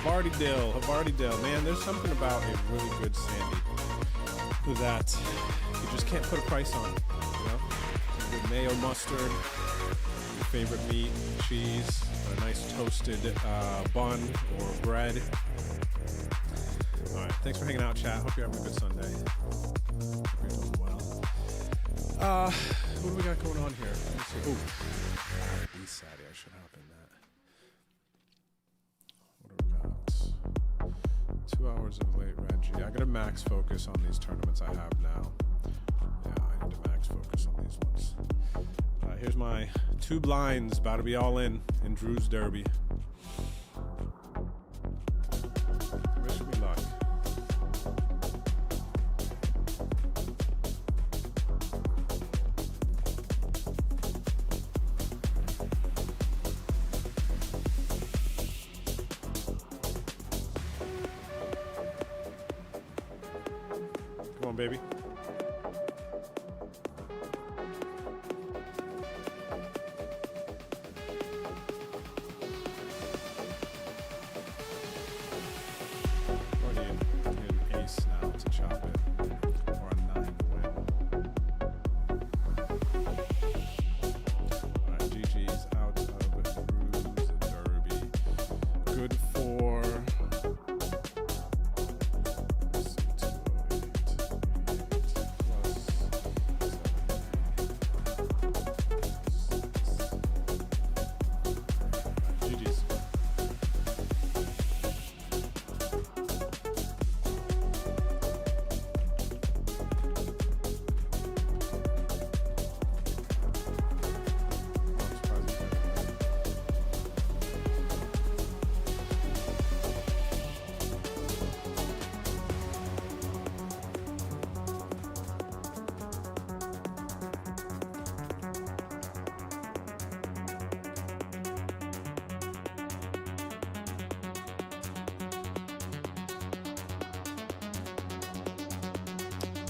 Havardydale. Man, there's something about a really good Sandy that you just can't put a price on. You know, good mayo, mustard, your favorite meat, cheese, or a nice toasted bun or bread. All right, thanks for hanging out, chat. Hope you're having a good Sunday. Hope you're doing well. What do we got going on here? Let me see. Ooh, East Saturday. I should hop in that. What do we got? 2 hours of late Reggie. I gotta max focus on these tournaments I have now. Yeah, I need to max focus on these ones. Here's my 2 blinds, about to be all in Drew's Derby. Wish me luck. Come on, baby.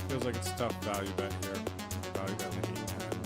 Feels like it's a tough value bet here. Value bet in the 8-10.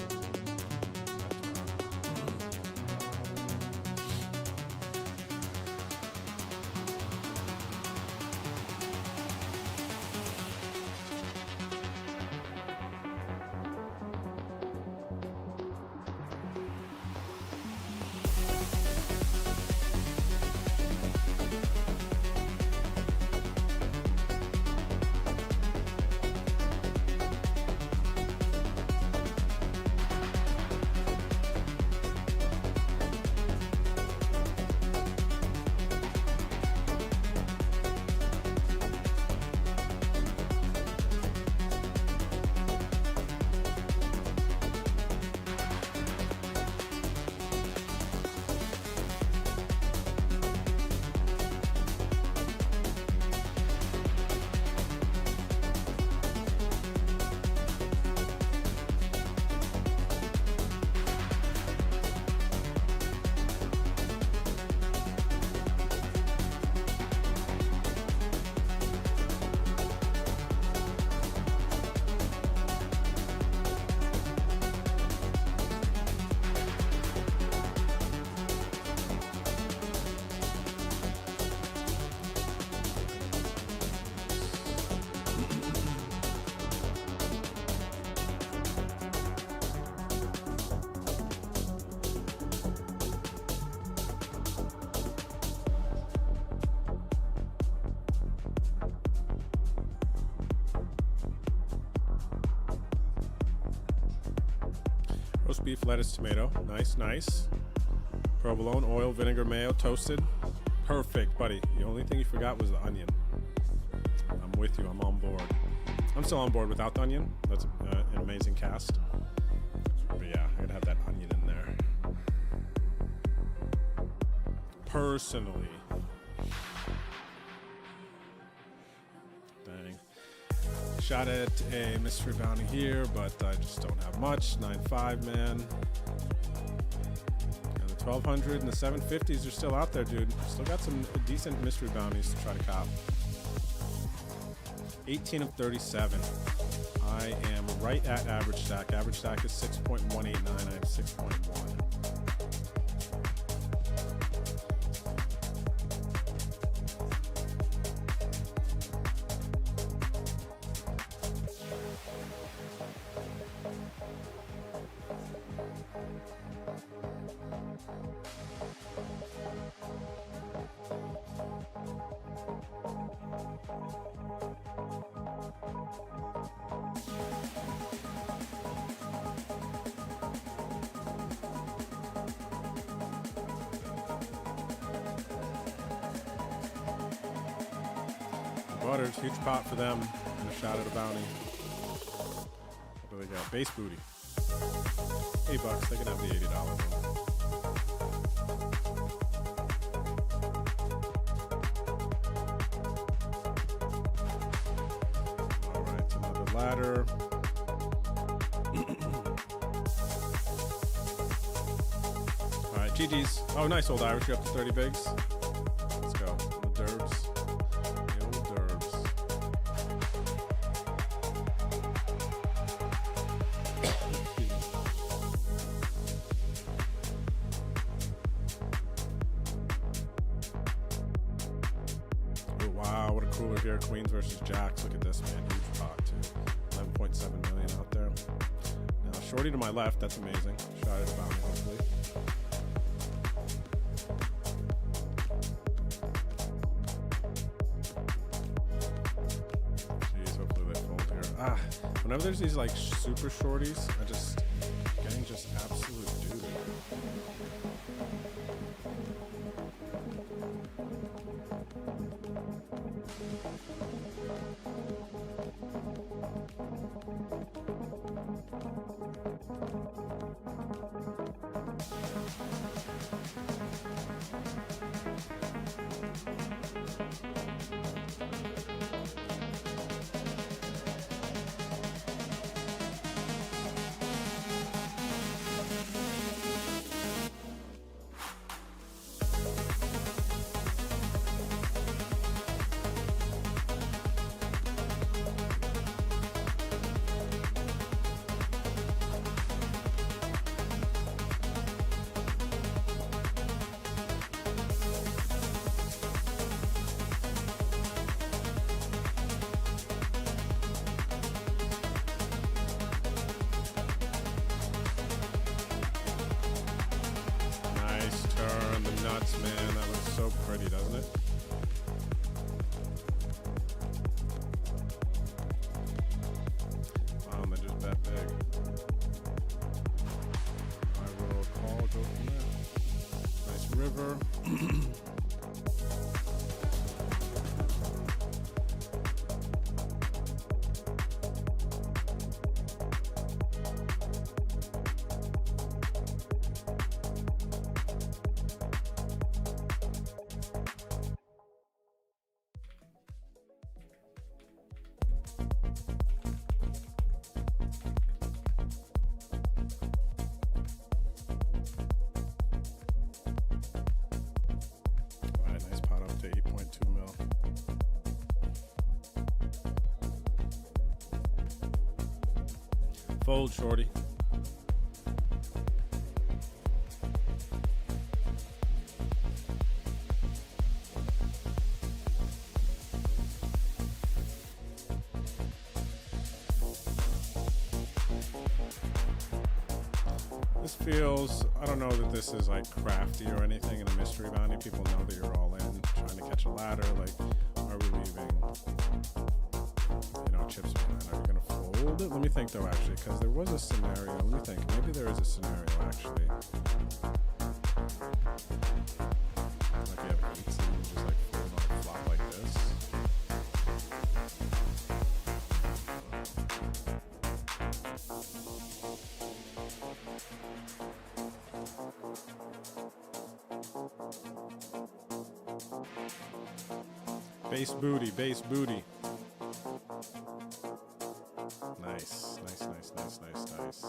Roast beef, lettuce, tomato. Nice, nice. Provolone, oil, vinegar, mayo, toasted. Perfect, buddy. The only thing you forgot was the onion. I'm with you. I'm on board. I'm still on board without the onion. That's an amazing cast. But yeah, I gotta have that onion in there. Personally. Dang. Shot at a mystery bounty here, but I just don't have much. 9.5, man. And the 1200 and the 750s are still out there, dude. Still got some decent mystery bounties to try to cop. 18 of 37. I am right at average stack. Average stack is 6.189. I have 6.1. Butters, huge pot for them. And a shot at a bounty. What do they got? Base booty. $8. They can have the $80 one. All right, another ladder. All right, GG's. Oh, nice, Old Irish. You're up to 30 bigs. Let's go. The derbs. The old derbs. Oh, wow, what a cooler here. Queens versus Jacks. Look at this, man. Huge pot, too. 11.7 million out there. Now, shorty to my left. That's amazing. Shot at a bounty, hopefully. Whenever there's these like super shorties, I just getting just absolute doo-doo. Nuts, man. That looks so pretty, doesn't it? Wow, they're just that big. I will call, go from there. Nice river. Fold, shorty. This feels, I don't know that this is like crafty or anything in a mystery bounty. People know that you're all in, trying to catch a ladder. Like, are we leaving, chips behind? Are you going to fold it? Let me think though, actually, because there was a scenario. Let me think. Maybe there is a scenario, actually. Like you have eights and you just like fold on a flop like this. Base booty, base booty. Nice, nice, nice, nice, nice, nice.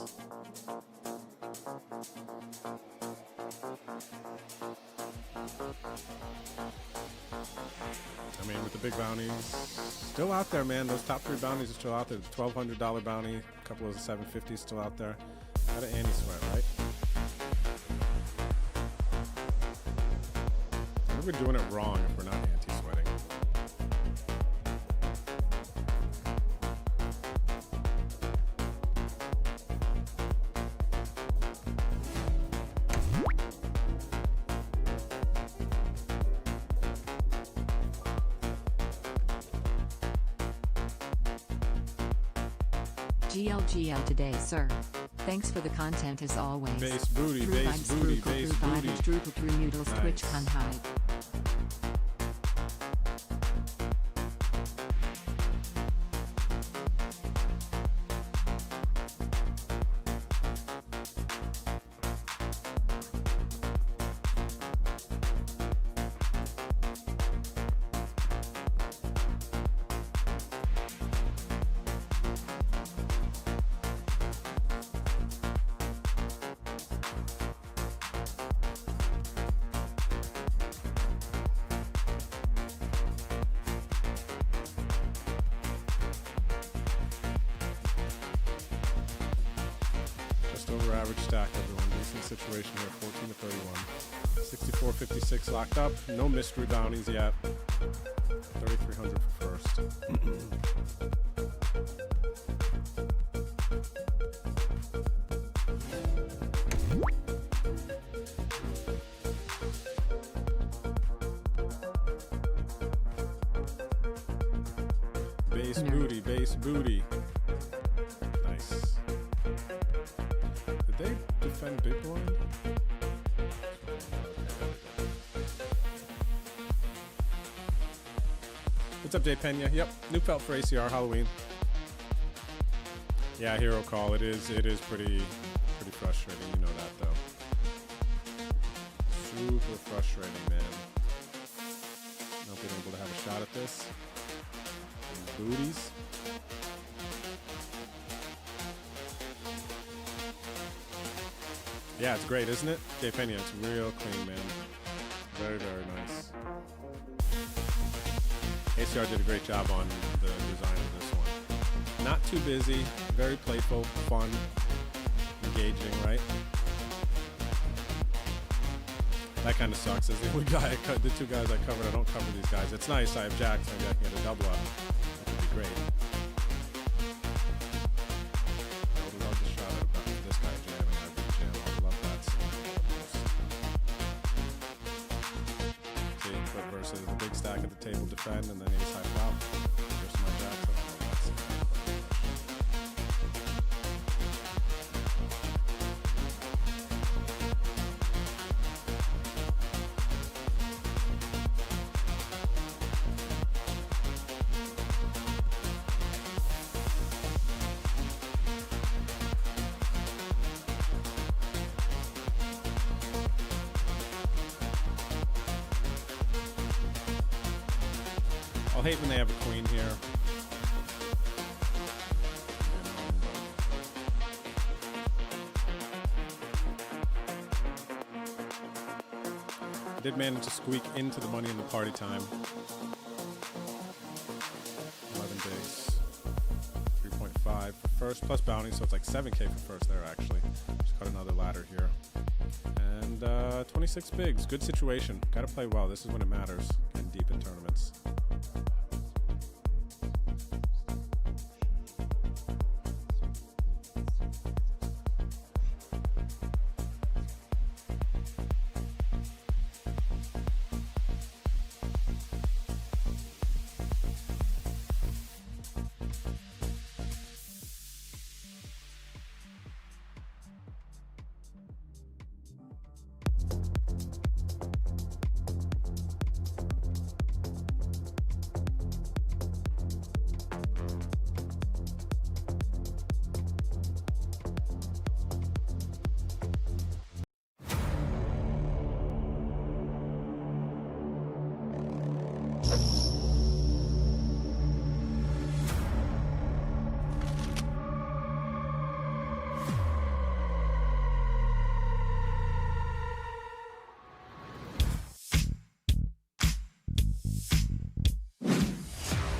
I mean, with the big bounties still out there, man. Those top 3 bounties are still out there. The $1,200 bounty, a couple of the 750s still out there. Gotta anti-sweat, right? I think we're doing it wrong if we're not anti-sweating. GLGL today, sir. Thanks for the content as always. Base booty, base booty, base booty. Nice. Nice. over average stack, everyone. Decent situation here, 14 to 31. 64.56 locked up. No mystery bounties yet. 3,300 for first. Base booty, base booty. Nice. Did they defend big blind? What's up, Jay Pena? Yep, new felt for ACR Halloween. Yeah, hero call. It is pretty frustrating. You know that though. Super frustrating, man. Not being able to have a shot at this. And booties. Yeah, it's great, isn't it? Jay Pena, it's real clean, man. Very, very nice. ACR did a great job on the design of this one. Not too busy, very playful, fun, engaging, right? That kind of sucks. As the only guy, the two guys I covered, I don't cover these guys. It's nice. I have jacks. Maybe I can get a double up. That would be great. I would love the shot of this guy jamming. I'd be jamming. I would love that. See, but versus the big stack at the table defend and then ace high flop. Versus my jacks. I don't know. That's I'll hate when they have a queen here. I did manage to squeak into the money in the party time. 11 bigs. 3.5 for first plus bounty, so it's like 7K for first there actually. Just got another ladder here. And 26 bigs. Good situation. Gotta play well. This is when it matters. Getting deep in tournaments.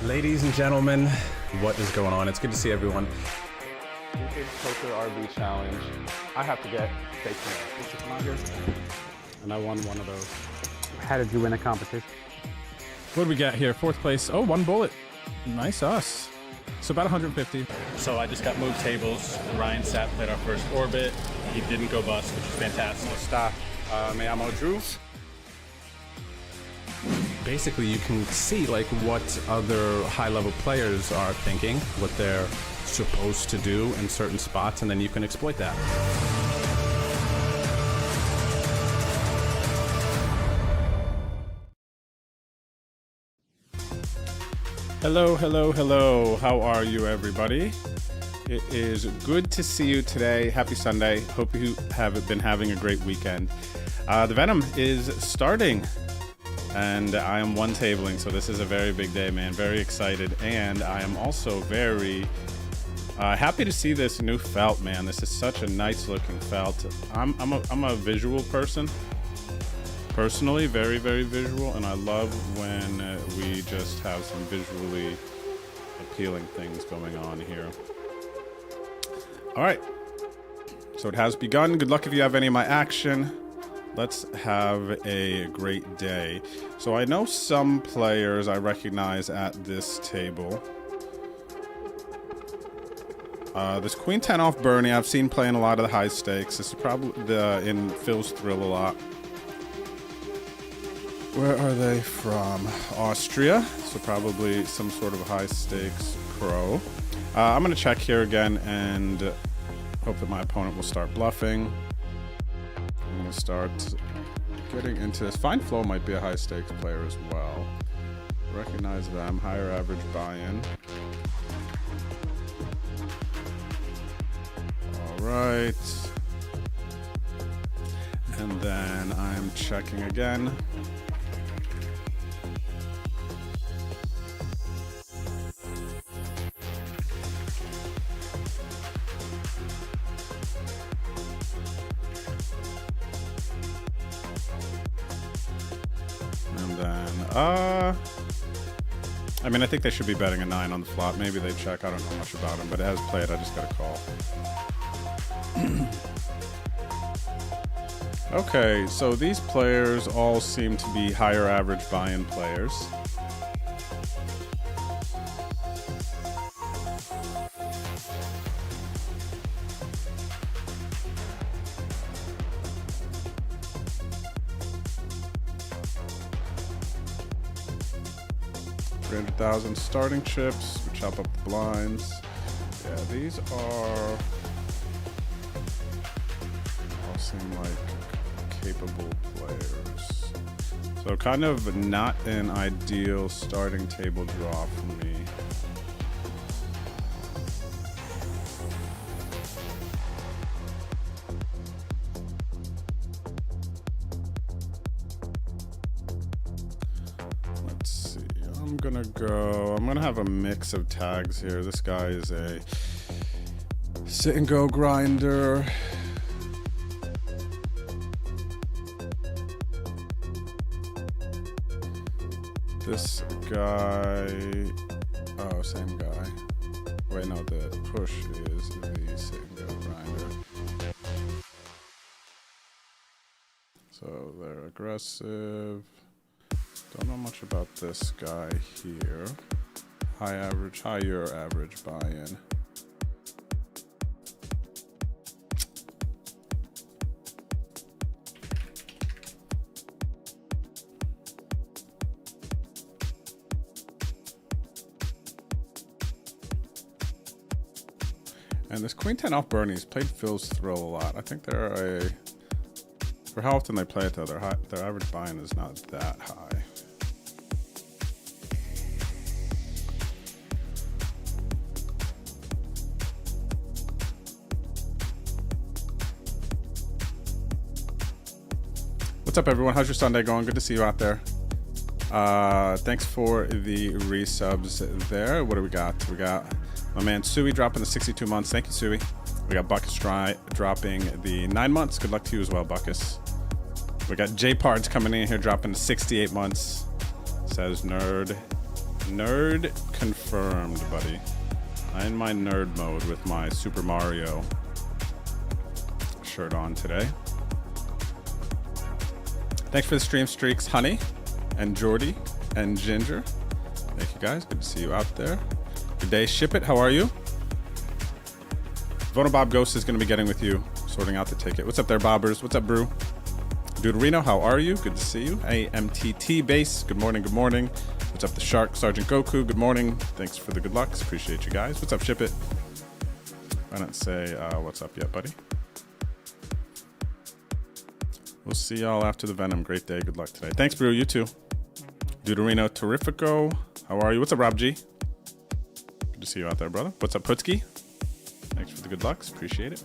Ladies and gentlemen, what is going on? It's good to see everyone. Vintage Poker RB Challenge. I have to get fake nails. You should come out here. And I won one of those. How did you win a competition? What do we got here? Fourth place. Oh, one bullet. Nice us. So about 150. So I just got moved tables. Ryan sat, played our first orbit. He didn't go bust, which is fantastic. Stop. Me llamo Drew. Basically, you can see like what other high-level players are thinking, what they're supposed to do in certain spots, and then you can exploit that. Hello, hello, hello. How are you, everybody? It is good to see you today. Happy Sunday. Hope you have been having a great weekend. The Venom is starting, and I am one tabling, so this is a very big day, man. Very excited, and I am also very happy to see this new felt, man. This is such a nice-looking felt. I'm a visual person. Personally, very, very visual, and I love when we just have some visually appealing things going on here. All right, So it has begun. Good luck if you have any of my action. Let's have a great day. So I know some players I recognize at this table. This Queen 10 off Bernie, I've seen playing a lot of the high stakes. This is probably in Phil's Thrill a lot. Where are they from? Austria. So probably some sort of high stakes pro. I'm going to check here again and hope that my opponent will start bluffing. I'm going to start getting into this. Fine Flow might be a high stakes player as well. Recognize them. Higher average buy-in. All right. And then I'm checking again. And then, I mean, I think they should be betting a 9 on the flop. Maybe they check. I don't know much about him, but as played, I just got a call. Okay, so these players all seem to be higher average buy-in players. $300,000 starting chips. We chop up the blinds. Yeah, these all seem like capable players. So kind of not an ideal starting table draw for me. Let's see. I'm gonna have a mix of tags here. This guy is a sit and go grinder. This guy, oh, same guy. Wait, no, the push is the sit and go grinder. So they're aggressive. Don't know much about this guy here. Higher average buy-in. And this Queen 10 off Bernie's played Phil's Thrill a lot. I think they're for how often they play it though, their average buy-in is not that high. What's up, everyone? How's your Sunday going? Good to see you out there. Thanks for the resubs there. What do we got? We got my man Suey dropping the 62 months. Thank you, Suey. We got Buckus dropping the 9 months. Good luck to you as well, Buckus. We got J Pards coming in here dropping the 68 months. Says nerd confirmed, buddy. I'm in my nerd mode with my Super Mario shirt on today. Thanks for the stream streaks, Honey and Jordy and Ginger. Thank you guys. Good to see you out there. Good day. Ship it. How are you? Vono Bob Ghost is going to be getting with you, sorting out the ticket. What's up there, Bobbers? What's up, Brew? Dude Reno, how are you? Good to see you. AMTT Base. Good morning. Good morning. What's up, the Shark? Sergeant Goku. Good morning. Thanks for the good lucks. Appreciate you guys. What's up, Ship it? I don't say what's up yet, buddy. We'll see y'all after the Venom. Great day. Good luck today. Thanks, Brew. You too. Deuterino Terrifico. How are you? What's up, Rob G? Good to see you out there, brother. What's up, Putski? Thanks for the good lucks. Appreciate it.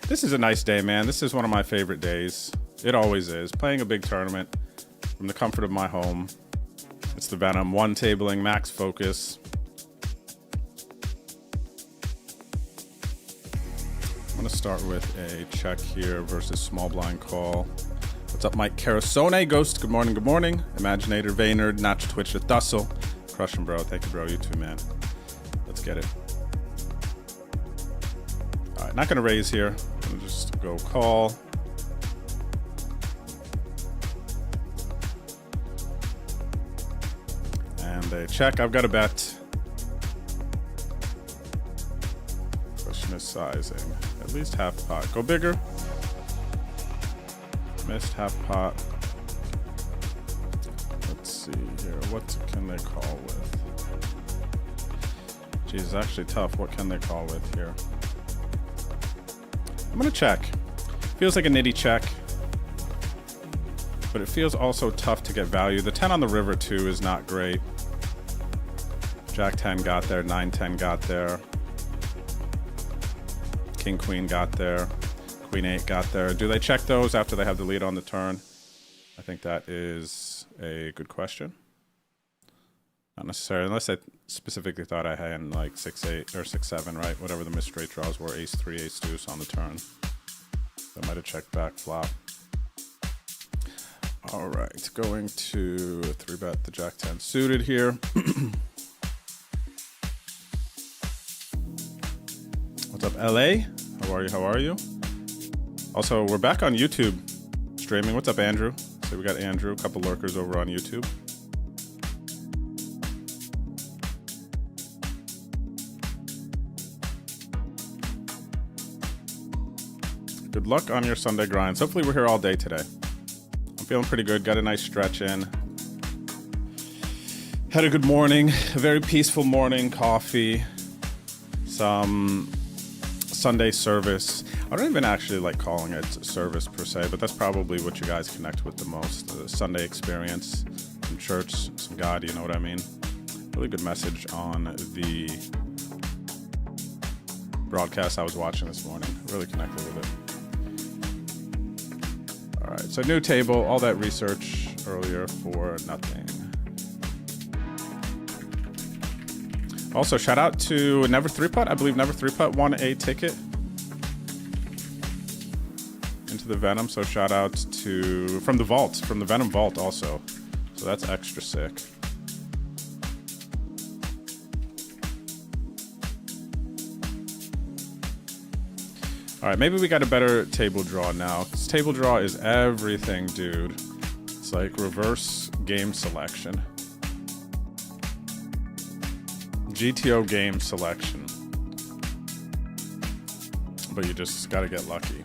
This is a nice day, man. This is one of my favorite days. It always is. Playing a big tournament from the comfort of my home. It's the Venom. One tabling, max focus. I'm going to start with a check here versus small blind call. What's up, Mike Carasone? Ghost, good morning, good morning. Imaginator, Vaynard, Notch, Twitch, the Tussle. Crush him, bro. Thank you, bro. You too, man. Let's get it. All right, not going to raise here. I'll just go call. And they check. I've got a bet. Question is sizing. At least half pot. Go bigger. Missed half pot. Let's see here. What can they call with? Geez, it's actually tough. What can they call with here? I'm gonna check. Feels like a nitty check, but it feels also tough to get value. The 10 on the river too is not great. Jack 10 got there, 9-10 got there. King Queen got there. Queen 8 got there. Do they check those after they have the lead on the turn? I think that is a good question. Not necessarily, unless I specifically thought I had like 6-8 or 6-7, right? Whatever the missed straight draws were, ace 3, ace deuce on the turn. I might have checked back flop. All right, going to 3-bet the Jack 10 suited here. What's up, LA? How are you? How are you? Also, we're back on YouTube streaming. What's up, Andrew? So we got Andrew, a couple lurkers over on YouTube. Good luck on your Sunday grinds. Hopefully we're here all day today. I'm feeling pretty good. Got a nice stretch in. Had a good morning. A very peaceful morning. Coffee. Some Sunday service. I don't even actually like calling it service per se, but that's probably what you guys connect with the most. The Sunday experience, some church, some God, you know what I mean? Really good message on the broadcast I was watching this morning. Really connected with it. All right, so new table, all that research earlier for nothing. Also, shout out to Never 3-Putt. I believe Never 3-Putt won a ticket into the Venom. So shout out to, from the vault, from the Venom vault also. So that's extra sick. All right, maybe we got a better table draw now. This table draw is everything, dude. It's like reverse game selection. GTO game selection. But you just gotta get lucky.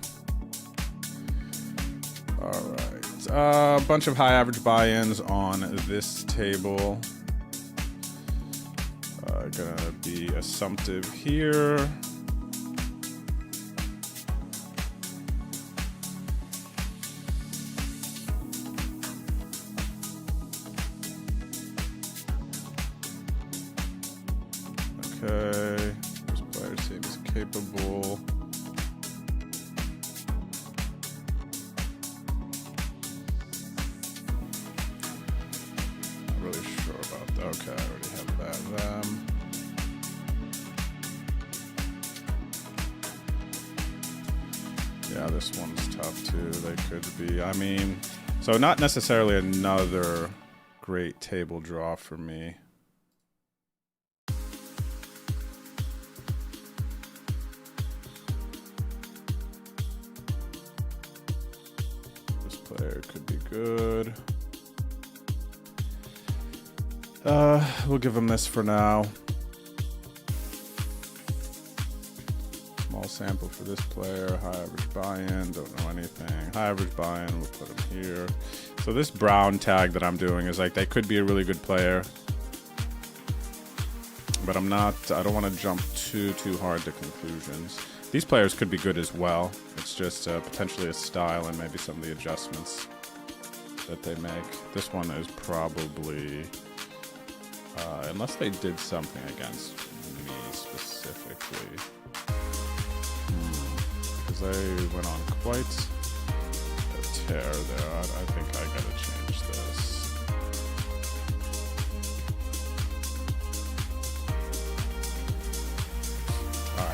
All right, a bunch of high average buy-ins on this table. Gonna be assumptive here. Okay, this player seems capable. Not really sure about that. Okay, I already have that. Yeah, this one's tough too. They could be, I mean, so not necessarily another great table draw for me. Player could be good. We'll give him this for now. Small sample for this player. High average buy-in. Don't know anything. High average buy-in. We'll put him here. So this brown tag that I'm doing is like they could be a really good player, but I'm not. I don't want to jump too hard to conclusions. These players could be good as well. It's just potentially a style and maybe some of the adjustments that they make. This one is probably, unless they did something against me specifically, because they went on quite a tear there. I think I gotta change this.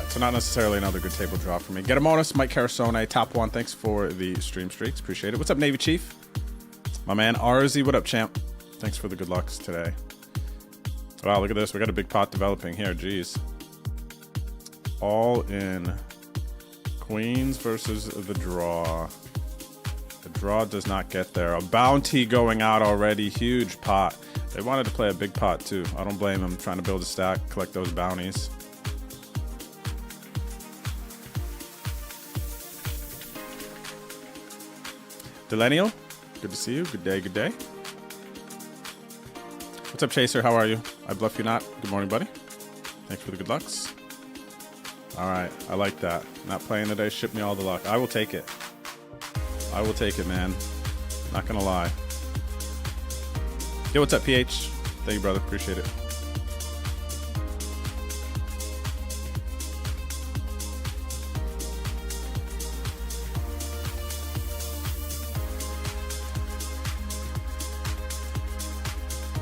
So not necessarily another good table draw for me. Get a bonus, Mike Carasone, top one. Thanks for the stream streaks. Appreciate it. What's up, Navy Chief? My man, RZ, what up, champ? Thanks for the good lucks today. Wow, look at this. We got a big pot developing here. Jeez. All in Queens versus the draw. The draw does not get there. A bounty going out already. Huge pot. They wanted to play a big pot too. I don't blame them. Trying to build a stack, collect those bounties. Delenial, good to see you. Good day, good day. What's up, Chaser? How are you? I bluff you not. Good morning, buddy. Thanks for the good lucks. All right, I like that. Not playing today, ship me all the luck. I will take it. I will take it, man. Not gonna lie. Yo, what's up, PH? Thank you, brother. Appreciate it.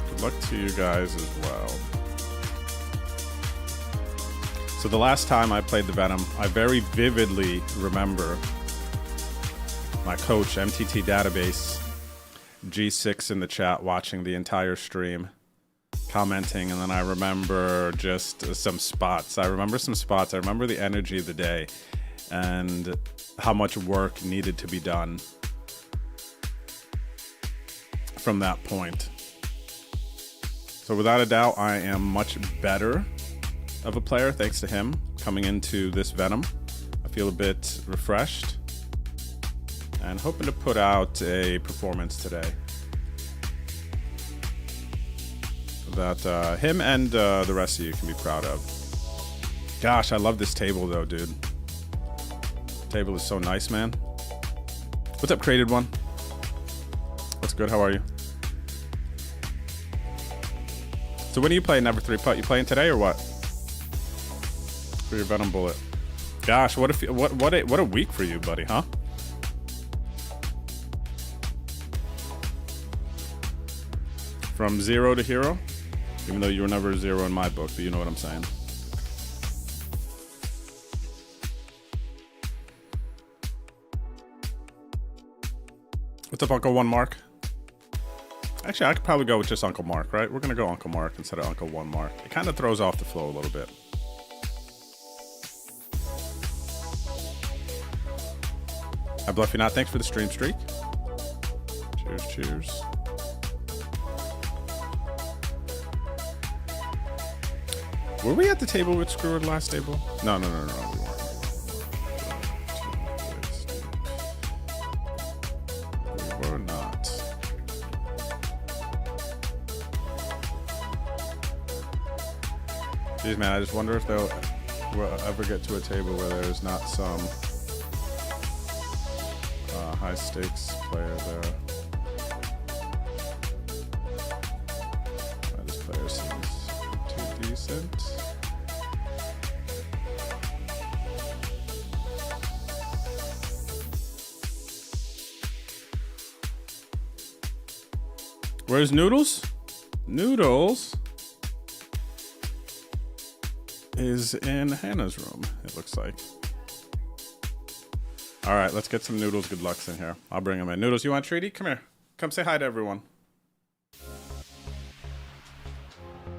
Good luck to you guys as well. So the last time I played the Venom, I very vividly remember my coach, MTT Database, G6 in the chat, watching the entire stream, commenting, and then I remember just some spots. I remember some spots. I remember the energy of the day and how much work needed to be done from that point. So without a doubt, I am much better of a player thanks to him coming into this Venom. I feel a bit refreshed and hoping to put out a performance today that him and the rest of you can be proud of. Gosh, I love this table though, dude. Table is so nice, man. What's up, Created One? What's good? How are you? So when are you playing Never 3 Putt? You playing today or what? For your Venom bullet. Gosh, what a week for you, buddy, huh? From zero to hero? Even though you were never a zero in my book, but you know what I'm saying. What's up, Uncle One Mark? Actually, I could probably go with just Uncle Mark, right? We're gonna go Uncle Mark instead of Uncle One Mark. It kind of throws off the flow a little bit. I bluff you not. Thanks for the stream streak. Cheers, cheers. Were we at the table with Screwer last table? No. We weren't. We were not. Jeez, man, I just wonder if they'll ever get to a table where there's not some high stakes player there. This player seems too decent. Where's Noodles? Noodles is in Hannah's room, it looks like. All right, let's get some Noodles good lucks in here. I'll bring him in. Noodles, you want a treaty? Come here. Come say hi to everyone.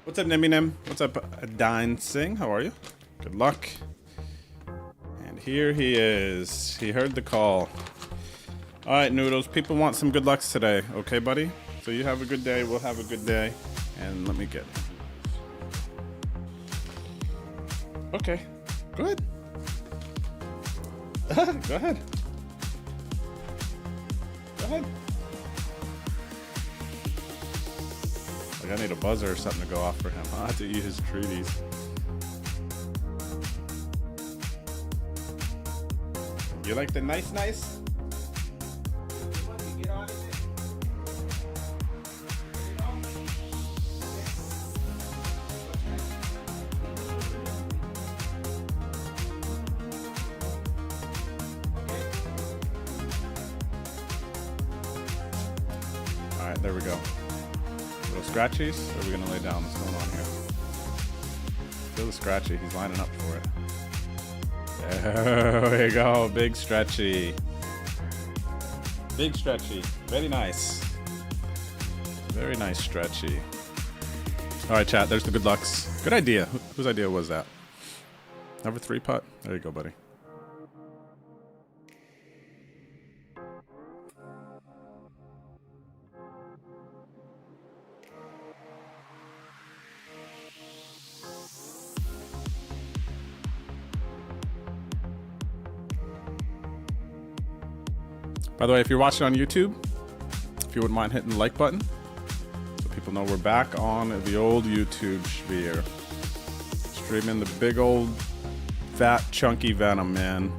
What's up, Nimmy Nim? What's up, Dine Singh? How are you? Good luck. And here he is. He heard the call. All right, Noodles. People want some good lucks today. Okay, buddy? So you have a good day. We'll have a good day. And let me get it. Okay. Good. Go ahead. Go ahead. Like, I need a buzzer or something to go off for him. I'll have to eat his treaties. You like the nice? Get on it. Alright, there we go. Little scratchies? Or are we gonna lay down? What's going on here? Feel the scratchy, he's lining up for it. There we go, big stretchy. Big stretchy, very nice. Very nice stretchy. Alright chat, there's the good lucks. Good idea, whose idea was that? Number 3 putt? There you go, buddy. By the way, if you're watching on YouTube, if you wouldn't mind hitting the like button, so people know we're back on the old YouTube sphere. Streaming the big old fat chunky Venom, man.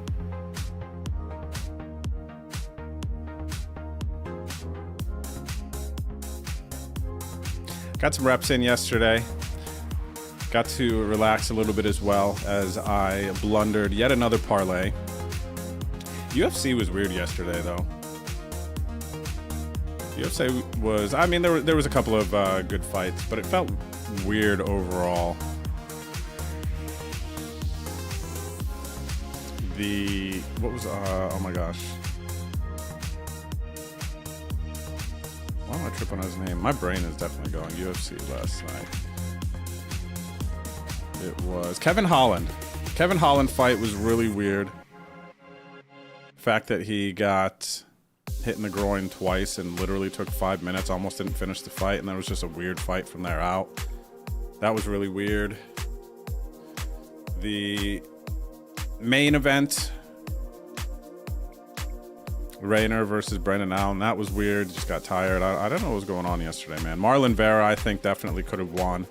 Got some reps in yesterday. Got to relax a little bit as well as I blundered yet another parlay. UFC was weird yesterday, though. UFC was, I mean, there was a couple of good fights, but it felt weird overall. Oh my gosh. Why am I tripping on his name? My brain is definitely going. UFC last night. It was Kevin Holland. Kevin Holland fight was really weird. The fact that he got hit in the groin twice and literally took 5 minutes, almost didn't finish the fight, and then it was just a weird fight from there out. That was really weird. The main event, Rayner versus Brendan Allen, that was weird. Just got tired. I don't know what was going on yesterday, man. Marlon Vera, I think, definitely could have won,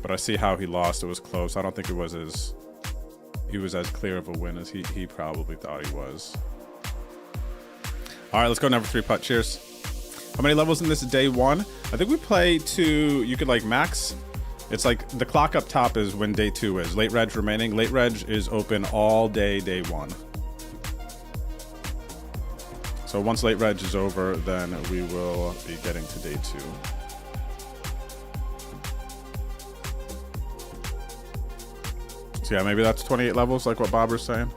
but I see how he lost. It was close. I don't think he was as clear of a win as he probably thought he was. All right, let's go number 3 putt. Cheers. How many levels in this is day 1? I think we play to, you could like max. It's like the clock up top is when day 2 is. Late reg remaining. Late reg is open all day 1. So once late reg is over, then we will be getting to day 2. So yeah, maybe that's 28 levels like what Bob was saying.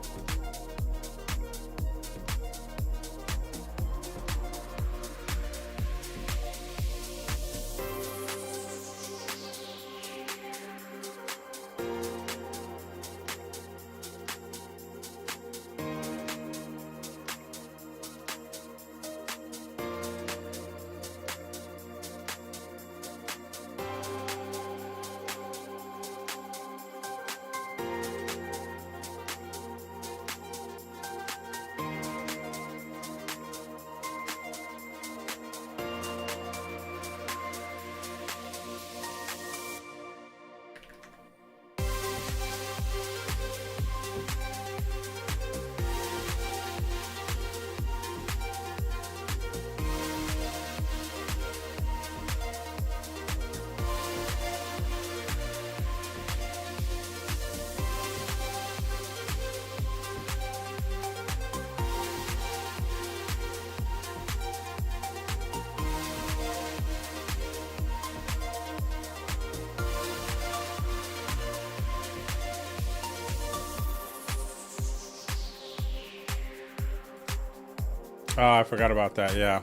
Oh, I forgot about that, yeah.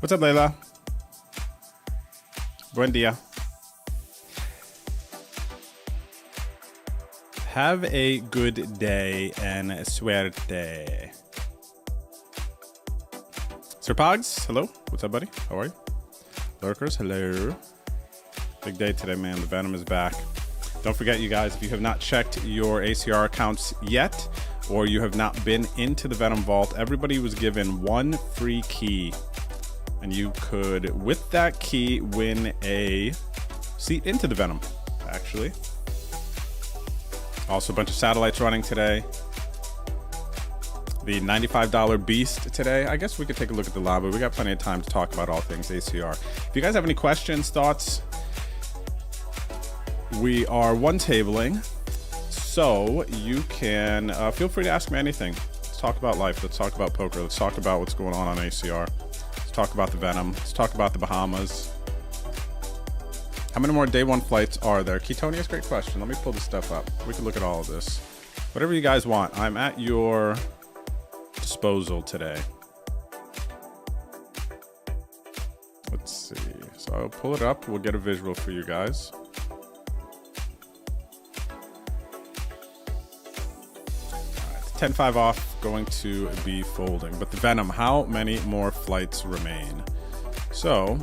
What's up, Layla? Buen dia. Have a good day and suerte. Sir Pogs, hello. What's up, buddy? How are you? Lurkers, hello. Big day today, man. The Venom is back. Don't forget, you guys, if you have not checked your ACR accounts yet, or you have not been into the Venom Vault, everybody was given one free key. And you could, with that key, win a seat into the Venom, actually. Also, a bunch of satellites running today. The $95 Beast today. I guess we could take a look at the lobby. We got plenty of time to talk about all things ACR. If you guys have any questions, thoughts, we are one-tabling, so you can feel free to ask me anything. Let's talk about life. Let's talk about poker. Let's talk about what's going on ACR. Let's talk about the Venom. Let's talk about the Bahamas. How many more day one flights are there? Ketonius, great question. Let me pull this stuff up. We can look at all of this. Whatever you guys want, I'm at your disposal today. Let's see. So I'll pull it up. We'll get a visual for you guys. It's 10-5 off, going to be folding. But the Venom, how many more flights remain? So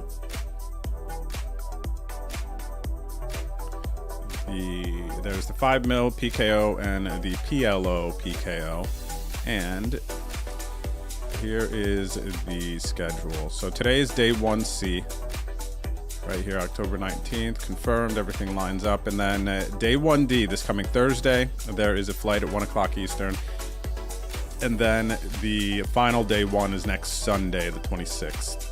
there's the 5 mil PKO and the PLO PKO. And here is the schedule. So today is day 1C. Right here, October 19th, confirmed, everything lines up. And then day 1D, this coming Thursday, there is a flight at 1 o'clock Eastern. And then the final day one is next Sunday, the 26th,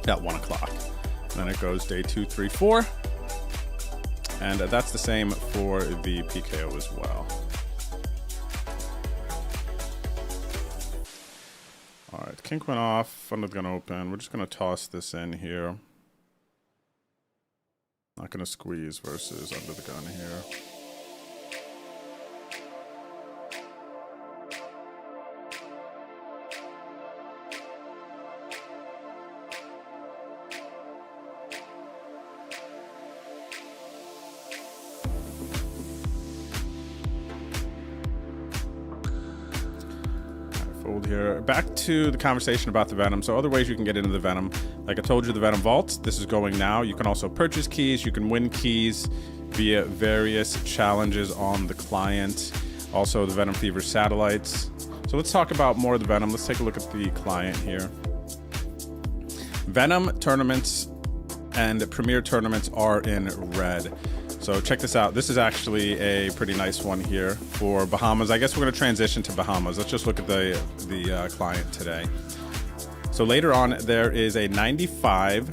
at 1 o'clock. And then it goes day 2, 3, 4. And that's the same for the PKO as well. All right, kink went off, fund's gonna open. We're just gonna toss this in here. Not gonna squeeze versus under the gun here. Here. Back to the conversation about the Venom. So other ways you can get into the Venom. Like I told you, the Venom Vault, this is going now. You can also purchase keys. You can win keys via various challenges on the client. Also the Venom Fever satellites. So let's talk about more of the Venom. Let's take a look at the client here. Venom tournaments and premier tournaments are in red. So check this out. This is actually a pretty nice one here for Bahamas. I guess we're going to transition to Bahamas. Let's just look at the client today. So later on, there is a 95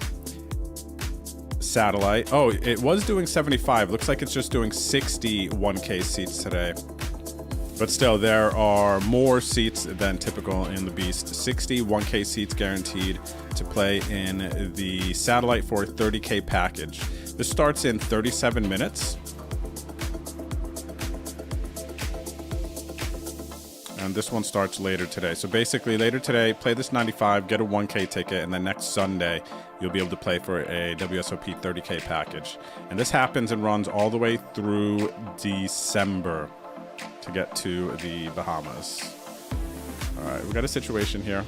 satellite. Oh, it was doing 75. Looks like it's just doing 60 1K seats today. But still, there are more seats than typical in the Beast. 60 1K seats guaranteed to play in the satellite for a 30K package. This starts in 37 minutes. And this one starts later today. So basically later today, play this 95, get a 1K ticket, and then next Sunday, you'll be able to play for a WSOP 30K package. And this happens and runs all the way through December to get to the Bahamas. All right, we got a situation here.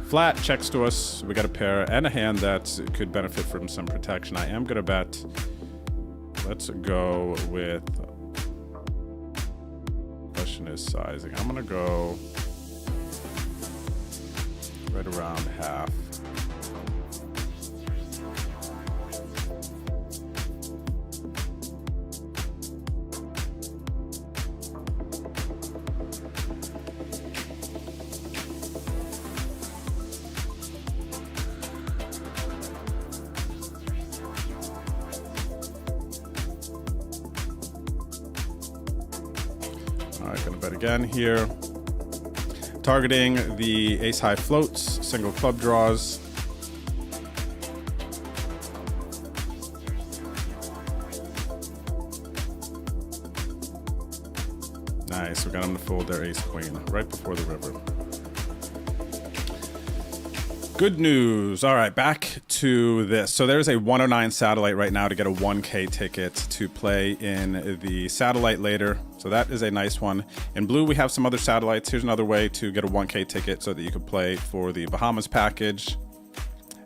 Flat checks to us. We got a pair and a hand that could benefit from some protection. I am gonna bet. Let's go with. Question is sizing. I'm gonna go right around half. Gonna bet again here. Targeting the ace high floats, single club draws. Nice, we got him to fold their ace queen right before the river. Good news. All right, back to this. So there's a 109 satellite right now to get a 1K ticket to play in the satellite later. So that is a nice one. In blue, we have some other satellites. Here's another way to get a 1K ticket so that you can play for the Bahamas package.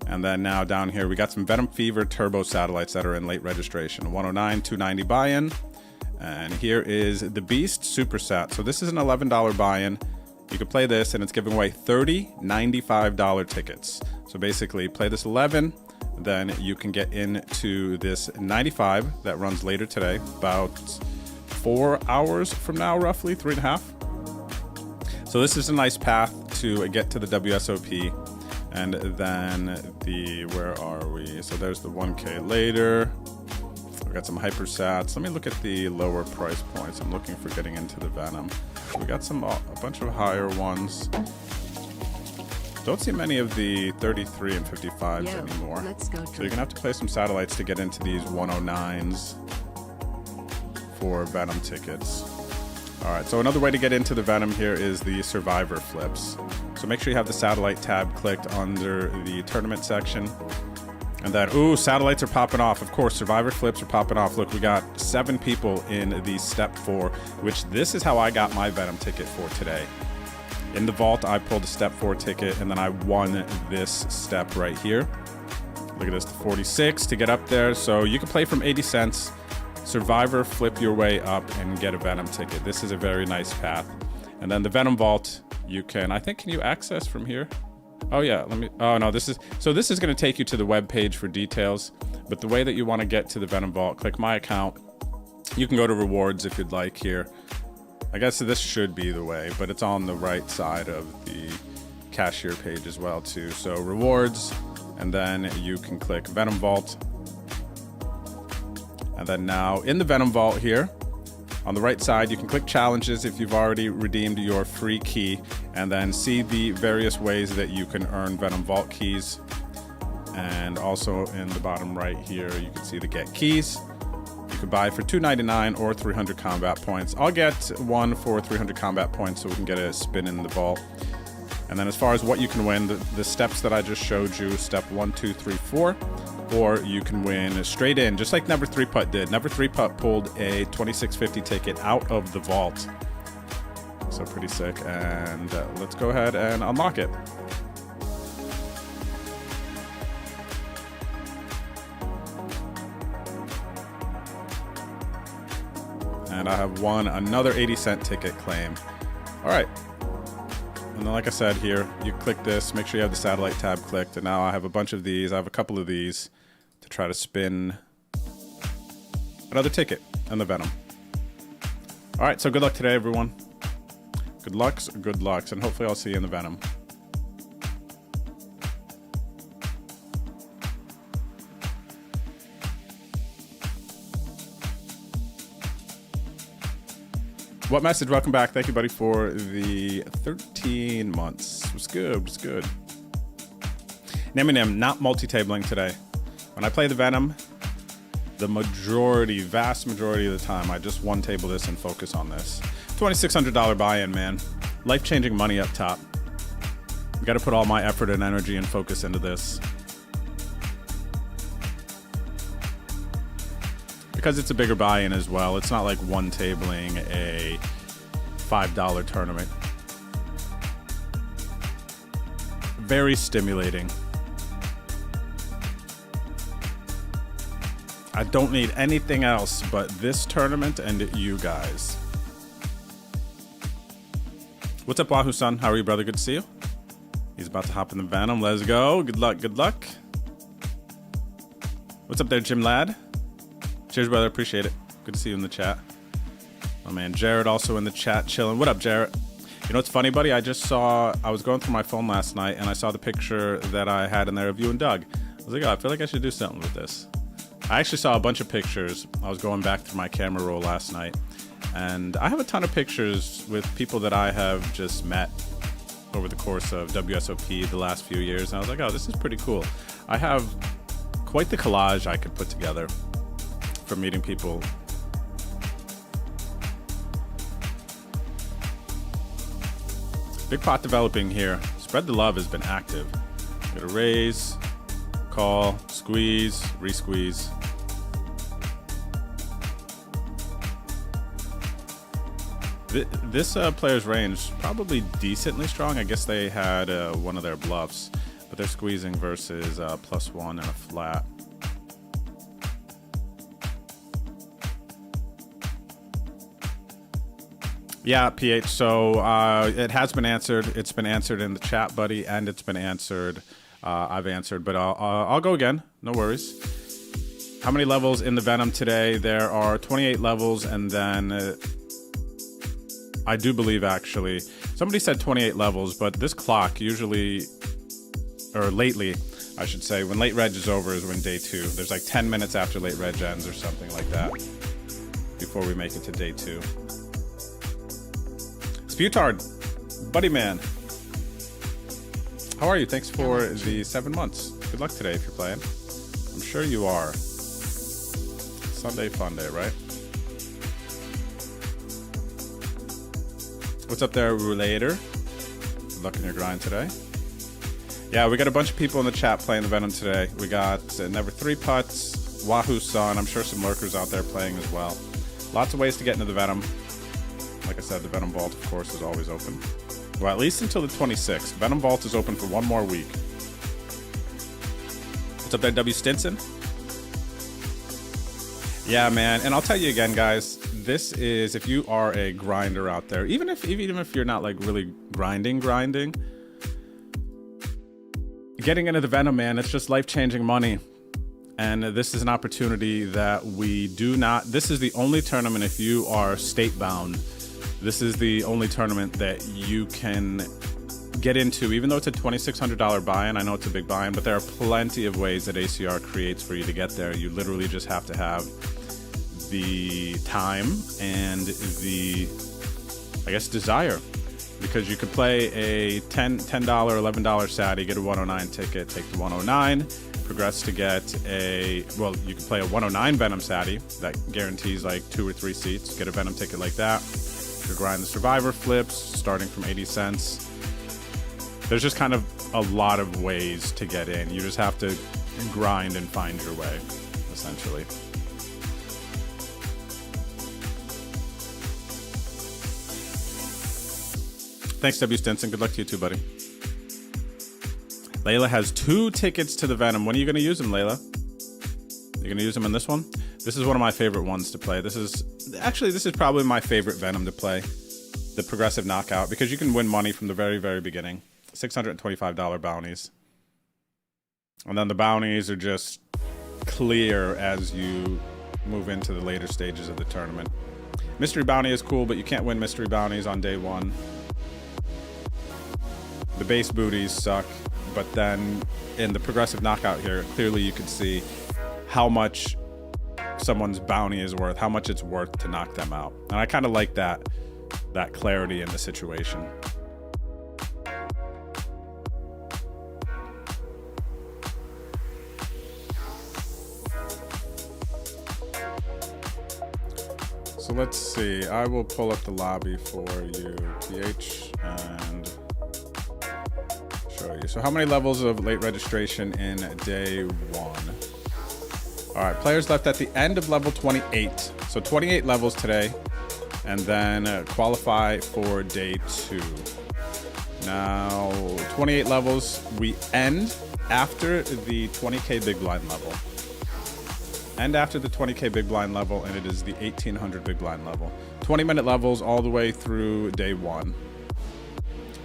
And then now down here, we got some Venom Fever turbo satellites that are in late registration. 109, 290 buy-in. And here is the Beast Supersat. So this is an $11 buy-in. You can play this and it's giving away 30 $95 tickets. So basically play this 11, then you can get into this 95 that runs later today, about 4 hours from now, roughly 3.5. So this is a nice path to get to the WSOP. And then where are we? So there's the 1K later. We got some hypersats. Let me look at the lower price points. I'm looking for getting into the Venom. We got a bunch of higher ones. Don't see many of the 33 and 55s Yo, anymore. let's go So you're drink. gonna have to play some satellites to get into these 109s for Venom tickets. All right, so another way to get into the Venom here is the Survivor flips. So make sure you have the satellite tab clicked under the tournament section. And then, ooh, satellites are popping off. Of course, Survivor flips are popping off. Look, we got 7 people in the step 4, which this is how I got my Venom ticket for today. In the vault, I pulled a step 4 ticket, and then I won this step right here. Look at this, the 46 to get up there. So you can play from 80 cents. Survivor, flip your way up and get a Venom ticket. This is a very nice path. And then the Venom Vault, you can, I think, can you access from here? Oh yeah, oh no, this is gonna take you to the web page for details. But the way that you wanna get to the Venom Vault, click my account. You can go to rewards if you'd like here. I guess this should be the way, but it's on the right side of the cashier page as well too. So rewards, and then you can click Venom Vault. And then now in the Venom Vault here, on the right side, you can click challenges if you've already redeemed your free key, and then see the various ways that you can earn Venom Vault keys. And also in the bottom right here, you can see the get keys. You could buy for $2.99 or 300 combat points. I'll get one for 300 combat points so we can get a spin in the vault. And then as far as what you can win, the steps that I just showed you, step 1, 2, 3, 4, or you can win straight in, just like Never 3-Putt did. Never 3-Putt pulled a 2650 ticket out of the vault. So pretty sick. And let's go ahead and unlock it. And I have won another 80-cent ticket claim. All right. And then like I said here, you click this, make sure you have the satellite tab clicked, and now I have a bunch of these. I have a couple of these to try to spin another ticket and the Venom. All right, so good luck today, everyone. Good lucks, and hopefully I'll see you in the Venom. What message? Welcome back. Thank you, buddy, for the 13 months. It was good. It was good. Neminem, not multi-tabling today. When I play the Venom, the vast majority of the time, I just one table this and focus on this. $2,600 buy-in, man. Life-changing money up top. Got to put all my effort and energy and focus into this. Because it's a bigger buy-in as well. It's not like one tabling a $5 tournament. Very stimulating. I don't need anything else but this tournament and you guys. What's up, Wahoo Son? How are you, brother? Good to see you. He's about to hop in the Venom. Let's go. Good luck. Good luck. What's up there, Jim Lad? Cheers, brother. Appreciate it. Good to see you in the chat. Oh, man. Jared also in the chat chilling. What up, Jared? You know what's funny, buddy? I was going through my phone last night, and I saw the picture that I had in there of you and Doug. I was like, oh, I feel like I should do something with this. I actually saw a bunch of pictures. I was going back through my camera roll last night, and I have a ton of pictures with people that I have just met over the course of WSOP the last few years, and I was like, oh, this is pretty cool. I have quite the collage I could put together from meeting people. Big pot developing here. Spread the love has been active. Get a raise, call, squeeze, re-squeeze. This player's range probably decently strong. I guess they had one of their bluffs, but they're squeezing versus +1 and a flat. Yeah, PH. So it has been answered. It's been answered in the chat, buddy, and it's been answered. I've answered, but I'll go again. No worries. How many levels in the Venom today? There are 28 levels, and then I do believe actually somebody said 28 levels, but this clock usually, or lately, I should say, when late reg is over is when day 2. There's like 10 minutes after late reg ends or something like that before we make it to day 2. Sputard, buddy man. How are you? Thanks for the 7 months. Good luck today if you're playing. I'm sure you are. Sunday fun day, right? What's up there, Relator? Good luck in your grind today. Yeah, we got a bunch of people in the chat playing the Venom today. We got Never 3 Putts, Wahoo Sun. I'm sure some lurkers out there playing as well. Lots of ways to get into the Venom. Like I said, the Venom Vault, of course, is always open. Well, at least until the 26th. Venom Vault is open for 1 more week. What's up there, W. Stinson? Yeah, man. And I'll tell you again, guys, this is, if you are a grinder out there, even if you're not like really grinding, getting into the Venom, man, it's just life-changing money. And this is an opportunity that we do not, this is the only tournament, if you are state-bound, this is the only tournament that you can get into, even though it's a $2,600 buy-in. I know it's a big buy-in, but there are plenty of ways that ACR creates for you to get there. You literally just have to have the time and the, I guess, desire. Because you could play a $10, $11 Saturday, get a 109 ticket, take the 109, progress to get a, well, you can play a 109 Venom Saturday that guarantees like 2 or 3 seats, get a Venom ticket like that. You could grind the Survivor flips starting from 80 cents. There's just kind of a lot of ways to get in. You just have to grind and find your way, essentially. Thanks, W. Stinson. Good luck to you too, buddy. Layla has 2 tickets to the Venom. When are you going to use them, Layla? You're going to use them in this one? This is one of my favorite ones to play. This is probably my favorite Venom to play. The progressive knockout, because you can win money from the very, very beginning. $625 bounties. And then the bounties are just clear as you move into the later stages of the tournament. Mystery bounty is cool, but you can't win mystery bounties on day 1. The base booties suck, but then in the progressive knockout here, clearly you can see how much someone's bounty is worth, how much it's worth to knock them out. And I kind of like that clarity in the situation. So let's see, I will pull up the lobby for you, TH, and show you. So how many levels of late registration in day 1? All right, players left at the end of level 28. So 28 levels today, and then qualify for day 2. Now, 28 levels, we end after the 20K big blind level. And after the 20K big blind level, and it is the 1800 big blind level. 20-minute levels all the way through day 1.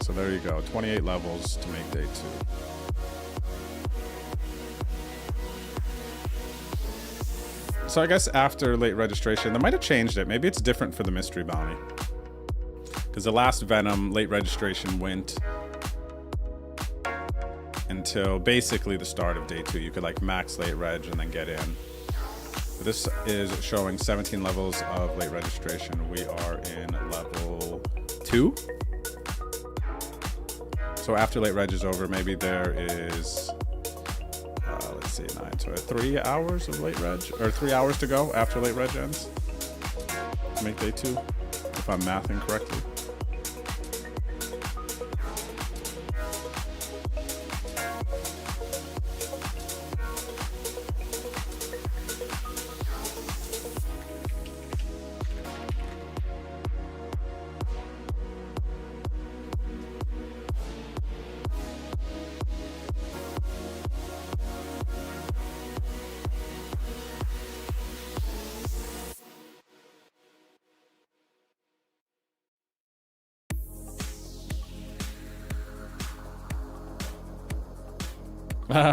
So there you go, 28 levels to make day 2. So I guess after late registration, they might have changed it. Maybe it's different for the mystery bounty. Because the last Venom late registration went until basically the start of day 2. You could like max late reg and then get in. This is showing 17 levels of late registration. We are in level 2. So after late reg is over, maybe there is, let's see, 9, so 3 hours of late reg, or 3 hours to go after late reg ends to make day 2, if I'm mathing correctly.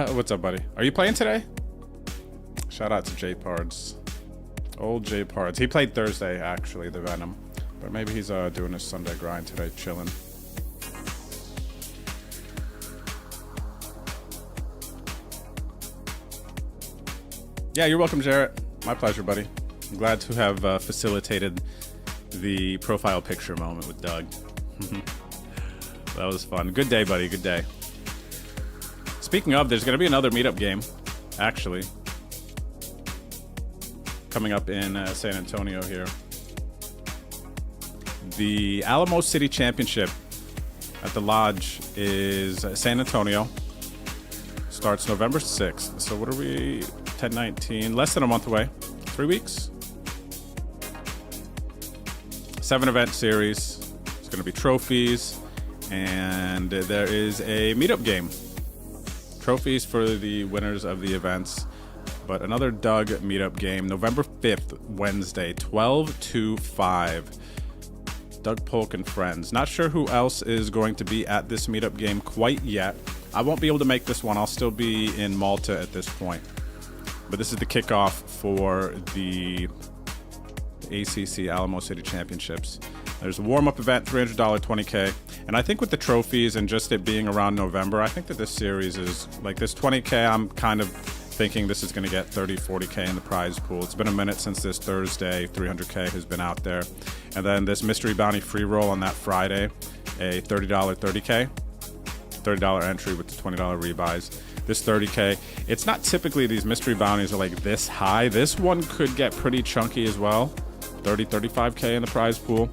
What's up, buddy? Are you playing today? Shout out to J Pards. Old J Pards. He played Thursday, actually, the Venom. But maybe he's doing his Sunday grind today, chilling. Yeah, you're welcome, Jarrett. My pleasure, buddy. I'm glad to have facilitated the profile picture moment with Doug. That was fun. Good day, buddy. Good day. Speaking of, there's going to be another meetup game, actually, coming up in San Antonio here. The Alamo City Championship at the Lodge is San Antonio. Starts November 6th. So what are we? 10/19. Less than a month away. 3 weeks. 7-event series. It's going to be trophies. And there is a meetup game. Trophies for the winners of the events. But another Doug meetup game. November 5th, Wednesday, 12 to 5. Doug Polk and friends. Not sure who else is going to be at this meetup game quite yet. I won't be able to make this one. I'll still be in Malta at this point. But this is the kickoff for the ACC Alamo City Championships. There's a warm-up event, $300 $20K. And I think with the trophies and just it being around November, I think that this series is like this $20K. I'm kind of thinking this is going to get 30, 40K in the prize pool. It's been a minute since this Thursday 300K has been out there. And then this mystery bounty free roll on that Friday, a $30 30K, $30 entry with the $20 rebuys. This 30K, it's not typically these mystery bounties are like this high. This one could get pretty chunky as well. 30, 35K in the prize pool.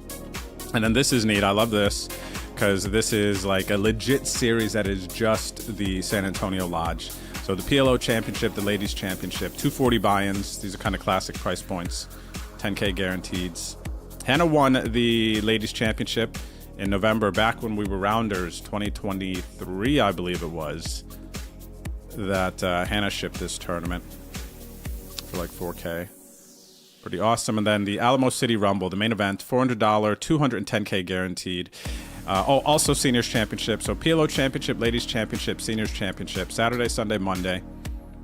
And then this is neat. I love this because this is like a legit series that is just the San Antonio Lodge. So the PLO Championship, the Ladies Championship, 240 buy-ins. These are kind of classic price points, 10K guaranteeds. Hannah won the Ladies Championship in November, back when we were Rounders, 2023, I believe it was, that Hannah shipped this tournament for like 4K. Pretty awesome. And then the Alamo City Rumble, the main event, $400, 210K guaranteed. Also Seniors Championship. So PLO Championship, Ladies Championship, Seniors Championship, Saturday, Sunday, Monday,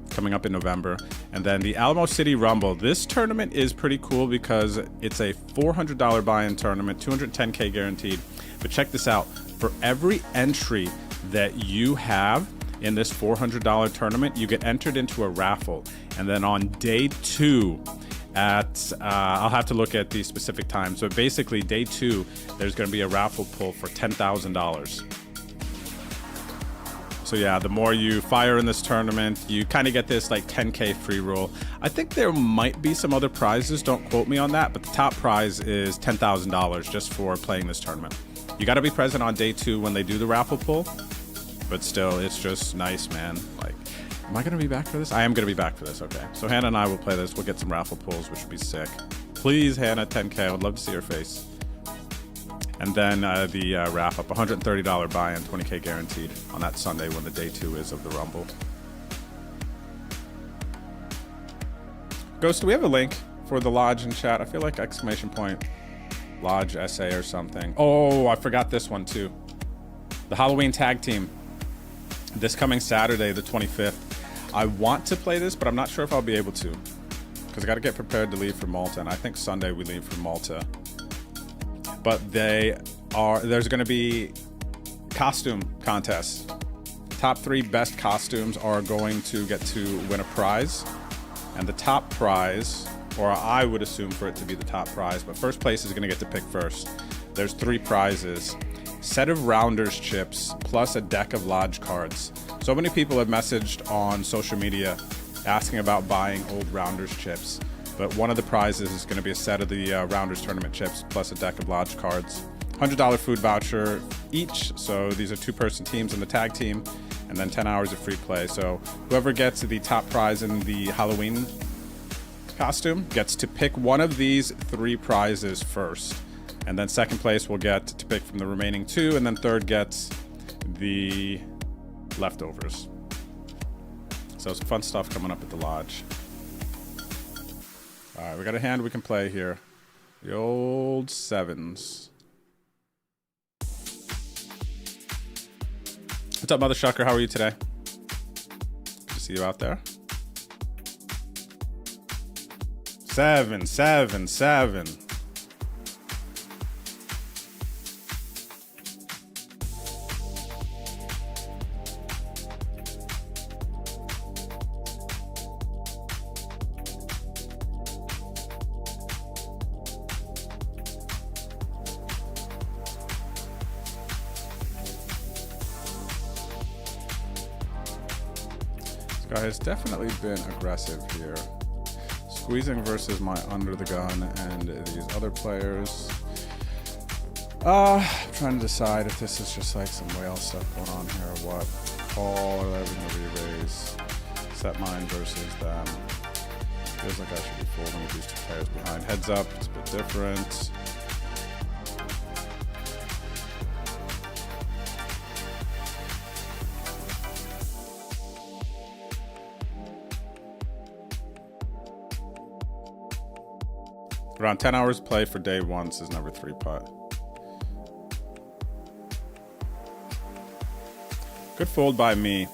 coming up in November. And then the Alamo City Rumble. This tournament is pretty cool because it's a $400 buy-in tournament, 210K guaranteed. But check this out. For every entry that you have in this $400 tournament, you get entered into a raffle. And then on day 2, at I'll have to look at the specific times, but basically day 2 there's going to be a raffle pull for $10,000. So yeah, the more you fire in this tournament, you kind of get this like 10K free roll. I think there might be some other prizes, don't quote me on that, but the top prize is $10,000 just for playing this tournament. You got to be present on day 2 when they do the raffle pull, but still, it's just nice, man. Like, am I going to be back for this? I am going to be back for this, okay. So Hannah and I will play this. We'll get some raffle pulls, which would be sick. Please, Hannah, 10K. I would love to see your face. And then the wrap-up, $130 buy-in, 20K guaranteed on that Sunday when the day 2 is of the Rumble. Ghost, do we have a link for the Lodge in chat? I feel like exclamation point Lodge SA or something. Oh, I forgot this one too. The Halloween Tag Team. This coming Saturday, the 25th. I want to play this, but I'm not sure if I'll be able to. Because I got to get prepared to leave for Malta, and I think Sunday we leave for Malta. But there's going to be costume contests. Top 3 best costumes are going to get to win a prize. And the top prize, or I would assume for it to be the top prize, but first place is going to get to pick first. There's 3 prizes. Set of Rounders chips plus a deck of Lodge cards. So many people have messaged on social media asking about buying old Rounders chips, but one of the prizes is going to be a set of the Rounders tournament chips plus a deck of Lodge cards. $100 food voucher each, so these are 2-person teams in the tag team, and then 10 hours of free play. So whoever gets the top prize in the Halloween costume gets to pick one of these 3 prizes first. And then second place will get to pick from the remaining 2, and then third gets the leftovers. So some fun stuff coming up at the Lodge. All right, we got a hand we can play here. The old 7s. What's up, Mother Shucker? How are you today? Good to see you out there. 7, 7, 7. guy has definitely been aggressive here. Squeezing versus my under the gun and these other players. I'm trying to decide if this is just like some whale stuff going on here or what. Call or having a re-raise. Set mine versus them. Feels like I should be folding with these two players behind. Heads up, it's a bit different. Around 10 hours play for day one. This is number 3 putt. Good fold by me.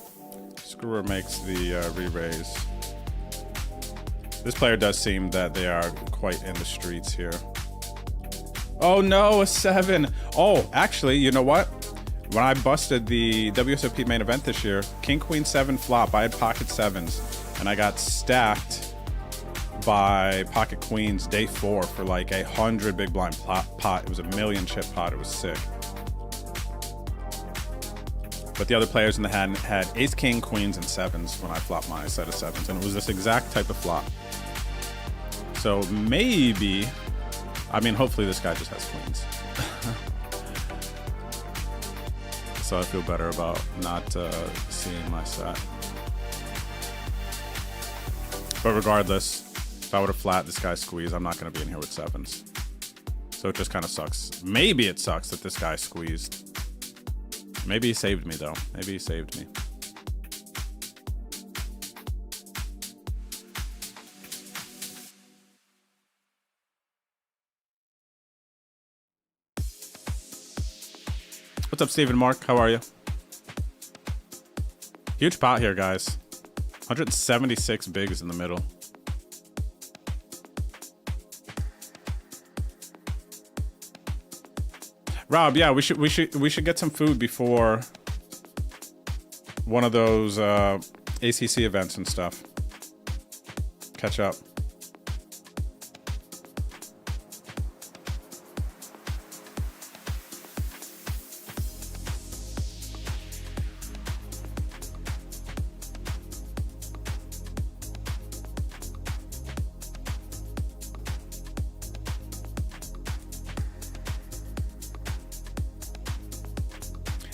Screwer makes the re-raise. This player does seem that they are quite in the streets here. Oh no, a 7. Oh, actually, you know what? When I busted the WSOP main event this year, King Queen 7 flop. I had pocket 7s, and I got stacked by pocket queens day 4 for like 100 big blind pot. It was a 1,000,000 chip pot. It was sick. But the other players in the hand had ace, king, queens, and 7s when I flopped my set of 7s. And it was this exact type of flop. So maybe, I mean, hopefully this guy just has queens. So I feel better about not seeing my set. But regardless, if I would have flat this guy squeezed, I'm not going to be in here with 7s. So it just kind of sucks. Maybe it sucks that this guy squeezed. Maybe he saved me, though. Maybe he saved me. What's up, Stephen Mark? How are you? Huge pot here, guys. 176 bigs in the middle. Rob, yeah, we should get some food before one of those ACC events and stuff. Catch up.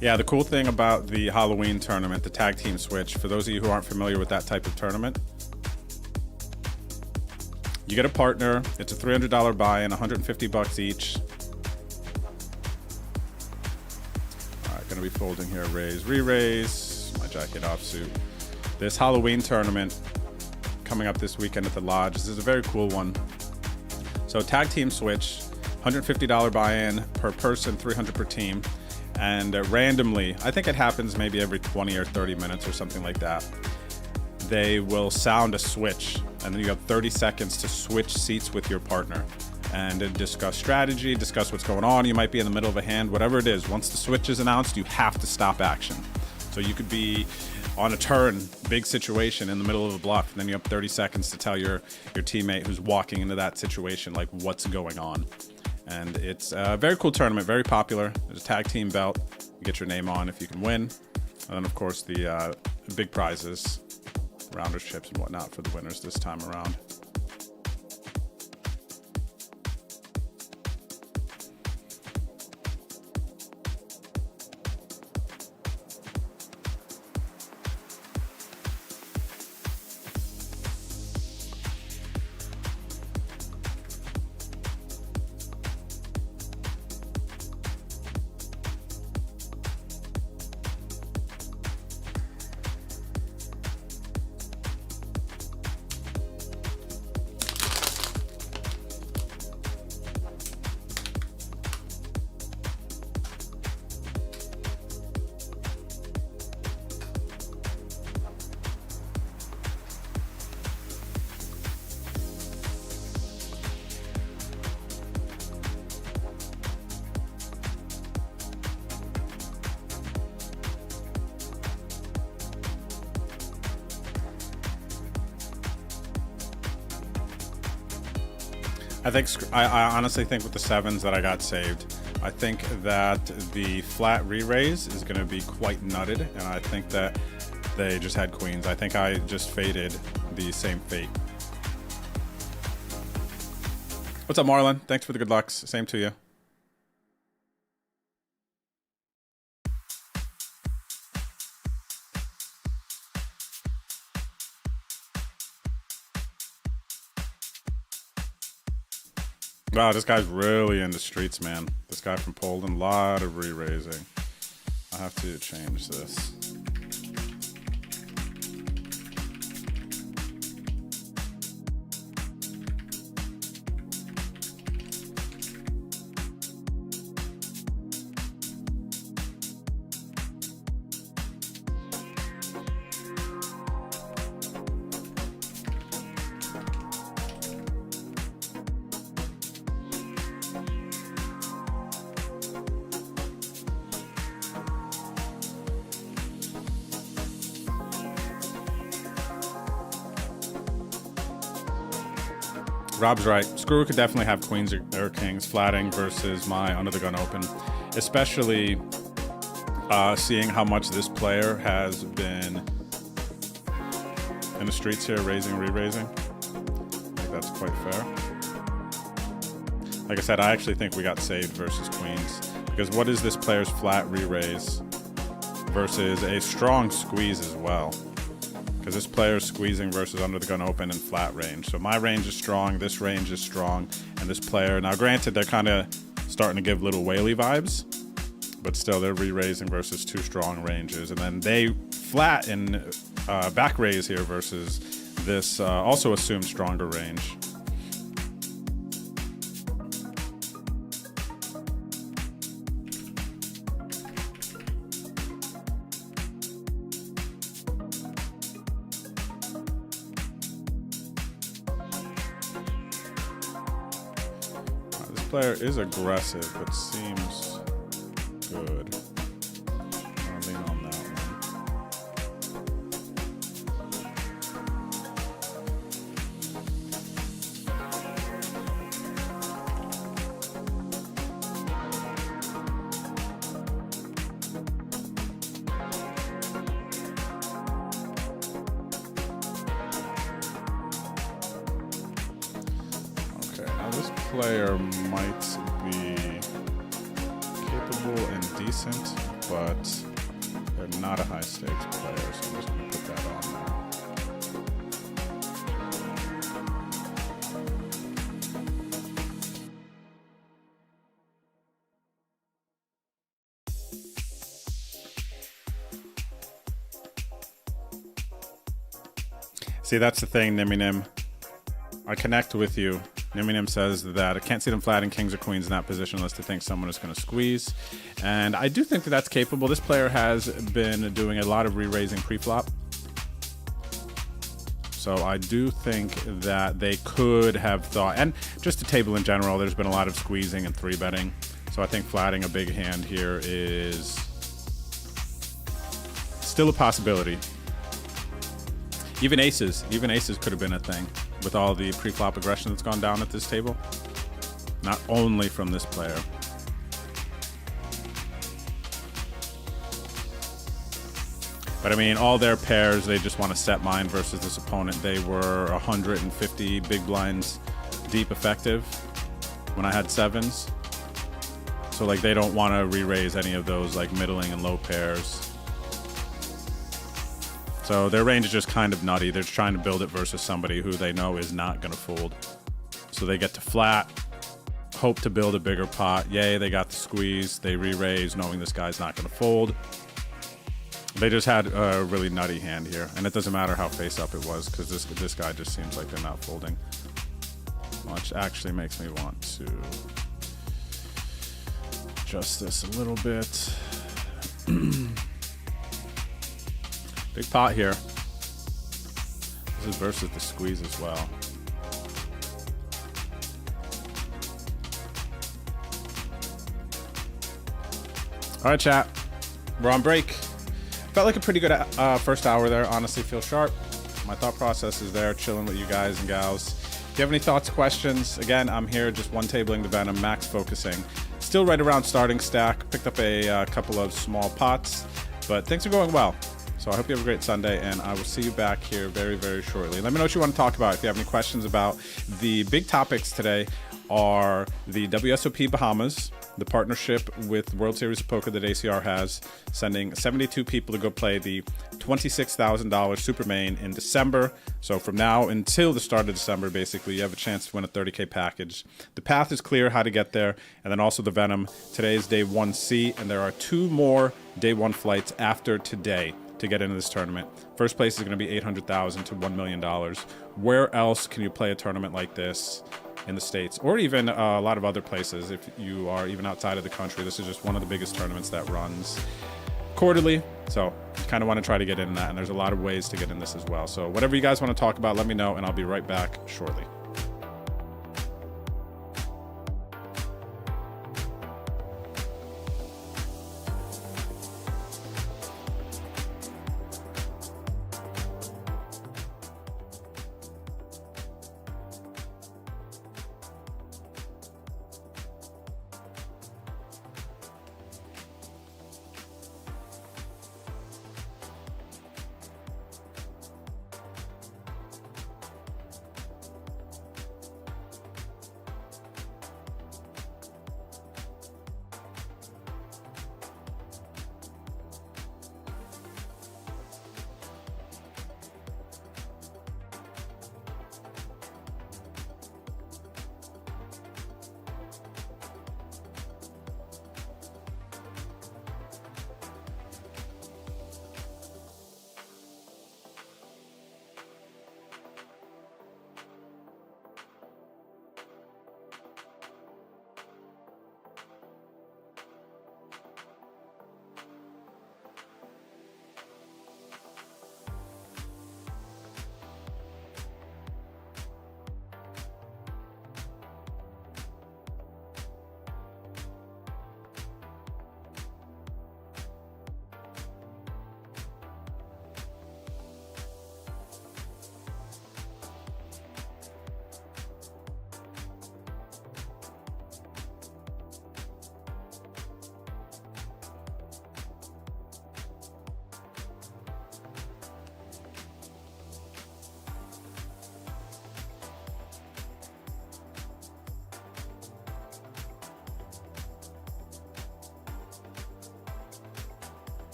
Yeah, the cool thing about the Halloween tournament, the tag team switch, for those of you who aren't familiar with that type of tournament, you get a partner. It's a $300 buy-in, 150 bucks each. All right, gonna be folding here. Raise, re-raise, my jacket offsuit. This Halloween tournament coming up this weekend at the Lodge. This is a very cool one. So tag team switch, $150 buy-in per person, 300 per team. And randomly, I think it happens maybe every 20 or 30 minutes or something like that, they will sound a switch, and then you have 30 seconds to switch seats with your partner and discuss strategy, discuss what's going on. You might be in the middle of a hand, whatever it is. Once the switch is announced, you have to stop action. So you could be on a turn, big situation in the middle of a bluff, and then you have 30 seconds to tell your teammate who's walking into that situation, like, what's going on. And it's a very cool tournament, very popular. There's a tag team belt. You get your name on if you can win. And then, of course, the big prizes, rounders chips and whatnot for the winners this time around. I honestly think with the 7s that I got saved, I think that the flat re-raise is going to be quite nutted, and I think that they just had queens. I think I just fated the same fate. What's up, Marlon? Thanks for the good lucks. Same to you. Wow, this guy's really in the streets, man. This guy from Poland, a lot of re-raising. I have to change this. Rob's right. Screw could definitely have queens or kings flatting versus my under the gun open, especially seeing how much this player has been in the streets here, raising, re-raising. I think that's quite fair. Like I said, I actually think we got saved versus queens, because what is this player's flat re-raise versus a strong squeeze as well? Because this player is squeezing versus under the gun open and flat range. So my range is strong, this range is strong, and this player, now granted, they're kind of starting to give little whaley vibes, but still they're re-raising versus two strong ranges. And then they flat and back raise here versus this also assumed stronger range. Player is aggressive, but seems good. I'll lean on that one. Okay, now this player might be capable and decent, but they're not a high stakes player, so I'm just going to put that on there. See, that's the thing, Niminim. I connect with you. Niminim says that I can't see them flatting kings or queens in that position unless they think someone is going to squeeze. And I do think that that's capable. This player has been doing a lot of re-raising pre-flop. So I do think that they could have thought, and just the table in general, there's been a lot of squeezing and 3-betting. So I think flatting a big hand here is still a possibility. Even aces could have been a thing with all the pre-flop aggression that's gone down at this table. Not only from this player. But I mean, all their pairs, they just want to set mine versus this opponent. They were 150 big blinds deep effective when I had sevens. So like they don't want to re-raise any of those like middling and low pairs. So their range is just kind of nutty. They're just trying to build it versus somebody who they know is not going to fold. So they get to flat, hope to build a bigger pot. Yay, they got the squeeze. They re-raise knowing this guy's not going to fold. They just had a really nutty hand here. And it doesn't matter how face up it was, because this guy just seems like they're not folding. Which actually makes me want to adjust this a little bit. Big pot here. This is versus the squeeze as well. All right, chat. We're on break. Felt like a pretty good first hour there. Honestly, feel sharp. My thought process is there, chilling with you guys and gals. If you have any thoughts, questions, again, I'm here just one tabling the Venom, max focusing. Still right around starting stack. Picked up a couple of small pots, but things are going well. So I hope you have a great Sunday, and I will see you back here very, very shortly. Let me know what you want to talk about. If you have any questions about the big topics today are the WSOP Bahamas, the partnership with World Series of Poker that ACR has, sending 72 people to go play the $26,000 Super Main in December. So from now until the start of December, basically, you have a chance to win a 30K package. The path is clear how to get there, and then also the Venom. Today is day 1C, and there are 2 more day 1 flights after today to get into this tournament. First place is going to be $800,000 to $1 million. Where else can you play a tournament like this in the States, or even a lot of other places if you are even outside of the country? This is just one of the biggest tournaments that runs quarterly, so kind of want to try to get in that, and there's a lot of ways to get in this as well. So whatever you guys want to talk about, let me know, and I'll be right back shortly.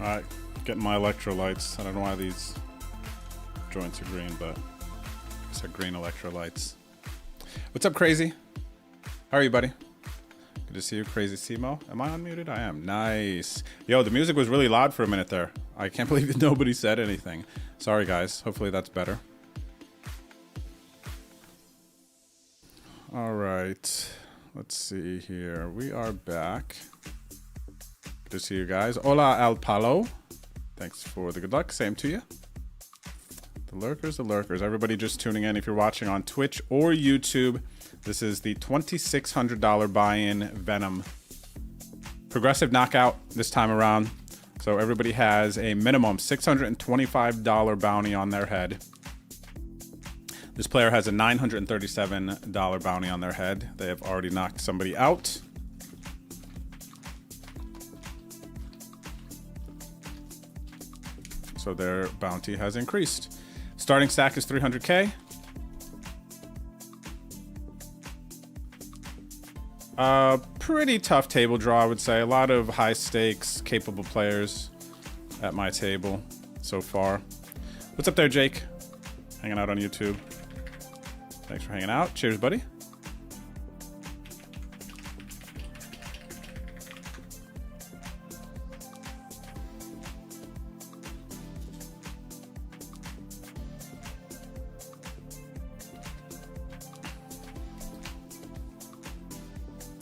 Alright, getting my electrolytes. I don't know why these joints are green, but it's green electrolytes. What's up, Crazy? How are you, buddy? Good to see you, Crazy Simo. Am I unmuted? I am. Nice. Yo, the music was really loud for a minute there. I can't believe that nobody said anything. Sorry, guys. Hopefully that's better. All right. Let's see here. We are back. Good to see you guys. Hola, Al Palo. Thanks for the good luck. Same to you. The lurkers, the lurkers. Everybody just tuning in. If you're watching on Twitch or YouTube, this is the $2,600 buy-in Venom. Progressive knockout this time around. So everybody has a minimum $625 bounty on their head. This player has a $937 bounty on their head. They have already knocked somebody out. So their bounty has increased. Starting stack is 300K. Pretty tough table draw, I would say. A lot of high stakes, capable players at my table so far. What's up there, Jake? Hanging out on YouTube. Thanks for hanging out. Cheers, buddy.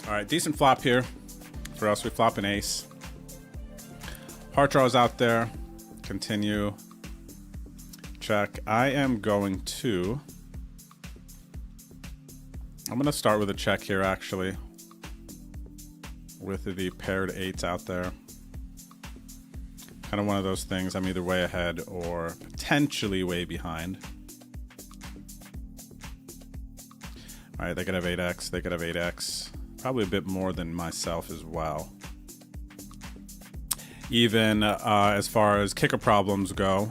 All right, decent flop here. For us, we flop an ace. Heart draws out there. Continue. Check. I am going to... I'm going to start with a check here, actually. With the paired eights out there. Kind of one of those things. I'm either way ahead or potentially way behind. All right, they could have 8x. They could have 8x. Probably a bit more than myself as well. Even as far as kicker problems go,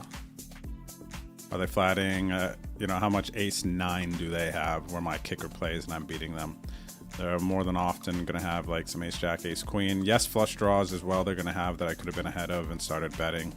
are they flatting? You know, how much ace 9 do they have where my kicker plays and I'm beating them? They're more than often going to have like some ace jack, ace queen. Yes, flush draws as well they're going to have that I could have been ahead of and started betting.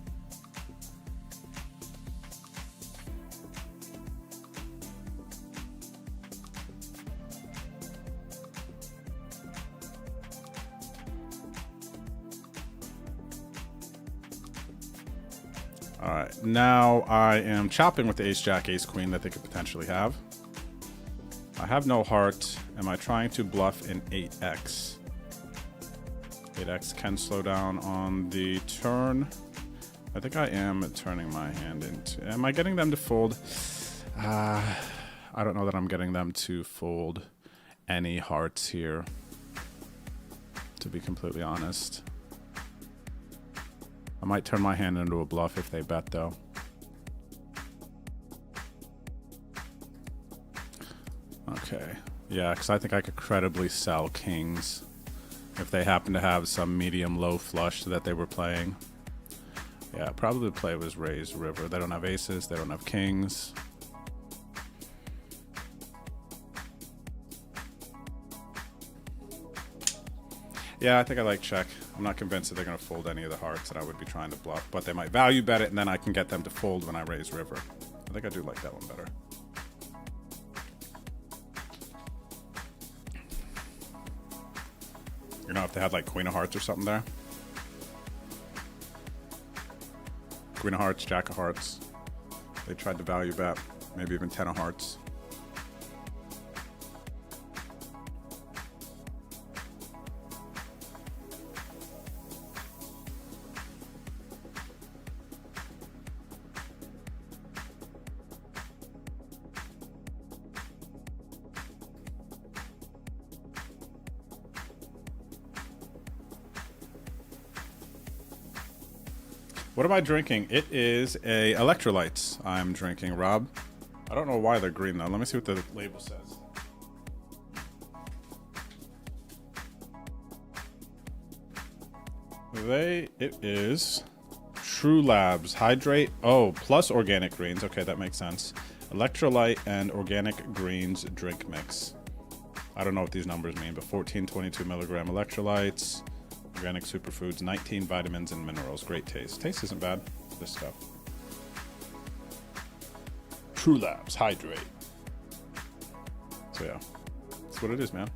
All right, now I am chopping with the ace jack, ace queen that they could potentially have. I have no heart. Am I trying to bluff an 8x? 8x can slow down on the turn. I think I am turning my hand into... Am I getting them to fold? I don't know that I'm getting them to fold any hearts here, to be completely honest. I might turn my hand into a bluff if they bet, though. Okay. Yeah, because I think I could credibly sell kings if they happen to have some medium-low flush that they were playing. Yeah, probably the play was raise river. They don't have aces. They don't have kings. Yeah, I think I like check. I'm not convinced that they're going to fold any of the hearts that I would be trying to bluff, but they might value bet it, and then I can get them to fold when I raise river. I think I do like that one better. You know, if they had like queen of hearts or something there. Queen of hearts, jack of hearts. They tried to value bet, maybe even 10 of hearts. What am I drinking? It is a electrolytes I'm drinking, Rob. I don't know why they're green though. Let me see what the label says. It is True Labs Hydrate. Oh, plus organic greens. Okay, that makes sense. Electrolyte and organic greens drink mix. I don't know what these numbers mean, but 14, 22 milligram electrolytes. Organic superfoods, 19 vitamins and minerals. Great taste. Taste isn't bad, this stuff. True Labs, hydrate. So yeah, that's what it is, man.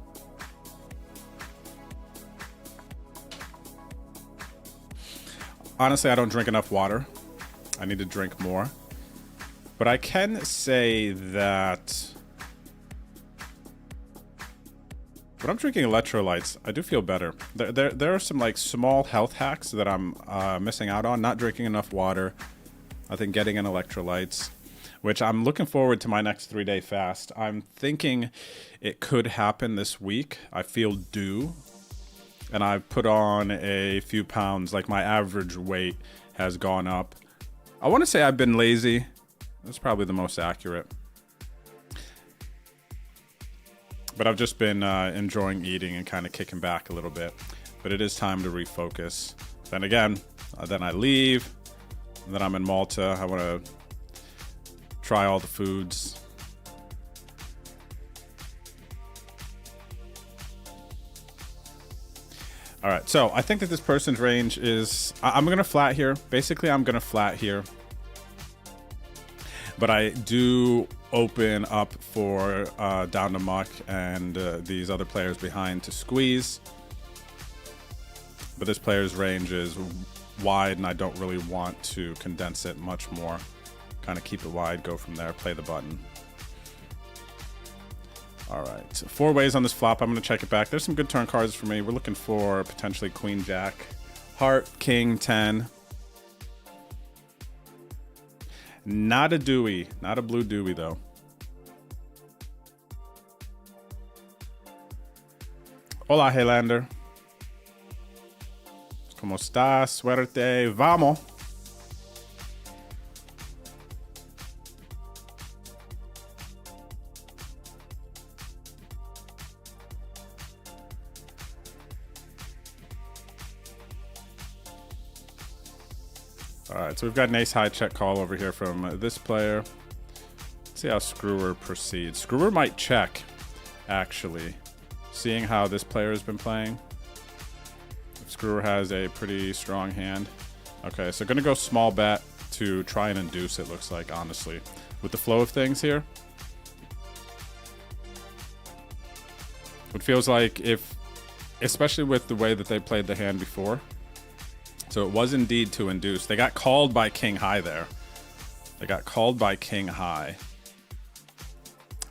Honestly, I don't drink enough water. I need to drink more. But I can say that when I'm drinking electrolytes, I do feel better. There are some like small health hacks that I'm missing out on. Not drinking enough water. I think getting in electrolytes, which I'm looking forward to my next 3-day fast. I'm thinking it could happen this week. I feel due. And I've put on a few pounds. Like my average weight has gone up. I want to say I've been lazy. That's probably the most accurate. But I've just been enjoying eating and kind of kicking back a little bit. But it is time to refocus. Then again, then I leave. Then I'm in Malta. I want to try all the foods. All right, so I think that this person's range is... I'm going to flat here. Basically, I'm going to flat here. But I do open up for Down to Muck and these other players behind to squeeze. But this player's range is wide, and I don't really want to condense it much more. Kind of keep it wide, go from there, play the button. All right, so 4 ways on this flop. I'm going to check it back. There's some good turn cards for me. We're looking for potentially Queen, Jack, Heart, King, 10. Not a Dewey. Not a blue Dewey, though. Hola, Highlander. ¿Cómo estás? Suerte. Vamos. All right, so we've got an ace high check call over here from this player. Let's see how Screwer proceeds. Screwer might check, actually, seeing how this player has been playing. If Screwer has a pretty strong hand. Okay, so going to go small bet to try and induce, it looks like, honestly. With the flow of things here, it feels like if, especially with the way that they played the hand before, so it was indeed to induce. They got called by King High there. They got called by King High.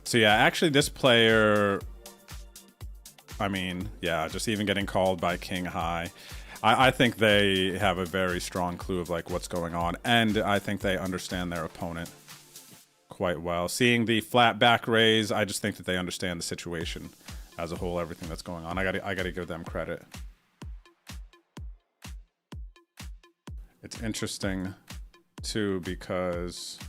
So yeah, actually this player, I mean, yeah, just even getting called by King High, I think they have a very strong clue of like what's going on. And I think they understand their opponent quite well. Seeing the flat back raise, I just think that they understand the situation as a whole, everything that's going on. I gotta give them credit. It's interesting, too, because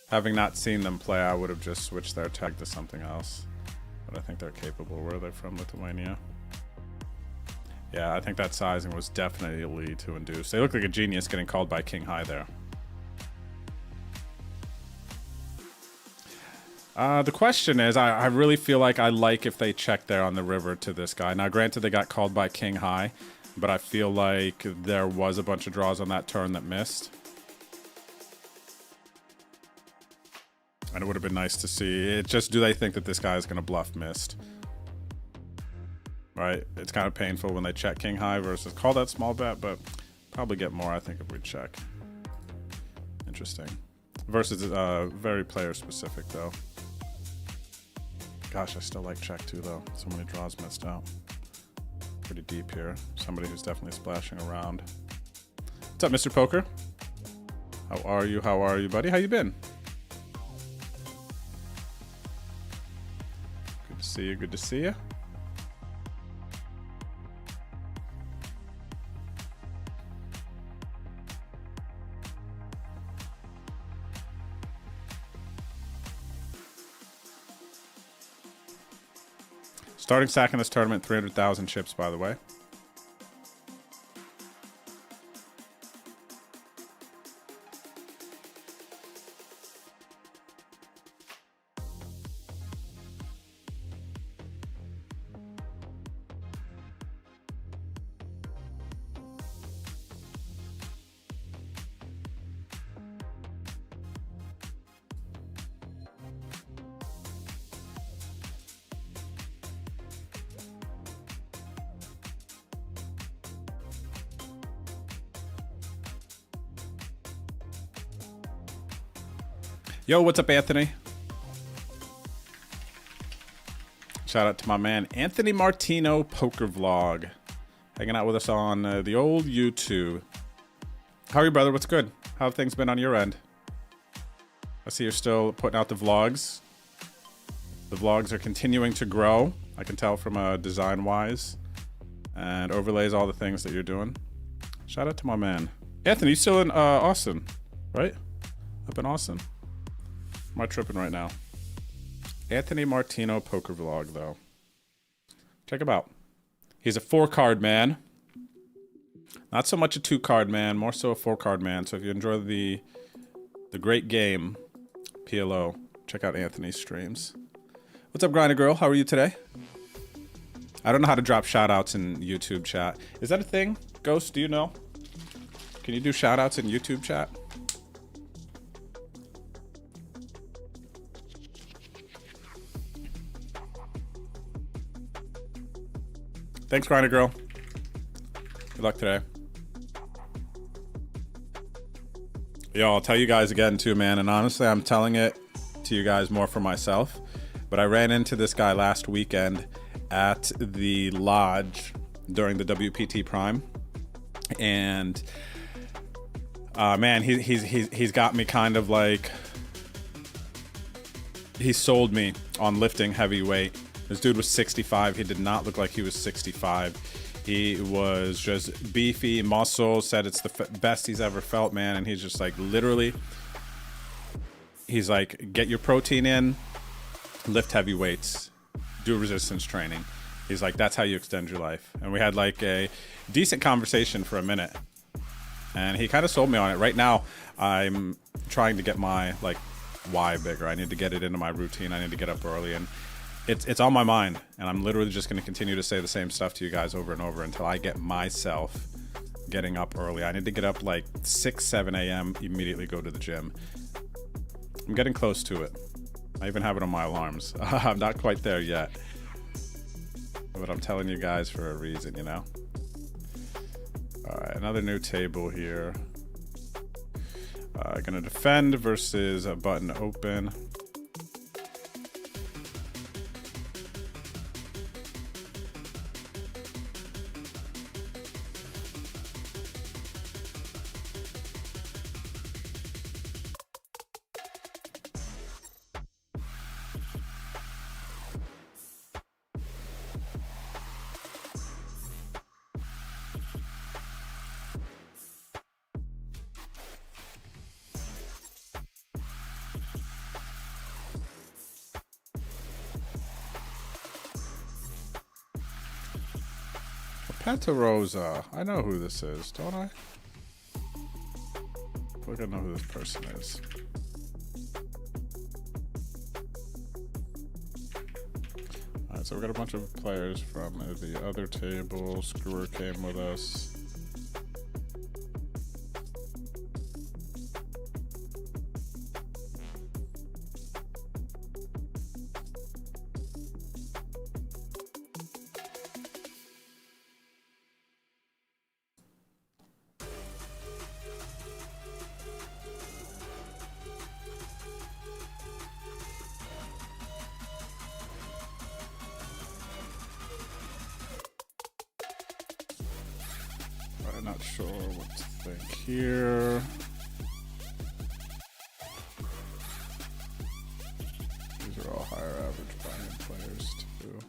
having not seen them play, I would have just switched their tag to something else. But I think they're capable. Where are they from? Lithuania? Yeah, I think that sizing was definitely to induce. They look like a genius getting called by King High there. The question is, I really feel like I like if they check there on the river to this guy. Now, granted, they got called by King High, but I feel like there was a bunch of draws on that turn that missed. And it would have been nice to see. It just, do they think that this guy is going to bluff missed? Right? It's kind of painful when they check King High versus call that small bet, but probably get more, I think, if we check. Interesting. Versus very player specific, though. Gosh, I still like check too, though. So many draws missed out. Pretty deep here. Somebody who's definitely splashing around. What's up, Mr. Poker? How are you? How are you, buddy? How you been? Good to see you. Good to see you. Starting stack in this tournament, 300,000 chips, by the way. Yo, what's up, Anthony? Shout out to my man, Anthony Martino Poker Vlog. Hanging out with us on the old YouTube. How are you, brother? What's good? How have things been on your end? I see you're still putting out the vlogs. The vlogs are continuing to grow. I can tell from design-wise. And overlays all the things that you're doing. Shout out to my man. Anthony, you still in Austin, right? Up in Austin? Am I tripping right now? Anthony Martino Poker Vlog, though. Check him out. He's a 4-card man. Not so much a 2-card man, more so a 4-card man. So if you enjoy the great game, PLO, check out Anthony's streams. What's up, Grinder Girl? How are you today? I don't know how to drop shout-outs in YouTube chat. Is that a thing? Ghost, do you know? Can you do shout-outs in YouTube chat? Thanks, Grinder Girl. Good luck today. Yo, I'll tell you guys again too, man. And honestly, I'm telling it to you guys more for myself. But I ran into this guy last weekend at the lodge during the WPT Prime. And man, he's got me kind of like, he sold me on lifting heavyweight. This dude was 65. He did not look like he was 65. He was just beefy, muscle, said it's the best he's ever felt, man. And he's just like, literally, he's like, get your protein in, lift heavy weights, do resistance training. He's like, that's how you extend your life. And we had like a decent conversation for a minute. And he kind of sold me on it. Right now, I'm trying to get my like why bigger. I need to get it into my routine. I need to get up early, and it's on my mind. And I'm literally just going to continue to say the same stuff to you guys over and over until I get myself getting up early. I need to get up like 6, 7 a.m. immediately go to the gym. I'm getting close to it. I even have it on my alarms. I'm not quite there yet, but I'm telling you guys for a reason, you know? All right, another new table here. Gonna defend versus a button open. Pentarosa. I know who this is, don't I? I think I know who this person is. Alright, so we got a bunch of players from the other table. Screwer came with us. I'm not sure what to think here. These are all higher average buy-in players too.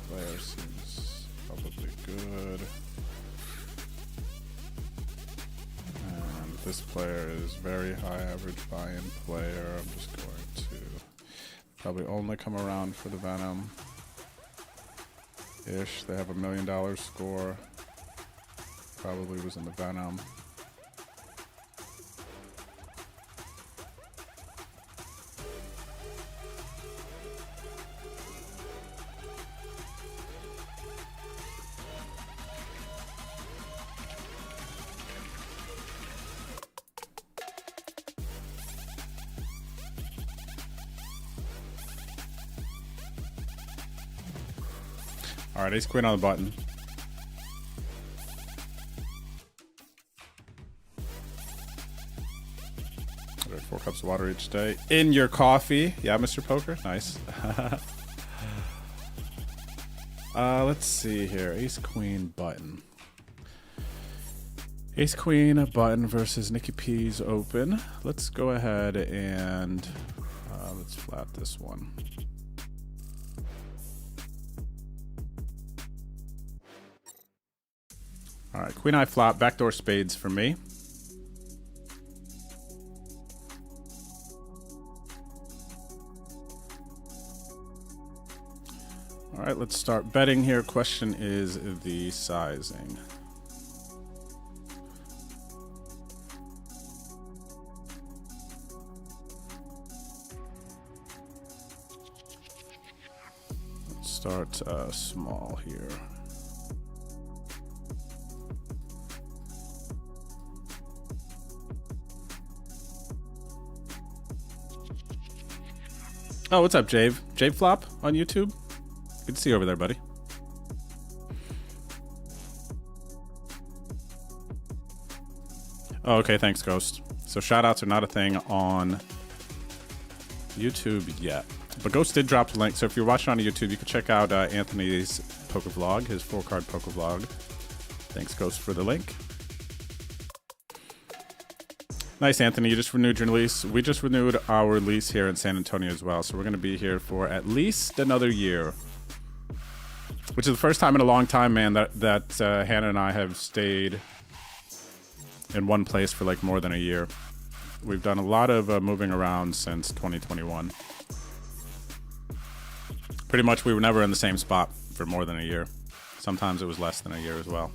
Player seems probably good. And this player is very high average buy-in player. I'm just going to probably only come around for the Venom. Ish. They have $1 million score. Probably was in the Venom. All right, ace queen on the button. Four cups Glass of water each day. In your coffee. Yeah, Mr. Poker. Nice. Let's see here. Ace, queen, button. Ace, queen, a button versus Nikki P's open. Let's go ahead and let's flat this one. All right, queen eye flop, backdoor spades for me. All right, let's start betting here. Question is the sizing. Let's start small here. Oh, what's up, Jave? Jave Flop on YouTube? Good to see you over there, buddy. Oh, okay, thanks, Ghost. So shoutouts are not a thing on YouTube yet. But Ghost did drop the link, so if you're watching on YouTube, you can check out Anthony's poker vlog, his 4-card poker vlog. Thanks, Ghost, for the link. Nice, Anthony. You just renewed your lease. We just renewed our lease here in San Antonio as well, so we're going to be here for at least another year. Which is the first time in a long time, man, that Hannah and I have stayed in one place for like more than a year. We've done a lot of moving around since 2021. Pretty much we were never in the same spot for more than a year. Sometimes it was less than a year as well.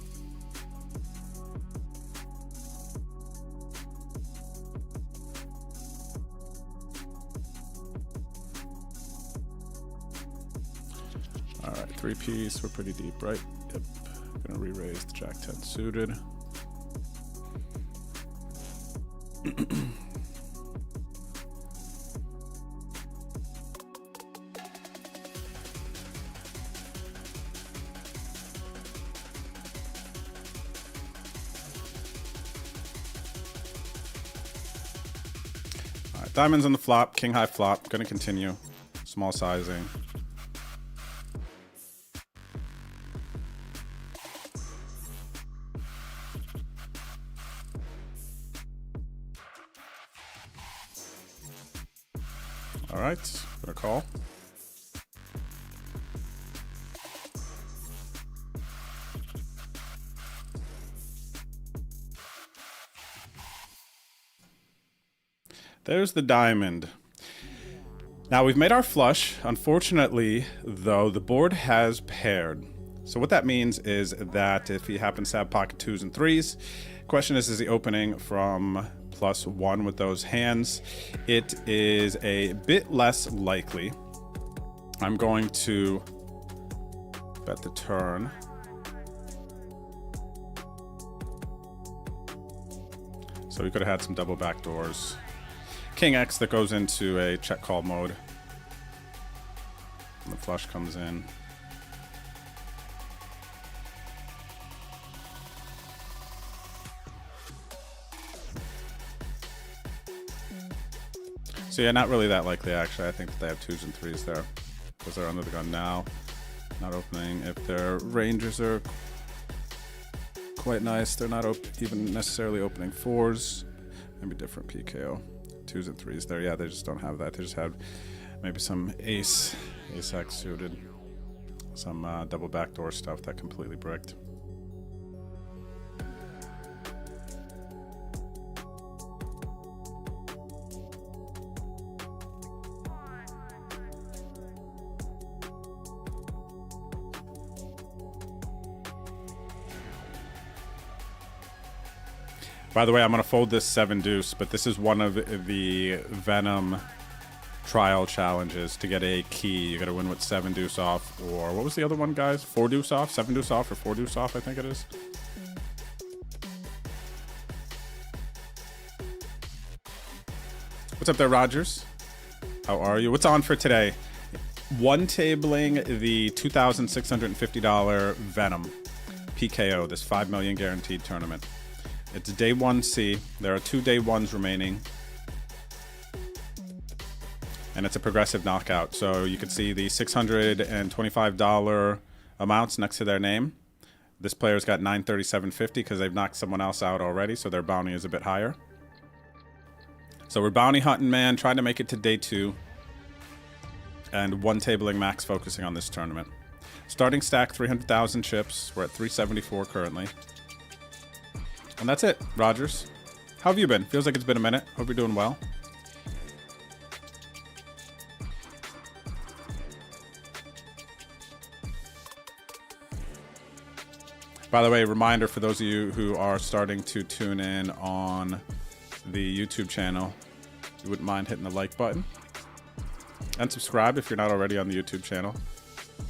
All right, 3-piece, we're pretty deep, right? Yep, gonna re-raise the Jack-10 suited. All right, diamonds on the flop, king high flop, gonna continue, small sizing. All right, gonna call. There's the diamond. Now we've made our flush. Unfortunately, though, the board has paired. So what that means is that if he happens to have pocket 2s and 3s, question is he opening from +1 with those hands? It is a bit less likely. I'm going to bet the turn. So we could have had some double backdoors. King X that goes into a check call mode. And the flush comes in. So yeah, not really that likely actually. I think that they have 2s and 3s there because they're under the gun now. Not opening. If their ranges are quite nice, they're not even necessarily opening 4s. Maybe different PKO. 2s and 3s there. Yeah, they just don't have that. They just have maybe some ace X suited, some double backdoor stuff that completely bricked. By the way, I'm going to fold this 7 deuce, but this is one of the Venom trial challenges to get a key. You got to win with 7 deuce off, or what was the other one, guys? 4 deuce off, 7 deuce off, or 4 deuce off, I think it is. What's up there, Rogers? How are you? What's on for today? One tabling the $2,650 Venom PKO, this 5 million guaranteed tournament. It's day 1C. There are 2 day 1s remaining. and it's a progressive knockout. So you can see the $625 amounts next to their name. This player's got $937.50 because they've knocked someone else out already, so their bounty is a bit higher. So we're bounty hunting, man, trying to make it to day 2. And one tabling max focusing on this tournament. Starting stack 300,000 chips. We're at 374 currently. And that's it, Rogers. How have you been? Feels like it's been a minute. Hope you're doing well. By the way, reminder for those of you who are starting to tune in on the YouTube channel, you wouldn't mind hitting the like button. And subscribe if you're not already on the YouTube channel.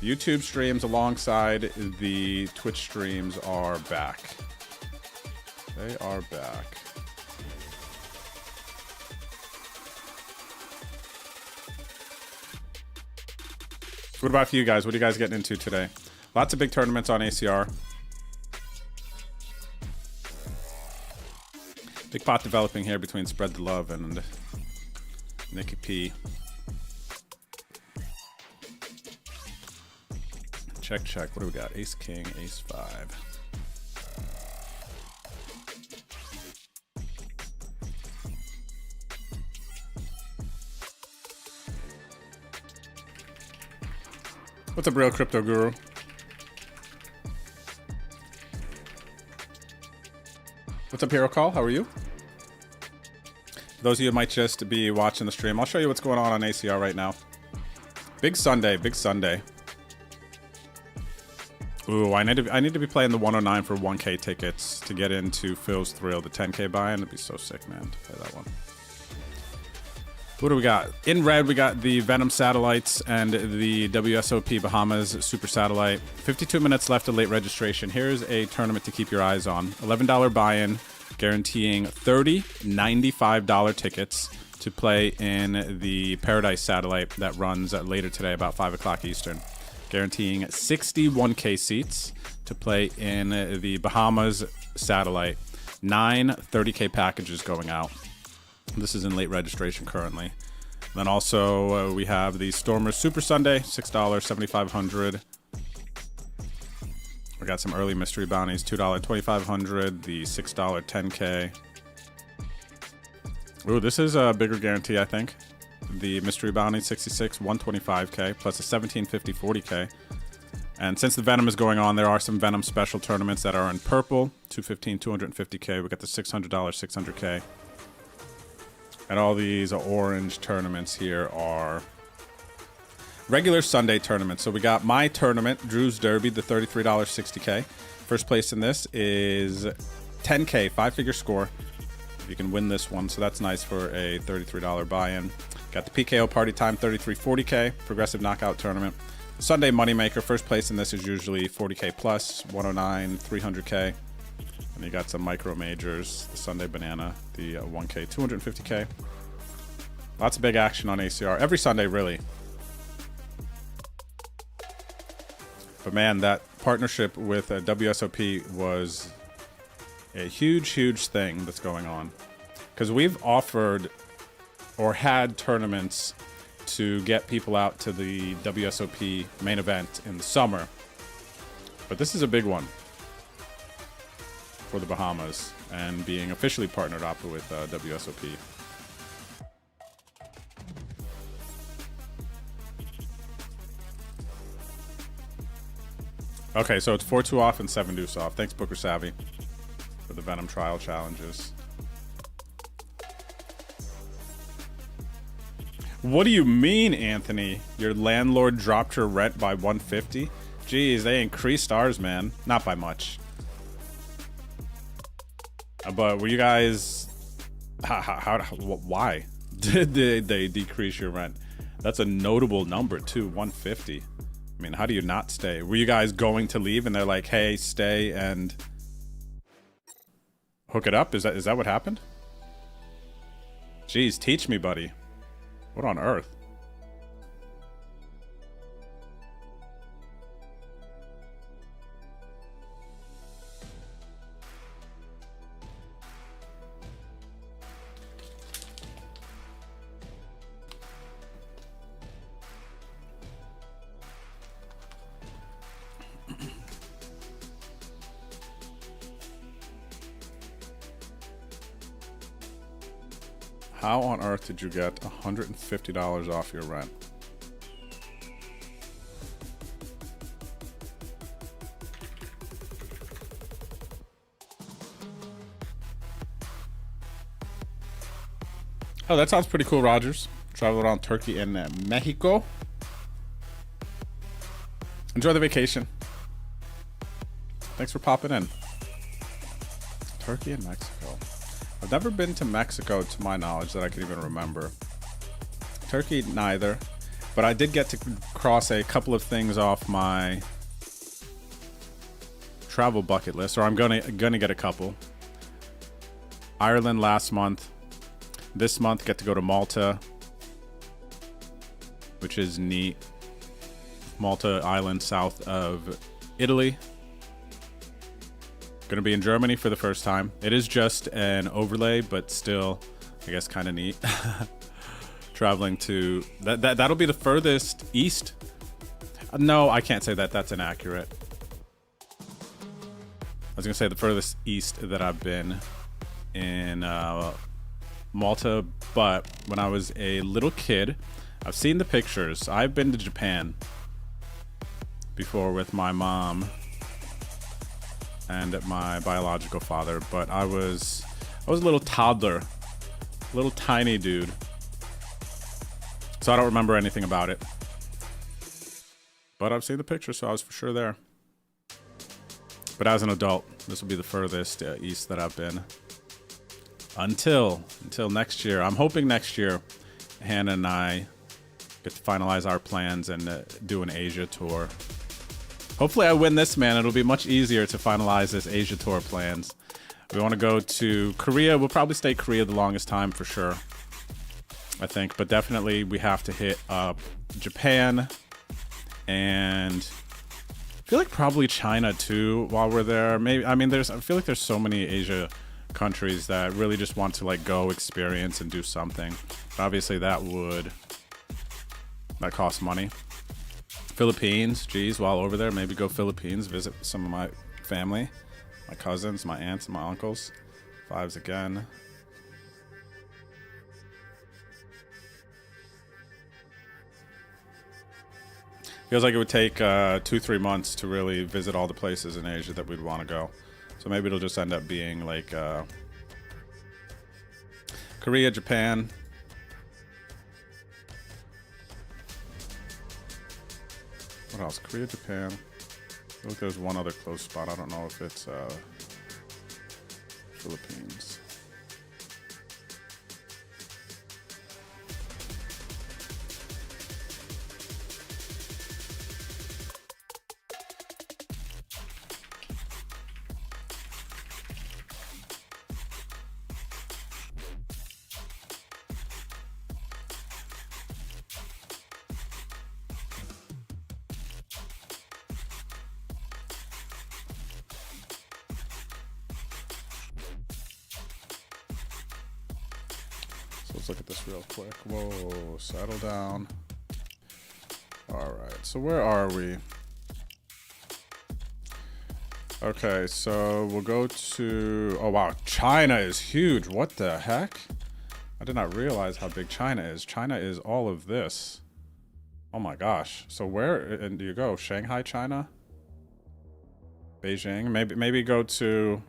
The YouTube streams alongside the Twitch streams are back. They are back. What about for you guys? What are you guys getting into today? Lots of big tournaments on ACR. Big pot developing here between Spread the Love and Nicky P. Check, check. What do we got? Ace, King, Ace, 5. What's up, Real Crypto Guru? What's up, Hero Call? How are you? For those of you who might just be watching the stream, I'll show you what's going on ACR right now. Big Sunday, big Sunday. Ooh, I need to be playing the 109 for 1K tickets to get into Phil's Thrill, the 10K buy-in. It'd be so sick, man, to play that one. What do we got? In red, we got the Venom satellites and the WSOP Bahamas Super Satellite. 52 minutes left of late registration. Here's a tournament to keep your eyes on. $11 buy-in, guaranteeing $30 $95 tickets to play in the Paradise Satellite that runs later today, about 5 o'clock Eastern. Guaranteeing 61K seats to play in the Bahamas Satellite. 9 30K packages going out. This is in late registration currently. Then also we have the Stormers Super Sunday, $6, 7,500. We got some early mystery bounties, $2, 2,500. The $6 10K. Ooh, this is a bigger guarantee, I think. The mystery bounty, 66, 125K, plus a 1750 40K. And since the Venom is going on, there are some Venom special tournaments that are in purple, 215, 250K. We got the $600, 600K. And all these orange tournaments here are regular Sunday tournaments. So we got my tournament, Drew's Derby, the $33 60K. First place in this is 10K, 5-figure score. You can win this one, so that's nice for a $33 buy-in. Got the PKO Party Time, 33 40K, progressive knockout tournament. Sunday Moneymaker, first place in this is usually 40K plus, 109, 300K. And you got some micro majors, the Sunday Banana, the 1K, 250K. Lots of big action on ACR every Sunday, really. But man, that partnership with WSOP was a huge, huge thing that's going on. Because we've offered or had tournaments to get people out to the WSOP main event in the summer. But this is a big one for the Bahamas and being officially partnered up with WSOP. Okay, so it's 4-2 off and 7 deuce off. Thanks, Booker Savvy, for the Venom trial challenges. What do you mean, Anthony? Your landlord dropped your rent by $150? Jeez, they increased ours, man. Not by much. But were you guys... why did they decrease your rent? That's a notable number, too. $150. I mean, how do you not stay? Were you guys going to leave and they're like, hey, stay and hook it up? Is that what happened? Jeez, teach me, buddy. What on earth? How on earth did you get $150 off your rent? Oh, that sounds pretty cool, Rogers. Travel around Turkey and Mexico. Enjoy the vacation. Thanks for popping in. Turkey and Mexico. I've never been to Mexico, to my knowledge, that I can even remember. Turkey, neither. But I did get to cross a couple of things off my travel bucket list, or I'm gonna get a couple. Ireland last month. This month, get to go to Malta, which is neat. Malta island south of Italy. Gonna be in Germany for the first time. It is just an overlay, but still, I guess, kind of neat. Traveling to that'll be the furthest east. No, I can't say that. That's inaccurate. I was gonna say the furthest east that I've been in Malta, but when I was a little kid, I've seen the pictures. I've been to Japan before with my mom and my biological father, but I was a little toddler, little tiny dude, so I don't remember anything about it. But I've seen the pictures, so I was for sure there. But as an adult, this will be the furthest east that I've been. Until next year. I'm hoping next year Hannah and I get to finalize our plans and do an Asia tour. Hopefully I win this, man. It'll be much easier to finalize this Asia tour plans. We want to go to Korea. We'll probably stay Korea the longest time for sure, I think. But definitely we have to hit up Japan and I feel like probably China too while we're there. Maybe, I mean, I feel like there's so many Asia countries that really just want to like go experience and do something. But obviously that costs money. Philippines, geez, while over there, maybe go Philippines, visit some of my family, my cousins, my aunts, and my uncles. Fives again. Feels like it would take 2-3 months to really visit all the places in Asia that we'd want to go. So maybe it'll just end up being like Korea, Japan. What else? Korea, Japan. I feel like there's one other close spot. I don't know if it's Philippines. Let's look at this real quick. Whoa, settle down. All right, so where are we? Okay, so we'll go to, oh wow, China is huge. What the heck? I did not realize how big China is. China is all of this. Oh my gosh. So where do you go? Shanghai, China? Beijing? Maybe go to...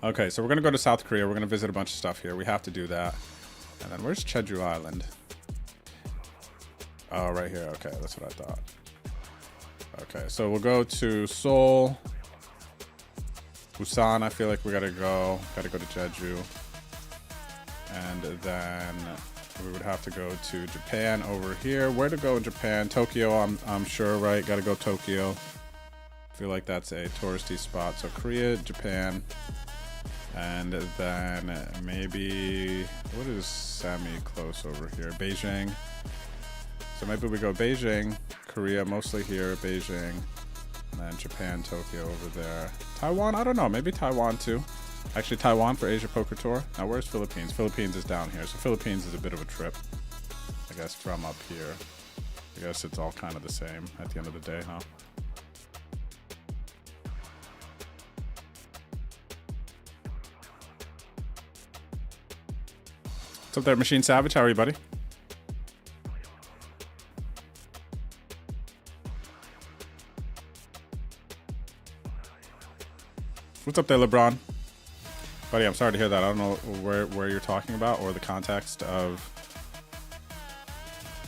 Okay, so we're going to go to South Korea. We're going to visit a bunch of stuff here. We have to do that. And then where's Jeju Island? Oh, right here. Okay, that's what I thought. Okay, so we'll go to Seoul. Busan, I feel like we gotta go. Gotta go to Jeju. And then we would have to go to Japan over here. Where to go in Japan? Tokyo, I'm sure, right? Gotta go Tokyo. I feel like that's a touristy spot. So Korea, Japan. And then maybe, what is semi-close over here? Beijing. So maybe we go Beijing, Korea, mostly here, Beijing, and then Japan, Tokyo over there. Taiwan, I don't know, maybe Taiwan too. Actually, Taiwan for Asia Poker Tour. Now, where's Philippines? Philippines is down here, so Philippines is a bit of a trip, I guess, from up here. I guess it's all kind of the same at the end of the day, huh? What's up there, Machine Savage? How are you, buddy? What's up there, LeBron? Buddy, I'm sorry to hear that. I don't know where you're talking about or the context of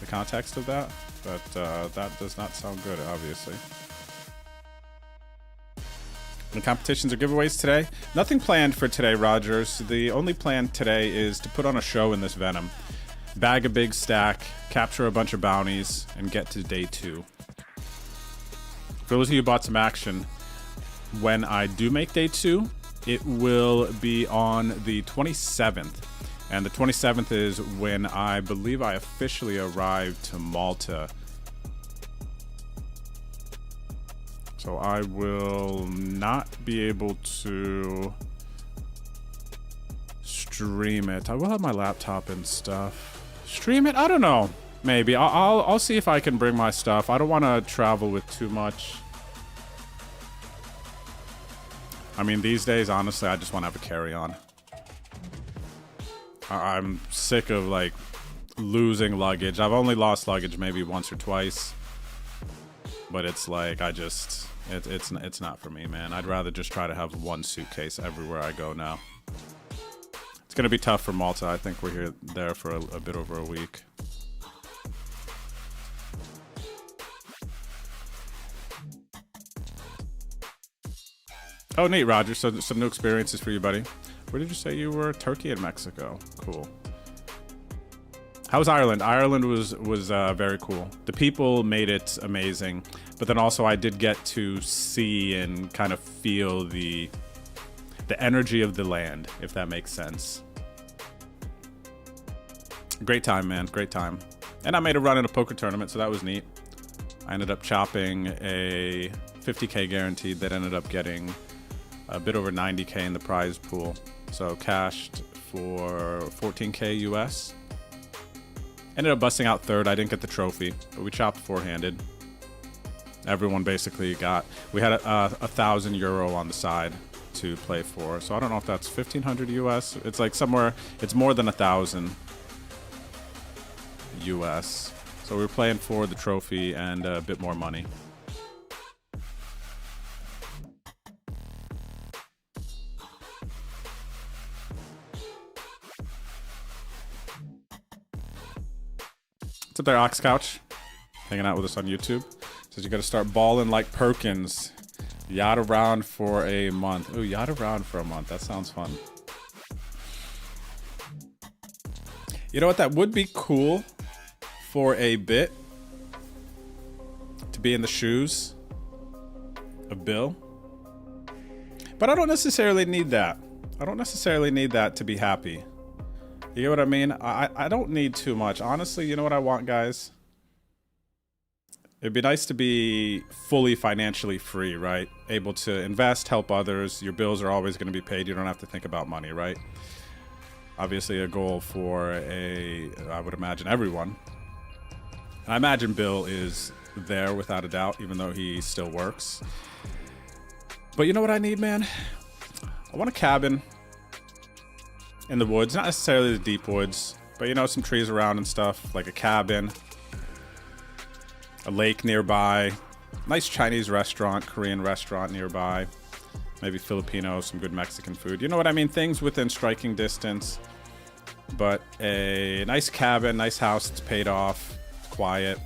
that, but that does not sound good, obviously. The competitions or giveaways today? Nothing planned for today, Rogers. The only plan today is to put on a show in this Venom. Bag a big stack, capture a bunch of bounties, and get to day 2. For those of you who bought some action, when I do make day 2, it will be on the 27th. And the 27th is when I believe I officially arrive to Malta. So I will not be able to stream it. I will have my laptop and stuff. Stream it? I don't know. Maybe. I'll see if I can bring my stuff. I don't want to travel with too much. I mean, these days, honestly, I just want to have a carry-on. I'm sick of, like, losing luggage. I've only lost luggage maybe once or twice. But it's like, it's not for me, man. I'd rather just try to have one suitcase everywhere I go now. It's going to be tough for Malta. I think we're there for a bit over a week. Oh, neat, Roger. So some new experiences for you, buddy. Where did you say you were? Turkey and Mexico. Cool. How was Ireland? Ireland was very cool. The people made it amazing, but then also I did get to see and kind of feel the energy of the land, if that makes sense. Great time, man. Great time. And I made a run in a poker tournament, so that was neat. I ended up chopping a 50K guaranteed that ended up getting a bit over 90K in the prize pool. So cashed for 14K US. Ended up busting out third. I didn't get the trophy, but we chopped four-handed. Everyone basically got... We had a 1,000 euro on the side to play for. So I don't know if that's 1,500 US. It's like somewhere... It's more than 1,000 US. So we were playing for the trophy and a bit more money. What's up there, Ox Couch? Hanging out with us on YouTube. Says you gotta start balling like Perkins. Yacht around for a month. Ooh, yacht around for a month. That sounds fun. You know what? That would be cool for a bit. To be in the shoes of Bill. But I don't necessarily need that. I don't necessarily need that to be happy. You get what I mean? I don't need too much. Honestly, you know what I want, guys? It'd be nice to be fully financially free, right? Able to invest, help others. Your bills are always going to be paid. You don't have to think about money, right? Obviously a goal for I would imagine everyone. And I imagine Bill is there without a doubt, even though he still works. But you know what I need, man? I want a cabin in the woods, not necessarily the deep woods, but you know, some trees around and stuff, like a cabin, a lake nearby, nice Chinese restaurant, Korean restaurant nearby, maybe Filipino, some good Mexican food. You know what I mean? Things within striking distance, but a nice cabin, nice house that's paid off, quiet,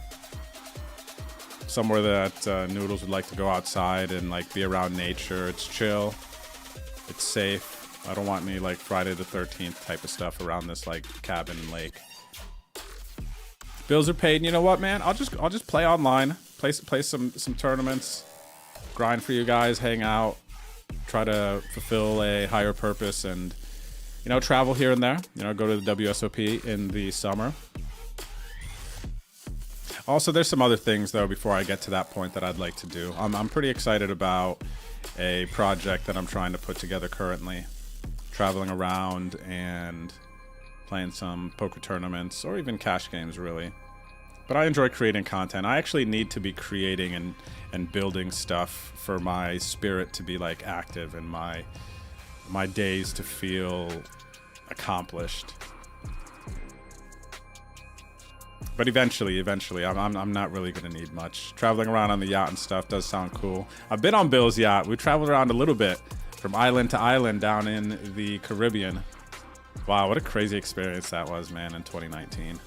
somewhere that Noodles would like to go outside and like be around nature. It's chill, it's safe. I don't want any like Friday the 13th type of stuff around this like cabin and lake. Bills are paid, and you know what, man? I'll just play online, play some tournaments, grind for you guys, hang out, try to fulfill a higher purpose, and you know, travel here and there. You know, go to the WSOP in the summer. Also, there's some other things though before I get to that point that I'd like to do. I'm pretty excited about a project that I'm trying to put together currently. Traveling around and playing some poker tournaments or even cash games, really. But I enjoy creating content. I actually need to be creating and building stuff for my spirit to be like active and my days to feel accomplished. But eventually, I'm not really gonna need much. Traveling around on the yacht and stuff does sound cool. I've been on Bill's yacht. We traveled around a little bit from island to island down in the Caribbean. Wow, what a crazy experience that was, man, in 2019.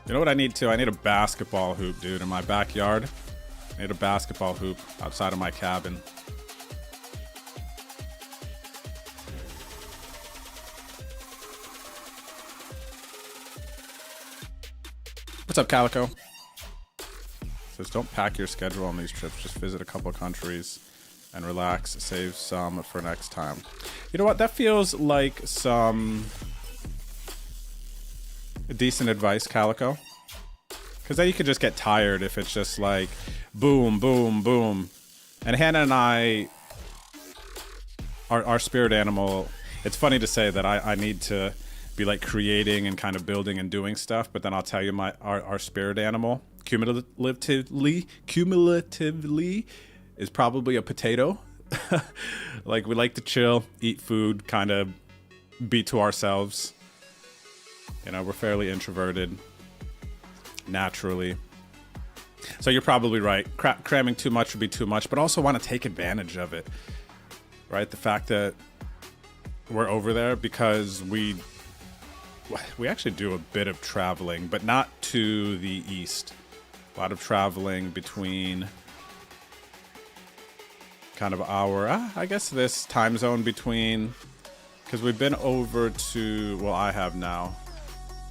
You know what I need too? I need a basketball hoop, dude, in my backyard. I need a basketball hoop outside of my cabin. What's up, Calico? Says, don't pack your schedule on these trips. Just visit a couple countries and relax. Save some for next time. You know what? That feels like some decent advice, Calico. Because then you could just get tired if it's just like boom, boom, boom. And Hannah and I, our spirit animal, it's funny to say that I need to be like creating and kind of building and doing stuff, but then I'll tell you our spirit animal cumulatively is probably a potato. Like we like to chill, eat food, kind of be to ourselves. You know, we're fairly introverted naturally. So you're probably right. Cramming too much would be too much, but also want to take advantage of it. Right? The fact that we're over there because we actually do a bit of traveling, but not to the east. A lot of traveling between kind of our, I guess this time zone between, because we've been over to, well, I have now,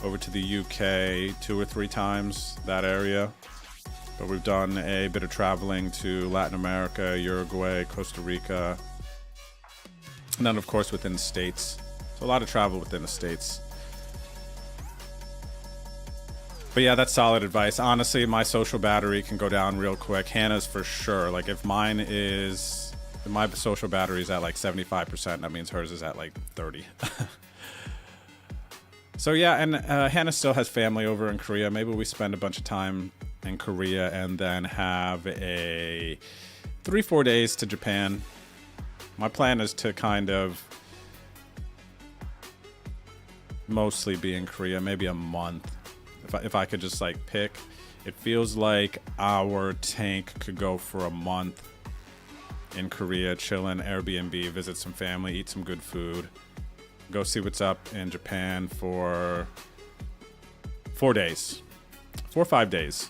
over to the UK 2 or 3 times, that area. But we've done a bit of traveling to Latin America, Uruguay, Costa Rica, and then of course within the States. So a lot of travel within the States. But yeah, that's solid advice. Honestly, my social battery can go down real quick. Hannah's for sure. Like if my social battery is at like 75%, that means hers is at like 30. So yeah, and Hannah still has family over in Korea. Maybe we spend a bunch of time in Korea and then have a 3-4 days to Japan. My plan is to kind of mostly be in Korea, maybe a month. If I could just like pick, it feels like our tank could go for a month in Korea, chillin', Airbnb, visit some family, eat some good food, go see what's up in Japan for 4 days, 4 or 5 days,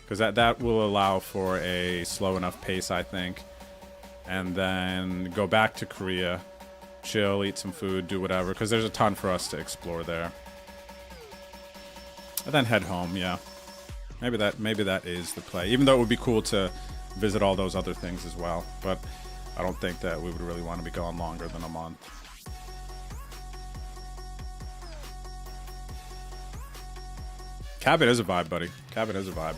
because that will allow for a slow enough pace, I think, and then go back to Korea, chill, eat some food, do whatever, because there's a ton for us to explore there. And then head home, yeah. Maybe that is the play. Even though it would be cool to visit all those other things as well. But I don't think that we would really want to be gone longer than a month. Cabin is a vibe, buddy. Cabin is a vibe.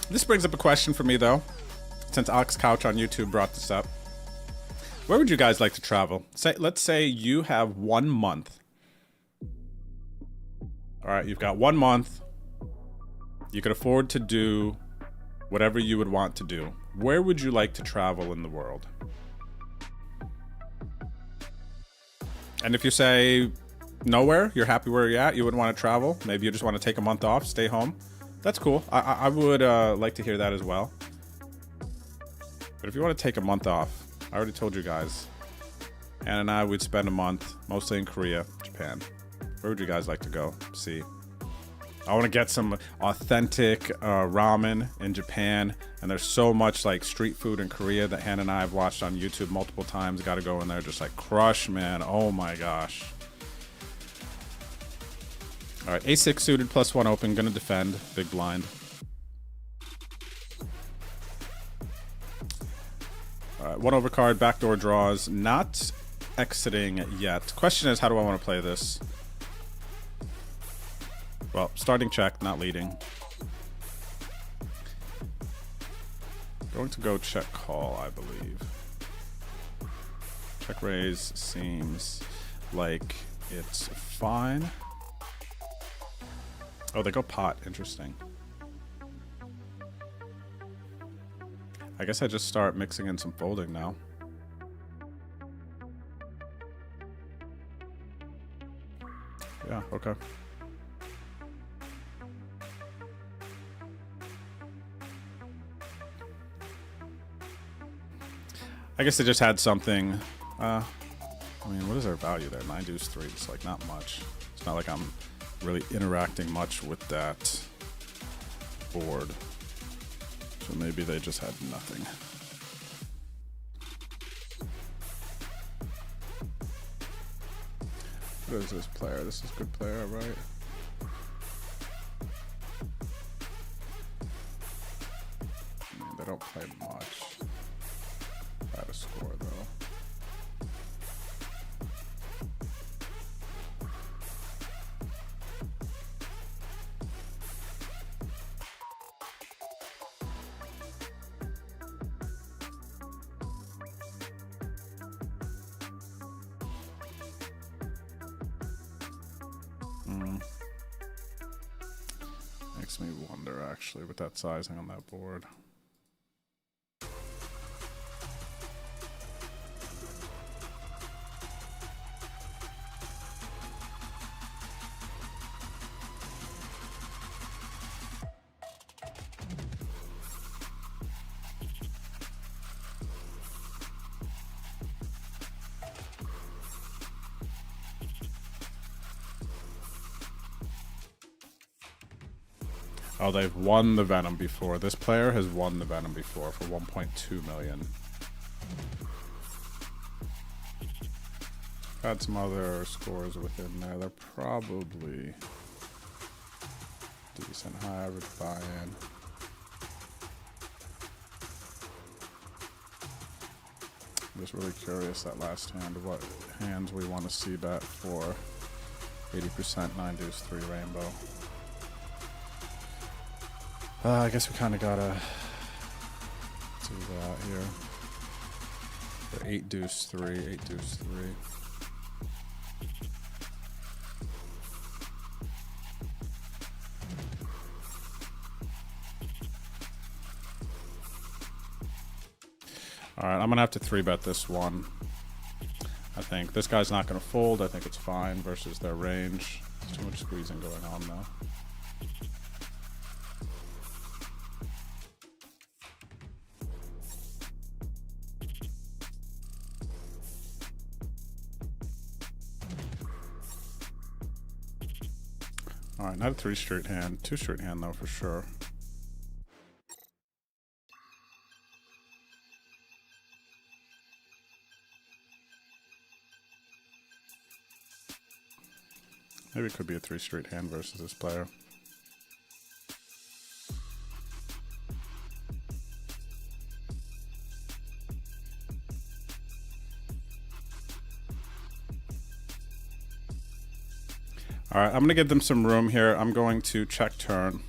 This brings up a question for me, though. Since Alex Couch on YouTube brought this up. Where would you guys like to travel? Let's say you have 1 month. All right, you've got 1 month. You could afford to do whatever you would want to do. Where would you like to travel in the world? And if you say nowhere, you're happy where you're at, you wouldn't want to travel, maybe you just want to take a month off, stay home, that's cool. I would like to hear that as well. But if you want to take a month off, I already told you guys, Anna and I would spend a month, mostly in Korea, Japan. Where would you guys like to go? See, I want to get some authentic ramen in Japan, and there's so much like street food in Korea that Hannah and I have watched on YouTube multiple times. Got to go in there, just like crush, man. Oh my gosh. All right, A6 suited, +1 open, gonna defend, big blind. All right, 1 overcard, backdoor draws, not exiting yet. Question is, how do I want to play this? Well, starting check, not leading. Going to go check call, I believe. Check raise seems like it's fine. Oh, they go pot. Interesting. I guess I just start mixing in some folding now. Yeah, okay. I guess they just had something. I mean, what is their value there? 9 deuce 3. It's like not much. It's not like I'm really interacting much with that board. So maybe they just had nothing. What is this player? This is a good player, right? I mean, they don't play much. Had a score though. Makes me wonder actually with that sizing on that board. Oh, they've won the Venom before. This player has won the Venom before for 1.2 million. Had some other scores within there. They're probably decent high average buy-in. I'm just really curious that last hand, what hands we want to see bet for 80% 9 deuce 3 rainbow. I guess we kind of gotta do that here. For 8 deuce 3, 8 deuce 3. All right, I'm gonna have to 3-bet this one. I think this guy's not gonna fold. I think it's fine versus their range. There's too much squeezing going on now. All right, not a 3 straight hand, 2 straight hand though for sure. Maybe it could be a 3 straight hand versus this player. All right, I'm going to give them some room here. I'm going to check turn.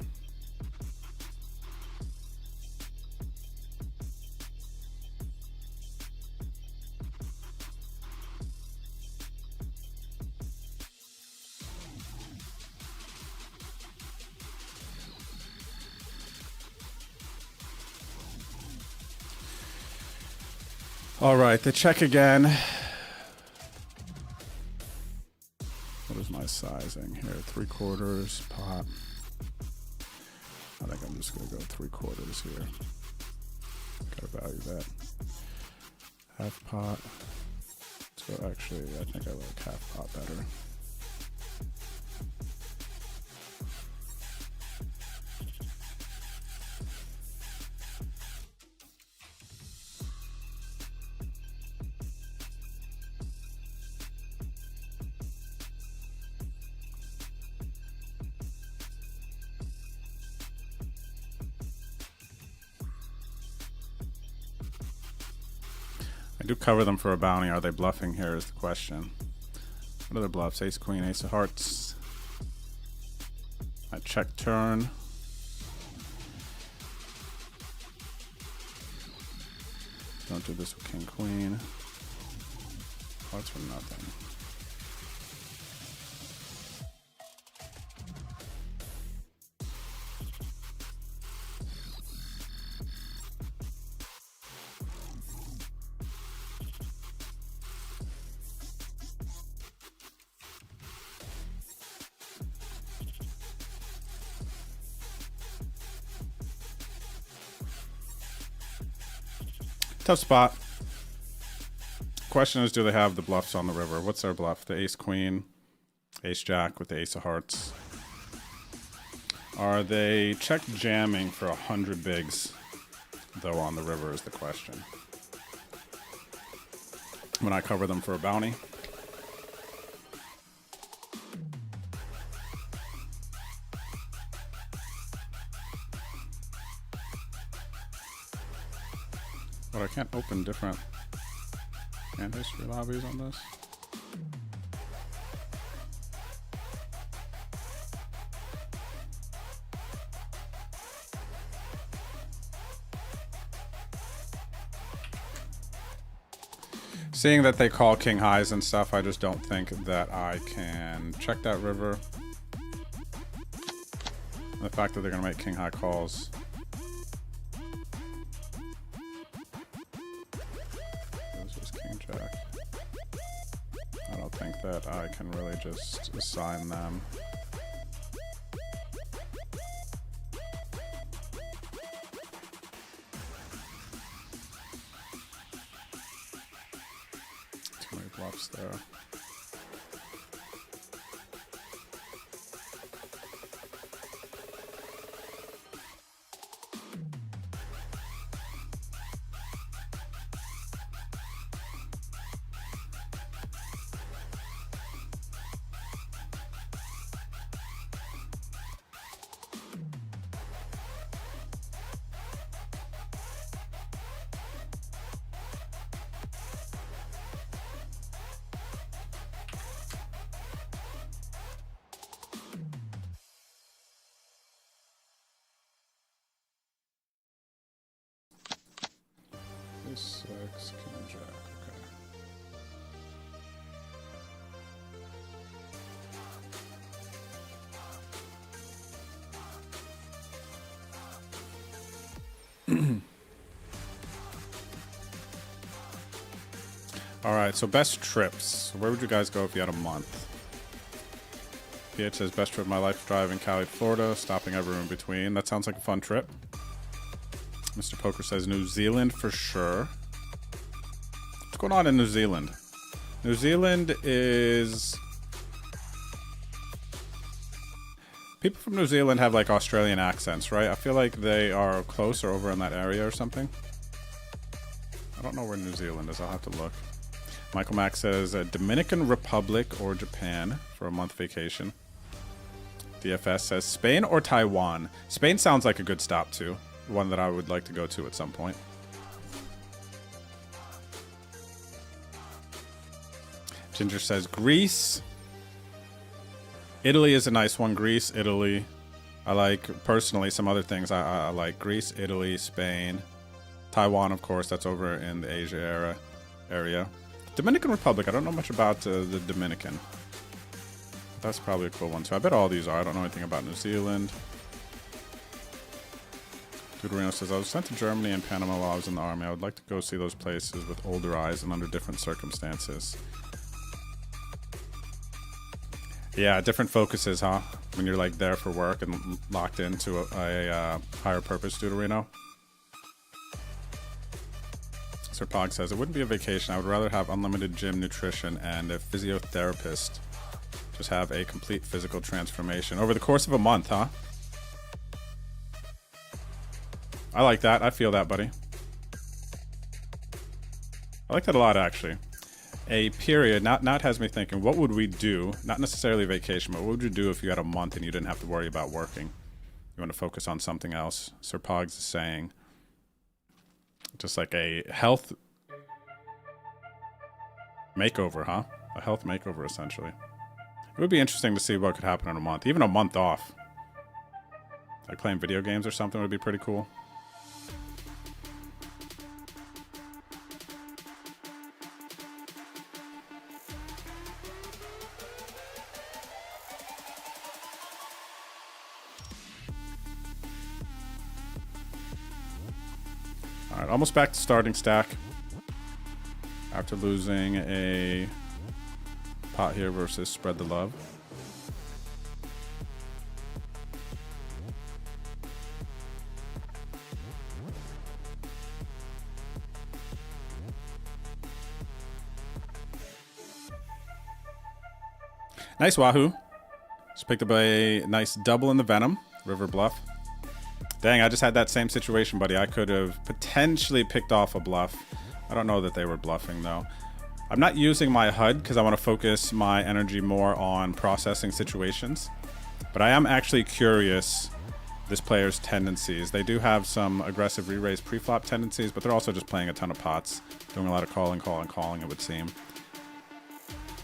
All right, they check again. What is my sizing here? 3/4 pot. I think I'm just gonna go 3/4 here. Gotta value that. Half pot. So actually, I think I like half pot better. I do cover them for a bounty. Are they bluffing here is the question. What are their bluffs? Ace, queen, ace of hearts. I check turn. Don't do this with king, queen. Hearts for nothing. Tough spot. Question is, do they have the bluffs on the river? What's their bluff? The ace queen, ace jack with the ace of hearts. Are they check jamming for 100 bigs, though, on the river is the question. When I cover them for a bounty. But I can't open different hand history lobbies on this. Seeing that they call king highs and stuff, I just don't think that I can check that river. And the fact that they're going to make king high calls. This is king jack. I don't think that I can really just assign them. Too many bluffs there. Six, king jack, okay. All right, so best trips. Where would you guys go if you had a month? PH says best trip of my life, driving Cali, Florida, stopping everywhere in between. That sounds like a fun trip. Mr. Poker says New Zealand for sure. What's going on in New Zealand? New Zealand is... People from New Zealand have like Australian accents, right? I feel like they are close or over in that area or something. I don't know where New Zealand is. I'll have to look. Michael Mack says Dominican Republic or Japan for a month vacation. DFS says Spain or Taiwan. Spain sounds like a good stop too. One that I would like to go to at some point. Ginger says Greece. Italy is a nice one. Greece, Italy. I like, personally, some other things. I like Greece, Italy, Spain. Taiwan, of course. That's over in the Asia area. Dominican Republic. I don't know much about the Dominican. That's probably a cool one too. I bet all these are. I don't know anything about New Zealand. Reno says, I was sent to Germany and Panama while I was in the army. I would like to go see those places with older eyes and under different circumstances. Yeah, different focuses, huh? When you're like there for work and locked into a higher purpose, Deuterino. Sir Pog says, it wouldn't be a vacation. I would rather have unlimited gym, nutrition, and a physiotherapist. Just have a complete physical transformation. Over the course of a month, huh? I like that. I feel that, buddy. I like that a lot, actually. A period, not has me thinking, what would we do? Not necessarily vacation, but what would you do if you had a month and you didn't have to worry about working? You want to focus on something else. Sir Pogs is saying, just like a health makeover, huh? A health makeover, essentially. It would be interesting to see what could happen in a month. Even a month off. Like playing video games or something would be pretty cool. Alright, almost back to starting stack. After losing a pot here versus Spread the Love. Nice Wahoo. Just picked up a nice double in the Venom. River Bluff. Dang, I just had that same situation, buddy. I could have potentially picked off a bluff. I don't know that they were bluffing, though. I'm not using my HUD because I want to focus my energy more on processing situations. But I am actually curious this player's tendencies. They do have some aggressive re-raise pre-flop tendencies, but they're also just playing a ton of pots. Doing a lot of calling, it would seem.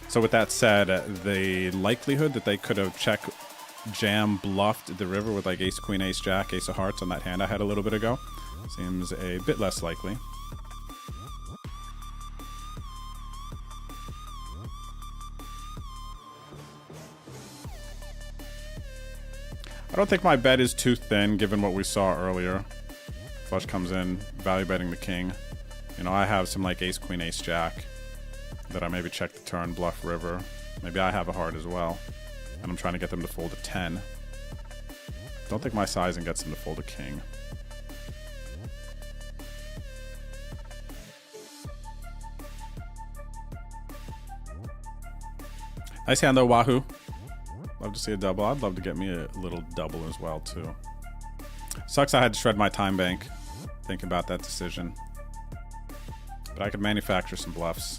So with that said, the likelihood that they could have check jam bluffed the river with like ace, queen, ace, jack, ace of hearts on that hand I had a little bit ago seems a bit less likely. I don't think my bet is too thin given what we saw earlier. Flush comes in, value betting the king. You know, I have some like ace, queen, ace, jack that I maybe check the turn, bluff river. Maybe I have a heart as well. And I'm trying to get them to fold a 10. Don't think my sizing gets them to fold a king. Nice hand though, Wahoo. Love to see a double. I'd love to get me a little double as well too. Sucks I had to shred my time bank thinking about that decision. But I could manufacture some bluffs.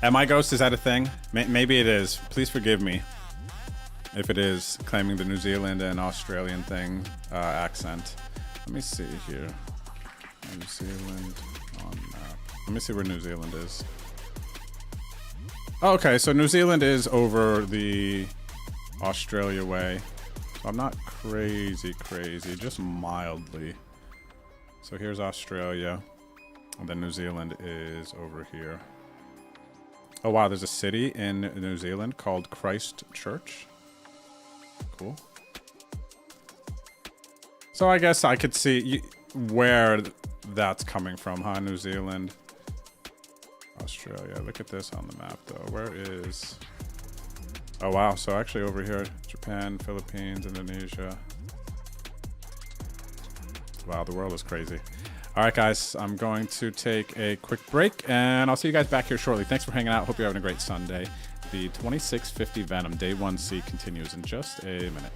Am I ghost? Is that a thing? Maybe it is. Please forgive me if it is, claiming the New Zealand and Australian thing accent. Let me see here. New Zealand on map. Let me see where New Zealand is. Oh, okay, so New Zealand is over the Australia way. So I'm not crazy, just mildly. So here's Australia, and then New Zealand is over here. Oh wow, there's a city in New Zealand called Christchurch. Cool. So I guess I could see where that's coming from, huh? New Zealand, Australia. Look at this on the map though. Where is... Oh wow, so actually over here, Japan, Philippines, Indonesia. Wow, the world is crazy. All right, guys, I'm going to take a quick break, and I'll see you guys back here shortly. Thanks for hanging out. Hope you're having a great Sunday. The 2650 Venom Day 1C continues in just a minute.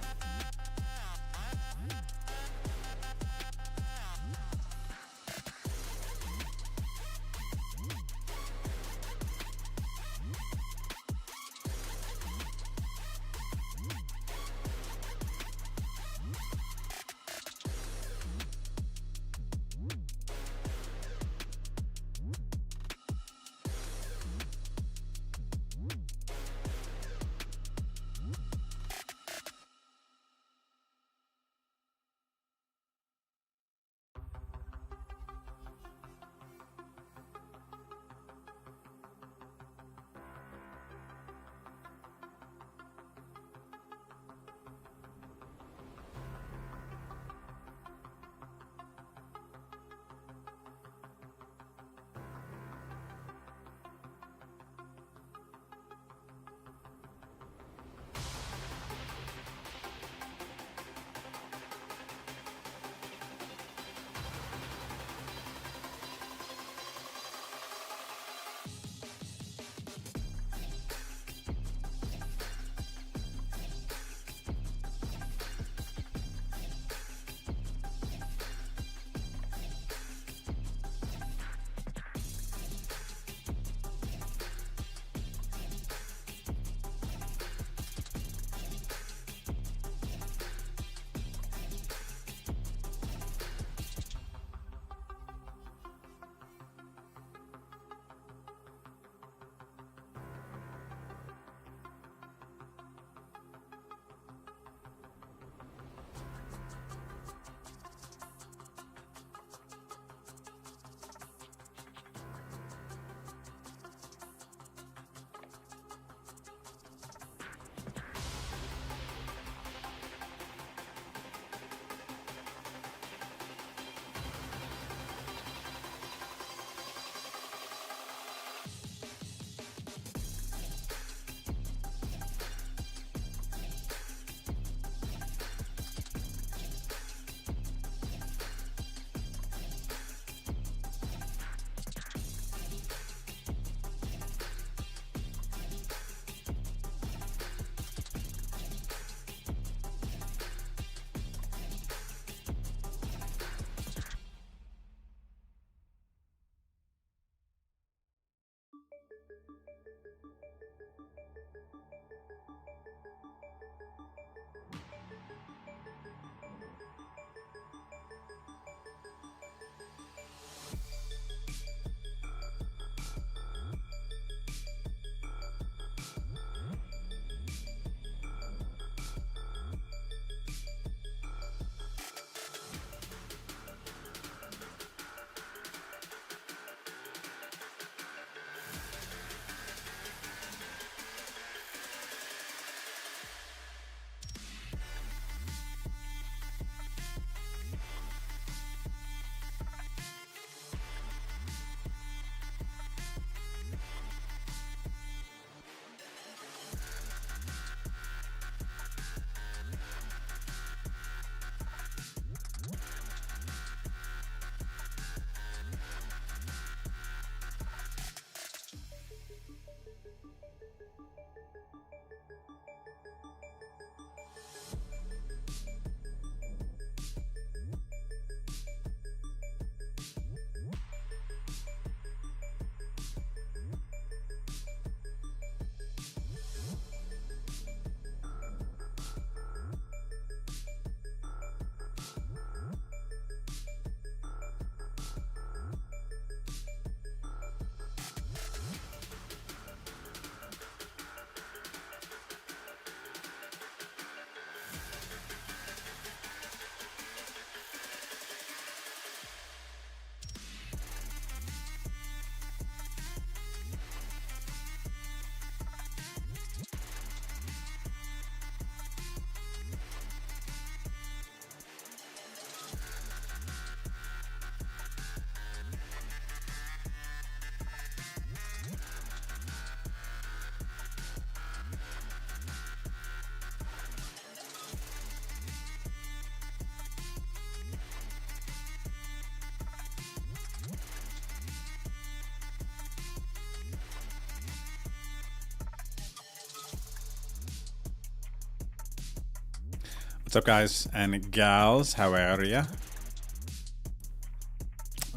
What's up, guys and gals? How are ya?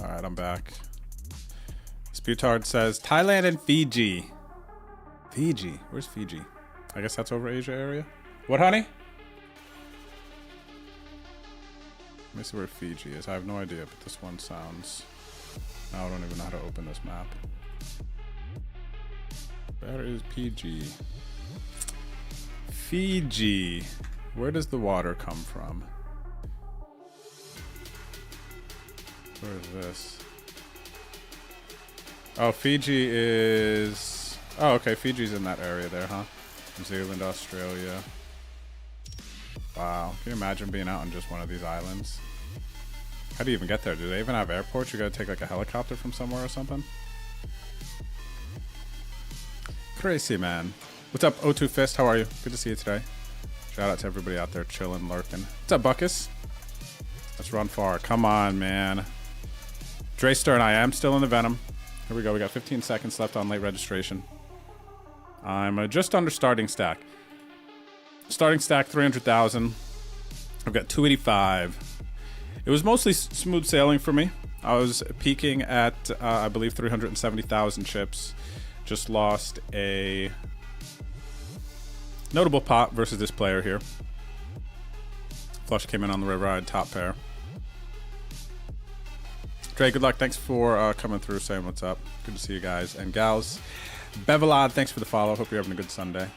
All right, I'm back. Sputard says Thailand and Fiji. Fiji? Where's Fiji? I guess that's over Asia area. What, honey? Let me see where Fiji is. I have no idea, but this one sounds... Now I don't even know how to open this map. Where is PG? Fiji. Where does the water come from? Where is this? Oh, Fiji is... Oh, okay. Fiji's in that area there, huh? New Zealand, Australia. Wow. Can you imagine being out on just one of these islands? How do you even get there? Do they even have airports? You gotta take like a helicopter from somewhere or something? Crazy, man. What's up, O2 Fist? How are you? Good to see you today. Shout out to everybody out there chilling, lurking. What's up, Buckus? Let's run far. Come on, man. Dre Stern, I am still in the Venom. Here we go. We got 15 seconds left on late registration. I'm just under starting stack. Starting stack 300,000. I've got 285. It was mostly smooth sailing for me. I was peaking at, I believe, 370,000 chips. Just lost a notable pot versus this player here. Flush came in on the river ride, top pair. Dre, good luck. Thanks for coming through, saying what's up. Good to see you guys and gals. Bevelad, thanks for the follow. Hope you're having a good Sunday.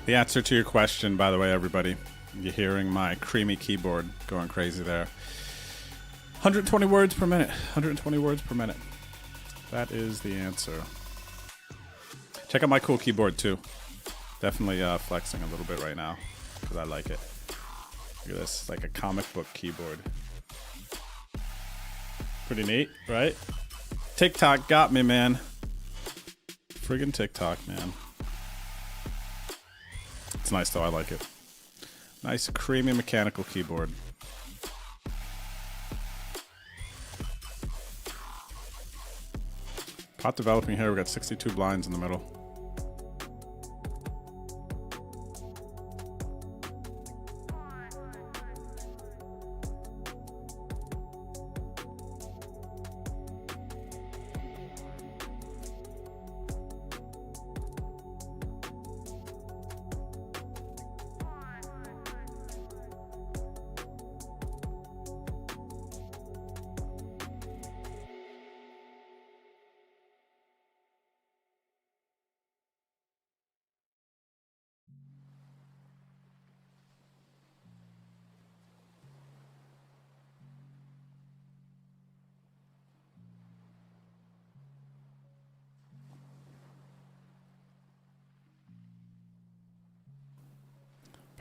The answer to your question, by the way, everybody, you're hearing my creamy keyboard going crazy there. 120 words per minute. 120 words per minute. That is the answer. Check out my cool keyboard too. Definitely flexing a little bit right now because I like it. Look at this, it's like a comic book keyboard. Pretty neat, right? TikTok got me, man. Friggin' TikTok, man. It's nice though, I like it. Nice creamy mechanical keyboard. Pot developing here, we got 62 blinds in the middle.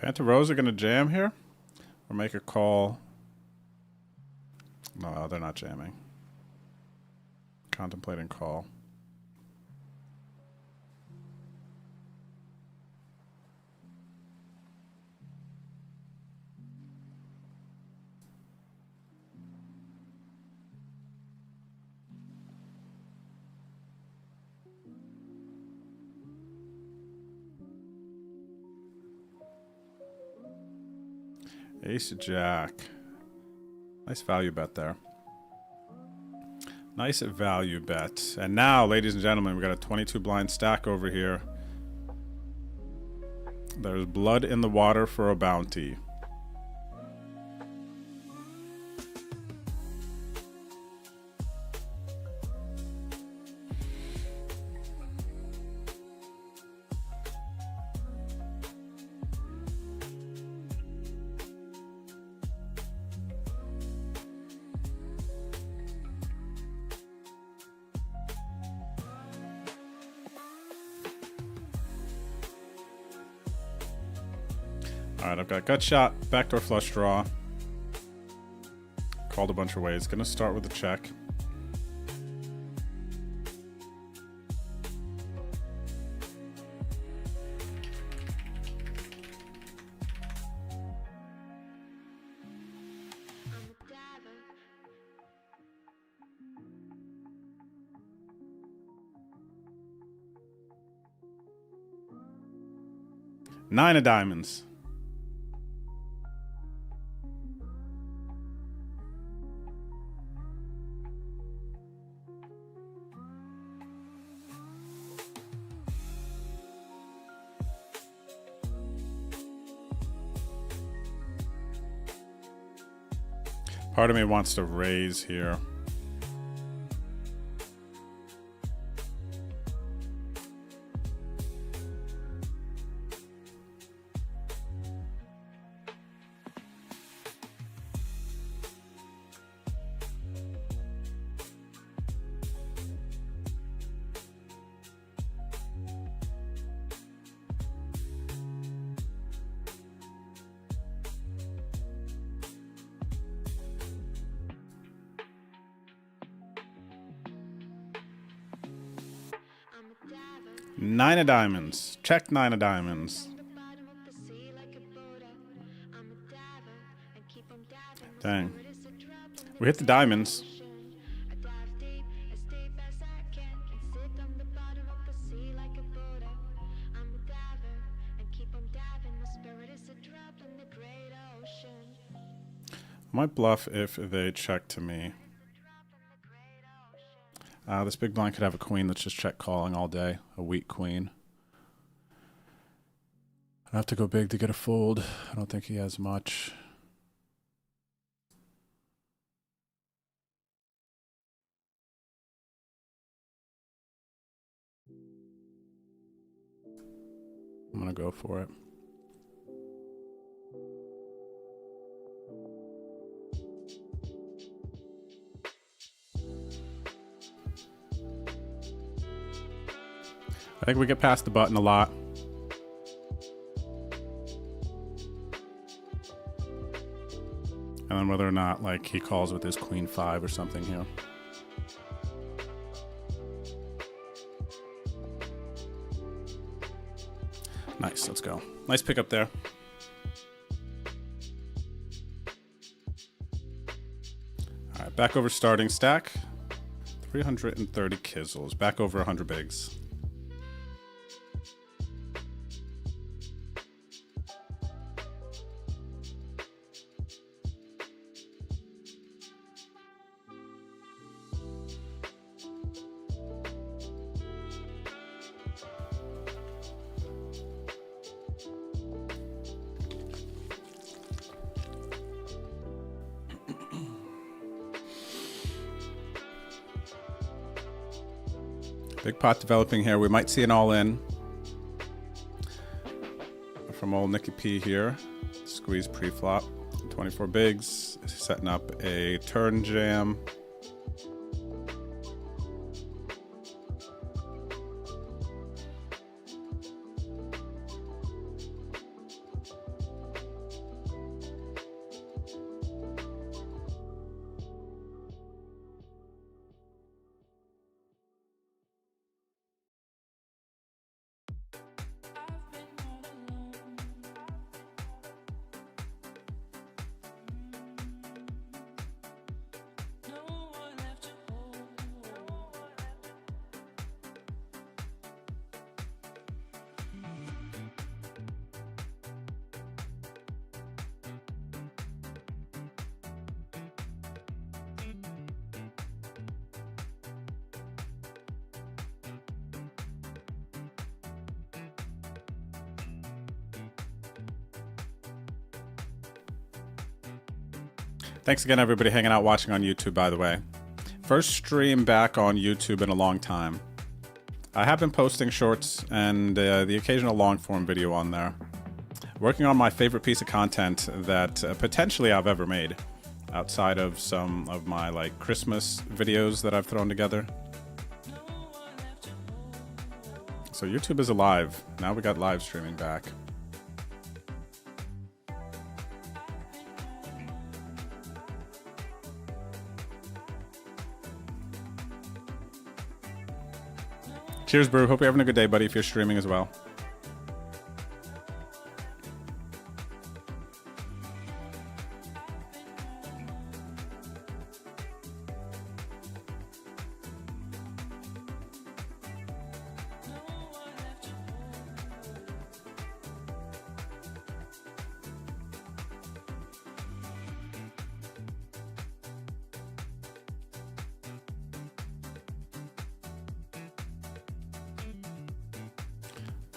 Panther Rose are going to jam here? Or make a call? No, they're not jamming. Contemplating call. Ace Jack. Nice value bet there. Nice value bet. And now, ladies and gentlemen, we got a 22 blind stack over here. There's blood in the water for a bounty. Alright, I've got gut shot, backdoor flush draw. Called a bunch of ways. Gonna start with a check. Nine of diamonds. Part of me wants to raise here. Nine of diamonds. Check nine of diamonds. Dang. We hit the diamonds. I might bluff if they check to me. This big blind could have a queen that's just check calling all day. A weak queen. I have to go big to get a fold. I don't think he has much. I'm gonna go for it. I think we get past the button a lot. And then whether or not, like, he calls with his queen 5 or something here. Nice, let's go. Nice pickup there. All right, back over starting stack. 330 kizzles. Back over 100 bigs. Big pot developing here. We might see an all-in from old Nicky P here. Squeeze pre-flop. 24 bigs. Setting up a turn jam. Thanks again, everybody hanging out, watching on YouTube, by the way. First stream back on YouTube in a long time. I have been posting shorts and the occasional long-form video on there. Working on my favorite piece of content that potentially I've ever made, outside of some of my like Christmas videos that I've thrown together. So YouTube is alive. Now we got live streaming back. Cheers, Brew. Hope you're having a good day, buddy, if you're streaming as well.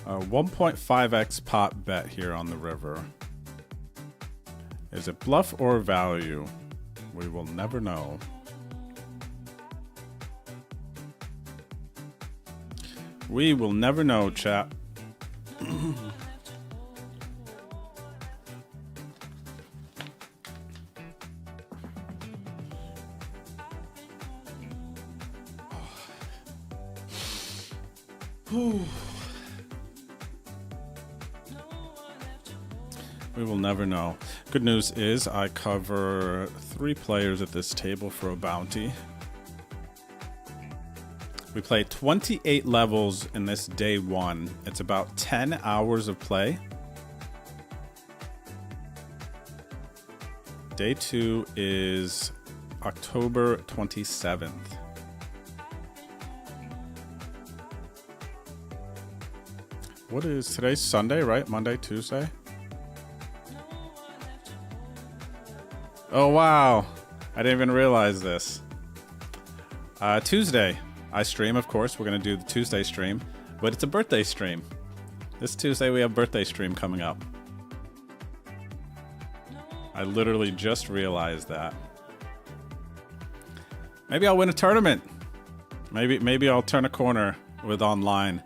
A 1.5x pot bet here on the river. Is it bluff or value? We will never know. We will never know, chat. We will never know. Good news is I cover 3 players at this table for a bounty. We play 28 levels in this day 1. It's about 10 hours of play. Day 2 is October 27th. What is today's Sunday, right? Monday, Tuesday? Oh, wow. I didn't even realize this. Tuesday, I stream, of course. We're going to do the Tuesday stream, but it's a birthday stream. This Tuesday, we have birthday stream coming up. I literally just realized that. Maybe I'll win a tournament. Maybe I'll turn a corner with online,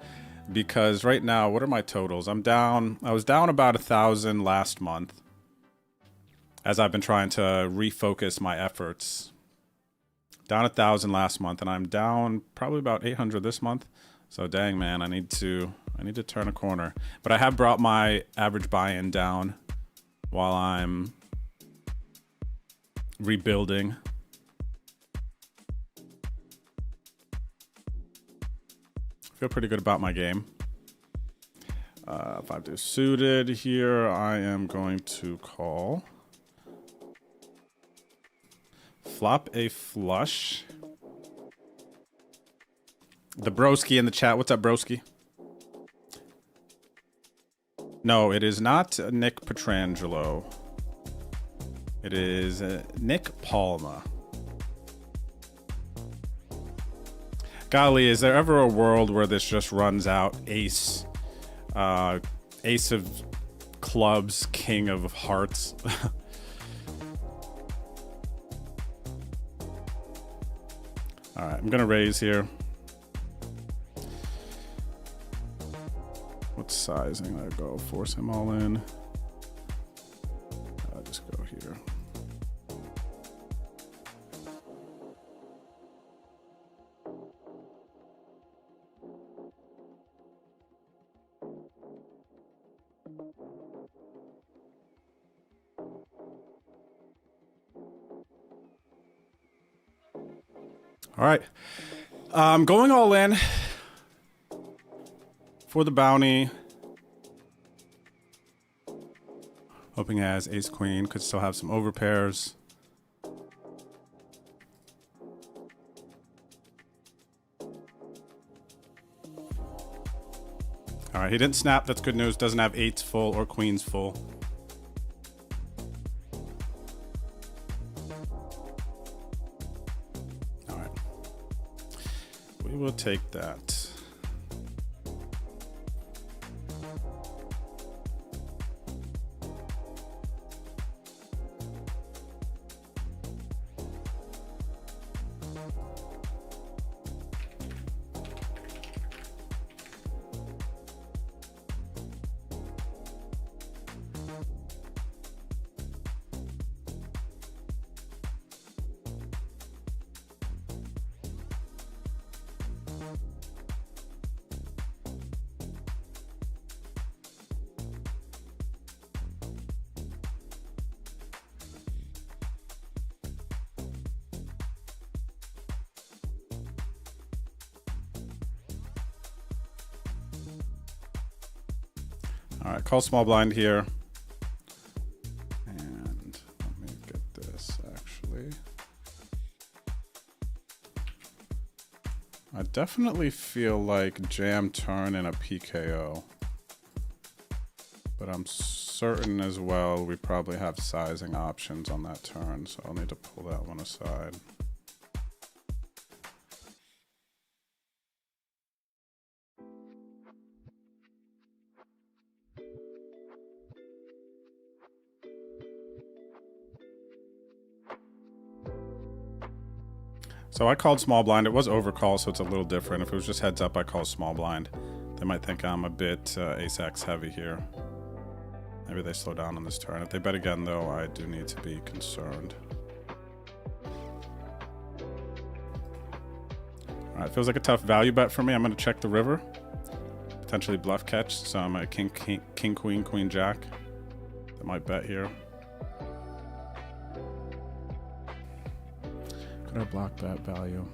because right now, what are my totals? I was down about 1,000 last month, as I've been trying to refocus my efforts. Down 1,000 last month, and I'm down probably about 800 this month. So dang, man, I need to turn a corner. But I have brought my average buy-in down while I'm rebuilding. I feel pretty good about my game. If I do suited here, I am going to call. Flop a flush. The broski in the chat. What's up, broski? No, it is not Nick Petrangelo. It is Nick Palma. Golly, is there ever a world where this just runs out? Ace. Ace of clubs, king of hearts. All right, I'm gonna raise here. What sizing I go? Force him all in. I'll just go here. All right, I'm going all in for the bounty. Hoping he has ace queen, could still have some overpairs. All right, he didn't snap. That's good news. Doesn't have eights full or queens full. All right, we will take that. All right, call small blind here. And let me get this actually. I definitely feel like jam turn and a PKO. But I'm certain as well we probably have sizing options on that turn, so I'll need to pull that one aside. So I called small blind. It was overcall, so it's a little different. If it was just heads up, I call small blind. They might think I'm a bit ace-x heavy here. Maybe they slow down on this turn. If they bet again, though, I do need to be concerned. All right, feels like a tough value bet for me. I'm going to check the river. Potentially bluff catch some king, queen, queen, jack. That might bet here. Could I block bet value?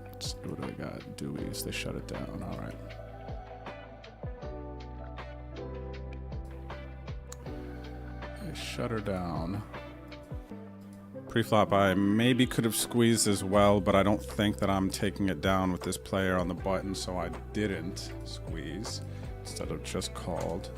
Let's see what I got. Deweys, they shut it down. All right. They shut her down. Pre-flop, I maybe could have squeezed as well, but I don't think that I'm taking it down with this player on the button, so I didn't squeeze. Instead of just called.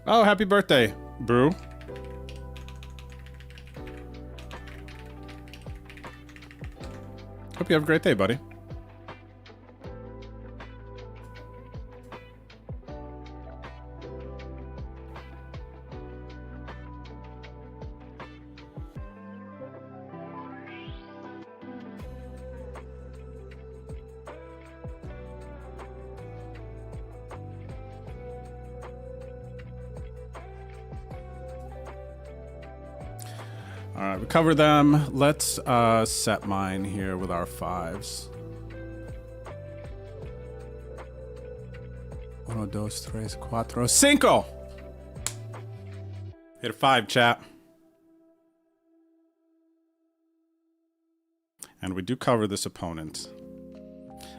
Oh, happy birthday, Brew. Hope you have a great day, buddy. All right, we cover them. Let's set mine here with our fives. Uno, dos, tres, cuatro, cinco. Hit a five, chat. And we do cover this opponent.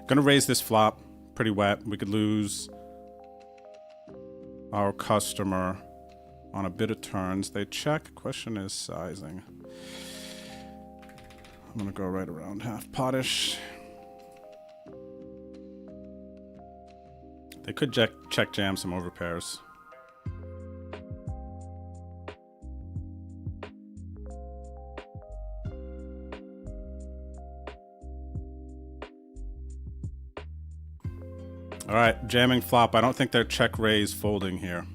Gonna raise this flop. Pretty wet. We could lose our customer on a bit of turns. They check. Question is sizing. I'm gonna go right around half pottish. They could check jam some overpairs. All right, jamming flop. I don't think they're check raise folding here.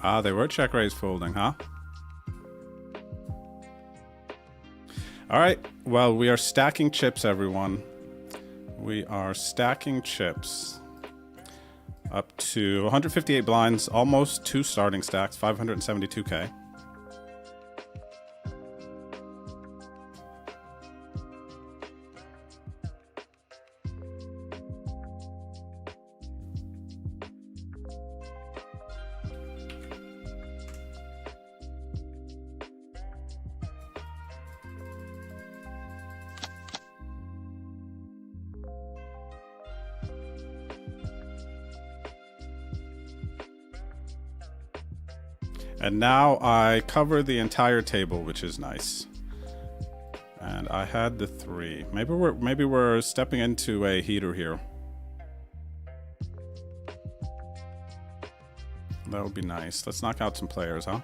Ah, they were check raise folding, huh? All right. Well, we are stacking chips, everyone. We are stacking chips up to 158 blinds, almost 2 starting stacks, 572K. And now I cover the entire table, which is nice. And I had the 3. Maybe we're stepping into a heater here. That would be nice. Let's knock out some players, huh?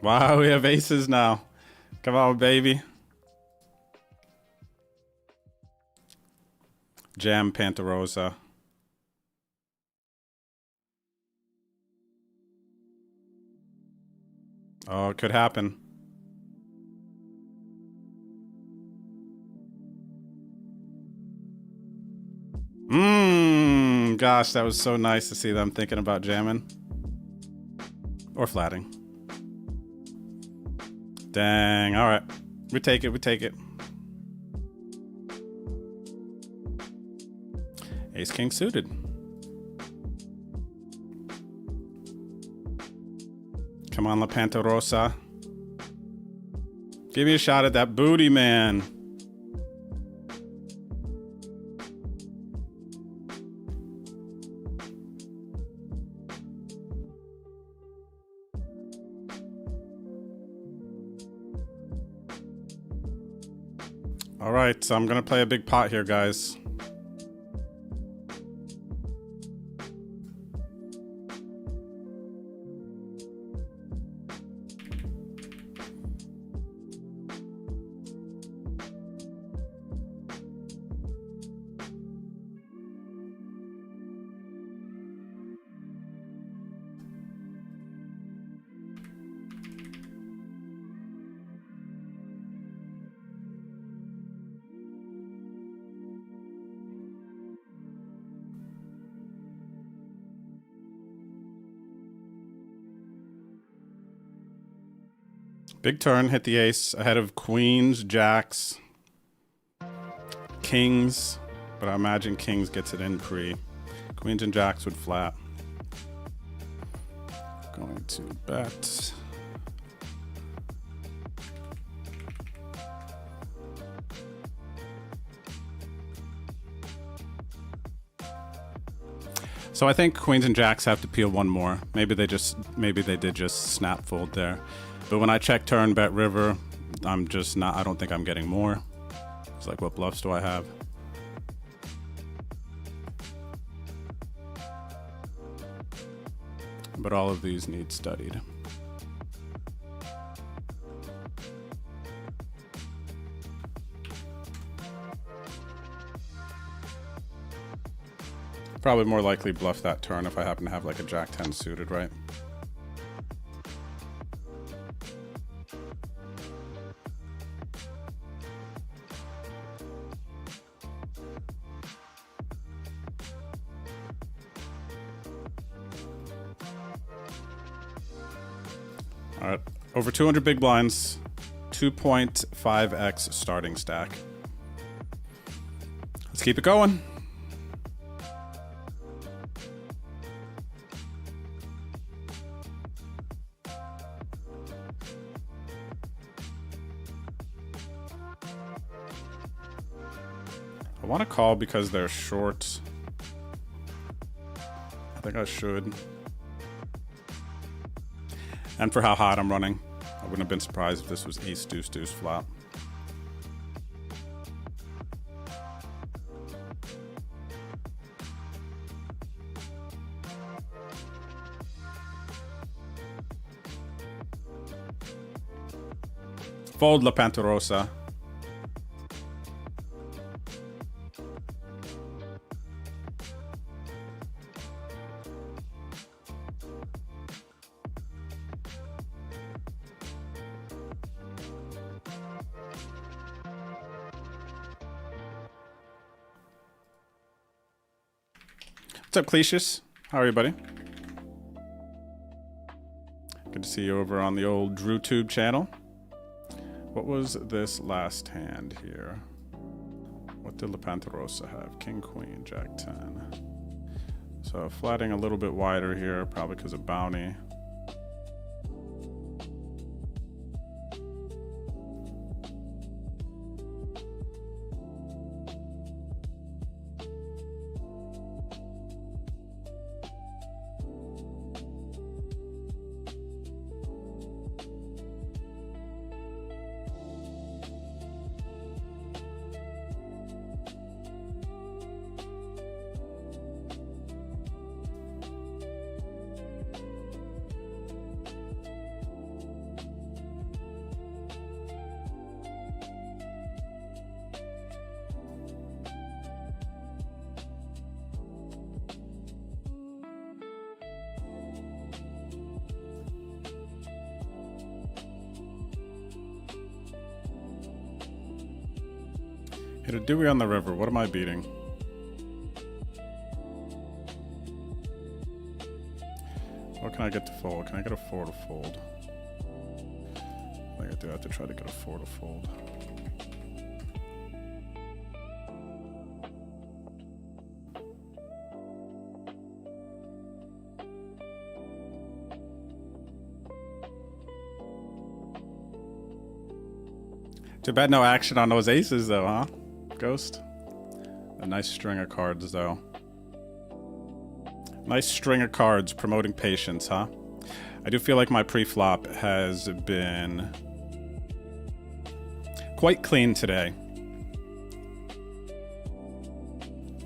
Wow, we have aces now. Come on, baby. Jam Pantarosa. Oh, it could happen. Gosh, that was so nice to see them thinking about jamming. Or flatting. Dang, alright. We take it, we take it. Ace King suited. Come on, La Pantarosa. Give me a shot at that booty, man. All right, so I'm gonna play a big pot here, guys. Big turn, hit the ace ahead of queens, jacks, kings, but I imagine kings gets it in pre. Queens and jacks would flat. Going to bet. So I think queens and jacks have to peel one more. Maybe they did just snap fold there. But when I check turn, bet river, I'm just not, I don't think I'm getting more. It's like, what bluffs do I have? But all of these need studied. Probably more likely bluff that turn if I happen to have like a jack 10 suited, right? All right, over 200 big blinds, 2.5x starting stack. Let's keep it going. I want to call because they're short. I think I should. And for how hot I'm running, I wouldn't have been surprised if this was ace deuce deuce flop. Fold La Pantarosa. What's up, Clecius? How are you, buddy? Good to see you over on the old DrewTube channel. What was this last hand here? What did La Pantarosa have? King, queen, jack 10. So flatting a little bit wider here, probably because of bounty. Get a Dewey on the river. What am I beating? What can I get to fold? Can I get a 4 to fold? I think I do have to try to get a 4 to fold. Too bad no action on those aces though, huh? Ghost? A nice string of cards though. Nice string of cards promoting patience, huh? I do feel like my pre-flop has been quite clean today.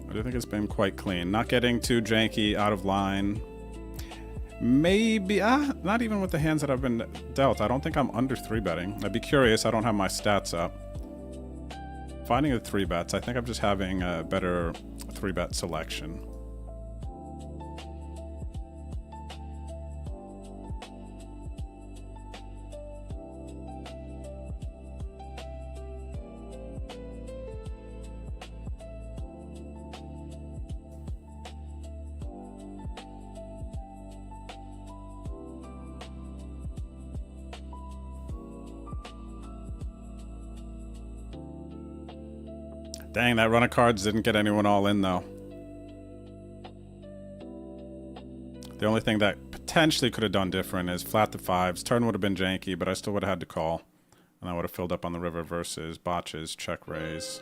I do think it's been quite clean. Not getting too janky, out of line. Maybe, not even with the hands that I've been dealt. I don't think I'm under 3-betting. I'd be curious, I don't have my stats up. Finding the 3-bets, I think I'm just having a better 3-bet selection. Dang, that run of cards didn't get anyone all in, though. The only thing that potentially could have done different is flat the 5s. Turn would have been janky, but I still would have had to call. And I would have filled up on the river versus botches, check raise.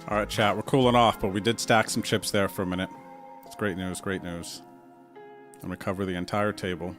All right, chat, we're cooling off, but we did stack some chips there for a minute. It's great news, great news. And we cover the entire table.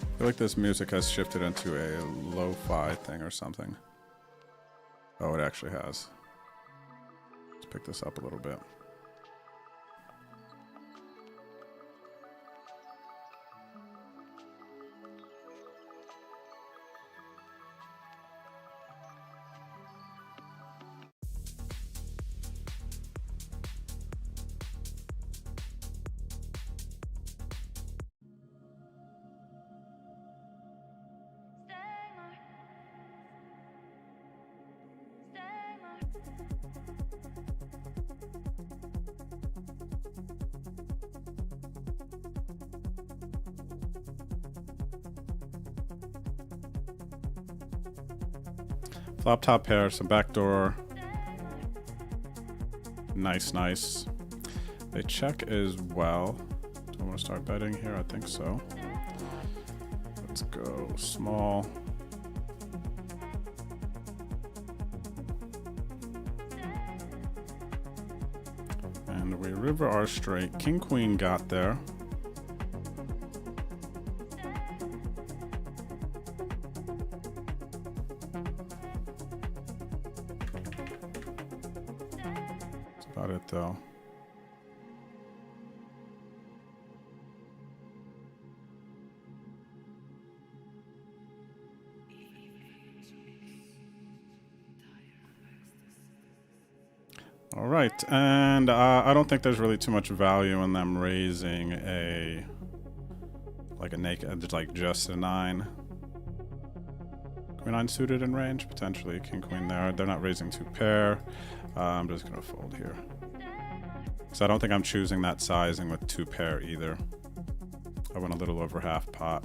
I feel like this music has shifted into a lo-fi thing or something. Oh, it actually has. Let's pick this up a little bit. Flop top pair, some backdoor. Nice, nice. They check as well. Do I want to start betting here? I think so. Let's go small. And we river our straight. King, queen got there. Cut it though. All right, and I don't think there's really too much value in them raising a naked, like just a 9. Queen 9 suited in range, potentially king queen there. They're not raising 2 pair. I'm just gonna fold here. So I don't think I'm choosing that sizing with 2 pair either. I went a little over half pot.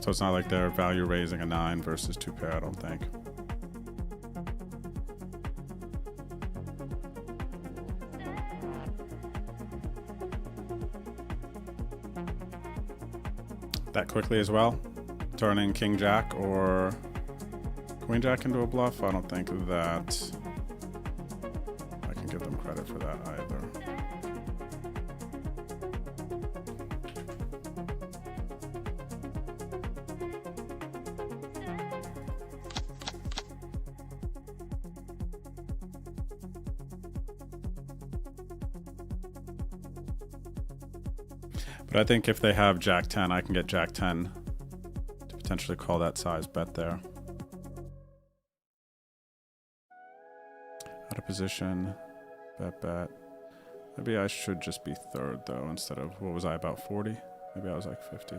So it's not like they're value raising a 9 versus 2 pair, I don't think. That quickly as well, turning king jack or queen jack into a bluff. I don't think that I can give them credit for that either. But I think if they have jack 10, I can get jack 10 to potentially call that size bet there. Out of position, bet. Maybe I should just be third though, instead of, what was I, about 40? Maybe I was like 50.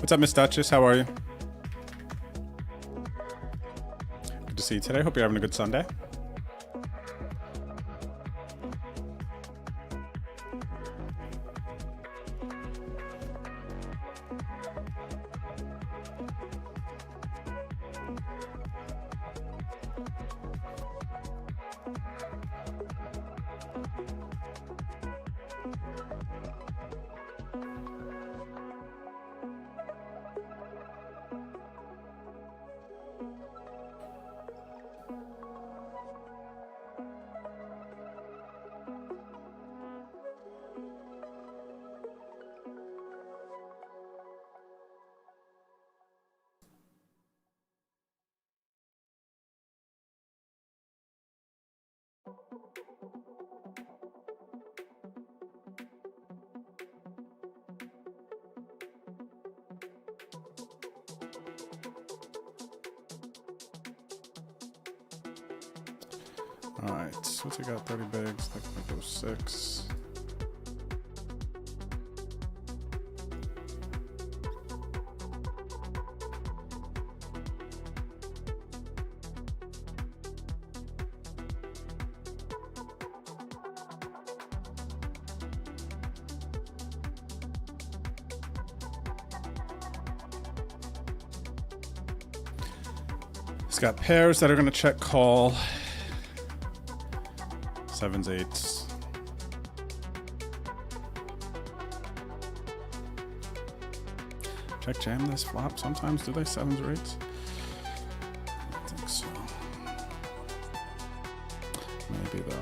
What's up, Miss Duchess? How are you? Good to see you today. Hope you're having a good Sunday. All right, so what's he got? 30 bigs. That can go 6. It's got pairs that are going to check call. 7s, 8s. Check jam this flop. Sometimes do they 7s or 8s? I don't think so. Maybe though.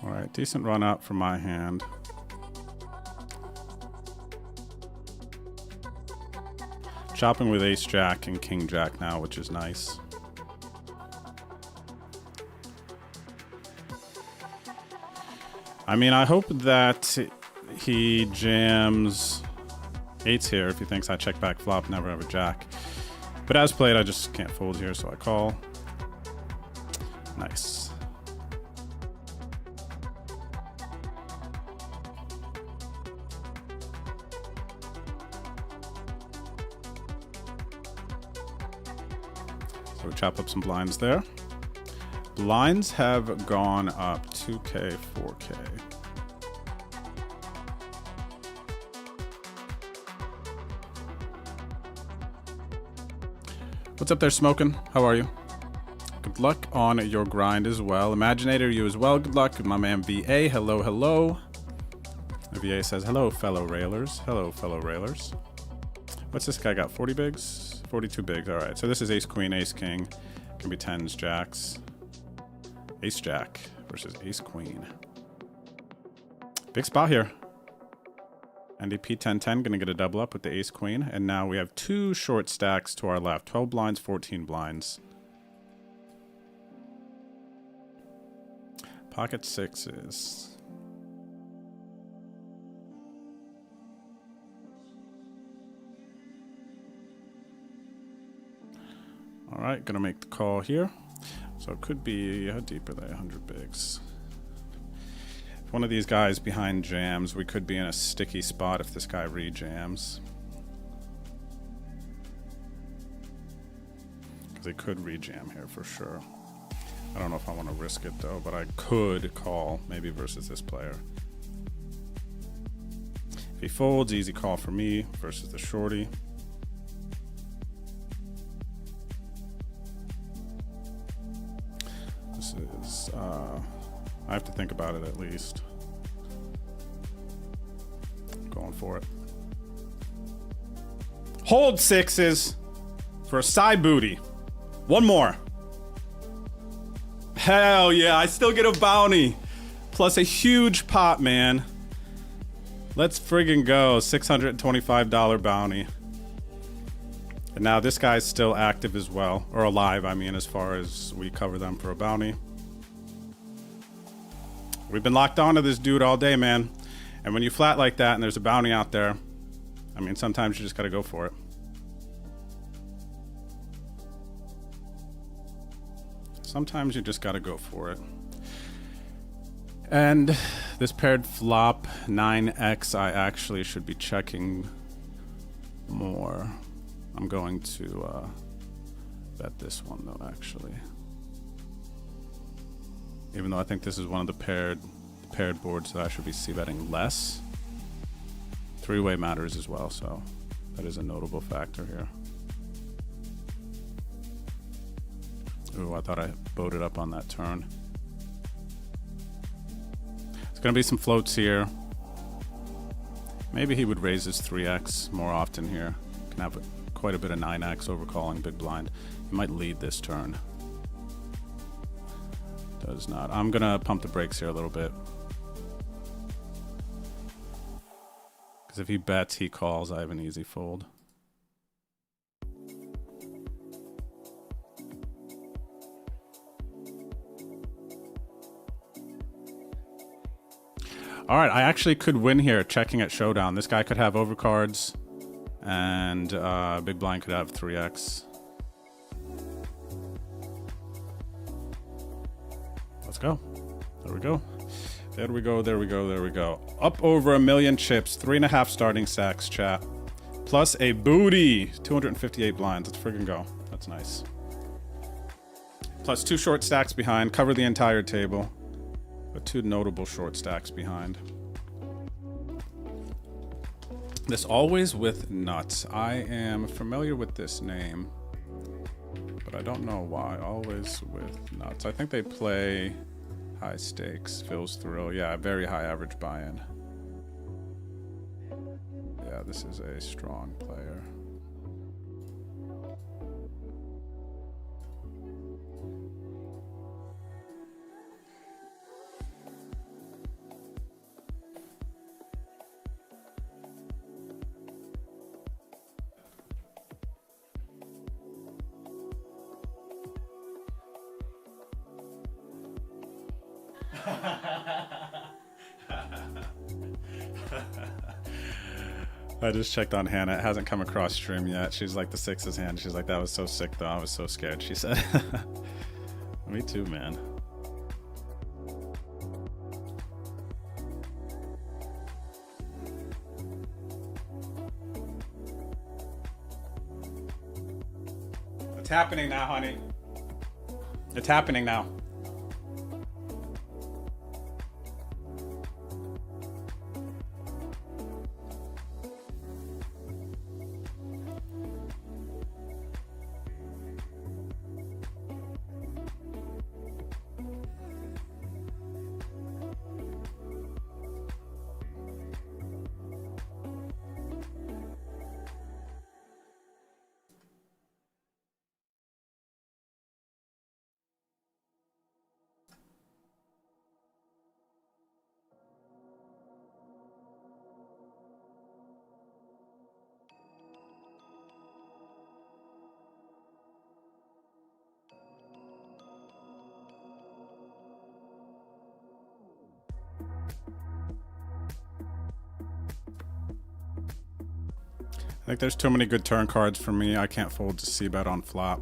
All right, decent run out from my hand. Chopping with ace jack and king jack now, which is nice. I mean, I hope that he jams 8s here if he thinks I check back flop, never have a jack. But as played, I just can't fold here, so I call. Nice. So we chop up some blinds there. Blinds have gone up 2K, 4K. What's up there, Smokin'? How are you? Good luck on your grind as well. Imaginator, you as well. Good luck. My man VA, hello, hello. VA says, hello, fellow railers. Hello, fellow railers. What's this guy got? 40 bigs? 42 bigs. All right. So this is ace, queen, ace, king. Can be 10s, jacks. Ace, jack versus ace, queen. Big spot here. NDP 10-10, gonna get a double up with the ace, queen. And now we have 2 short stacks to our left. 12 blinds, 14 blinds. Pocket 6s. All right, gonna make the call here. So it could be, how deep are they? 100 bigs. If one of these guys behind jams, we could be in a sticky spot if this guy re-jams. Because he could re-jam here for sure. I don't know if I want to risk it though, but I could call maybe versus this player. If he folds, easy call for me versus the shorty. This is, I have to think about it at least. I'm going for it. Hold 6s for a side booty. One more. Hell yeah, I still get a bounty. Plus a huge pot, man. Let's friggin' go. $625 bounty. And now this guy's still active as well. Or alive, I mean, as far as we cover them for a bounty. We've been locked onto this dude all day, man. And when you flat like that and there's a bounty out there, I mean, sometimes you just gotta go for it. Sometimes you just gotta go for it. And this paired flop 9x, I actually should be checking more. I'm going to bet this one though, actually. Even though I think this is one of the paired boards that I should be c-betting less. Three-way matters as well, so that is a notable factor here. Ooh, I thought I boated up on that turn. There's gonna be some floats here. Maybe he would raise his 3x more often here. Can have quite a bit of 9x overcalling big blind. He might lead this turn. Does not. I'm gonna pump the brakes here a little bit. Because if he bets, he calls, I have an easy fold. All right, I actually could win here checking at showdown. This guy could have overcards and big blind could have 3x. Let's go. There we go. There we go, there we go, there we go. Up over 1 million chips, 3.5 starting stacks, chat. Plus a booty. 258 blinds. Let's friggin' go. That's nice. Plus 2 short stacks behind. Cover the entire table. But 2 notable short stacks behind. This Always with Nuts. I am familiar with this name, but I don't know why. Always with Nuts. I think they play high stakes, Phil's Thrill. Yeah, very high average buy-in. Yeah, this is a strong player. I just checked on Hannah. It hasn't come across stream yet. She's like the 6's hand. She's like, that was so sick though. I was so scared, she said. Me too, man. It's happening now, honey. It's happening now. I think there's too many good turn cards for me. I can't fold to C-bet on flop.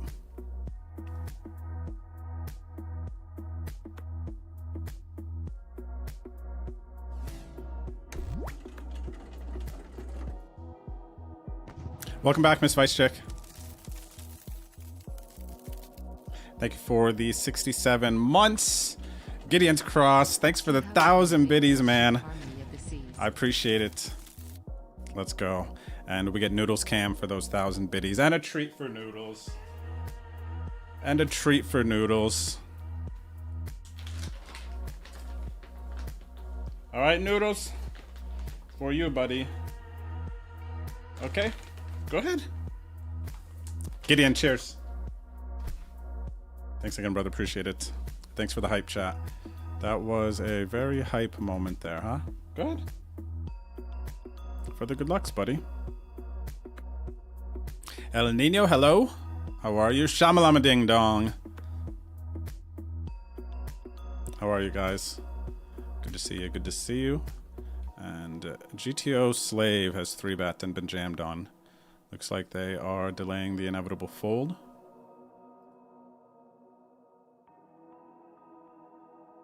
Welcome back, Miss Vice Chick. Thank you for the 67 months. Gideon's Cross. Thanks for the 1,000 biddies, man. I appreciate it. Let's go. And we get Noodles Cam for those 1,000 biddies. And a treat for Noodles. And a treat for Noodles. All right, Noodles. For you, buddy. Okay, go ahead. Gideon, cheers. Thanks again, brother. Appreciate it. Thanks for the hype chat. That was a very hype moment there, huh? Go ahead. For the good lucks, buddy. El Nino, hello. How are you? Shamalama ding dong. How are you guys? Good to see you. Good to see you. And GTO Slave has 3-bet and been jammed on. Looks like they are delaying the inevitable fold.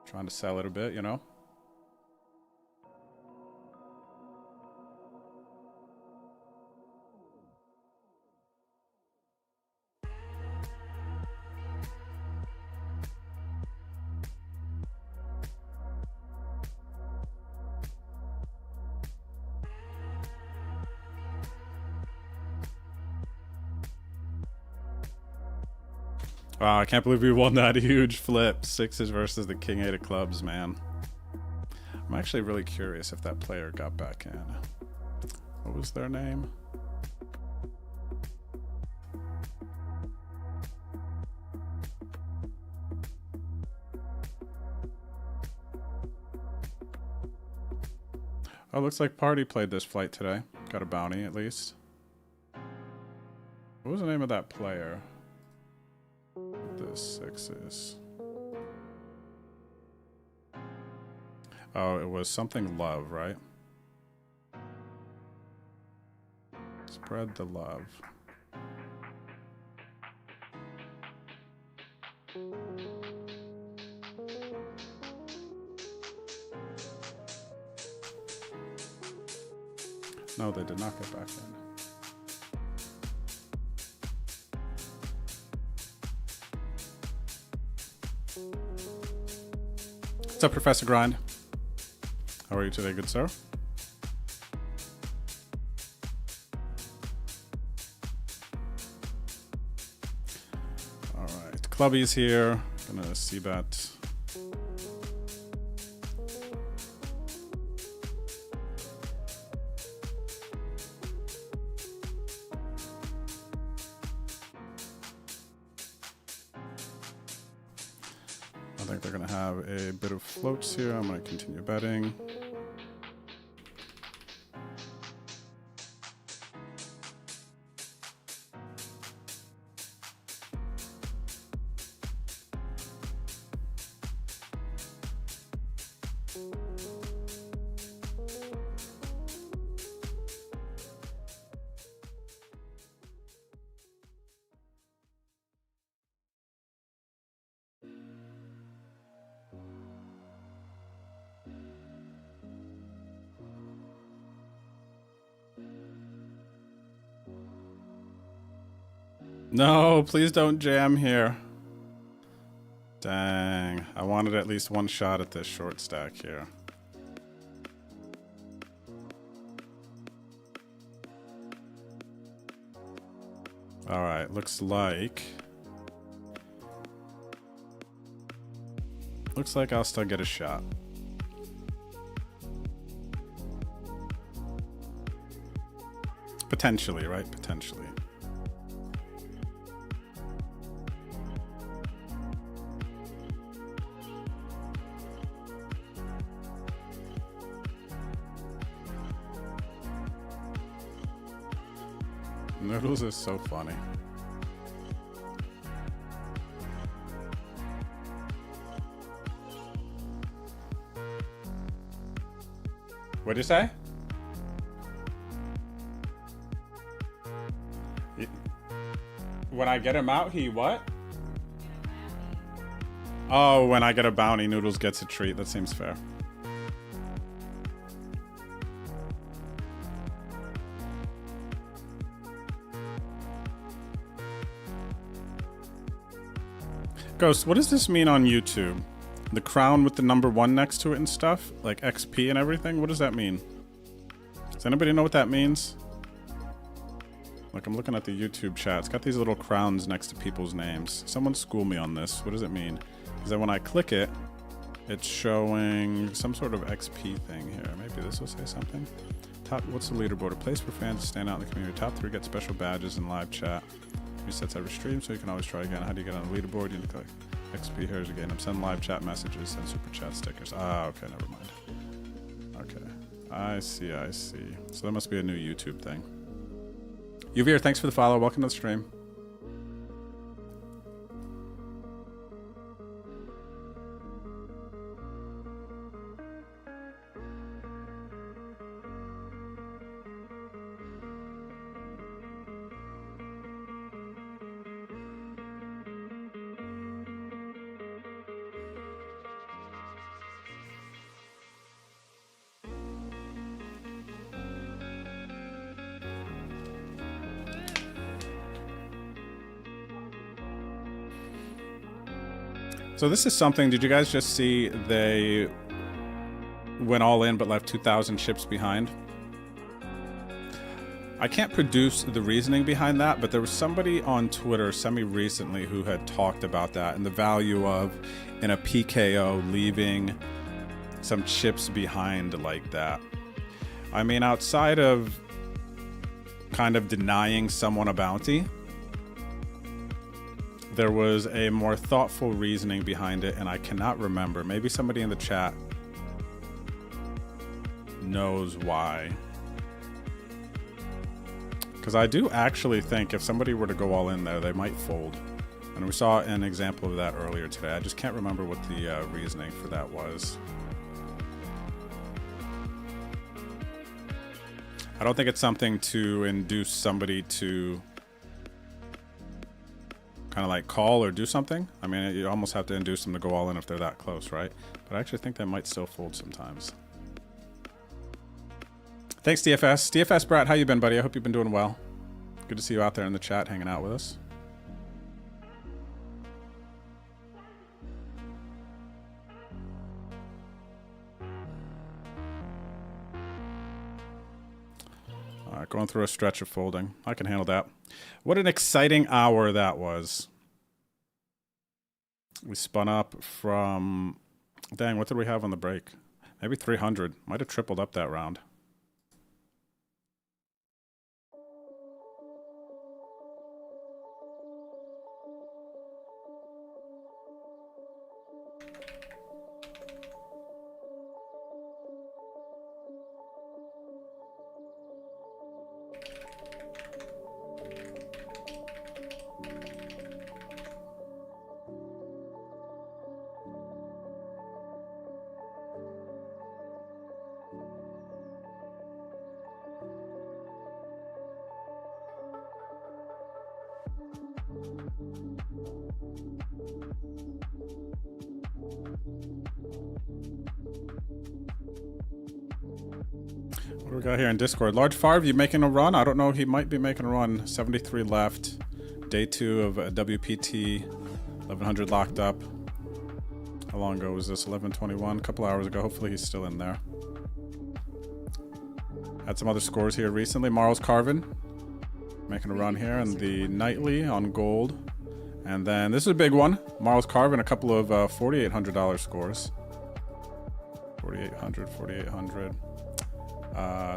Trying to sell it a bit, you know? Wow, I can't believe we won that huge flip. 6s versus the King 8 of clubs, man. I'm actually really curious if that player got back in. What was their name? Oh, looks like Party played this flight today. Got a bounty, at least. What was the name of that player? The 6s. Oh, it was something love, right? Spread the love. No, they did not get back in. What's up, Professor Grind? How are you today, good sir? All right, Clubby's here. Gonna see bet. I think they're gonna have a bit of floats here. I'm gonna continue betting. No, please don't jam here. Dang, I wanted at least one shot at this short stack here. All right, looks like I'll still get a shot. Potentially, right? Potentially. Noodles is so funny. What'd you say? When I get him out, he what? Oh, when I get a bounty, Noodles gets a treat. That seems fair. Ghost, what does this mean on YouTube? The crown with the number 1 next to it and stuff? Like XP and everything? What does that mean? Does anybody know what that means? Like, I'm looking at the YouTube chat. It's got these little crowns next to people's names. Someone school me on this. What does it mean? Because then when I click it, it's showing some sort of XP thing here. Maybe this will say something. Top, what's the leaderboard? A place for fans to stand out in the community. Top 3 get special badges in live chat. Resets every stream, so you can always try again. How do you get on the leaderboard? You need to click XP. Here's again. I'm sending live chat messages, send super chat stickers. Ah, okay, never mind. Okay, I see. So that must be a new YouTube thing. Uvir, thanks for the follow. Welcome to the stream. So this is something, did you guys just see they went all in but left 2,000 chips behind? I can't produce the reasoning behind that, but there was somebody on Twitter semi-recently who had talked about that and the value of, in a PKO, leaving some chips behind like that. I mean, outside of kind of denying someone a bounty, there was a more thoughtful reasoning behind it, and I cannot remember. Maybe somebody in the chat knows why. Because I do actually think if somebody were to go all in there, they might fold. And we saw an example of that earlier today. I just can't remember what the reasoning for that was. I don't think it's something to induce somebody to kind of like call or do something. I mean, you almost have to induce them to go all in if they're that close, right? But I actually think they might still fold sometimes. Thanks, DFS. DFS Brat, how you been, buddy? I hope you've been doing well. Good to see you out there in the chat hanging out with us. going through a stretch of folding. I can handle that. What an exciting hour that was. We spun up from, dang, what did we have on the break? Maybe 300. Might have tripled up that round. What do we got here in Discord? Large Farv, you making a run? I don't know. He might be making a run. 73 left. Day 2 of WPT. 1100 locked up. How long ago was this? 11:21. A couple hours ago. Hopefully he's still in there. Had some other scores here recently. Marl's Carvin making a run here, and the nightly on gold. And then this is a big one. Marl's Carvin, a couple of $4,800 scores. 4,800, 4,800.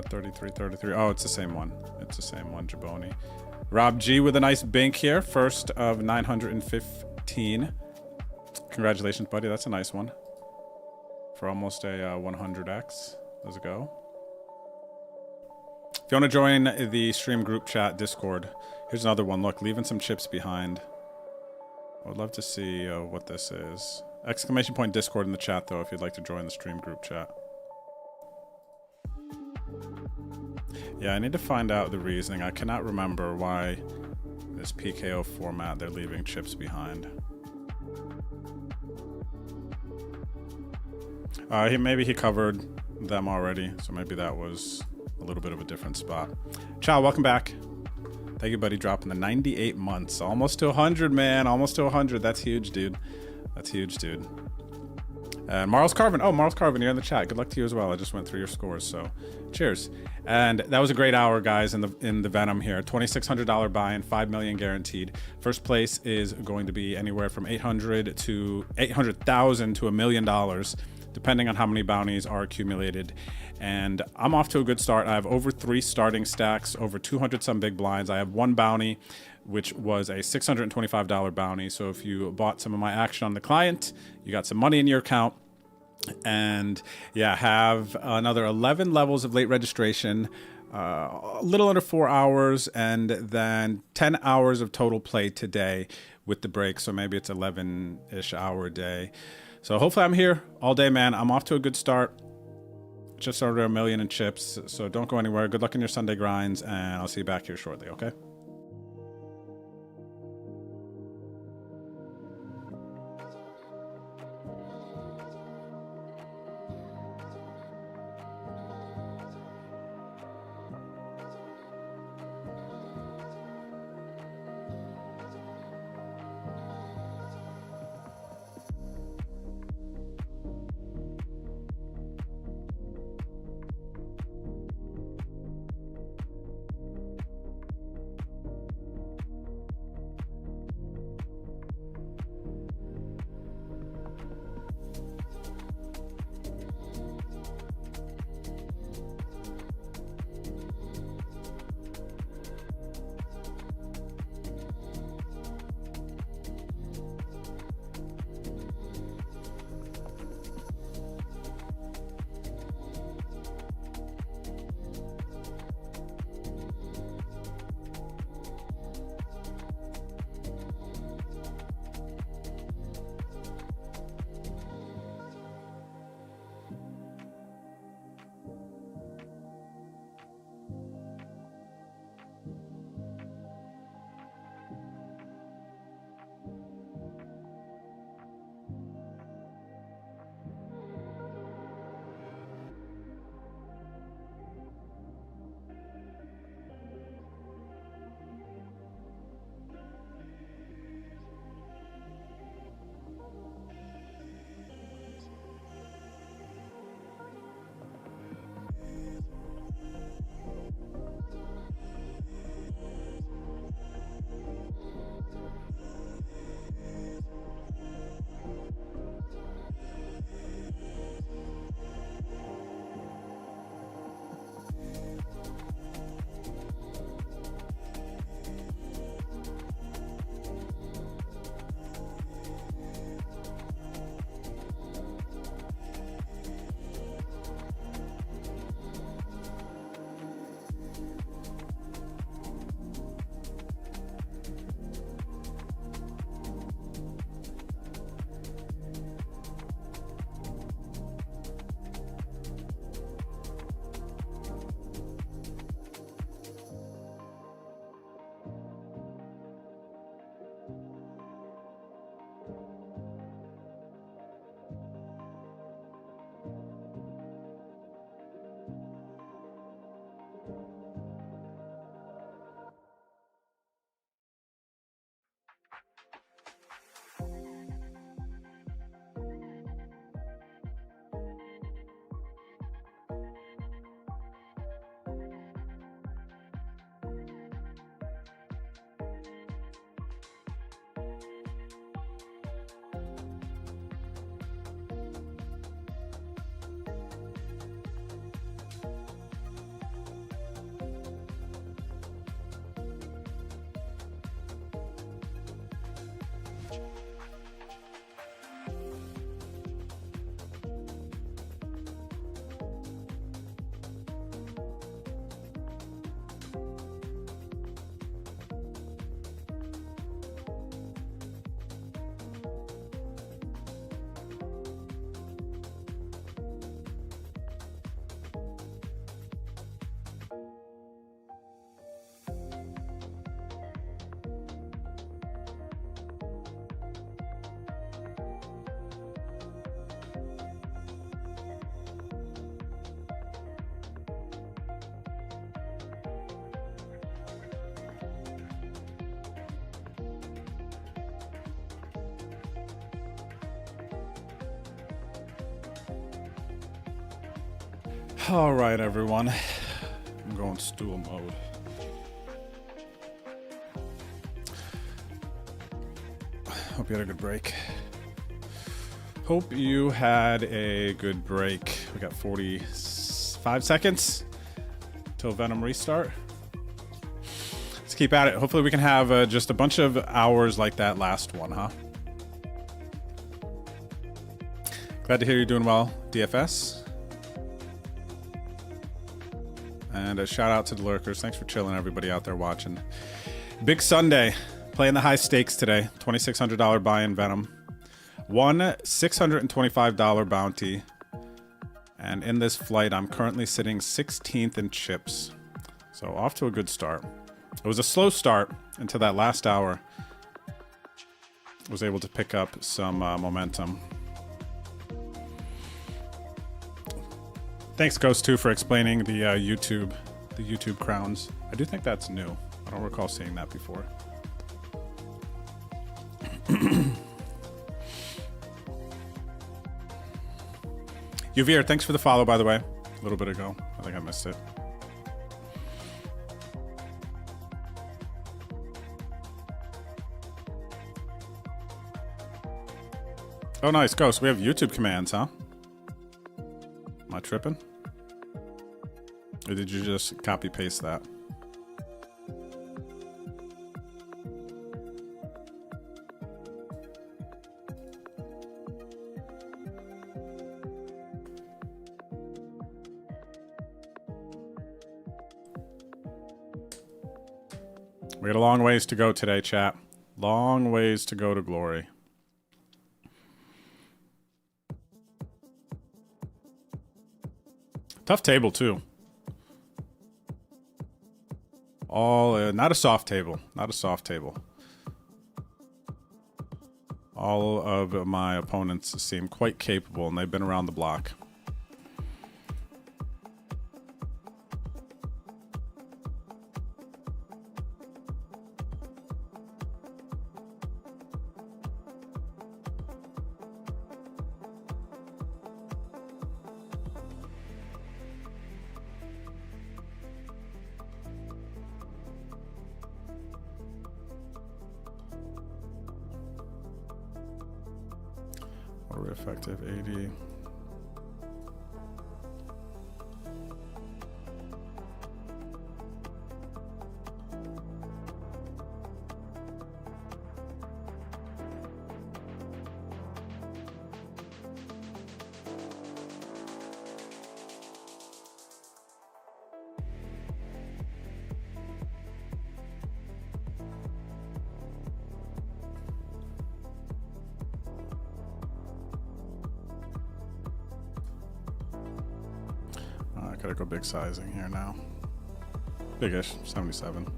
33, 33. Oh, it's the same one. It's the same one, Jaboni. Rob G with a nice bink here. First of 915. Congratulations, buddy. That's a nice one. For almost a 100x. Let's go. If you want to join the stream group chat Discord, here's another one. Look, leaving some chips behind. I would love to see what this is. Exclamation point Discord in the chat, though, if you'd like to join the stream group chat. Yeah, I need to find out the reasoning. I cannot remember why this PKO format, they're leaving chips behind. Maybe he covered them already, so maybe that was a little bit of a different spot. Ciao, welcome back. Thank you, buddy, dropping the 98 months. Almost to 100, man. Almost to 100. That's huge, dude. That's huge, dude. And Marl's Carvin. Oh, Marl's Carvin, you're in the chat. Good luck to you as well. I just went through your scores, so cheers. And that was a great hour, guys, in the Venom here. $2,600 buy-in, $5 million guaranteed. First place is going to be anywhere from $800,000 to $1 million, depending on how many bounties are accumulated. And I'm off to a good start. I have over 3 starting stacks, over 200 some big blinds. I have 1 bounty, which was a $625 bounty. So if you bought some of my action on the client, you got some money in your account. And yeah, have another 11 levels of late registration, a little under 4 hours, and then 10 hours of total play today with the break. So maybe it's 11-ish hour a day. So hopefully I'm here all day, man. I'm off to a good start. Just under 1 million in chips. So don't go anywhere. Good luck in your Sunday grinds, and I'll see you back here shortly, okay? All right, everyone. I'm going stool mode. Hope you had a good break. Hope you had a good break. We got 45 seconds till Venom restart. Let's keep at it. Hopefully we can have just a bunch of hours like that last one, huh? Glad to hear you're doing well, DFS. And a shout out to the lurkers. Thanks for chilling, everybody out there watching. Big Sunday. Playing the high stakes today. $2,600 buy-in Venom. One $625 bounty. And in this flight, I'm currently sitting 16th in chips. So off to a good start. It was a slow start until that last hour. Was able to pick up some momentum. Thanks, Ghost 2, for explaining the YouTube crowns. I do think that's new. I don't recall seeing that before. Uvir, thanks for the follow, by the way. A little bit ago. I think I missed it. Oh, nice, Ghost. We have YouTube commands, huh? Am I tripping? Or did you just copy paste that? We got a long ways to go today, chat. Long ways to go to glory. Tough table, too. Not a soft table. Not a soft table. All of my opponents seem quite capable, and they've been around the block. Effective 80. Gotta go big sizing here now. Big-ish, 77.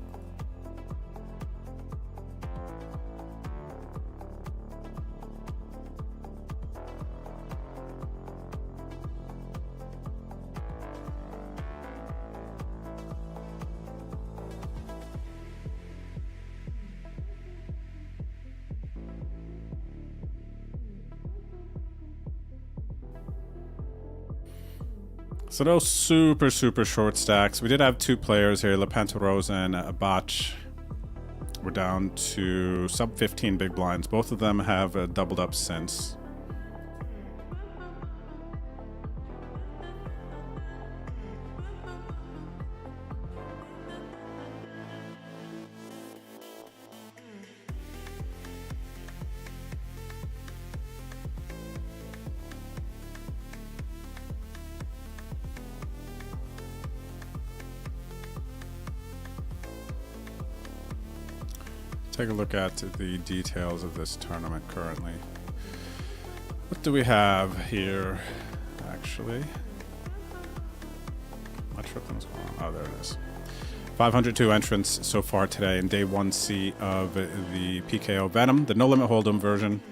So those super short stacks. We did have two players here, Lepanto-Rose and Botch. We're down to sub 15 big blinds. Both of them have doubled up since. Take a look at the details of this tournament currently. What do we have here, actually? My tripping's going on. Oh, there it is. 502 entrants so far today in day 1C of the PKO Venom, the No Limit Hold'em version.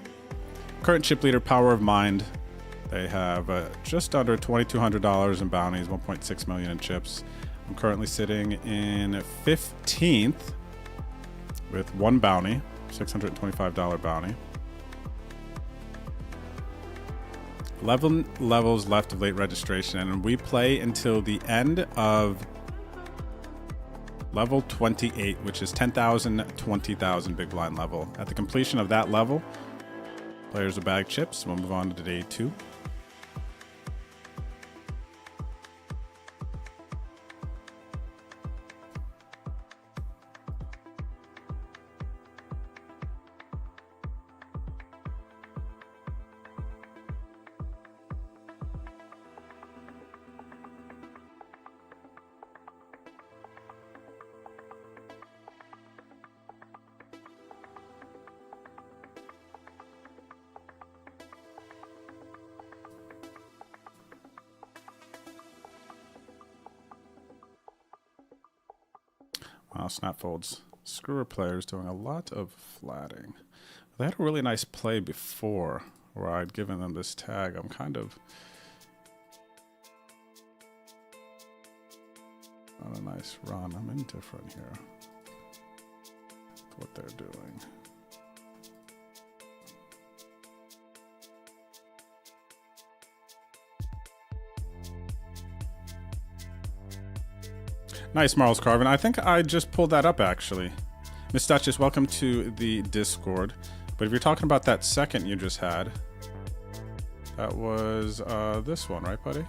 Current chip leader, Power of Mind. They have just under $2,200 in bounties, 1.6 million in chips. I'm currently sitting in 15th. With one bounty, $625 bounty. 11 levels left of late registration, and we play until the end of level 28, which is 10,000, 20,000 big blind level. At the completion of that level, players will bag chips. We'll move on to day 2. Wow, Snapfold's screwer players doing a lot of flatting. They had a really nice play before where I'd given them this tag. I'm kind of on a nice run. I'm indifferent here to what they're doing. Nice, Marls Carvin. I think I just pulled that up, actually. Miss Duchess, welcome to the Discord. But if you're talking about that second you just had, that was this one, right, buddy?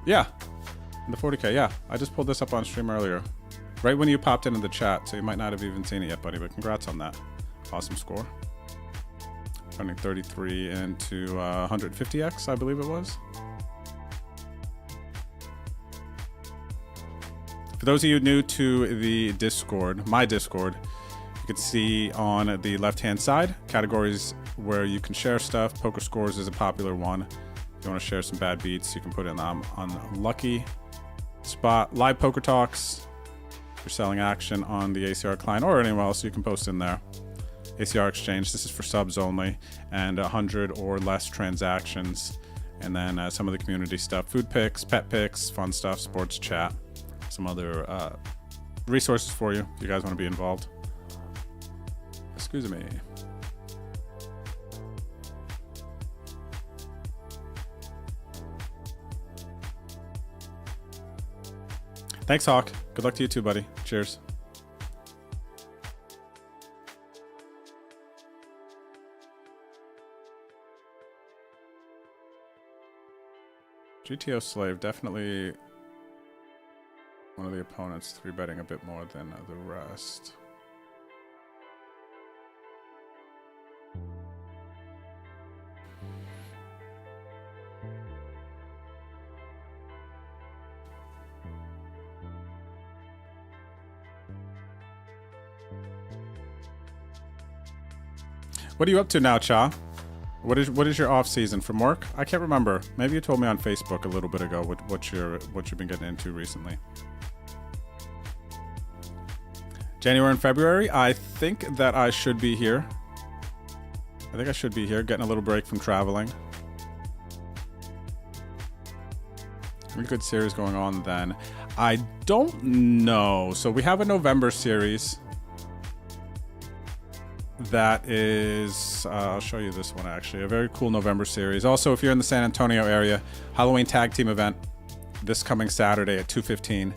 Yeah, the 40K, yeah. I just pulled this up on stream earlier. Right when you popped into the chat, so you might not have even seen it yet, buddy, but congrats on that. Awesome score. Turning 33 into 150x, I believe it was. For those of you new to the Discord, my Discord, you can see on the left-hand side categories where you can share stuff. Poker Scores is a popular one. If you want to share some bad beats, you can put it on Lucky Spot. Live Poker Talks. If you're selling action on the ACR client or anywhere else, you can post in there. ACR Exchange, this is for subs only, and 100 or less transactions. And then some of the community stuff, food picks, pet picks, fun stuff, sports chat. Some other resources for you if you guys want to be involved. Excuse me. Thanks, Hawk. Good luck to you too, buddy. Cheers. GTO Slave, definitely one of the opponents 3-betting a bit more than the rest. What are you up to now, Cha? What is your off season from work? I can't remember. Maybe you told me on Facebook a little bit ago what you've been getting into recently. January and February, I think that I should be here. I think I should be here, getting a little break from traveling. Really good series going on then. I don't know. So we have a November series. That is, I'll show you this one actually. A very cool November series. Also, if you're in the San Antonio area, Halloween tag team event this coming Saturday at 2:15.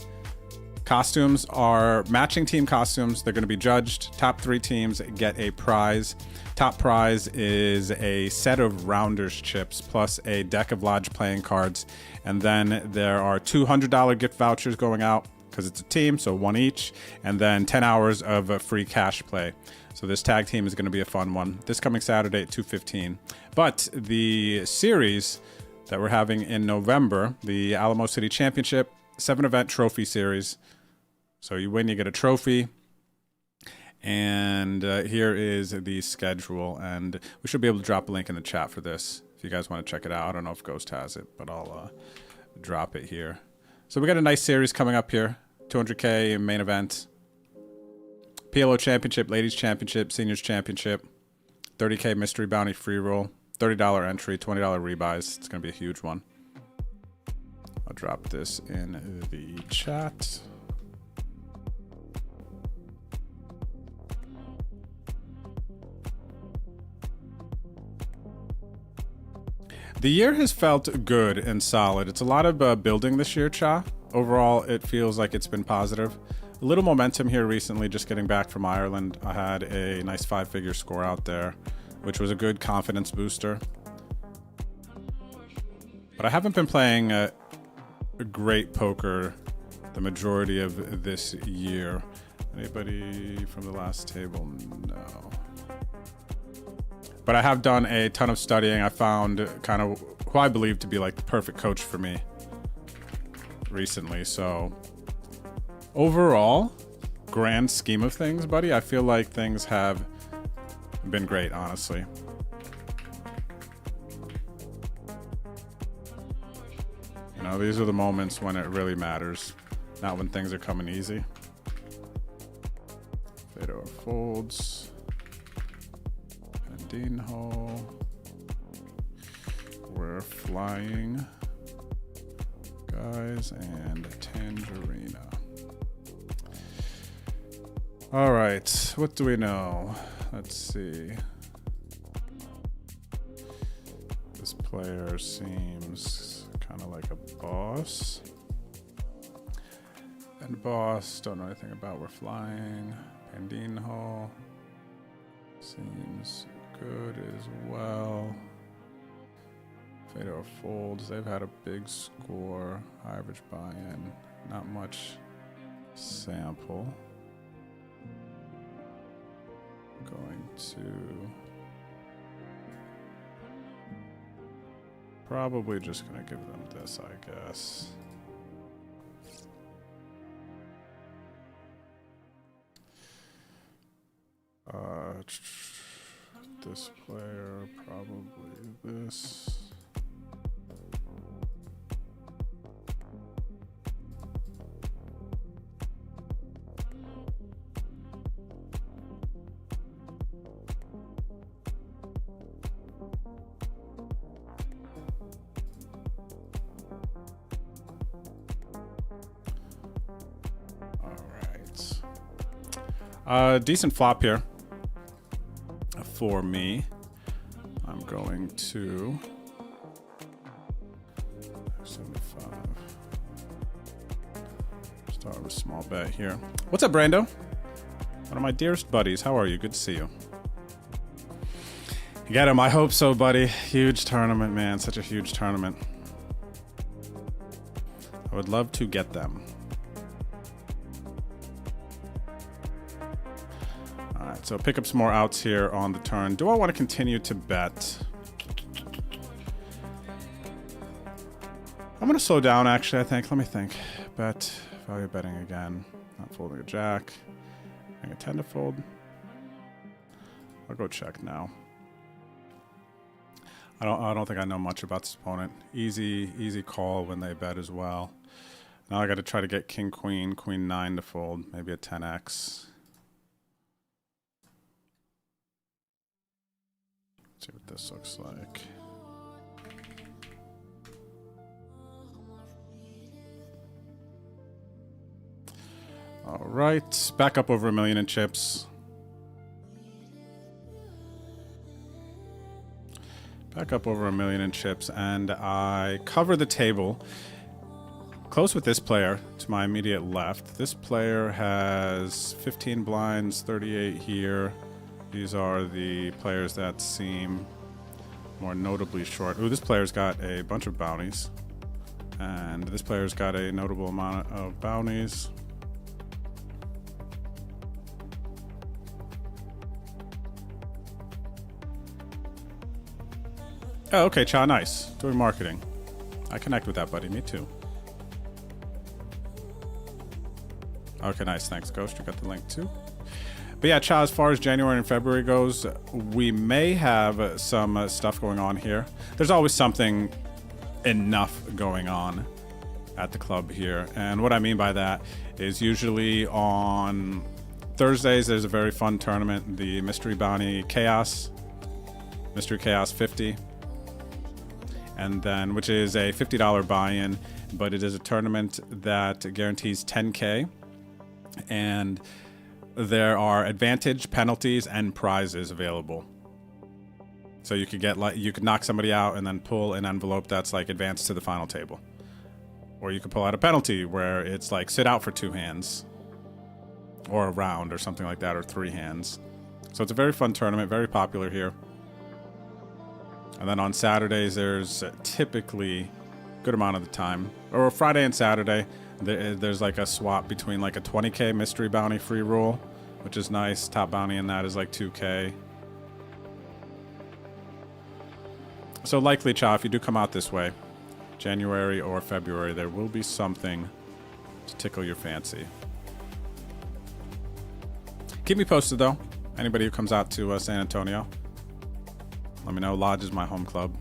Costumes are matching team costumes. They're going to be judged. Top 3 teams get a prize. Top prize is a set of Rounders chips plus a deck of Lodge playing cards. And then there are $200 gift vouchers going out because it's a team, so 1 each. And then 10 hours of free cash play. So this tag team is going to be a fun one. This coming Saturday at 2:15. But the series that we're having in November, the Alamo City Championship, 7-event trophy series. So you win, you get a trophy. And here is the schedule. And we should be able to drop a link in the chat for this if you guys want to check it out. I don't know if Ghost has it, but I'll drop it here. So we got a nice series coming up here. 200K main event. PLO Championship, Ladies Championship, Seniors Championship. 30K Mystery Bounty Free Roll. $30 entry, $20 rebuys. It's going to be a huge one. I'll drop this in the chat. The year has felt good and solid. It's a lot of building this year, Cha. Overall, it feels like it's been positive. A little momentum here recently, just getting back from Ireland. I had a nice 5-figure score out there, which was a good confidence booster. But I haven't been playing a great poker the majority of this year. Anybody from the last table? No. But I have done a ton of studying. I found kind of who I believe to be like the perfect coach for me recently. So overall, grand scheme of things, buddy, I feel like things have been great, honestly. You know, these are the moments when it really matters, not when things are coming easy. Fedor folds. Pendinho. We're flying, guys, and Tangerina. All right, what do we know? Let's see. This player seems kind of like a boss. And boss, don't know anything about. We're flying. Pendinho seems good as well. Fedor folds. They've had a big score. High average buy-in. Not much sample. Going to probably just gonna give them this, I guess. This player, probably this. Decent flop here for me. I'm going to 75. Start with a small bet here. What's up, Brando? One of my dearest buddies. How are you? Good to see you. You got him. I hope so, buddy. Huge tournament, man. Such a huge tournament. I would love to get them. Alright, so pick up some more outs here on the turn. Do I want to continue to bet? I'm going to slow down, actually, I think. Let me think. Bet. Value betting again. Not folding a jack. I intend to fold. I'll go check now. I don't think I know much about this opponent. Easy call when they bet as well. Now I got to try to get king, queen 9 to fold. Maybe a 10x. Let's see what this looks like. All right, back up over $1 million in chips. Back up over $1 million in chips, and I cover the table. Close with this player to my immediate left. This player has 15 blinds, 38 here. These are the players that seem more notably short. Ooh, this player's got a bunch of bounties. And this player's got a notable amount of bounties. Oh, okay, Cha, nice. Doing marketing. I connect with that, buddy. Me too. Okay, nice. Thanks, Ghost. You got the link too. But yeah, Cha, as far as January and February goes, we may have some stuff going on here. There's always something enough going on at the club here. And what I mean by that is usually on Thursdays, there's a very fun tournament, the Mystery Bounty Chaos, Mystery Chaos 50. And then, which is a $50 buy-in, but it is a tournament that guarantees 10K. And there are advantage, penalties, and prizes available. So you could get like you could knock somebody out and then pull an envelope that's like advanced to the final table. Or you could pull out a penalty where it's like sit out for 2 hands. Or a round or something like that, or 3 hands. So it's a very fun tournament, very popular here. And then on Saturdays, there's typically a good amount of the time, or Friday and Saturday, there's like a swap between like a 20k mystery bounty free roll, which is nice. Top bounty in that is like 2k. So likely, Cha, if you do come out this way, January or February, there will be something to tickle your fancy. Keep me posted, though. Anybody who comes out to San Antonio, let me know. Lodge is my home club.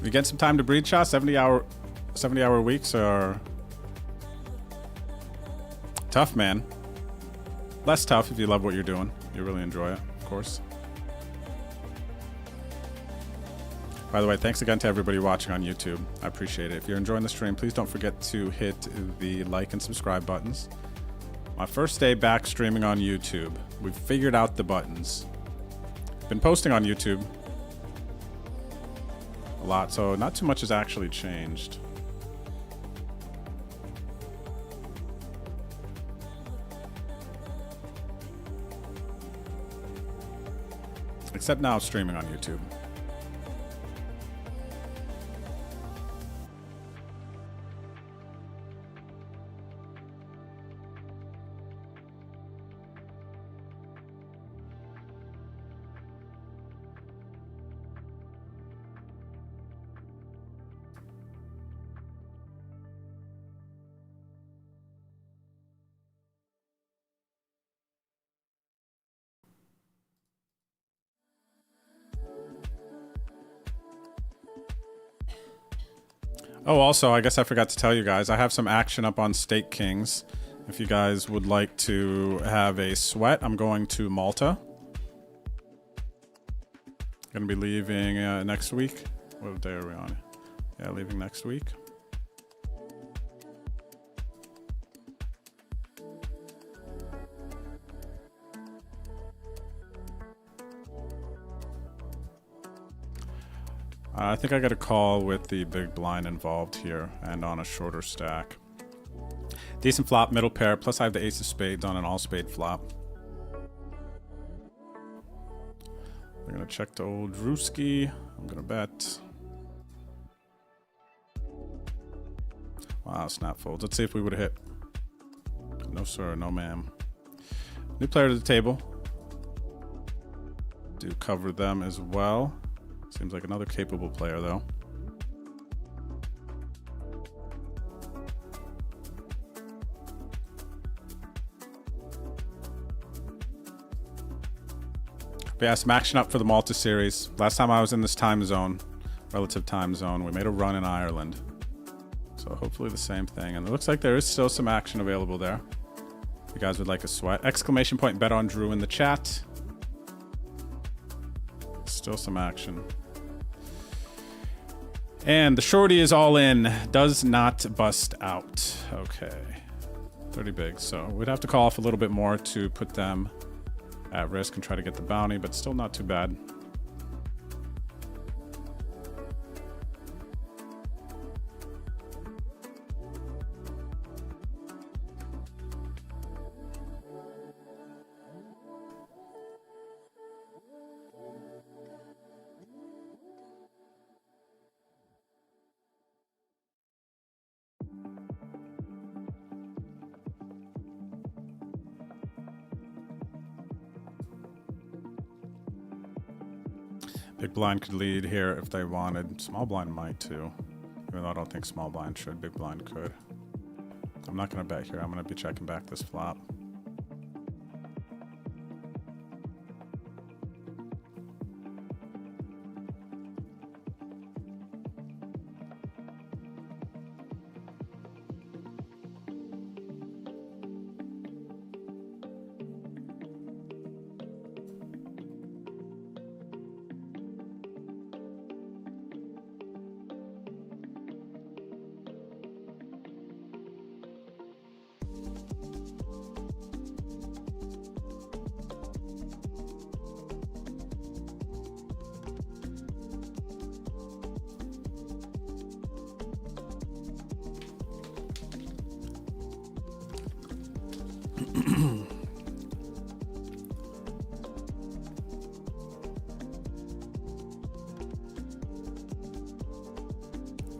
You get some time to breathe, Cha. 70-hour weeks are tough, man. Less tough if you love what you're doing. You really enjoy it, of course. By the way, thanks again to everybody watching on YouTube. I appreciate it. If you're enjoying the stream, please don't forget to hit the like and subscribe buttons. My first day back streaming on YouTube. We've figured out the buttons. Been posting on YouTube a lot, so not too much has actually changed. Except now streaming on YouTube. Oh, also, I guess I forgot to tell you guys, I have some action up on Stake Kings. If you guys would like to have a sweat, I'm going to Malta. Gonna be leaving next week. What day are we on? Yeah, leaving next week. I think I got a call with the big blind involved here and on a shorter stack. Decent flop, middle pair, plus I have the ace of spades on an all spade flop. We're gonna check the old Drewski. I'm gonna bet. Wow, snap folds. Let's see if we would have hit. No sir, no ma'am. New player to the table. Do cover them as well. Seems like another capable player, though. But yeah, some action up for the Malta series. Last time I was in this time zone, relative time zone, we made a run in Ireland. So hopefully the same thing. And it looks like there is still some action available there. If you guys would like a sweat. Exclamation point bet on Drew in the chat. Still some action. And the shorty is all in. Does not bust out. Okay. 30 bigs. So we'd have to call off a little bit more to put them at risk and try to get the bounty, but still not too bad. Big blind could lead here if they wanted. Small blind might too. Even though I don't think small blind should, big blind could. I'm not going to bet here. I'm going to be checking back this flop.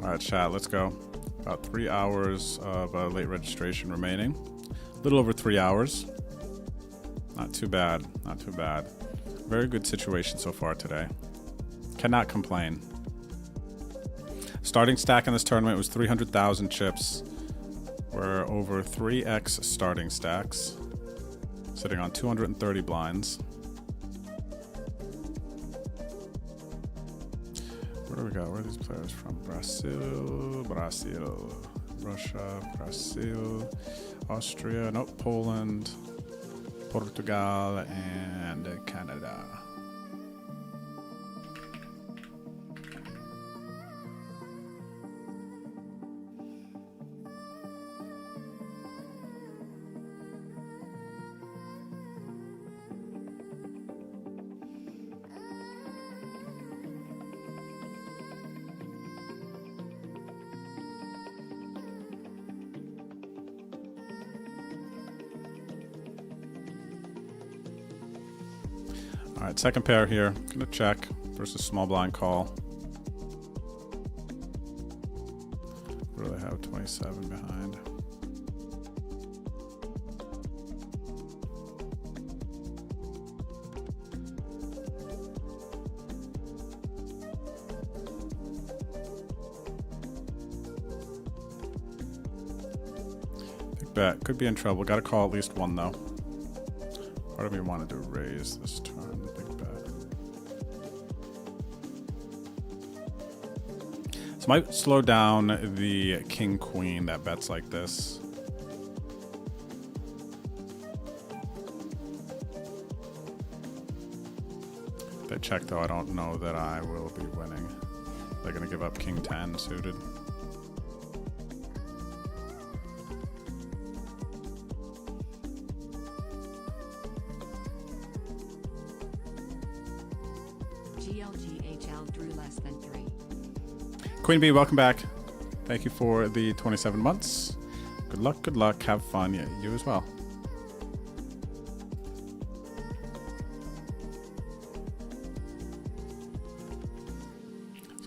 All right, chat, let's go. About 3 hours of late registration remaining. A little over 3 hours. Not too bad, not too bad. Very good situation so far today. Cannot complain. Starting stack in this tournament was 300,000 chips. We're over 3x starting stacks. Sitting on 230 blinds. Where do we go? Where are these players from? Brazil, Russia, Brazil, Austria, nope, Poland, Portugal, and Canada. All right, second pair here. Gonna check versus small blind call. What do they have? 27 behind. Big bet. Could be in trouble. Got to call at least one though. Part of me wanted to raise this turn. Big bet. This might slow down the king queen that bets like this. If they check though, I don't know that I will be winning. They're gonna give up king 10 suited. GLGHL drew less than 3. Queen Bee, welcome back. Thank you for the 27 months. Good luck, have fun. Yeah, you as well.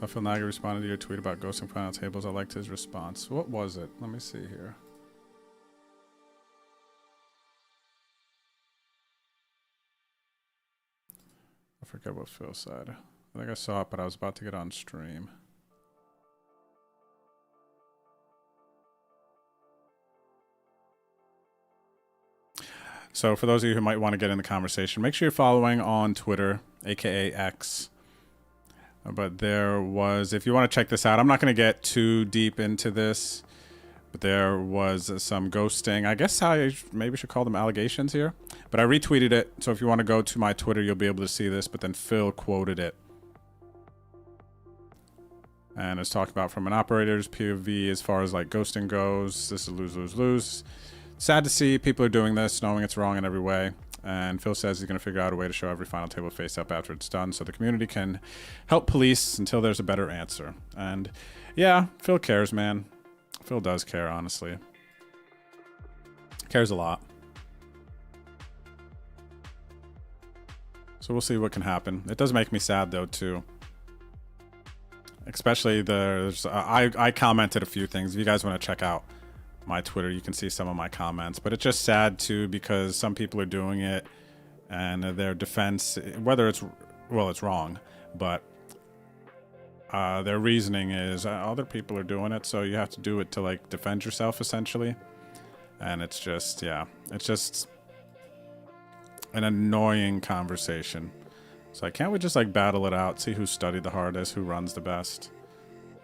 So Phil Naga responded to your tweet about ghosting final tables. I liked his response. What was it? Let me see here. I forget what Phil said. I think I saw it, but I was about to get on stream. So for those of you who might want to get in the conversation, make sure you're following on Twitter, aka X. But there was, if you want to check this out, I'm not going to get too deep into this, but there was some ghosting. I guess I maybe should call them allegations here, but I retweeted it. So if you want to go to my Twitter, you'll be able to see this, but then Phil quoted it. And it's talked about from an operator's POV as far as like ghosting goes. This is lose, lose, lose. Sad to see people are doing this, knowing it's wrong in every way. And Phil says he's going to figure out a way to show every final table face up after it's done so the community can help police until there's a better answer. And yeah, Phil cares, man. Phil does care, honestly. Cares a lot. So we'll see what can happen. It does make me sad, though, too. Especially I commented a few things. If you guys want to check out my Twitter, you can see some of my comments, but it's just sad too because some people are doing it and their defense, whether it's, well, it's wrong, but their reasoning is other people are doing it, so you have to do it to like defend yourself essentially. And it's just, yeah, it's just an annoying conversation. It's like, can't we just like battle it out, see who studied the hardest, who runs the best?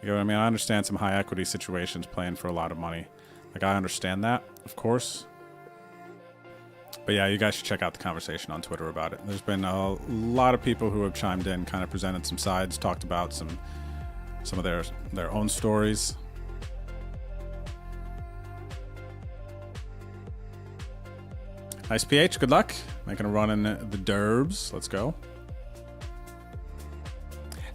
You know what I mean? I understand some high equity situations playing for a lot of money. Like, I understand that, of course. But yeah, you guys should check out the conversation on Twitter about it. There's been a lot of people who have chimed in, kind of presented some sides, talked about some of their own stories. Nice PH, good luck. Making a run in the derbs. Let's go.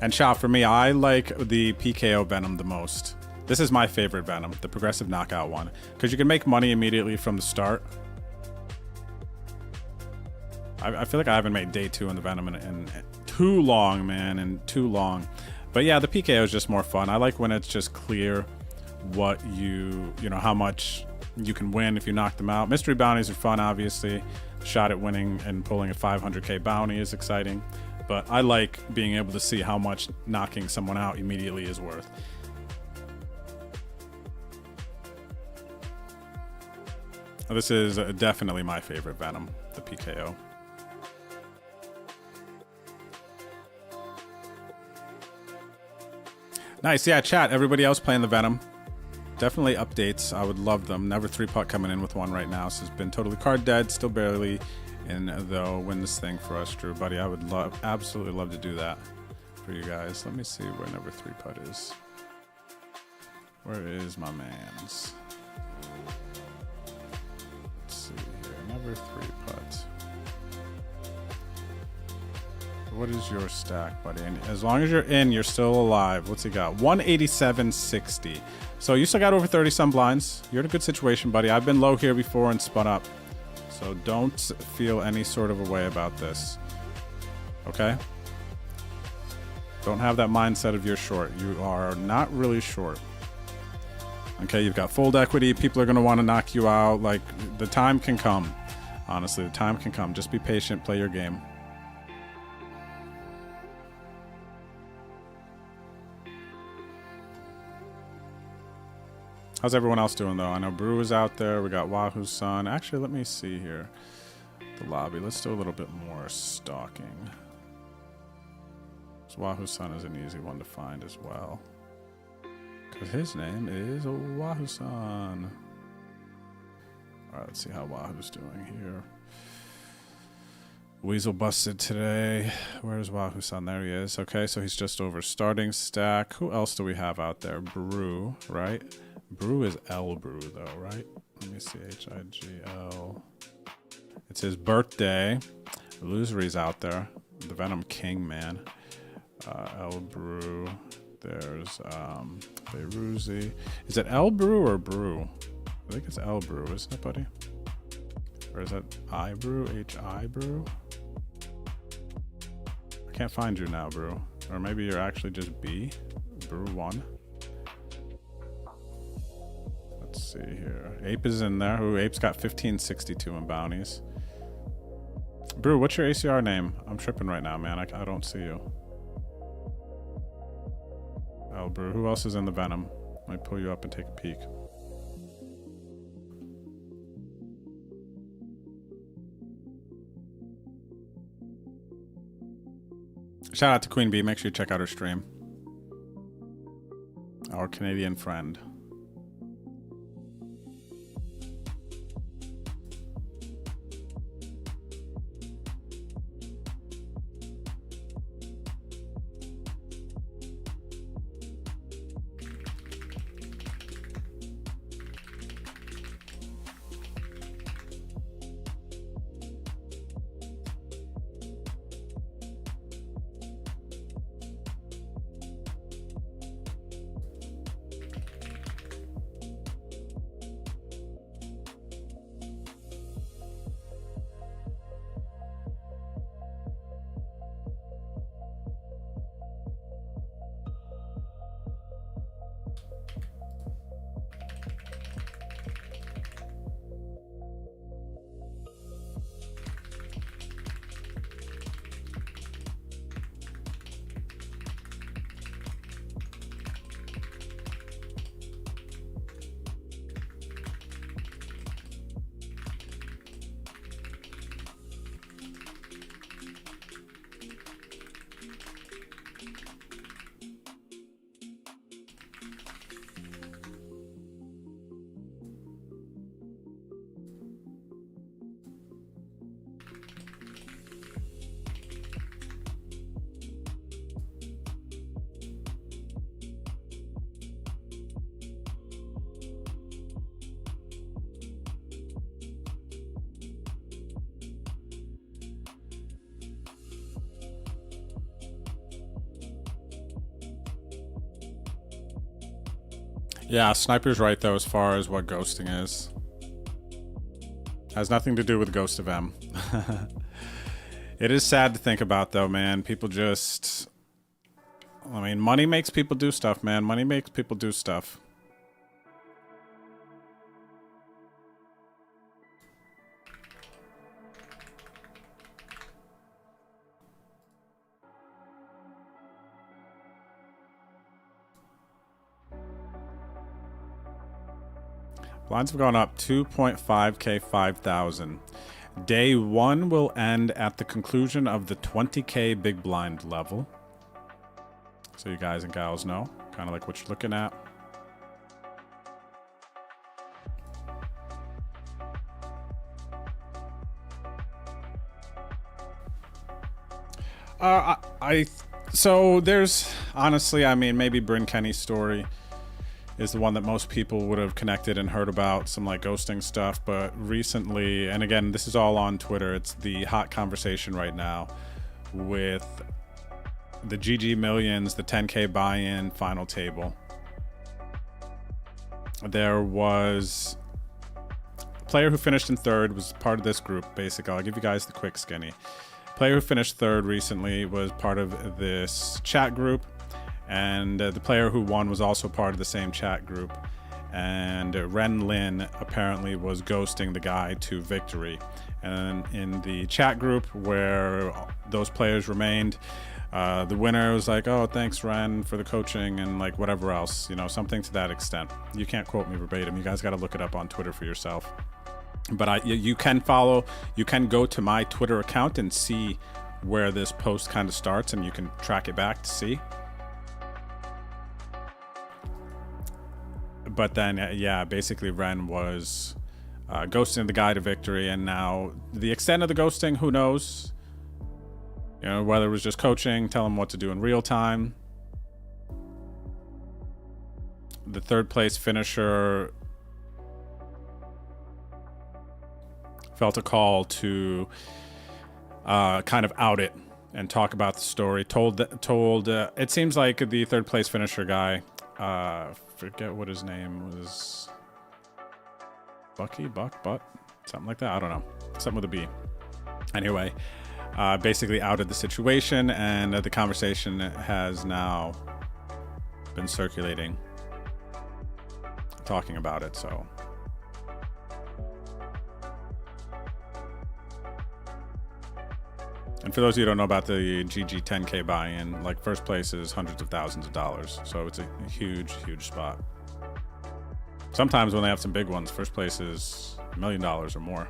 And Sha, for me, I like the PKO Venom the most. This is my favorite Venom, the progressive knockout one, because you can make money immediately from the start. I feel like I haven't made day 2 in the Venom in too long, man, and too long. But yeah, the PKO is just more fun. I like when it's just clear what you know, how much you can win if you knock them out. Mystery bounties are fun, obviously. Shot at winning and pulling a 500k bounty is exciting. But I like being able to see how much knocking someone out immediately is worth. This is definitely my favorite Venom, the PKO. Nice, yeah, chat. Everybody else playing the Venom. Definitely updates. I would love them. Never 3-putt coming in with one right now. So it's been totally card dead. Still barely in, though. Win this thing for us, Drew, buddy. I would absolutely love to do that for you guys. Let me see where Never 3-putt is. Where is my man's? Let's see here. Never 3-putt. What is your stack, buddy? And as long as you're in, you're still alive. What's he got? 187.60. So you still got over 30 some blinds. You're in a good situation, buddy. I've been low here before and spun up. So don't feel any sort of a way about this. Okay? Don't have that mindset of you're short. You are not really short. Okay, you've got fold equity. People are going to want to knock you out. Like, the time can come. Honestly, the time can come. Just be patient. Play your game. How's everyone else doing, though? I know Brew is out there. We got Wahoo's Son. Actually, let me see here. The lobby. Let's do a little bit more stalking. So Wahoo's Son is an easy one to find as well. Because his name is Wahoo Son. Alright, let's see how Wahoo's doing here. Weasel busted today. Where's Wahoo Son? There he is. Okay, so he's just over starting stack. Who else do we have out there? Brew, right? Brew is L Brew, though, right? Let me see. H-I-G-L. It's his birthday. Illusory's out there. The Venom King, man. L Brew. There's Beiruzi. Is it L Brew or Brew? I think it's L Brew, isn't it, buddy? Or is that I Brew? H-I Brew? I can't find you now, Brew. Or maybe you're actually just B? Brew 1? Let's see here. Ape is in there. Ooh, Ape's got 1562 in bounties. Brew, what's your ACR name? I'm tripping right now, man. I don't see you. Oh, Brew. Who else is in the Venom? Let me pull you up and take a peek. Shout out to Queen Bee. Make sure you check out her stream. Our Canadian friend. Yeah, Sniper's right, though, as far as what ghosting is. Has nothing to do with Ghost of M. It is sad to think about, though, man. People just... I mean, money makes people do stuff, man. Money makes people do stuff. Blinds have gone up 2.5k, 5,000. Day 1 will end at the conclusion of the 20k big blind level. So you guys and gals know kind of like what you're looking at. So there's honestly, I mean, maybe Bryn Kenny's story is the one that most people would have connected and heard about, some like ghosting stuff. But recently, and again, this is all on Twitter, it's the hot conversation right now with the GG Millions, the 10k buy-in final table. There was a player who finished in third, was part of this group, basically. I'll give you guys the quick skinny. Player who finished third recently was part of this chat group, and the player who won was also part of the same chat group. And Ren Lin apparently was ghosting the guy to victory. And in the chat group where those players remained, the winner was like, "Oh, thanks, Ren, for the coaching," and like whatever else, you know, something to that extent. You can't quote me verbatim. You guys got to look it up on Twitter for yourself. But you can follow, you can go to my Twitter account and see where this post kind of starts, and you can track it back to see. But then, yeah, basically Ren was ghosting the guy to victory, and now the extent of the ghosting, who knows? You know, whether it was just coaching, tell him what to do in real time. The third place finisher felt a call to kind of out it and talk about the story. It seems like the third place finisher guy, forget what his name was, Buck, something like that. I don't know, something with a B. Anyway, basically outed the situation, and the conversation has now been circulating, talking about it. So and for those of you who don't know about the GG 10K buy-in, like first place is hundreds of thousands of dollars. So it's a huge, huge spot. Sometimes when they have some big ones, first place is $1 million or more.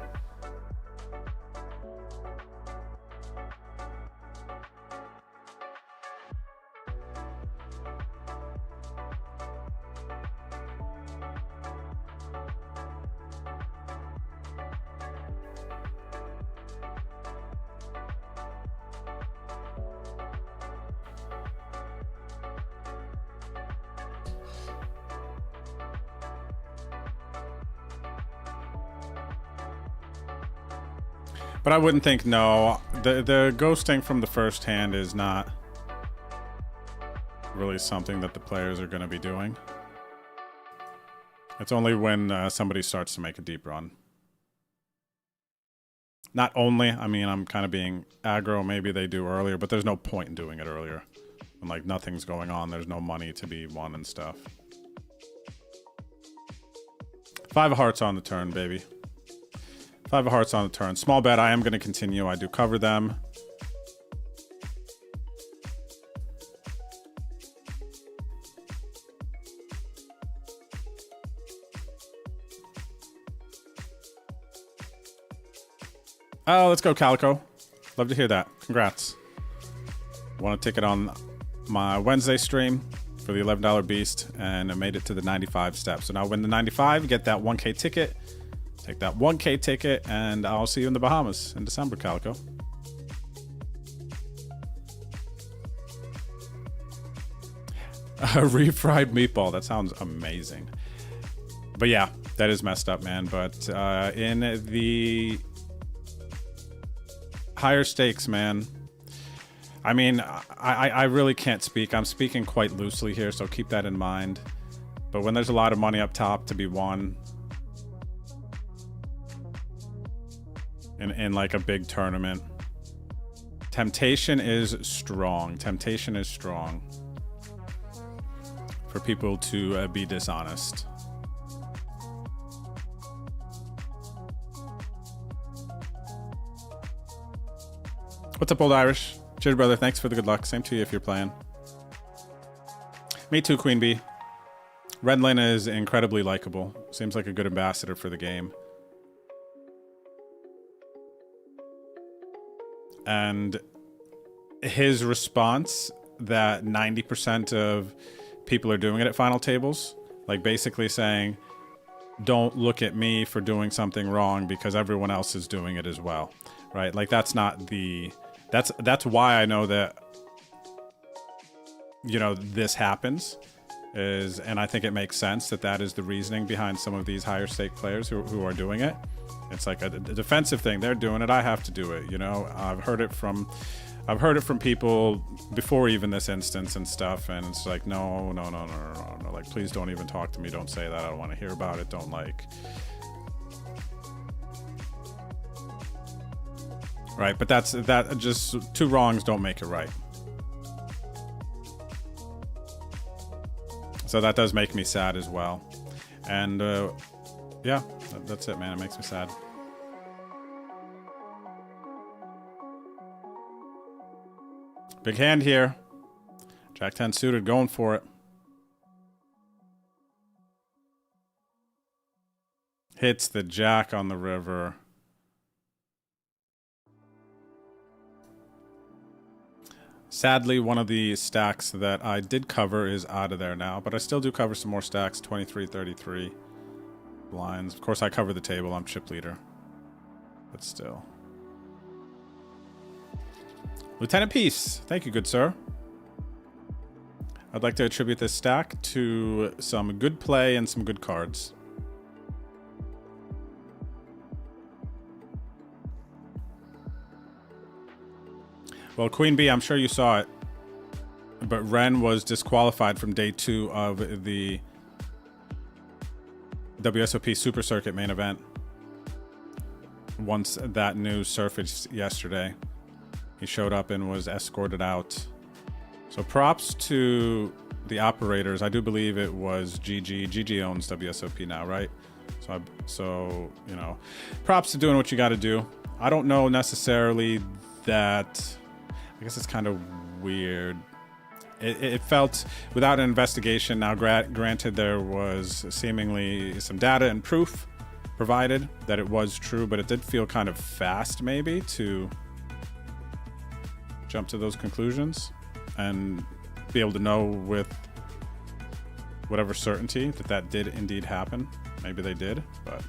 But I wouldn't think, no, the ghosting from the first hand is not really something that the players are going to be doing. It's only when somebody starts to make a deep run. Not only, I mean, I'm kind of being aggro, maybe they do earlier, but there's no point in doing it earlier. When like nothing's going on, there's no money to be won and stuff. 5 of hearts on the turn, baby. 5 of hearts on the turn. Small bet, I am going to continue. I do cover them. Oh, let's go, Calico. Love to hear that. Congrats. Want to take it on my Wednesday stream for the $11 beast, and I made it to the 95 steps. So now win the 95, get that 1K ticket. Take that 1K ticket, and I'll see you in the Bahamas in December, Calico. A refried meatball. That sounds amazing. But yeah, that is messed up, man. But in the higher stakes, man, I mean, I really can't speak. I'm speaking quite loosely here, so keep that in mind. But when there's a lot of money up top to be won, in like a big tournament, temptation is strong. Temptation is strong. for people to be dishonest. What's up, Old Irish? Cheers, brother. Thanks for the good luck. Same to you if you're playing. Me too, Queen Bee. Redlin is incredibly likable. Seems like a good ambassador for the game. And his response that 90% of people are doing it at final tables, like basically saying, don't look at me for doing something wrong because everyone else is doing it as well, right? Like that's not the... That's why I know that, you know, this happens is, and I think it makes sense that that is the reasoning behind some of these higher stake players who are doing it. It's like a defensive thing. They're doing it. I have to do it. You know, I've heard it from people before even this instance and stuff. And it's like, no. Like, please don't even talk to me. Don't say that. I don't want to hear about it. Don't like. Right, but that just two wrongs don't make it right. So that does make me sad as well. And yeah, that's it, man. It makes me sad. Big hand here. Jack 10 suited, going for it. Hits the jack on the river. Sadly, one of the stacks that I did cover is out of there now, but I still do cover some more stacks, 23, 33 blinds. Of course, I cover the table. I'm chip leader, but still. Lieutenant Peace, thank you, good sir. I'd like to attribute this stack to some good play and some good cards. Well, Queen Bee, I'm sure you saw it, but Ren was disqualified from day 2 of the WSOP Super Circuit main event once that news surfaced yesterday. He showed up and was escorted out. So props to the operators. I do believe it was GG. GG owns WSOP now, right? So you know, props to doing what you got to do. I don't know necessarily that... I guess it's kind of weird. It felt, without an investigation, now granted there was seemingly some data and proof provided that it was true, but it did feel kind of fast maybe to jump to those conclusions and be able to know with whatever certainty that that did indeed happen. Maybe they did, but...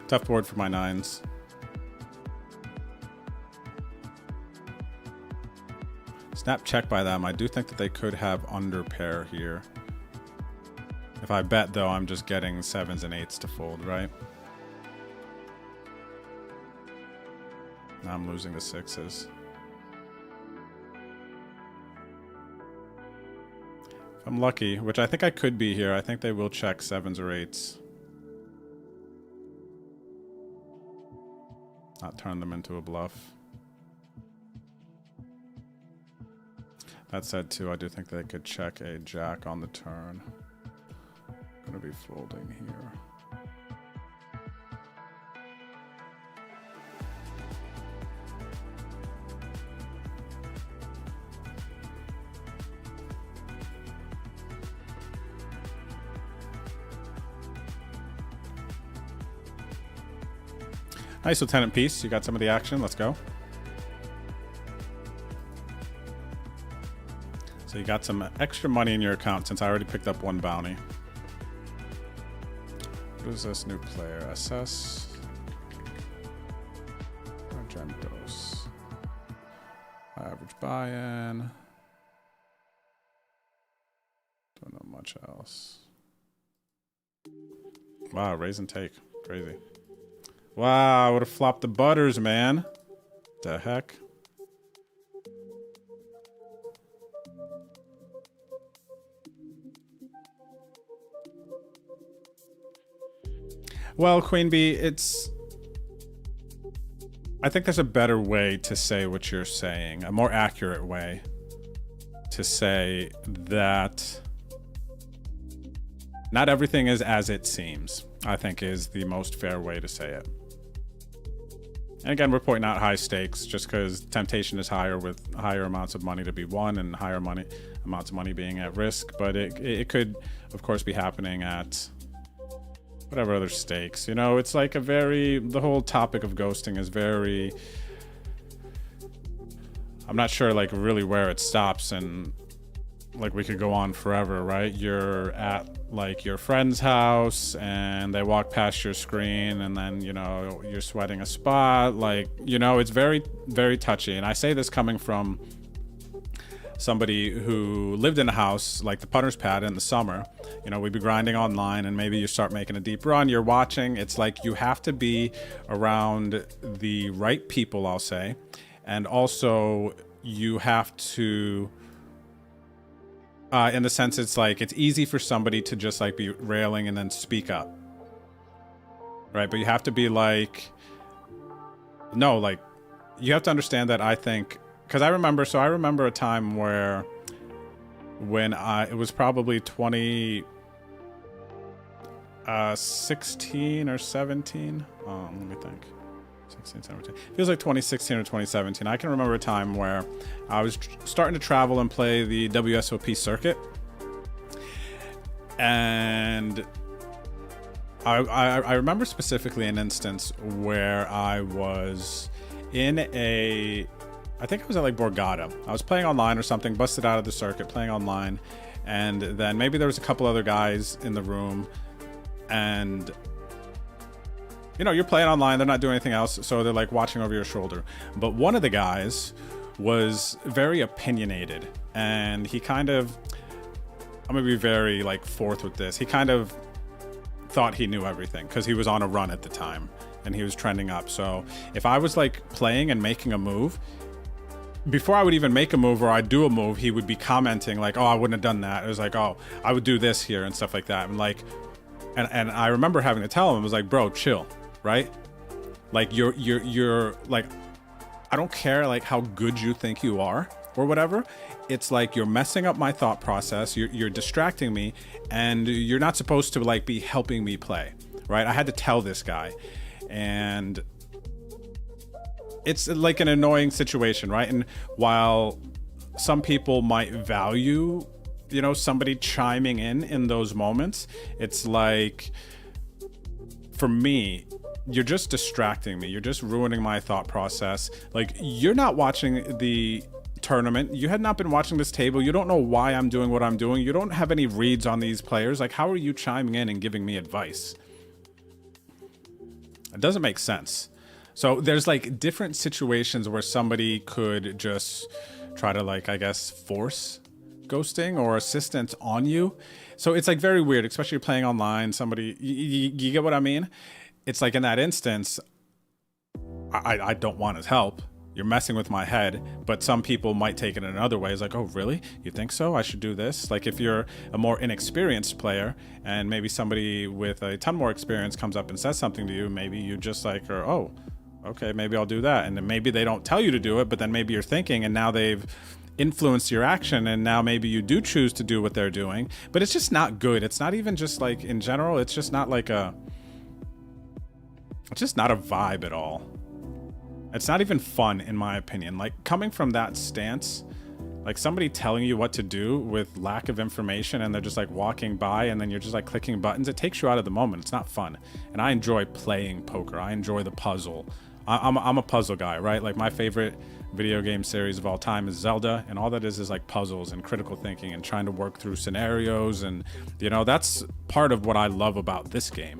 Tough board for my 9s. Snap check by them. I do think that they could have under pair here. If I bet, though, I'm just getting 7s and 8s to fold, right? Now I'm losing the 6s. If I'm lucky, which I think I could be here, I think they will check 7s or 8s. Not turn them into a bluff. That said, too, I do think they could check a jack on the turn. Gonna be folding here. Nice, Lieutenant Peace. You got some of the action. Let's go. So you got some extra money in your account since I already picked up 1 bounty. What is this new player? SS. Argentos. Average buy-in. Don't know much else. Wow, raise and take. Crazy. Wow, I would have flopped the butters, man. The heck? Well, Queen Bee, I think there's a better way to say what you're saying, a more accurate way to say that not everything is as it seems, I think is the most fair way to say it. And again, we're pointing out high stakes just because temptation is higher with higher amounts of money to be won and higher amounts of money being at risk. But it could, of course, be happening at whatever other stakes. You know, it's like the whole topic of ghosting is very, I'm not sure like really where it stops, and like we could go on forever, right? You're at like your friend's house and they walk past your screen and then, you know, you're sweating a spot. Like, you know, it's very, very touchy. And I say this coming from somebody who lived in a house like the putter's pad in the summer. You know, we'd be grinding online and maybe you start making a deep run, you're watching. It's like you have to be around the right people, I'll say. And also you have to, in the sense it's like it's easy for somebody to just like be railing and then speak up, right? But you have to be like, no, like you have to understand that. I think because I remember a time where when it was probably 2016 or 17, let me think, 16, 17. Feels like 2016 or 2017. I can remember a time where I was starting to travel and play the WSOP circuit. And I remember specifically an instance where I was in I think I was at like Borgata. I was playing online or something, busted out of the circuit, playing online. And then maybe there was a couple other guys in the room, and you know, you're playing online, they're not doing anything else, so they're like watching over your shoulder. But one of the guys was very opinionated, and he kind of, I'm gonna be very like forth with this, he kind of thought he knew everything because he was on a run at the time and he was trending up. So if I was like playing and making a move, before I would even make a move or I'd do a move, he would be commenting like, oh, I wouldn't have done that. It was like, oh, I would do this here and stuff like that. And like, and I remember having to tell him, I was like, bro, chill. Right? Like you're like, I don't care like how good you think you are or whatever. It's like you're messing up my thought process. You're distracting me, and you're not supposed to like be helping me play. Right? I had to tell this guy, and it's like an annoying situation, right? And while some people might value, you know, somebody chiming in those moments, it's like, for me, you're just distracting me. You're just ruining my thought process. Like, you're not watching the tournament. You had not been watching this table. You don't know why I'm doing what I'm doing. You don't have any reads on these players. Like, how are you chiming in and giving me advice? It doesn't make sense. So there's like different situations where somebody could just try to like, I guess, force ghosting or assistance on you. So it's like very weird, especially playing online. Somebody, you get what I mean? It's like in that instance, I don't want his help. You're messing with my head. But some people might take it in another way. It's like, oh, really? You think so? I should do this? Like if you're a more inexperienced player and maybe somebody with a ton more experience comes up and says something to you, maybe you just like, or, oh, okay, maybe I'll do that. And then maybe they don't tell you to do it, but then maybe you're thinking and now they've influence your action, and now maybe you do choose to do what they're doing. But it's just not good. It's not even just like in general, it's just not like it's just not a vibe at all. It's not even fun, in my opinion. Like coming from that stance, like somebody telling you what to do with lack of information, and they're just like walking by and then you're just like clicking buttons, it takes you out of the moment. It's not fun. And I enjoy playing poker. I enjoy the puzzle. I'm a puzzle guy, right? Like my favorite video game series of all time is Zelda, and all that is like puzzles and critical thinking and trying to work through scenarios. And you know, that's part of what I love about this game,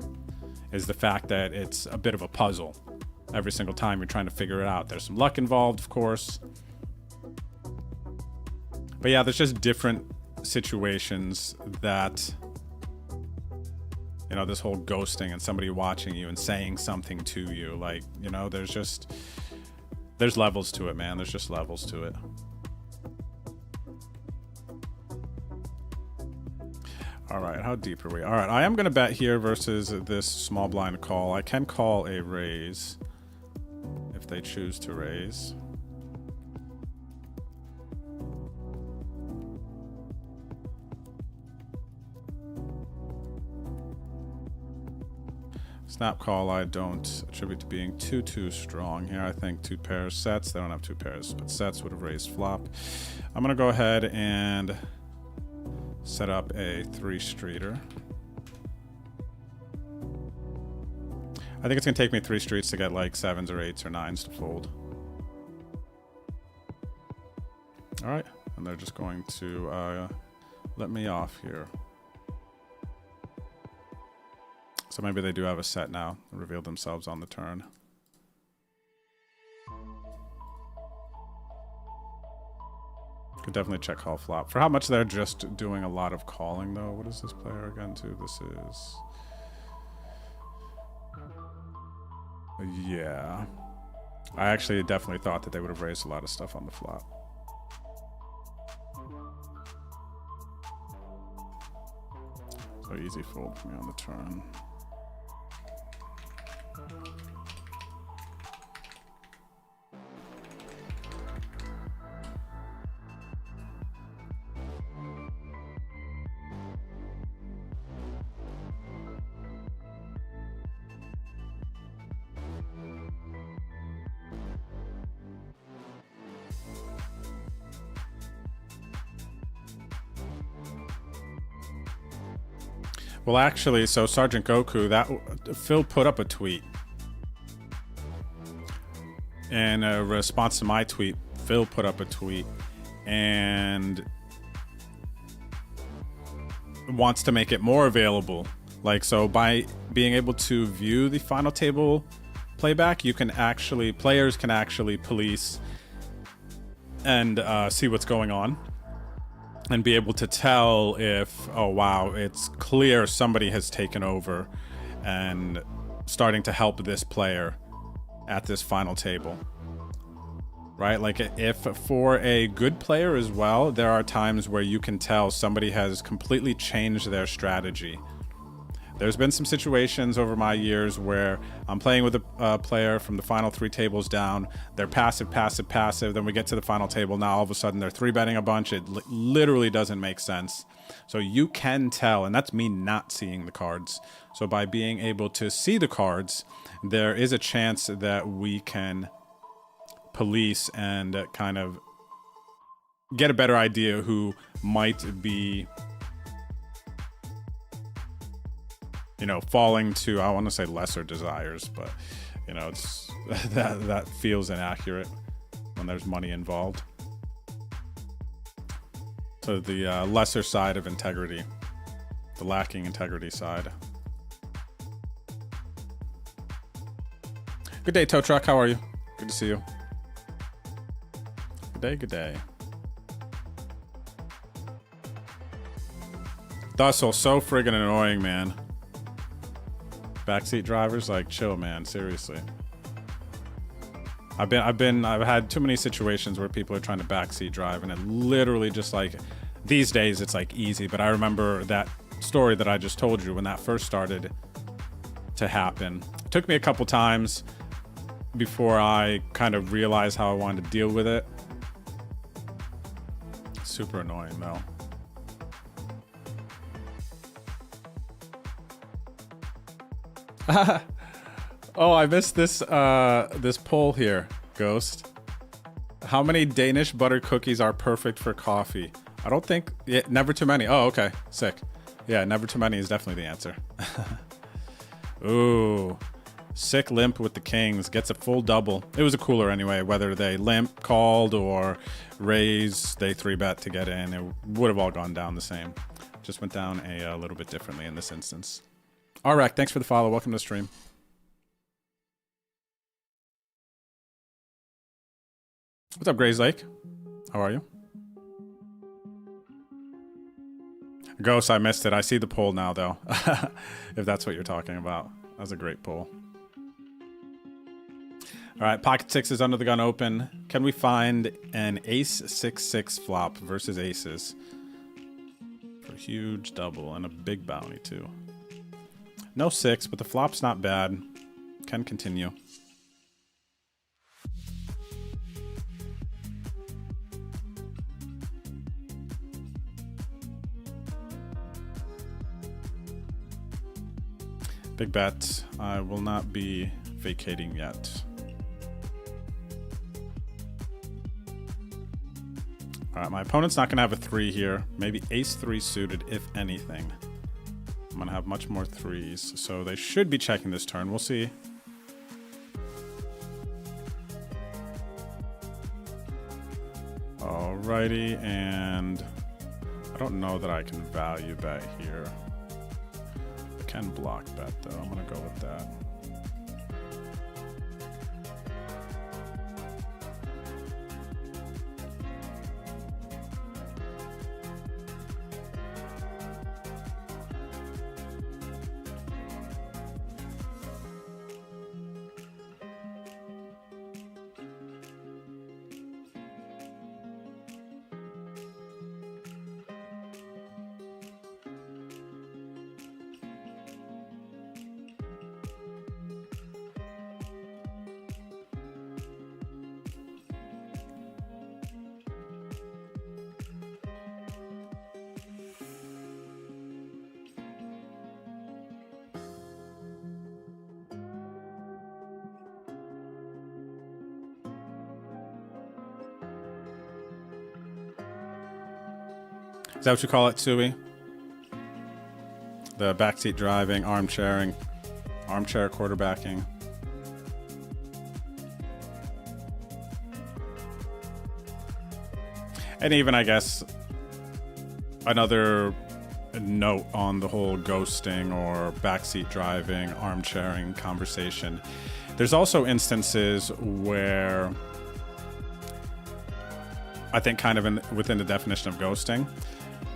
is the fact that it's a bit of a puzzle. Every single time you're trying to figure it out. There's some luck involved, of course. But yeah, there's just different situations that, you know, this whole ghosting and somebody watching you and saying something to you, like, you know, there's levels to it, man. There's just levels to it. All right, how deep are we? All right, I am going to bet here versus this small blind call. I can call a raise if they choose to raise. Snap call I don't attribute to being too strong here. I think two pairs sets. They don't have two pairs, but sets would have raised flop. I'm going to go ahead and set up a 3-streeter. I think it's going to take me 3 streets to get like 7s or 8s or 9s to fold. All right, and they're just going to let me off here. So maybe they do have a set now. Reveal themselves on the turn. Could definitely check call flop. For how much they're just doing a lot of calling though. What is this player again to? This is... Yeah. I actually definitely thought that they would have raised a lot of stuff on the flop. So easy fold for me on the turn. Well, actually, so Sergeant Goku, that Phil put up a tweet. In a response to my tweet, Phil put up a tweet and wants to make it more available. Like, so by being able to view the final table playback, you can actually, players can actually police and see what's going on. And be able to tell if, oh wow, it's clear somebody has taken over and starting to help this player at this final table. Right? Like if for a good player as well, there are times where you can tell somebody has completely changed their strategy. There's been some situations over my years where I'm playing with a player from the final 3 tables down. They're passive. Then we get to the final table. Now all of a sudden they're 3-betting a bunch. It literally doesn't make sense. So you can tell, and that's me not seeing the cards. So by being able to see the cards, there is a chance that we can police and kind of get a better idea who might be, you know, falling to, I want to say lesser desires, but, you know, it's that feels inaccurate when there's money involved. So the lesser side of integrity, the lacking integrity side. Good day, tow truck. How are you? Good to see you. Good day, good day. Dussel, so friggin' annoying, man. Backseat drivers, like, chill, man. Seriously. I've had too many situations where people are trying to backseat drive, and it literally just like, these days it's like easy. But I remember that story that I just told you when that first started to happen. It took me a couple times before I kind of realized how I wanted to deal with it. Super annoying though. Oh, I missed this this poll here, Ghost. How many Danish butter cookies are perfect for coffee? I don't think, yeah, never too many. Oh, okay, sick. Yeah, never too many is definitely the answer. Ooh, sick limp with the kings, gets a full double. It was a cooler anyway, whether they limp, called, or raise, they 3-bet to get in. It would have all gone down the same. Just went down a little bit differently in this instance. Alright, thanks for the follow. Welcome to the stream. What's up, Grays Lake? How are you? Ghost, I missed it. I see the poll now, though. If that's what you're talking about. That was a great poll. Alright, pocket 6 is under the gun open. Can we find an ace 6-6 flop versus aces? for a huge double and a big bounty too. No 6, but the flop's not bad. Can continue. Big bet. I will not be vacating yet. All right, my opponent's not gonna have a 3 here. Maybe ace-3 suited, if anything. I'm gonna have much more 3s, so they should be checking this turn. We'll see. Alrighty, and I don't know that I can value bet here. I can block bet though. I'm gonna go with that. Is that what you call it, Sui? The backseat driving, armchair quarterbacking. And even, I guess, another note on the whole ghosting or backseat driving, armchairing conversation. There's also instances where I think kind of within the definition of ghosting,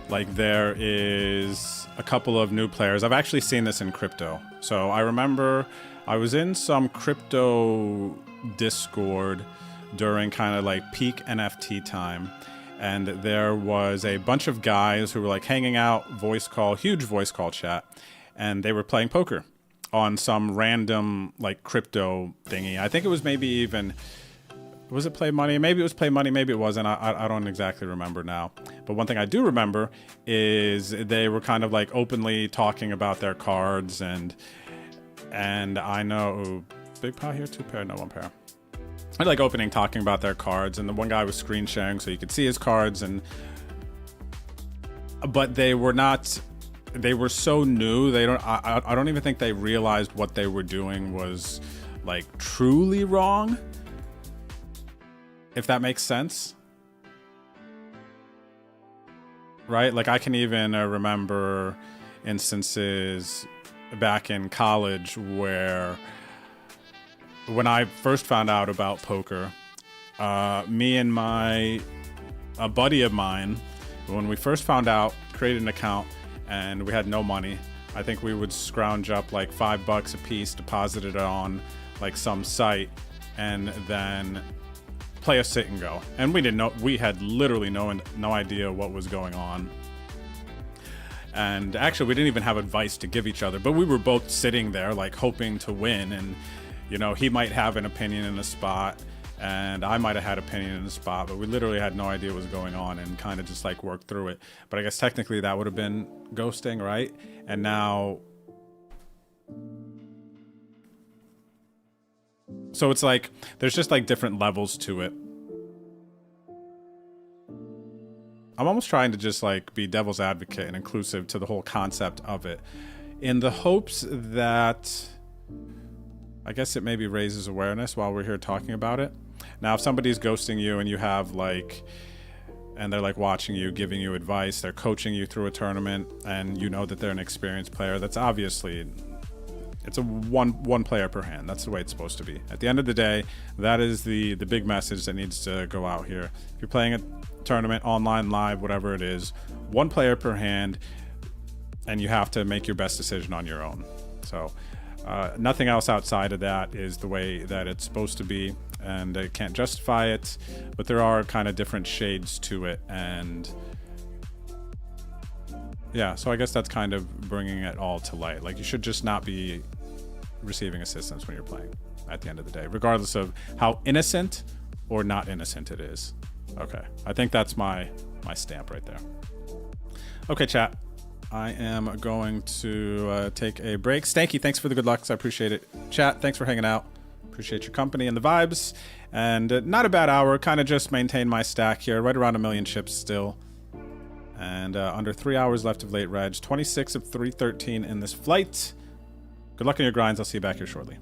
like there is a couple of new players. I've actually seen this in crypto. So I remember I was in some crypto Discord during kind of like peak NFT time. And there was a bunch of guys who were like hanging out, huge voice call chat. And they were playing poker on some random like crypto thingy. I think it was maybe even... Was it Play Money? Maybe it was Play Money, maybe it wasn't. I don't exactly remember now. But one thing I do remember is they were kind of like openly talking about their cards, and I know big pair here, 2 pair, no 1 pair. I like talking about their cards, and the one guy was screen sharing so you could see his cards, but they were so new. I don't even think they realized what they were doing was like truly wrong. If that makes sense. Right? Like I can even remember instances back in college where when I first found out about poker, me and a buddy of mine, when we first found out, created an account and we had no money. I think we would scrounge up like $5 a piece, deposit it on like some site, and then play a sit and go. And we didn't know, we had literally no idea what was going on. And actually we didn't even have advice to give each other, but we were both sitting there like hoping to win. And you know, he might have an opinion in a spot and I might have had opinion in a spot, but we literally had no idea what was going on and kind of just like worked through it. But I guess technically that would have been ghosting, right? And now, so it's like, there's just like different levels to it. I'm almost trying to just like be devil's advocate and inclusive to the whole concept of it, in the hopes that I guess it maybe raises awareness while we're here talking about it. Now, if somebody's ghosting you and you have like, and they're like watching you, giving you advice, they're coaching you through a tournament, and you know that they're an experienced player, that's obviously, it's a one player per hand. That's the way it's supposed to be. At the end of the day, that is the big message that needs to go out here. If you're playing a tournament, online, live, whatever it is, 1 player per hand, and you have to make your best decision on your own. So nothing else outside of that is the way that it's supposed to be, and I can't justify it, but there are kind of different shades to it, and Yeah, so I guess that's kind of bringing it all to light. Like, you should just not be receiving assistance when you're playing at the end of the day, regardless of how innocent or not innocent it is. Okay, I think that's my stamp right there. Okay, chat. I am going to take a break. Stanky, thanks for the good lucks. I appreciate it. Chat, thanks for hanging out. Appreciate your company and the vibes. And not a bad hour. Kind of just maintain my stack here. Right around 1 million chips still. And under 3 hours left of late reg. 26 of 313 in this flight. Good luck in your grinds. I'll see you back here shortly.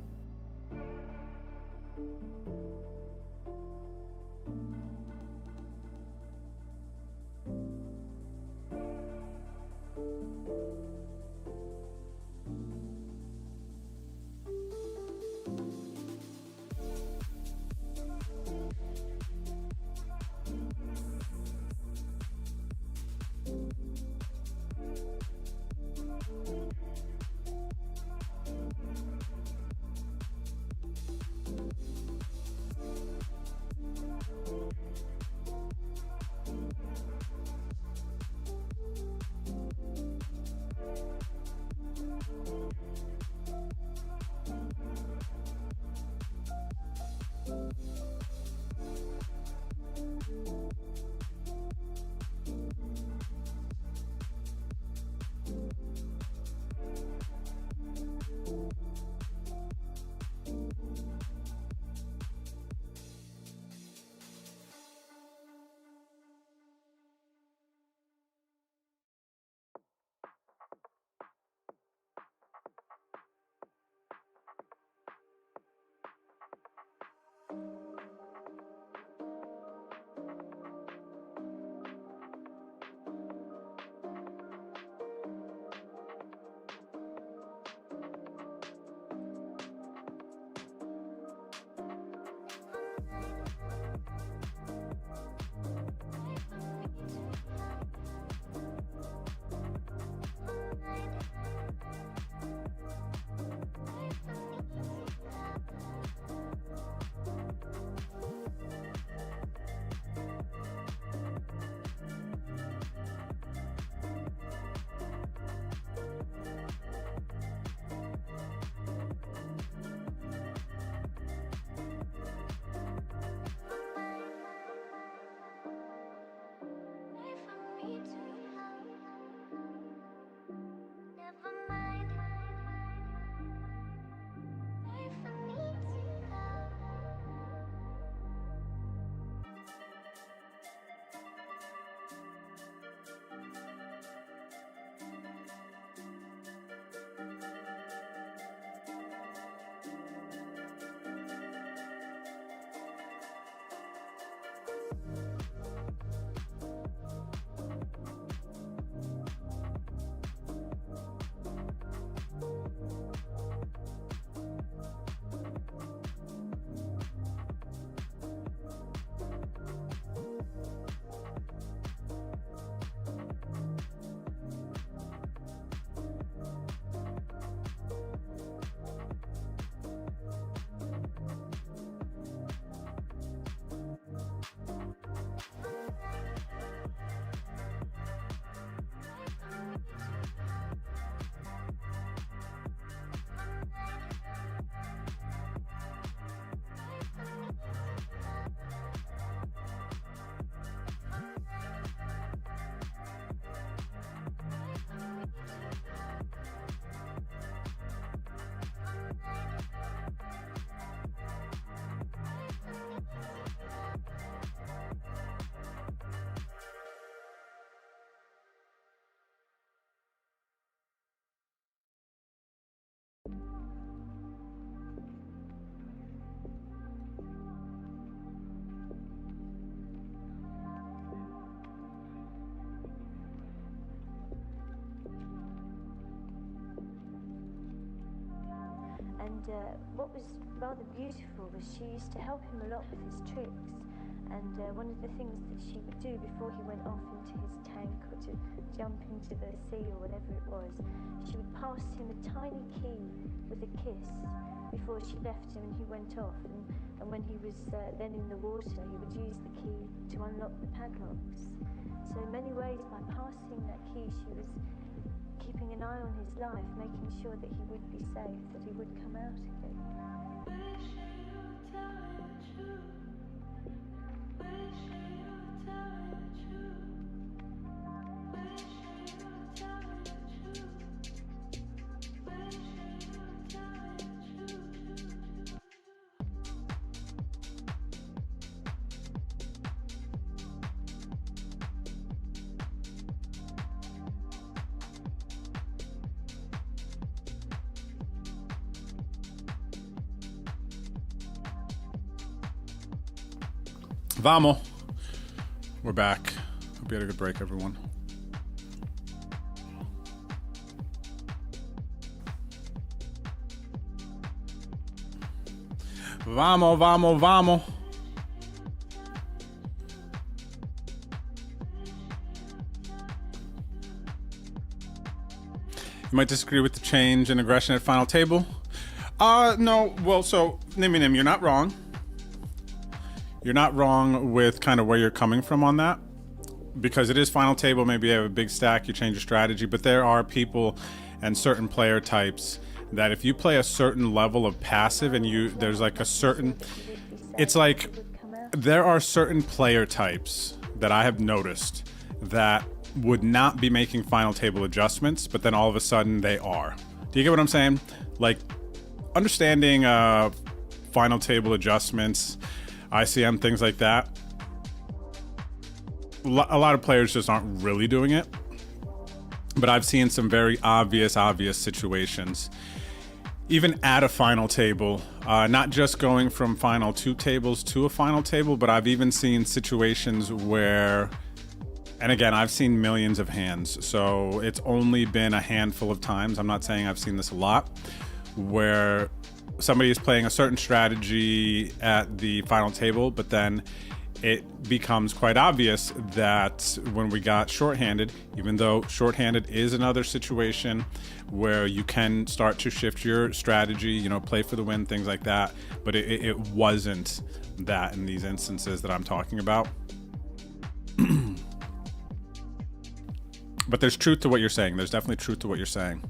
And what was rather beautiful was she used to help him a lot with his tricks. And one of the things that she would do before he went off into his tank or to jump into the sea or whatever it was, she would pass him a tiny key with a kiss before she left him and he went off. And when he was then in the water, he would use the key to unlock the padlocks. So in many ways, by passing that key, she was keeping an eye on his life, making sure that he would be safe, that he would come out again. Vamos. We're back. Hope you had a good break, everyone. Vamos, vamos, vamos. You might disagree with the change in aggression at final table. No. Well, so, Nim, you're not wrong. You're not wrong with kind of where you're coming from on that, because it is final table. Maybe you have a big stack, you change your strategy, but there are people and certain player types that if you play a certain level of passive and there's like a certain, it's like there are certain player types that I have noticed that would not be making final table adjustments, but then all of a sudden they are. Do you get what I'm saying? Like understanding final table adjustments, ICM, things like that. A lot of players just aren't really doing it, but I've seen some very obvious situations, even at a final table, not just going from final two tables to a final table, but I've even seen situations where, and again, I've seen millions of hands, so it's only been a handful of times, I'm not saying I've seen this a lot, where somebody is playing a certain strategy at the final table, but then it becomes quite obvious that when we got shorthanded, even though shorthanded is another situation where you can start to shift your strategy, you know, play for the win, things like that, but it wasn't that in these instances that I'm talking about. But there's truth to what you're saying. There's definitely truth to what you're saying.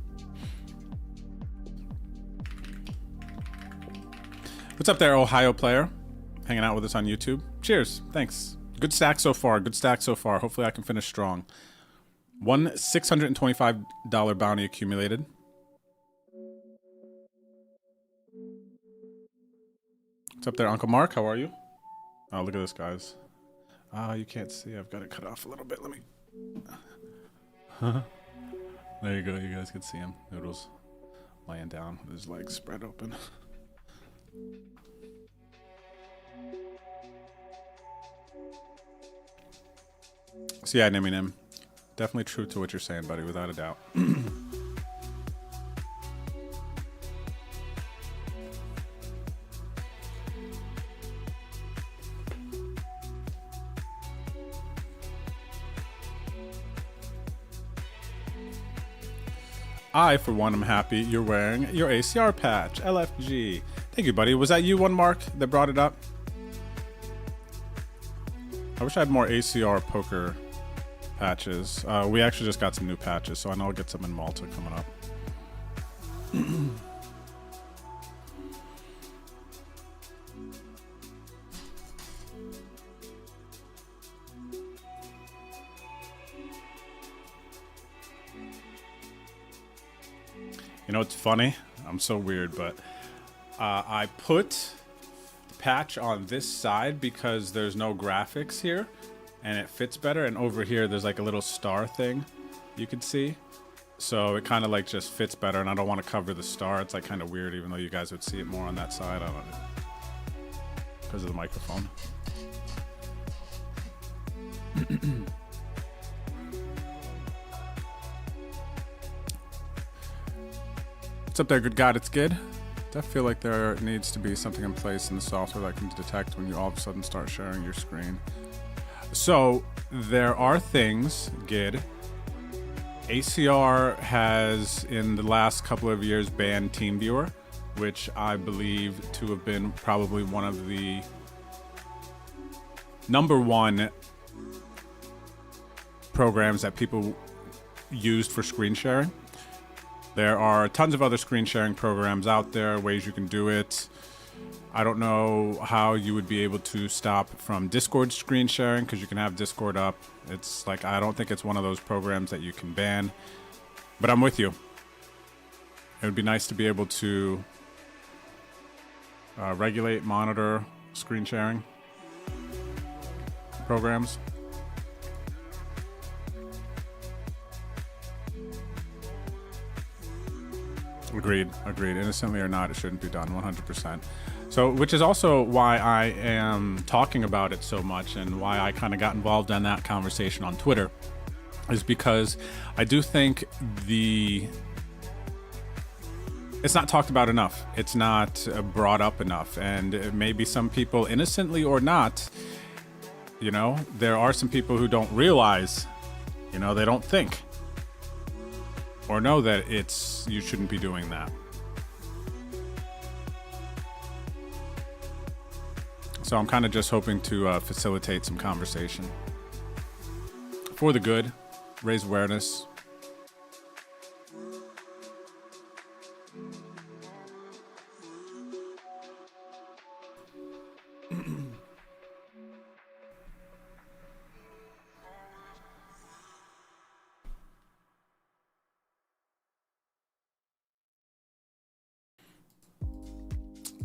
What's up there, Ohio player? Hanging out with us on YouTube. Cheers. Thanks. Good stack so far. Good stack so far. Hopefully I can finish strong. One $625 bounty accumulated. What's up there, Uncle Mark? How are you? Oh, look at this, guys. You can't see. I've got it cut off a little bit. Let me... There you go. You guys can see him. Noodles laying down with his legs spread open. So yeah, Nim. Definitely true to what you're saying, buddy, without a doubt. I, for one, am happy you're wearing your ACR patch, LFG. Thank you, buddy. Was that you, one Mark, that brought it up? I wish I had more ACR poker patches. We actually just got some new patches, so I know I'll get some in Malta coming up. You know, it's funny. I'm so weird, but I put the patch on this side because there's no graphics here and it fits better. And over here, there's like a little star thing you can see. So it kind of like just fits better, and I don't want to cover the star. It's like kind of weird, even though you guys would see it more on that side. I don't know. Because of the microphone. What's up there, good God? It's good. I feel like there needs to be something in place in the software that can detect when you all of a sudden start sharing your screen. So there are things, Gid. ACR has, in the last couple of years, banned TeamViewer, which I believe to have been probably one of the #1 programs that people used for screen sharing. There are tons of other screen sharing programs out there, ways you can do it. I don't know how you would be able to stop from Discord screen sharing, because you can have Discord up. It's like, I don't think it's one of those programs that you can ban, but I'm with you. It would be nice to be able to regulate, monitor screen sharing programs. Agreed. Innocently or not, it shouldn't be done 100%. So, which is also why I am talking about it so much, and why I kind of got involved in that conversation on Twitter, is because I do think it's not talked about enough. It's not brought up enough. And maybe some people, innocently or not, you know, there are some people who don't realize, you know, they don't think or know that you shouldn't be doing that. So I'm kind of just hoping to facilitate some conversation for the good, raise awareness.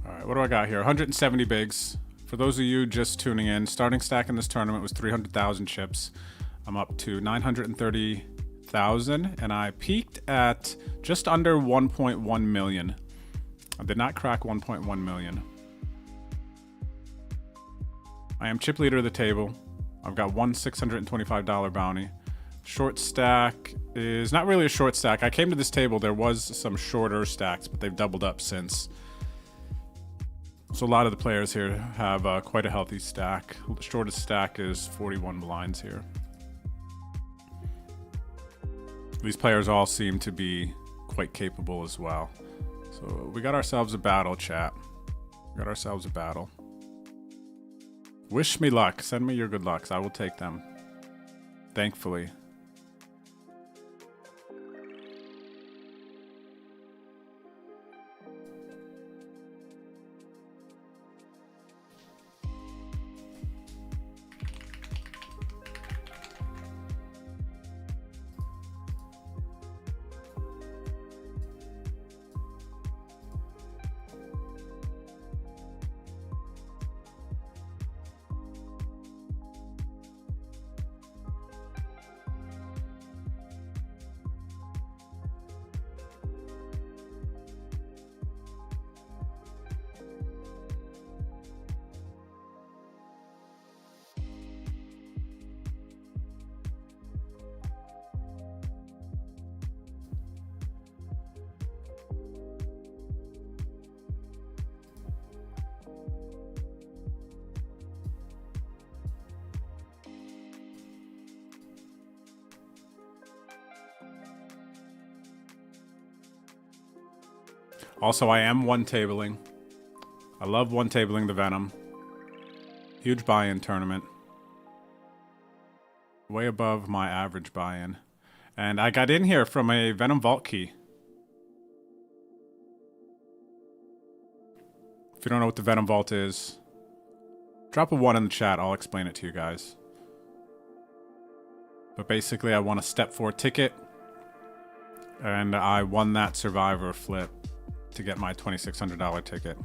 All right, what do I got here? 170 bigs. For those of you just tuning in, starting stack in this tournament was 300,000 chips. I'm up to 930,000, and I peaked at just under 1.1 million. I did not crack 1.1 million. I am chip leader of the table. I've got one $625 bounty. Short stack is not really a short stack. I came to this table, there was some shorter stacks, but they've doubled up since. So a lot of the players here have quite a healthy stack. The shortest stack is 41 blinds here. These players all seem to be quite capable as well. So we got ourselves a battle, chat. We got ourselves a battle. Wish me luck. Send me your good lucks. I will take them. Thankfully. Also, I am one-tabling. I love one-tabling the Venom. Huge buy-in tournament. Way above my average buy-in. And I got in here from a Venom Vault key. If you don't know what the Venom Vault is, drop a 1 in the chat. I'll explain it to you guys. But basically, I won a step 4 ticket. And I won that Survivor flip to get my $2,600 ticket.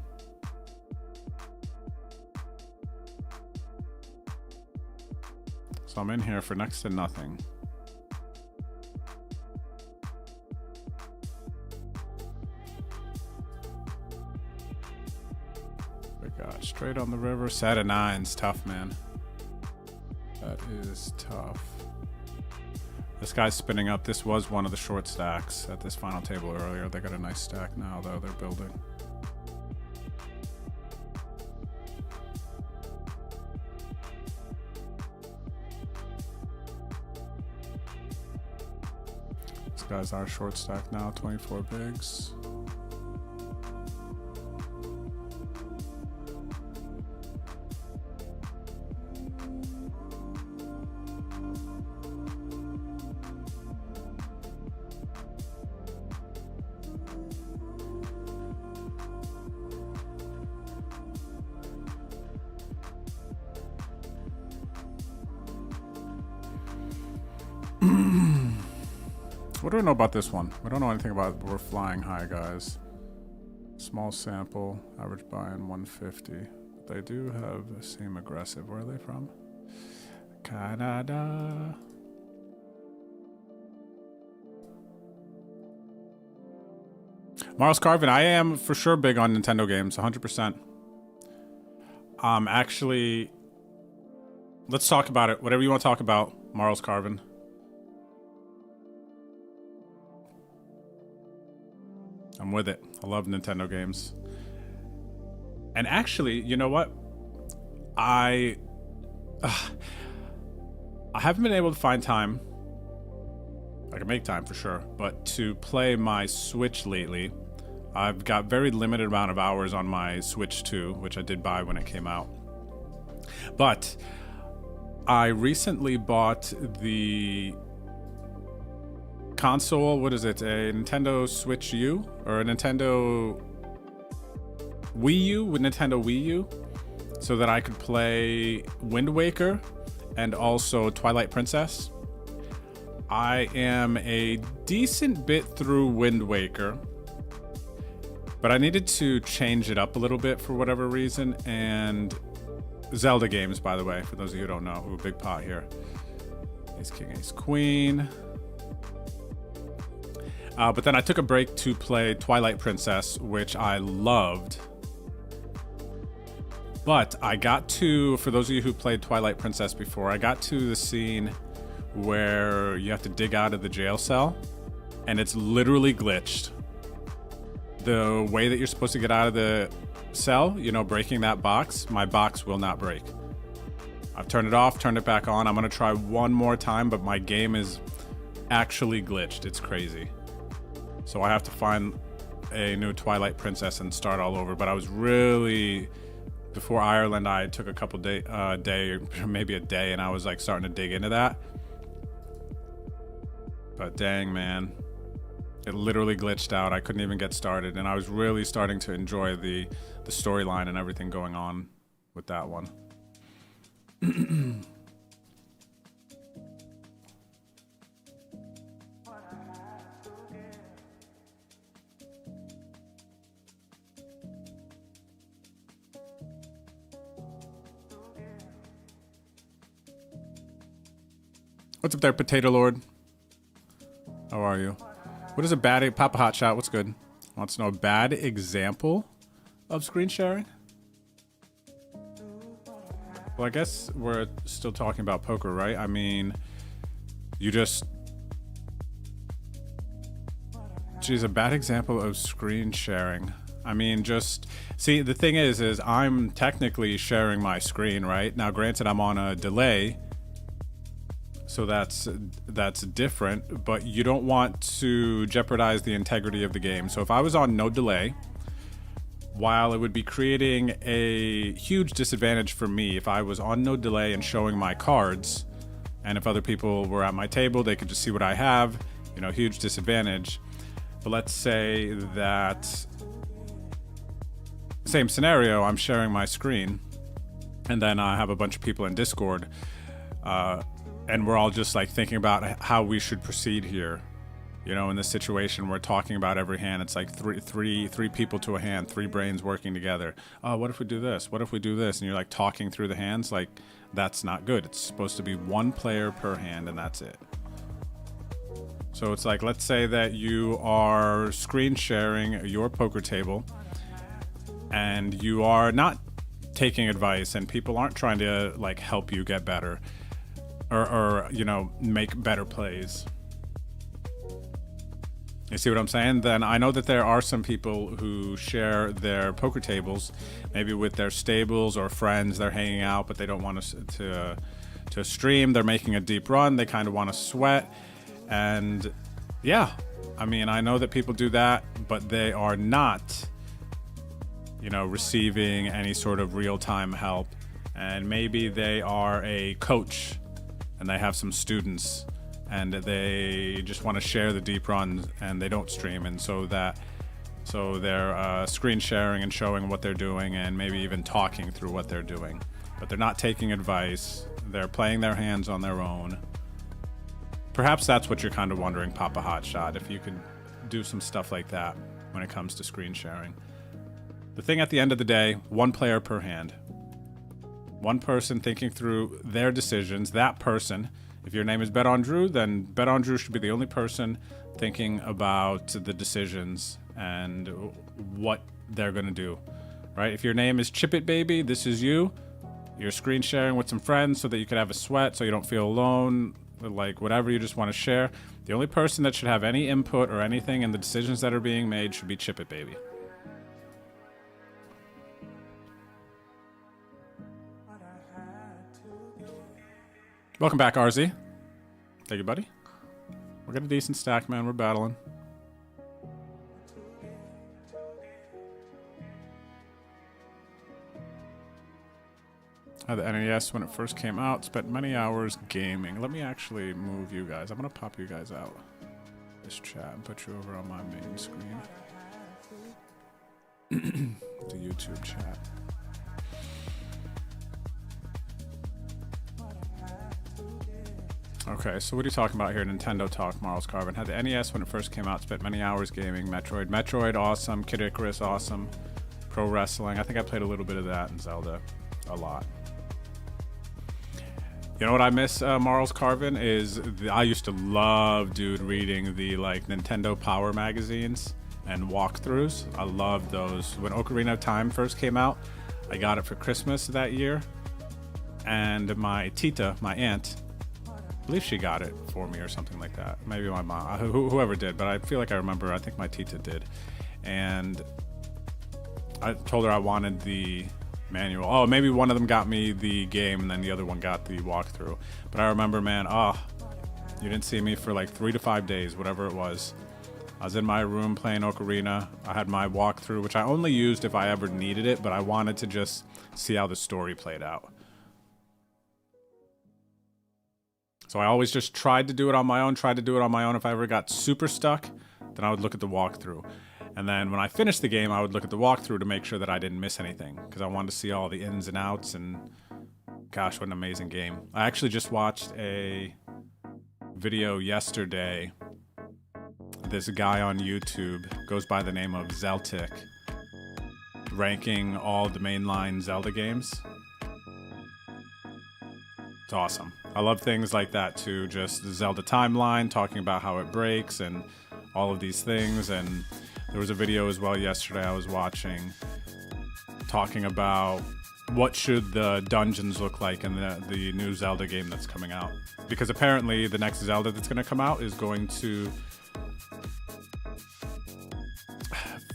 So I'm in here for next to nothing. We got straight on the river. Set of 9's tough, man. That is tough. This guy's spinning up. This was one of the short stacks at this final table earlier. They got a nice stack now, though. They're building. This guy's our short stack now, 24 bigs. What do we know about this one? We don't know anything about it. We're flying high, guys. Small sample, average buy-in 150. They do have the same aggressive. Where are they from? Canada. Mars Carvin, I am for sure big on Nintendo games, 100%. Actually, let's talk about it. Whatever you want to talk about, Mars Carvin. I'm with it. I love Nintendo games. And actually, you know what? I haven't been able to find time. I can make time for sure, but to play my Switch lately, I've got very limited amount of hours on my Switch 2, which I did buy when it came out. But I recently bought the console, what is it? A Nintendo Switch U? Or a Nintendo Wii U with Nintendo Wii U, so that I could play Wind Waker and also Twilight Princess. I am a decent bit through Wind Waker, but I needed to change it up a little bit for whatever reason. And Zelda games, by the way, for those of you who don't know. Ooh, big pot here. Ace King, Ace Queen. But then I took a break to play Twilight Princess, which I loved. But I got to, for those of you who played Twilight Princess before, I got to the scene where you have to dig out of the jail cell, and it's literally glitched. The way that you're supposed to get out of the cell, you know, breaking that box, my box will not break. I've turned it off, turned it back on. I'm gonna try one more time, but my game is actually glitched. It's crazy. So I have to find a new Twilight Princess and start all over. But I was really, before Ireland, I took a couple maybe a day, and I was like starting to dig into that. But dang, man, it literally glitched out. I couldn't even get started, and I was really starting to enjoy the storyline and everything going on with that one. What's up there, Potato Lord? How are you? What is a bad... Papa Hotshot, what's good? Wants to know a bad example of screen sharing? Well, I guess we're still talking about poker, right? I mean, you just... Geez, a bad example of screen sharing. I mean, just... See, the thing is I'm technically sharing my screen, right? Now, granted, I'm on a delay, so that's different, but you don't want to jeopardize the integrity of the game. So if I was on no delay, while it would be creating a huge disadvantage for me if I was on no delay and showing my cards, and if other people were at my table, they could just see what I have, you know, huge disadvantage. But let's say that same scenario, I'm sharing my screen, and then I have a bunch of people in Discord, and we're all just like thinking about how we should proceed here. You know, in this situation, we're talking about every hand. It's like three people to a hand, three brains working together. Oh, what if we do this? What if we do this? And you're like talking through the hands. Like, that's not good. It's supposed to be one player per hand, and that's it. So it's like, let's say that you are screen sharing your poker table, and you are not taking advice, and people aren't trying to like help you get better. Or you know, make better plays. You see what I'm saying? Then I know that there are some people who share their poker tables, maybe with their stables or friends. They're hanging out, but they don't want to stream. They're making a deep run. They kind of want to sweat. And yeah, I mean, I know that people do that, but they are not, you know, receiving any sort of real-time help. And maybe they are a coach, and they have some students, and they just want to share the deep runs, and they don't stream, and so they're screen sharing and showing what they're doing, and maybe even talking through what they're doing, but they're not taking advice. They're playing their hands on their own. Perhaps that's what you're kind of wondering, Papa Hotshot, if you could do some stuff like that when it comes to screen sharing. The thing at the end of the day, one player per hand. One person thinking through their decisions. That person, if your name is Bet on Drew, then Bet on Drew should be the only person thinking about the decisions and what they're going to do, right? If your name is Chip It Baby, this is you. You're screen sharing with some friends so that you could have a sweat, so you don't feel alone, like whatever you just want to share. The only person that should have any input or anything in the decisions that are being made should be Chip It Baby. Welcome back, RZ. Thank you, buddy. We're getting a decent stack, man. We're battling. Had the NES when it first came out. Spent many hours gaming. Let me actually move you guys. I'm going to pop you guys out this chat and put you over on my main screen. The YouTube chat. Okay, so what are you talking about here? Nintendo talk, Marls Carvin. Had the NES when it first came out. Spent many hours gaming. Metroid, awesome. Kid Icarus, awesome. Pro wrestling. I think I played a little bit of that in Zelda. A lot. You know what I miss, Marls Carvin, is I used to love, dude, reading the like Nintendo Power magazines and walkthroughs. I loved those. When Ocarina of Time first came out, I got it for Christmas that year. And my tita, my aunt, I believe she got it for me or something like that. Maybe my mom, whoever did, but I feel like I remember, I think my tita did. And I told her I wanted the manual. Oh, maybe one of them got me the game and then the other one got the walkthrough. But I remember, man, you didn't see me for like 3 to 5 days, whatever it was. I was in my room playing Ocarina. I had my walkthrough, which I only used if I ever needed it, but I wanted to just see how the story played out. So I always just tried to do it on my own, If I ever got super stuck, then I would look at the walkthrough. And then when I finished the game, I would look at the walkthrough to make sure that I didn't miss anything, because I wanted to see all the ins and outs, and gosh, what an amazing game. I actually just watched a video yesterday. This guy on YouTube goes by the name of Zeltic, ranking all the mainline Zelda games. It's awesome. I love things like that too, just the Zelda timeline, talking about how it breaks and all of these things. And there was a video as well yesterday I was watching talking about what should the dungeons look like in the new Zelda game that's coming out. Because apparently the next Zelda that's going to come out is going to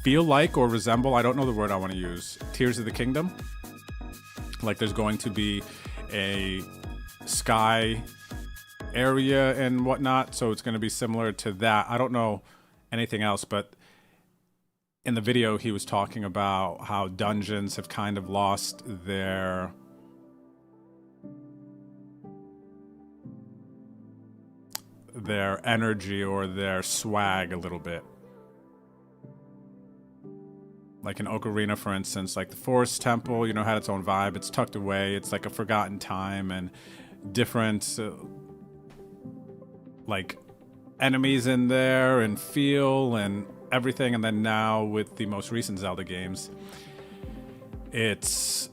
feel like or resemble, I don't know the word I want to use, Tears of the Kingdom. Like there's going to be a sky area and whatnot, so it's going to be similar to that. I don't know anything else, but in the video he was talking about how dungeons have kind of lost their energy or their swag a little bit. Like in Ocarina, for instance, like the Forest Temple, had its own vibe. It's tucked away. It's like a forgotten time and different like enemies in there and feel and everything. And then now with the most recent Zelda games, it's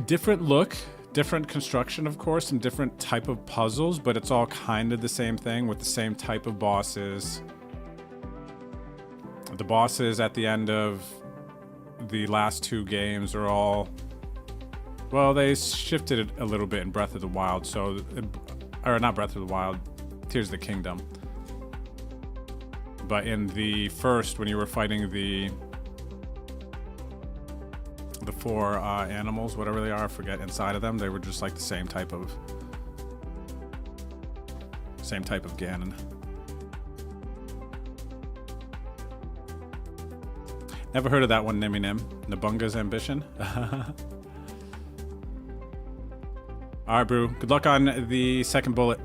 different look, different construction, of course, and different type of puzzles, but it's all kind of the same thing with the same type of bosses. The bosses at the end of the last 2 games are all, well, they shifted it a little bit in Breath of the Wild, or not Breath of the Wild, Tears of the Kingdom. But in the first, when you were fighting the 4 animals, whatever they are, I forget, inside of them, they were just like the same type of Ganon. Never heard of that one, Nimmy Nim. Nabunga's Ambition. Alright, Brew. Good luck on the second bullet.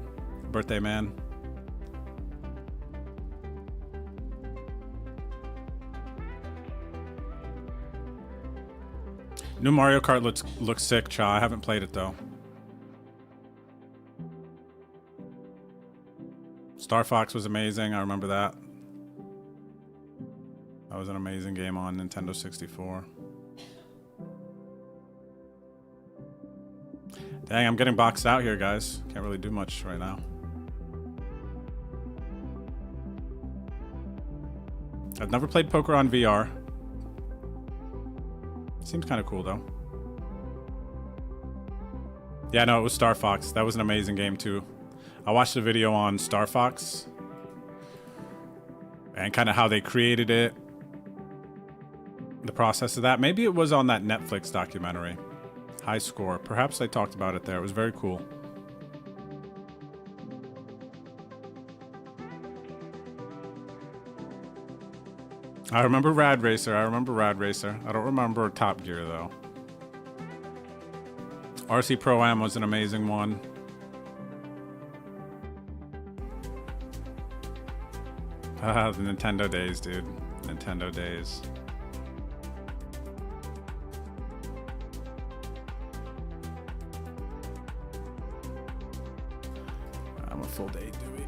Birthday, man. New Mario Kart looks sick, Cha. I haven't played it, though. Star Fox was amazing. I remember that. That was an amazing game on Nintendo 64. Dang, I'm getting boxed out here, guys. Can't really do much right now. I've never played poker on VR. Seems kind of cool, though. Yeah, no, it was Star Fox. That was an amazing game, too. I watched a video on Star Fox and kind of how they created it, the process of that. Maybe it was on that Netflix documentary, High Score. Perhaps they talked about it there. It was very cool. I remember Rad Racer. I don't remember Top Gear, though. RC Pro-Am was an amazing one. Ah, the Nintendo days, dude. Nintendo days. I'm a full day, Dewey.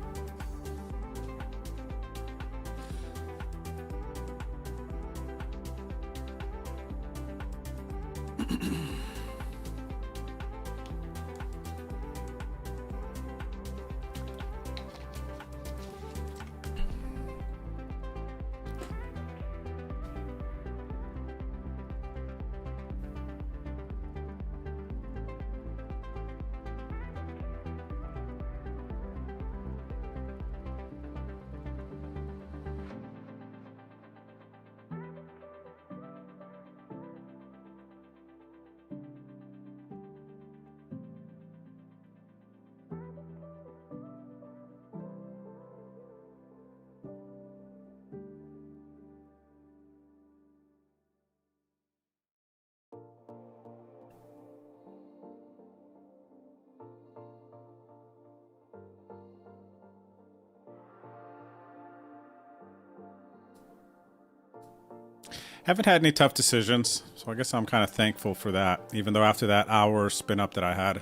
Haven't had any tough decisions, so I guess I'm kind of thankful for that. Even though after that hour spin up that I had,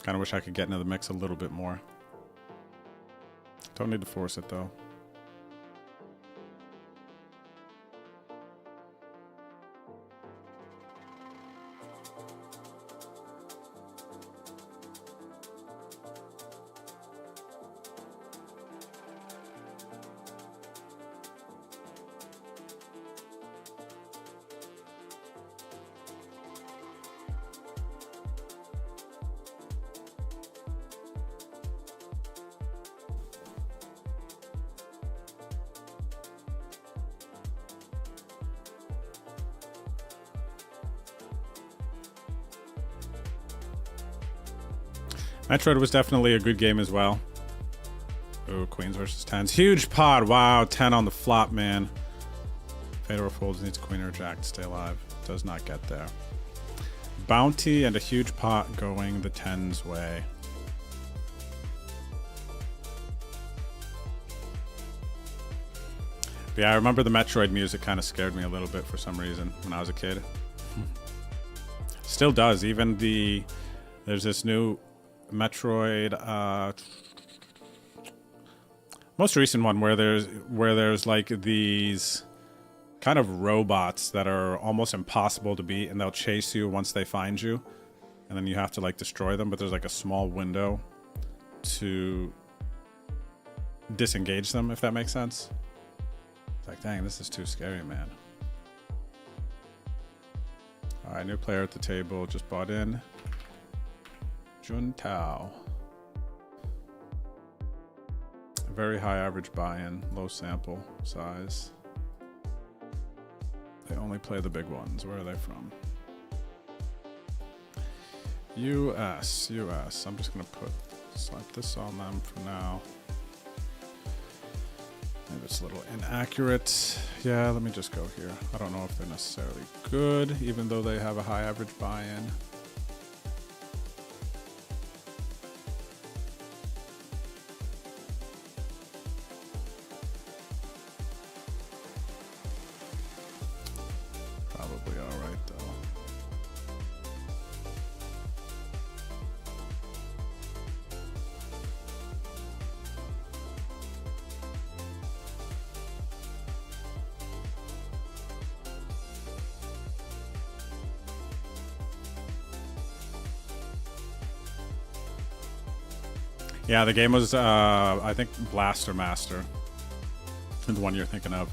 kind of wish I could get into the mix a little bit more. Don't need to force it though. Metroid was definitely a good game as well. Ooh, queens versus tens. Huge pot. Wow, 10 on the flop, man. Fedor folds, needs queen or jack to stay alive. Does not get there. Bounty and a huge pot going the tens way. But yeah, I remember the Metroid music kind of scared me a little bit for some reason when I was a kid. Still does. Even there's this new Metroid, most recent one where there's like these kind of robots that are almost impossible to beat, and they'll chase you once they find you, and then you have to like destroy them, but there's like a small window to disengage them, if that makes sense. It's like, dang, this is too scary, man. All right, new player at the table, just bought in. Jun Tao. Very high average buy-in, low sample size. They only play the big ones. Where are they from? US. I'm just gonna slap this on them for now. Maybe it's a little inaccurate. Yeah, let me just go here. I don't know if they're necessarily good, even though they have a high average buy-in. Probably all right, though. Yeah, the game was, I think, Blaster Master. The one you're thinking of.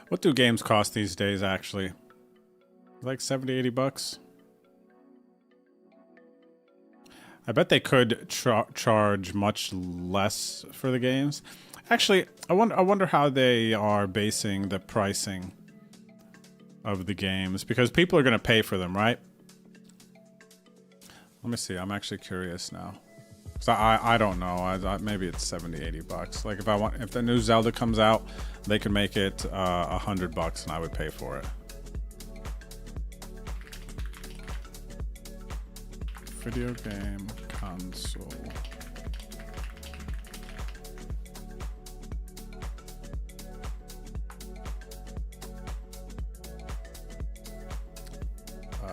What do games cost these days, actually? Like 70, 80 bucks? I bet they could charge much less for the games. Actually, I wonder how they are basing the pricing of the games, because people are going to pay for them, right? Let me see. I'm actually curious now. So I don't know. Maybe it's 70, 80 bucks. Like if the new Zelda comes out, they could make it $100 and I would pay for it. Video game console.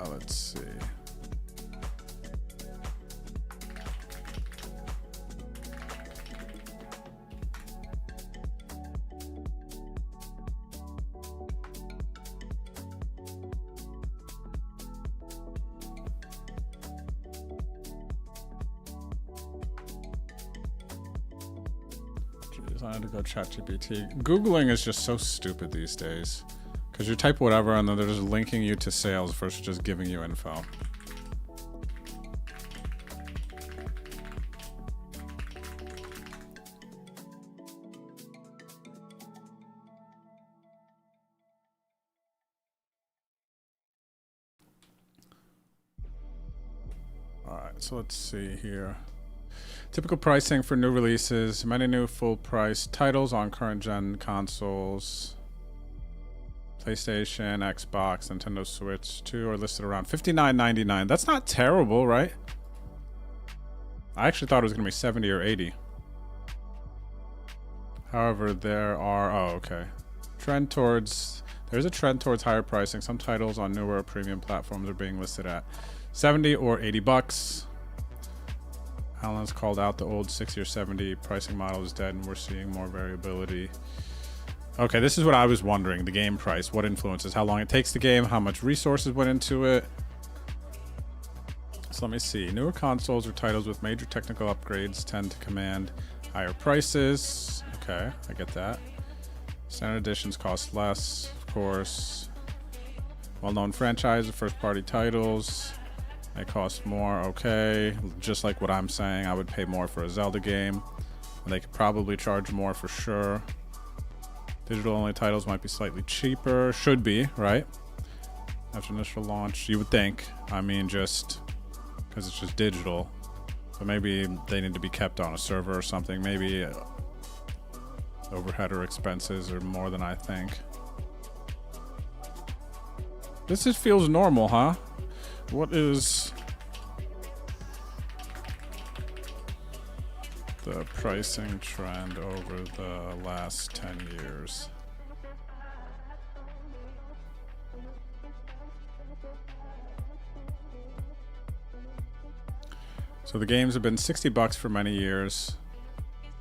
Let's see. I had to go ChatGPT. Googling is just so stupid these days. Because you type whatever and then they're just linking you to sales versus just giving you info. Alright, so let's see here. Typical pricing for new releases. Many new full-price titles on current-gen consoles. PlayStation, Xbox, Nintendo Switch 2 are listed around $59.99. That's not terrible, right? I actually thought it was going to be 70 or 80. However, there are... Oh, okay. There's a trend towards higher pricing. Some titles on newer premium platforms are being listed at 70 or 80 bucks. Alan's called out the old 60 or 70 pricing model is dead and we're seeing more variability. Okay, this is what I was wondering. The game price, what influences? How long it takes the game? How much resources went into it? So let me see. Newer consoles or titles with major technical upgrades tend to command higher prices. Okay, I get that. Standard editions cost less, of course. Well-known franchises, first-party titles. They cost more, okay. Just like what I'm saying, I would pay more for a Zelda game. And they could probably charge more for sure. Digital-only titles might be slightly cheaper. Should be, right? after initial launch. You would think. I mean, just because it's just digital. So maybe they need to be kept on a server or something. Maybe overhead or expenses are more than I think. This just feels normal, huh? What is the pricing trend over the last 10 years? So the games have been $60 for many years,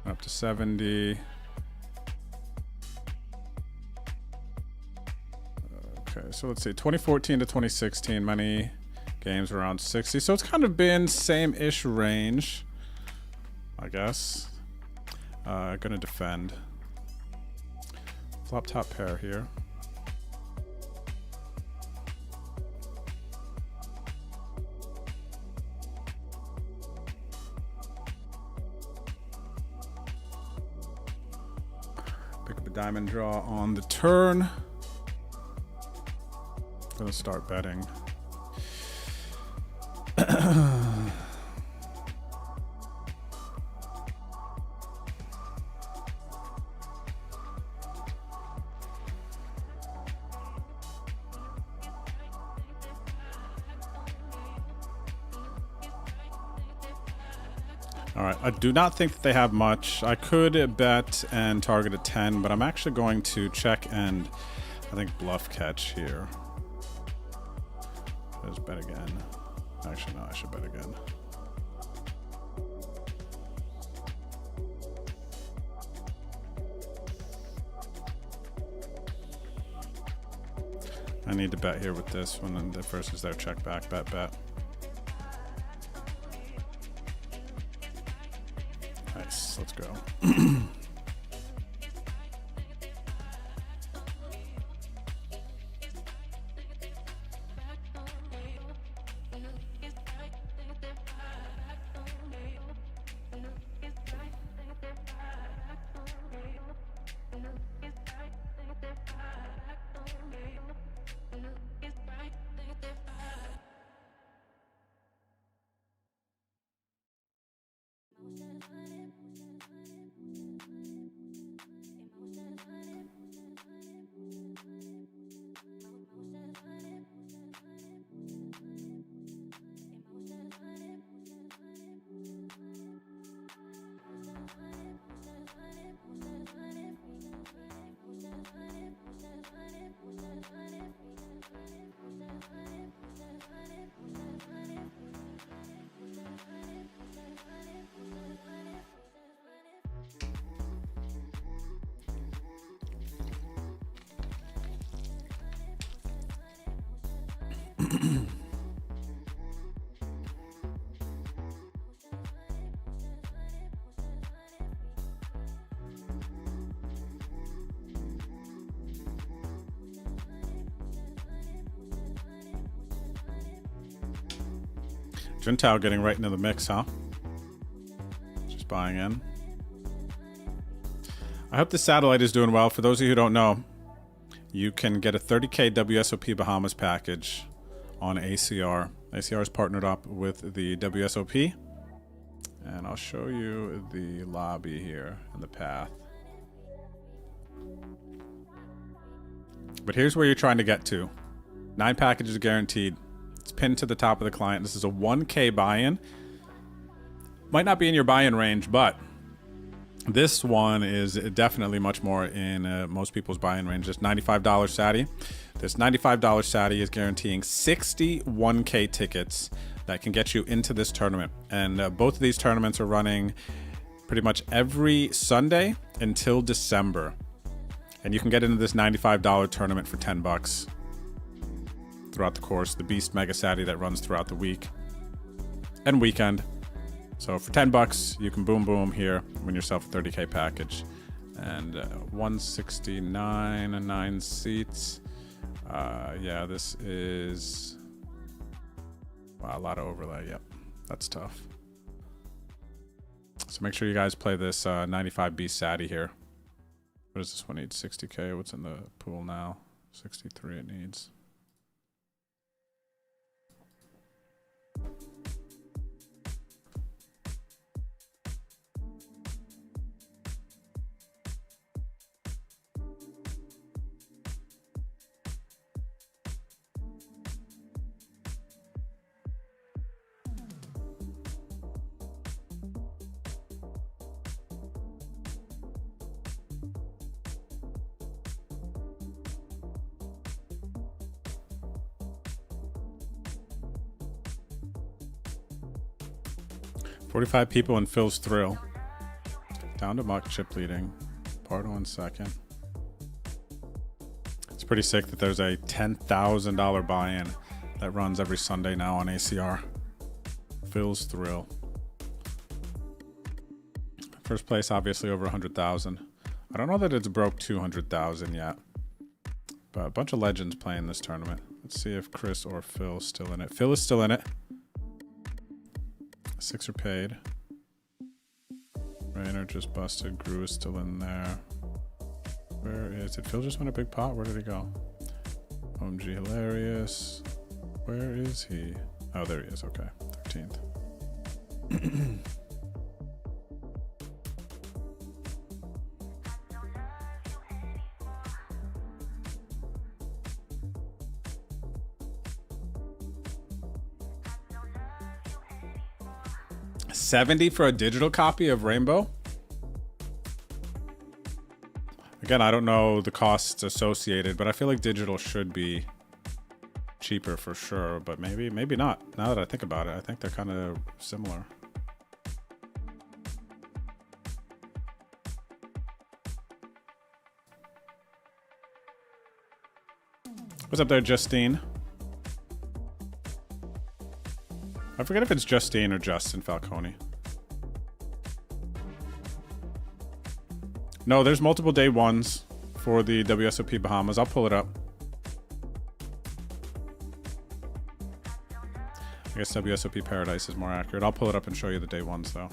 up to 70. Okay, so let's see, 2014 to 2016, many games were around 60. So it's kind of been same-ish range, I guess. Gonna defend. Flop top pair here. Pick up a diamond draw on the turn. Gonna start betting. All right, I do not think that they have much. I could bet and target a 10, but I'm actually going to check and I think bluff catch here. Let's bet again. Actually, no, I should bet again. I need to bet here with this one, and the first is their check back, bet. Nice, let's go. Juntao getting right into the mix, huh? Just buying in. I hope the satellite is doing well. For those of you who don't know, you can get a 30K WSOP Bahamas package on ACR. ACR is partnered up with the WSOP. And I'll show you the lobby here and the path. But here's where you're trying to get to. 9 packages guaranteed. It's pinned to the top of the client. This is a 1K buy-in. Might not be in your buy-in range, but this one is definitely much more in most people's buy-in range. This $95 Sati. This $95 Sati is guaranteeing 60 1K tickets that can get you into this tournament. And both of these tournaments are running pretty much every Sunday until December. And you can get into this $95 tournament for 10 bucks. Throughout the course, the Beast Mega Sati that runs throughout the week and weekend. So for 10 bucks, you can boom here, win yourself a 30K package. And 169 and 9 seats. Yeah, this is wow, a lot of overlay. Yep, that's tough. So make sure you guys play this 95 Beast Sati here. What does this one need? 60K. What's in the pool now? 63 it needs. 45 people in Phil's Thrill. Down to Muck, chip leading. Pardo in second. It's pretty sick that there's a $10,000 buy-in that runs every Sunday now on ACR. Phil's Thrill. First place, obviously, over 100,000. I don't know that it's broke 200,000 yet. But a bunch of legends playing this tournament. Let's see if Chris or Phil's still in it. Phil is still in it. 6 are paid. Rainer just busted. Gru is still in there. Where is it? Phil just won a big pot. Where did he go? OMG Hilarious. Where is he? Oh, there he is. Okay. 13th. $70 for a digital copy of Rainbow? Again, I don't know the costs associated, but I feel like digital should be cheaper for sure, but maybe not. Now that I think about it, I think they're kind of similar. What's up there, Justine? I forget if it's Justine or Justin Falcone. No, there's multiple day ones for the WSOP Bahamas. I'll pull it up. I guess WSOP Paradise is more accurate. I'll pull it up and show you the day ones, though.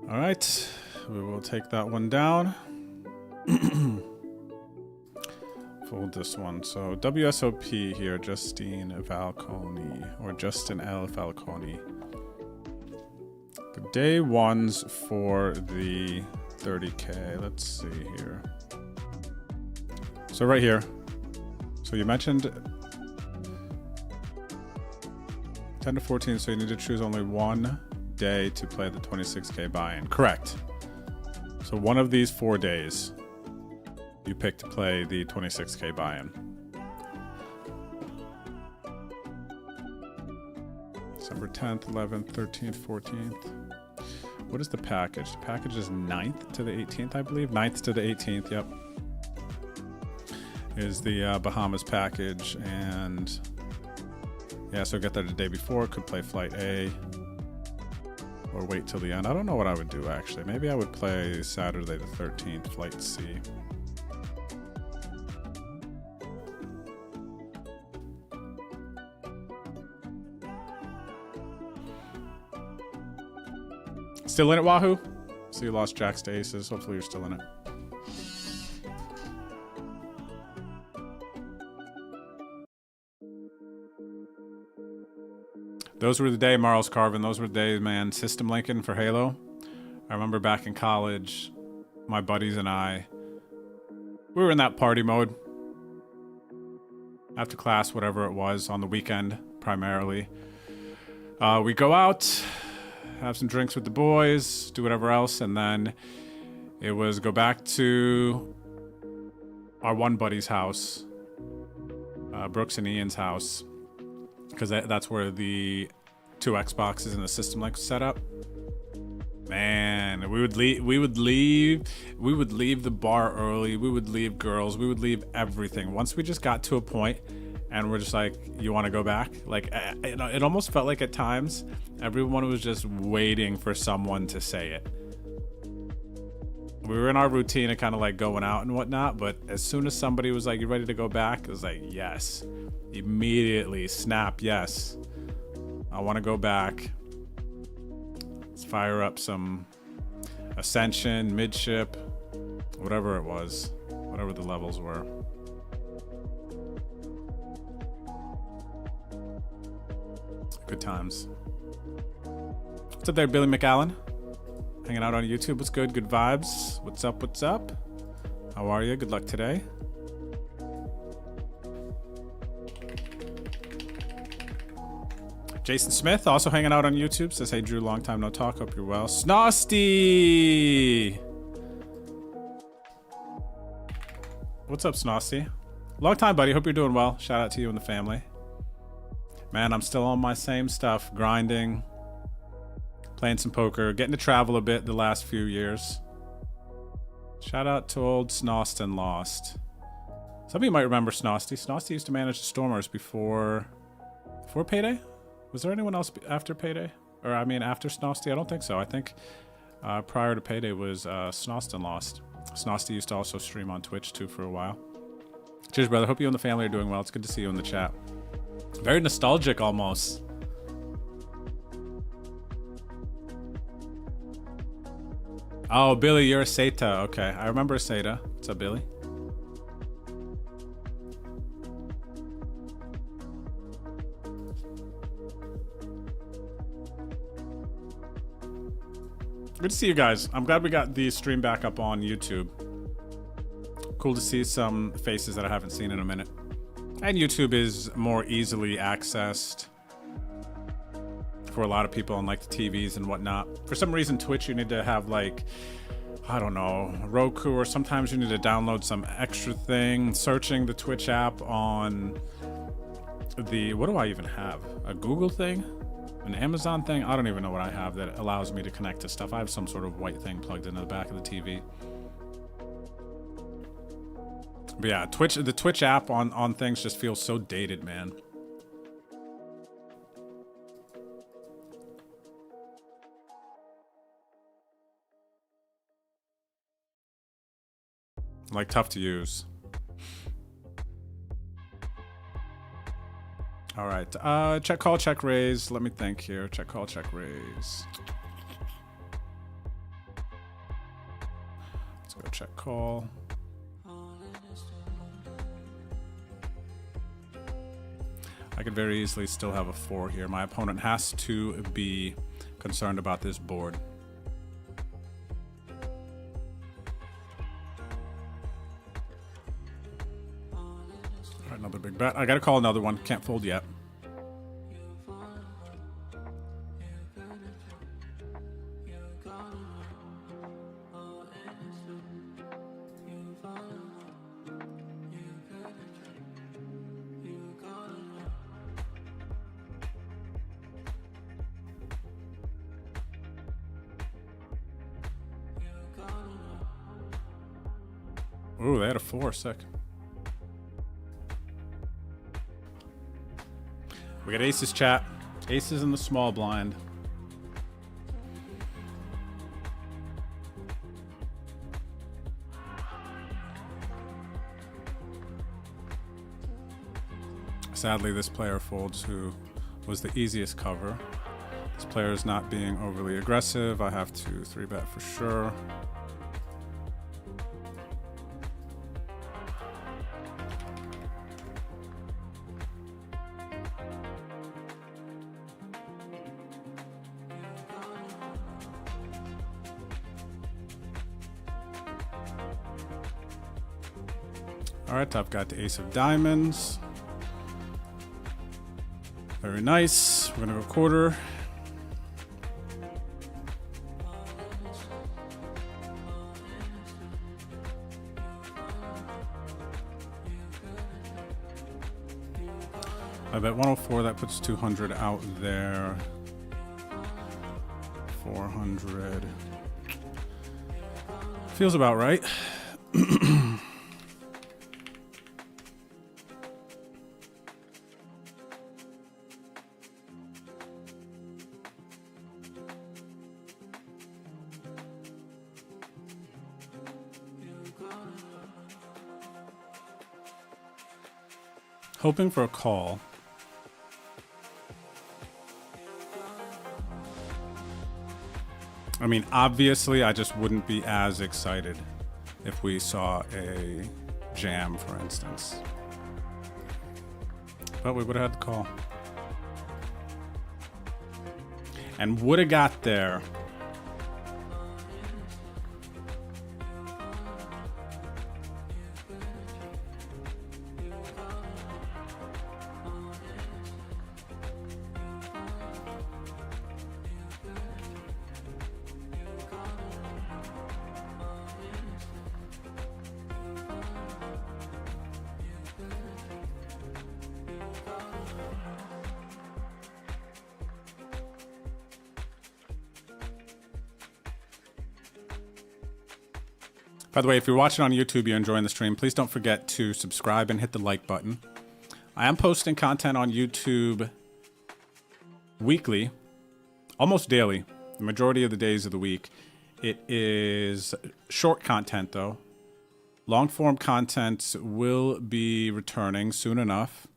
All right, we will take that one down. Fold this one. So WSOP here, Justine Falcone, or Justin L. Falcone. The day ones for the 30K. Let's see here. So right here. So you mentioned 10 to 14, so you need to choose only one day to play the 26K buy-in. Correct. So one of these 4 days you pick to play the 26K buy-in. December 10th, 11th, 13th, 14th. What is the package? The package is 9th to the 18th, I believe. 9th to the 18th, yep. Is the Bahamas package. And yeah, so get that the day before. Could play Flight A. Or wait till the end. I don't know what I would do, actually. Maybe I would play Saturday the 13th, Flight C. Still in it, Wahoo? So you lost jacks to aces. Hopefully you're still in it. Those were the day, Marls Carvin. Those were the days, man. System linking for Halo. I remember back in college, my buddies and I, we were in that party mode. After class, whatever it was, on the weekend, primarily. We go out, have some drinks with the boys, do whatever else, and then it was go back to our one buddy's house, Brooks and Ian's house, because that's where the 2 Xboxes and the System Link set up. Man, we would leave the bar early. We would leave girls. We would leave everything. Once we just got to a point, and we're just like, "You want to go back?" Like, it almost felt like at times everyone was just waiting for someone to say it. We were in our routine of kind of like going out and whatnot, but as soon as somebody was like, "You ready to go back?" It was like, yes. Immediately, snap, yes. I want to go back. Let's fire up some Ascension, Midship, whatever it was, whatever the levels were. Good times. What's up there, Billy McAllen? Hanging out on YouTube. What's good? Good vibes. What's up? What's up? How are you? Good luck today. Jason Smith also hanging out on YouTube says, "Hey Drew, long time no talk. Hope you're well." Snosty, what's up, Snosty? Long time, buddy. Hope you're doing well. Shout out to you and the family. Man, I'm still on my same stuff, grinding, playing some poker, getting to travel a bit the last few years. Shout out to old Snoston Lost. Some of you might remember Snosty. Snosty used to manage the Stormers before Payday. Was there anyone else after Payday? Or I mean after Snosty? I don't think so. I think prior to Payday was Snoston Lost. Snosty used to also stream on Twitch too for a while. Cheers, brother. Hope you and the family are doing well. It's good to see you in the chat. Very nostalgic almost. Oh, Billy, you're a Seta. Okay, I remember a Seta. What's up, Billy? Good to see you guys. I'm glad we got the stream back up on YouTube. Cool to see some faces that I haven't seen in a minute. And YouTube is more easily accessed for a lot of people on like the TVs and whatnot. For some reason, Twitch, you need to have like, I don't know, Roku, or sometimes you need to download some extra thing. Searching the Twitch app on the, what do I even have? A Google thing? An Amazon thing? I don't even know what I have that allows me to connect to stuff. I have some sort of white thing plugged into the back of the TV. But yeah, the Twitch app on things just feels so dated, man. Like, tough to use. All right, check call, check raise. Let me think here. Check call, check raise. Let's go check call. I could very easily still have a 4 here. My opponent has to be concerned about this board. All right, another big bet. I gotta call another one. Can't fold yet. Ooh, they had a 4, sick. We got aces, chat. Aces in the small blind. Sadly, this player folds, who was the easiest cover. This player is not being overly aggressive. I have to 3-bet for sure. All right, I've got the ace of diamonds. Very nice. We're gonna go quarter. I bet 104, that puts 200 out there. 400. Feels about right. Hoping for a call. I mean, obviously, I just wouldn't be as excited if we saw a jam, for instance. But we would have had the call. And would have got there. By the way, if you're watching on YouTube, you're enjoying the stream, please don't forget to subscribe and hit the like button. I am posting content on YouTube weekly, almost daily, the majority of the days of the week. It is short content, though. Long-form content will be returning soon enough.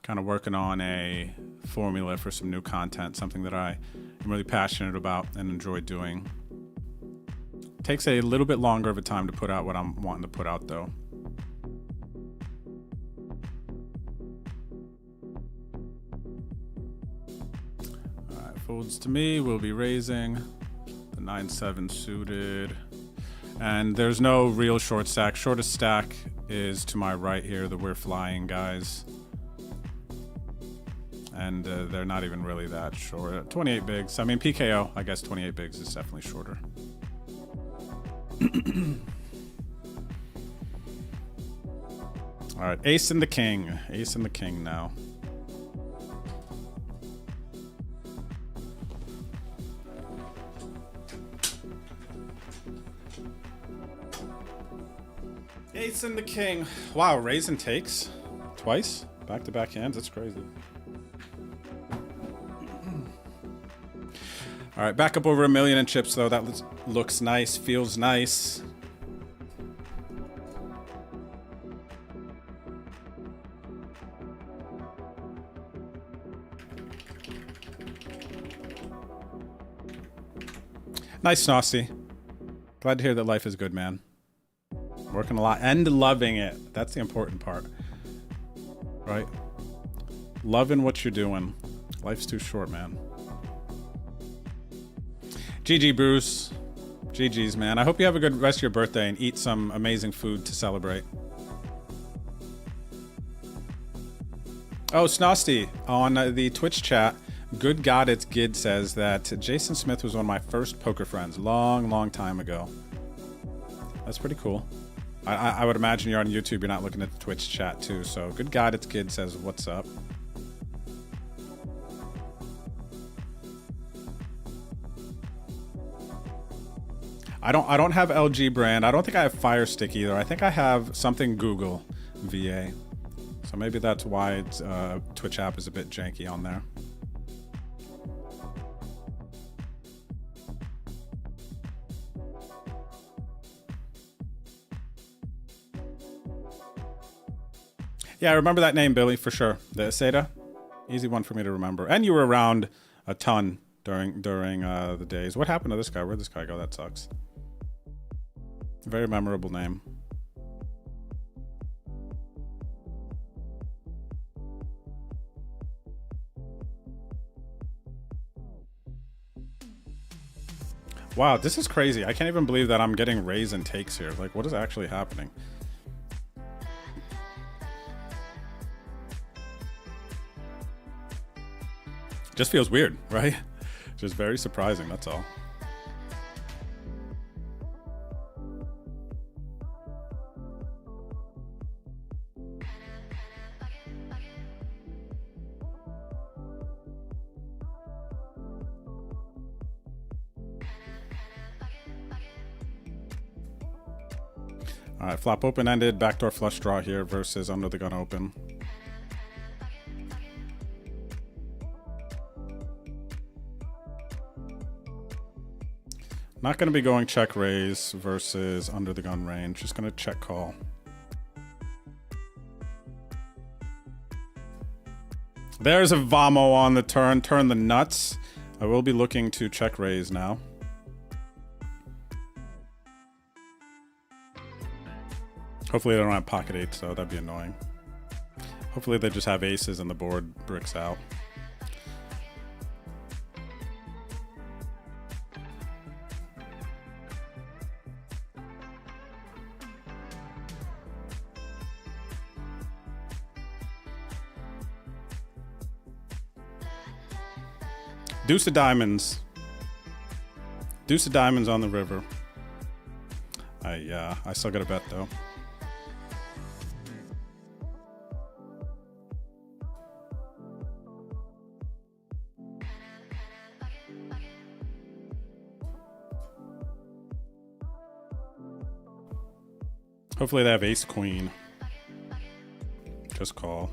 Kind of working on a formula for some new content, something that I am really passionate about and enjoy doing. Takes a little bit longer of a time to put out what I'm wanting to put out, though. All right, folds to me. We'll be raising the 9-7 suited. And there's no real short stack. Shortest stack is to my right here, the We're Flying guys. And they're not even really that short. 28 bigs. I mean, PKO, I guess 28 bigs is definitely shorter. All right, ace and the king. Ace and the king now. Ace and the king. Wow, raise and takes twice. Back-to-back hands. That's crazy. All right, back up over 1 million in chips, though. That looks nice, feels nice. Nice, Snosty. Glad to hear that life is good, man. Working a lot and loving it. That's the important part, right? Loving what you're doing. Life's too short, man. GG, Bruce. GG's, man. I hope you have a good rest of your birthday and eat some amazing food to celebrate. Oh, Snosty, on the Twitch chat, Good God It's Gid says that Jason Smith was one of my first poker friends long time ago. That's pretty cool. I would imagine you're on YouTube, you're not looking at the Twitch chat too, so Good God It's Gid says, what's up? I don't have LG brand. I don't think I have Fire Stick either. I think I have something Google VA. So maybe that's why it's, Twitch app is a bit janky on there. Yeah, I remember that name, Billy, for sure. The Seda, easy one for me to remember. And you were around a ton during the days. What happened to this guy? Where'd this guy go? That sucks. Very memorable name. Wow, this is crazy. I can't even believe that I'm getting raise and takes here. Like, what is actually happening? Just feels weird, right? Just very surprising, that's all. All right, flop open-ended, backdoor flush draw here versus under the gun open. Not going to be going check raise versus under the gun range. Just going to check call. There's a Vamo on the turn. Turn the nuts. I will be looking to check raise now. Hopefully they don't have pocket eights, though. That'd be annoying. Hopefully they just have aces and the board bricks out. Deuce of diamonds. Deuce of diamonds on the river. I still got a bet though. Hopefully they have ace queen. Just call.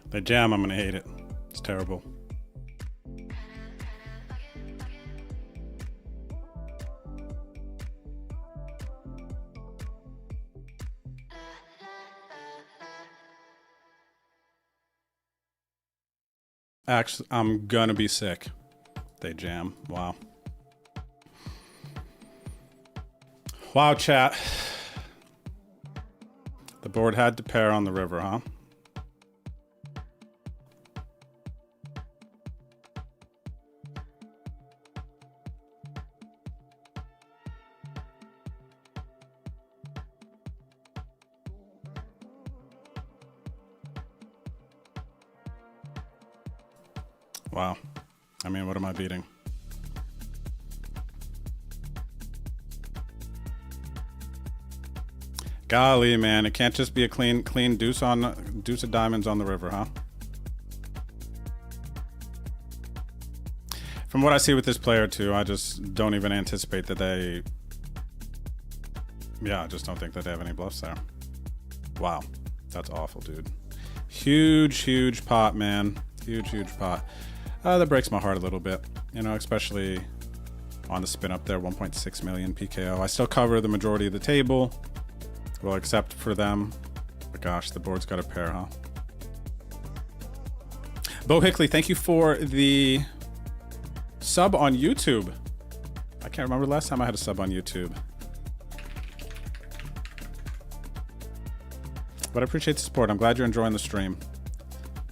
They jam, I'm gonna hate it. It's terrible. Actually, I'm gonna be sick. They jam. Wow. Wow, chat. The board had to pair on the river, huh? Wow. I mean, what am I beating? Golly, man, it can't just be a clean deuce of diamonds on the river, huh? From what I see with this player too, I just don't even anticipate that they... Yeah, I just don't think that they have any bluffs there. Wow, that's awful, dude. Huge pot, man. Huge pot. That breaks my heart a little bit, you know, especially on the spin up there, 1.6 million PKO. I still cover the majority of the table. Well, except for them. But gosh, the board's got a pair, huh? Bo Hickley, thank you for the sub on YouTube. I can't remember the last time I had a sub on YouTube. But I appreciate the support. I'm glad you're enjoying the stream.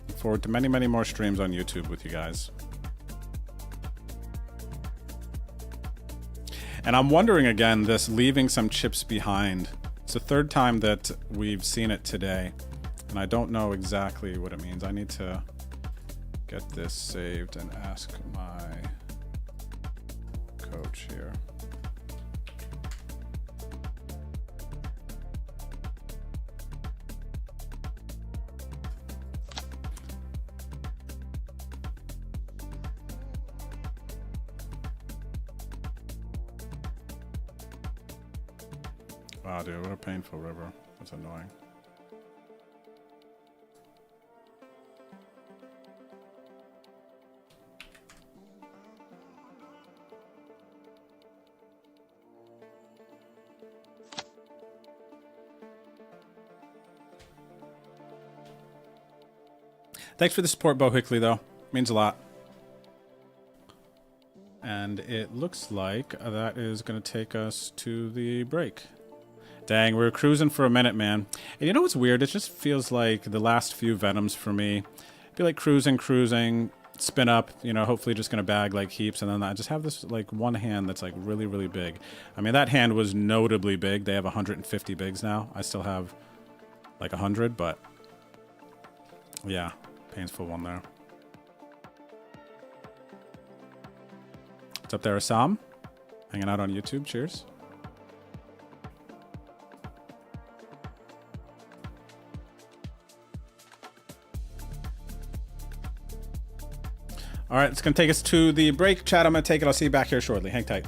Look forward to many more streams on YouTube with you guys. And I'm wondering again, this leaving some chips behind. It's the third time that we've seen it today, and I don't know exactly what it means. I need to get this saved and ask my coach here. Wow, dude, what a painful river. That's annoying. Thanks for the support, Bo Hickley, though. Means a lot. And it looks like that is going to take us to the break. Dang, we're cruising for a minute, man. And you know what's weird? It just feels like the last few Venoms for me. I feel like cruising, spin up, you know, hopefully just going to bag like heaps. And then I just have this like one hand that's like really big. I mean, that hand was notably big. They have 150 bigs now. I still have like 100, but yeah, painful one there. What's up there, Assam? Hanging out on YouTube. Cheers. All right, it's going to take us to the break. Chat, I'm going to take it. I'll see you back here shortly. Hang tight.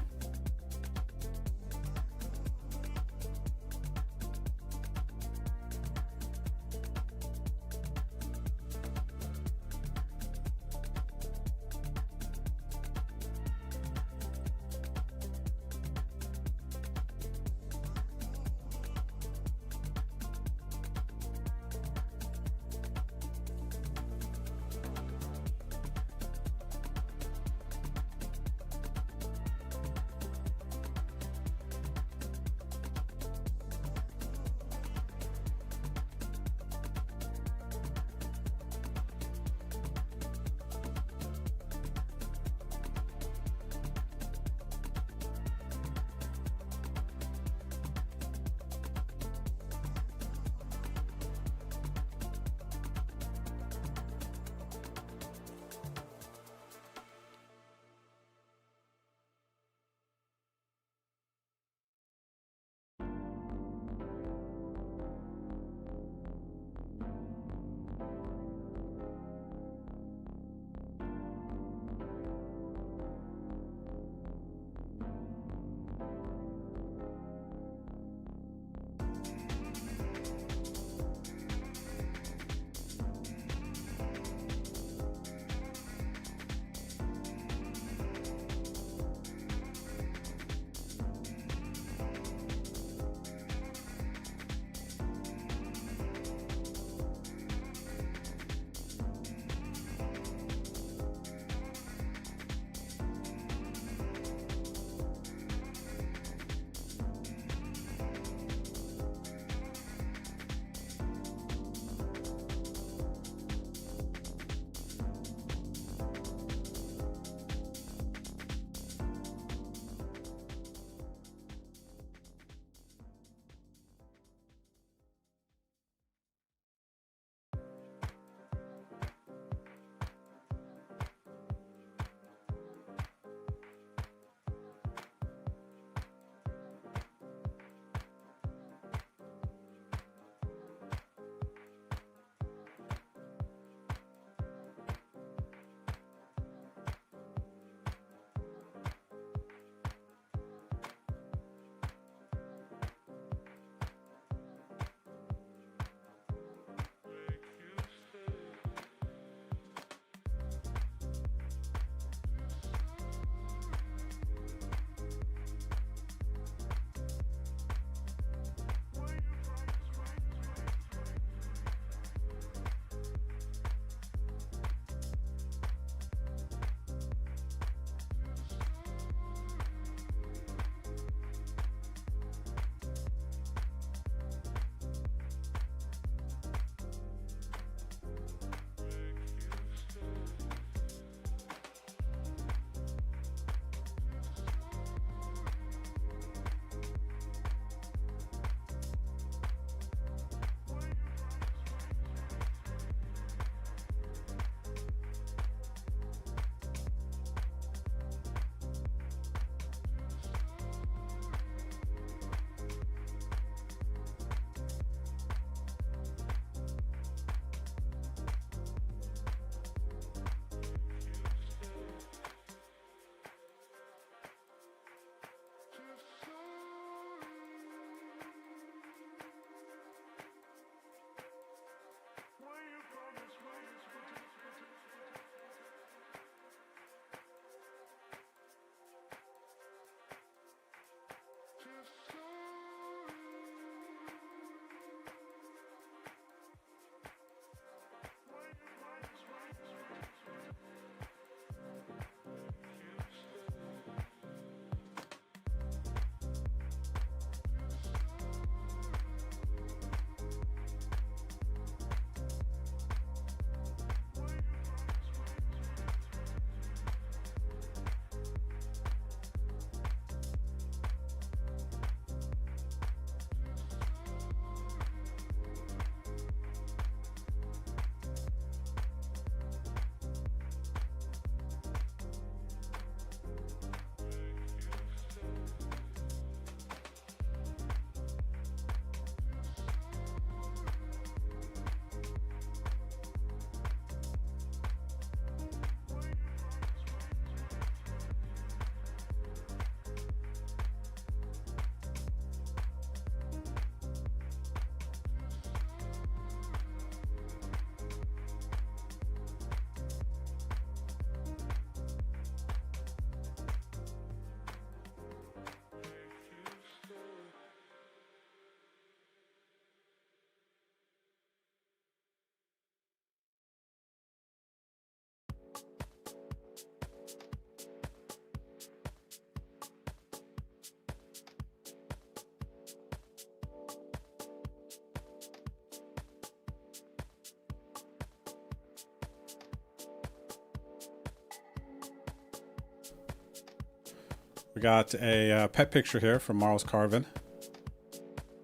We got a pet picture here from Marls Carvin.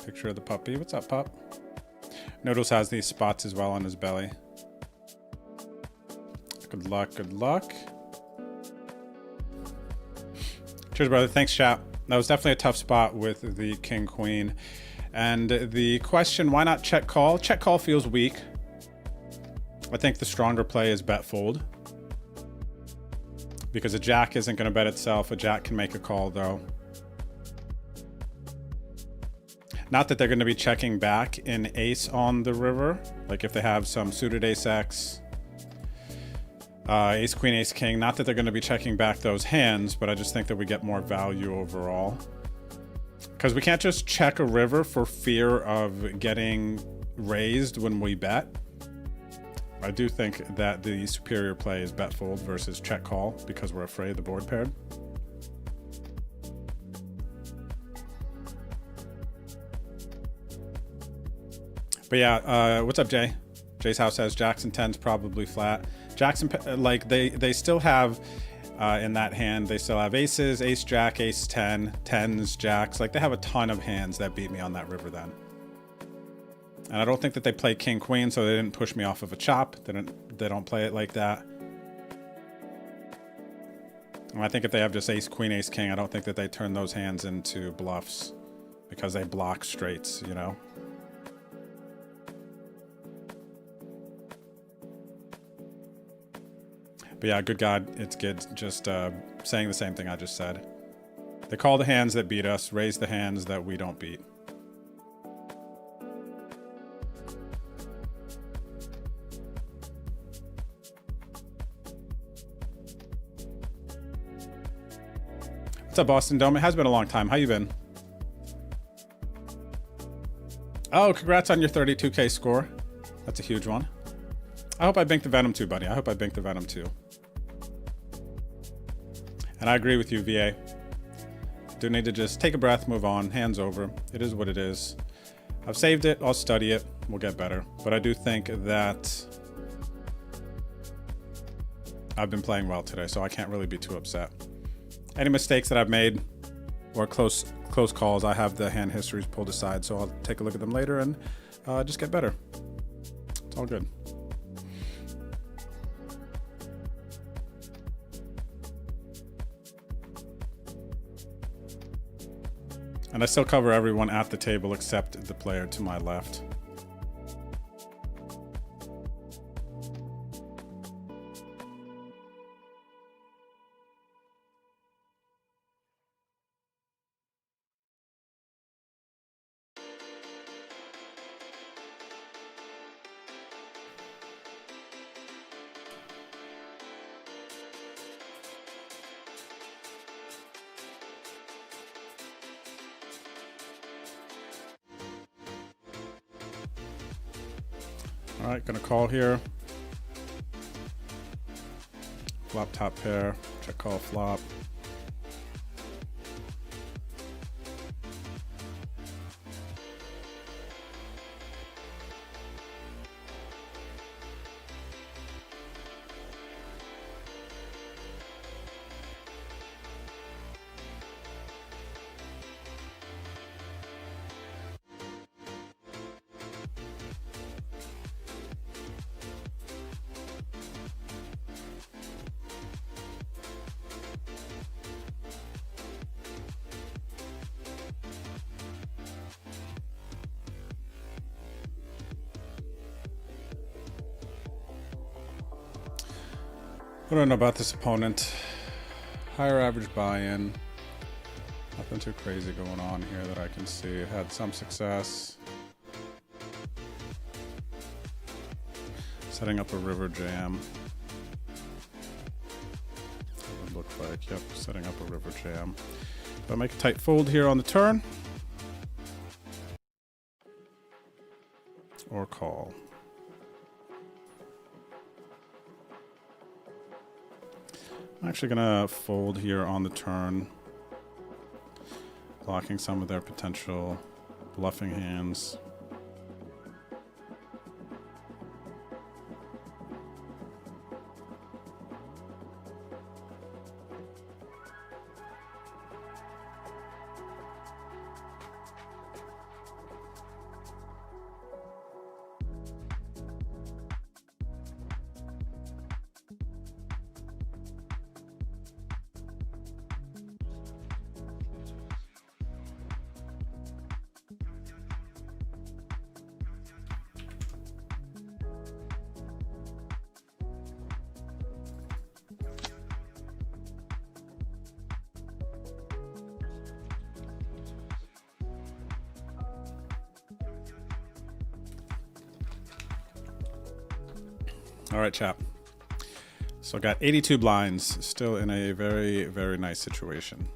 Picture of the puppy. What's up, pup? Noodles has these spots as well on his belly. Good luck, good luck. Cheers, brother. Thanks, chat. That was definitely a tough spot with the king queen. And the question, why not check call? Check call feels weak. I think the stronger play is bet fold. Because a jack isn't going to bet itself. A jack can make a call, though. Not that they're going to be checking back in ace on the river. Like if they have some suited ace X, ace queen, ace king. Not that they're going to be checking back those hands, but I just think that we get more value overall. Because we can't just check a river for fear of getting raised when we bet. I do think that the superior play is bet fold versus check call because we're afraid the board paired. But yeah, what's up, Jay? Jay's house has jacks and tens probably flat. Jackson, like they still have in that hand, they still have aces, ace jack, ace 10, tens, jacks. Like they have a ton of hands that beat me on that river then. And I don't think that they play king queen, so they didn't push me off of a chop. They don't play it like that. And I think if they have just ace queen, ace king, I don't think that they turn those hands into bluffs because they block straights, you know. But yeah, good God, it's good. Just saying the same thing I just said. They call the hands that beat us, raise the hands that we don't beat. What's up, Boston Dome? It has been a long time. How you been? Oh, congrats on your 32K score. That's a huge one. I hope I banked the Venom too, buddy. I hope I banked the Venom too. And I agree with you, VA. Do need to just take a breath, move on, hands over. It is what it is. I've saved it. I'll study it. We'll get better. But I do think that I've been playing well today, so I can't really be too upset. Any mistakes that I've made or close calls, I have the hand histories pulled aside, so I'll take a look at them later and just get better. It's all good. And I still cover everyone at the table except the player to my left. All right, gonna call here. Flop top pair, check call flop. What do I know about this opponent? Higher average buy-in. Nothing too crazy going on here that I can see. Had some success. Setting up a river jam. It would look like, yep, setting up a river jam. So I make a tight fold here on the turn. Or call. I'm actually gonna fold here on the turn, blocking some of their potential bluffing hands. All right, chap. So I got 82 blinds, still in a very, very nice situation.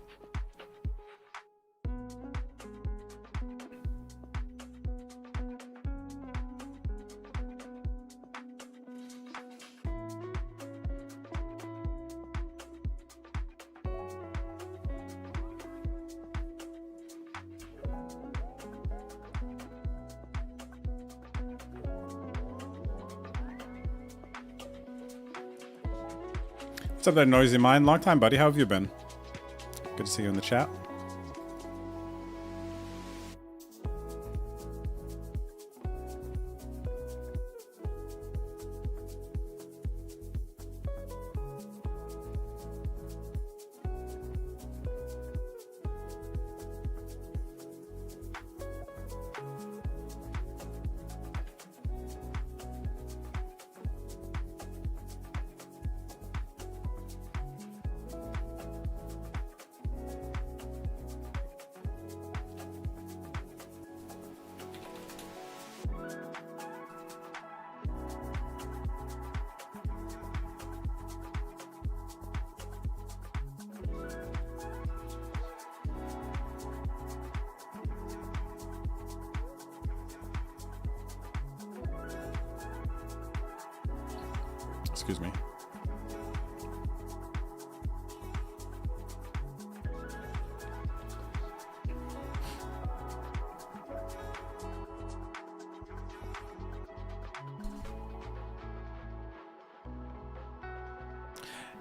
What's up there, Noisy Mind? Long time, buddy. How have you been? Good to see you in the chat. Excuse me.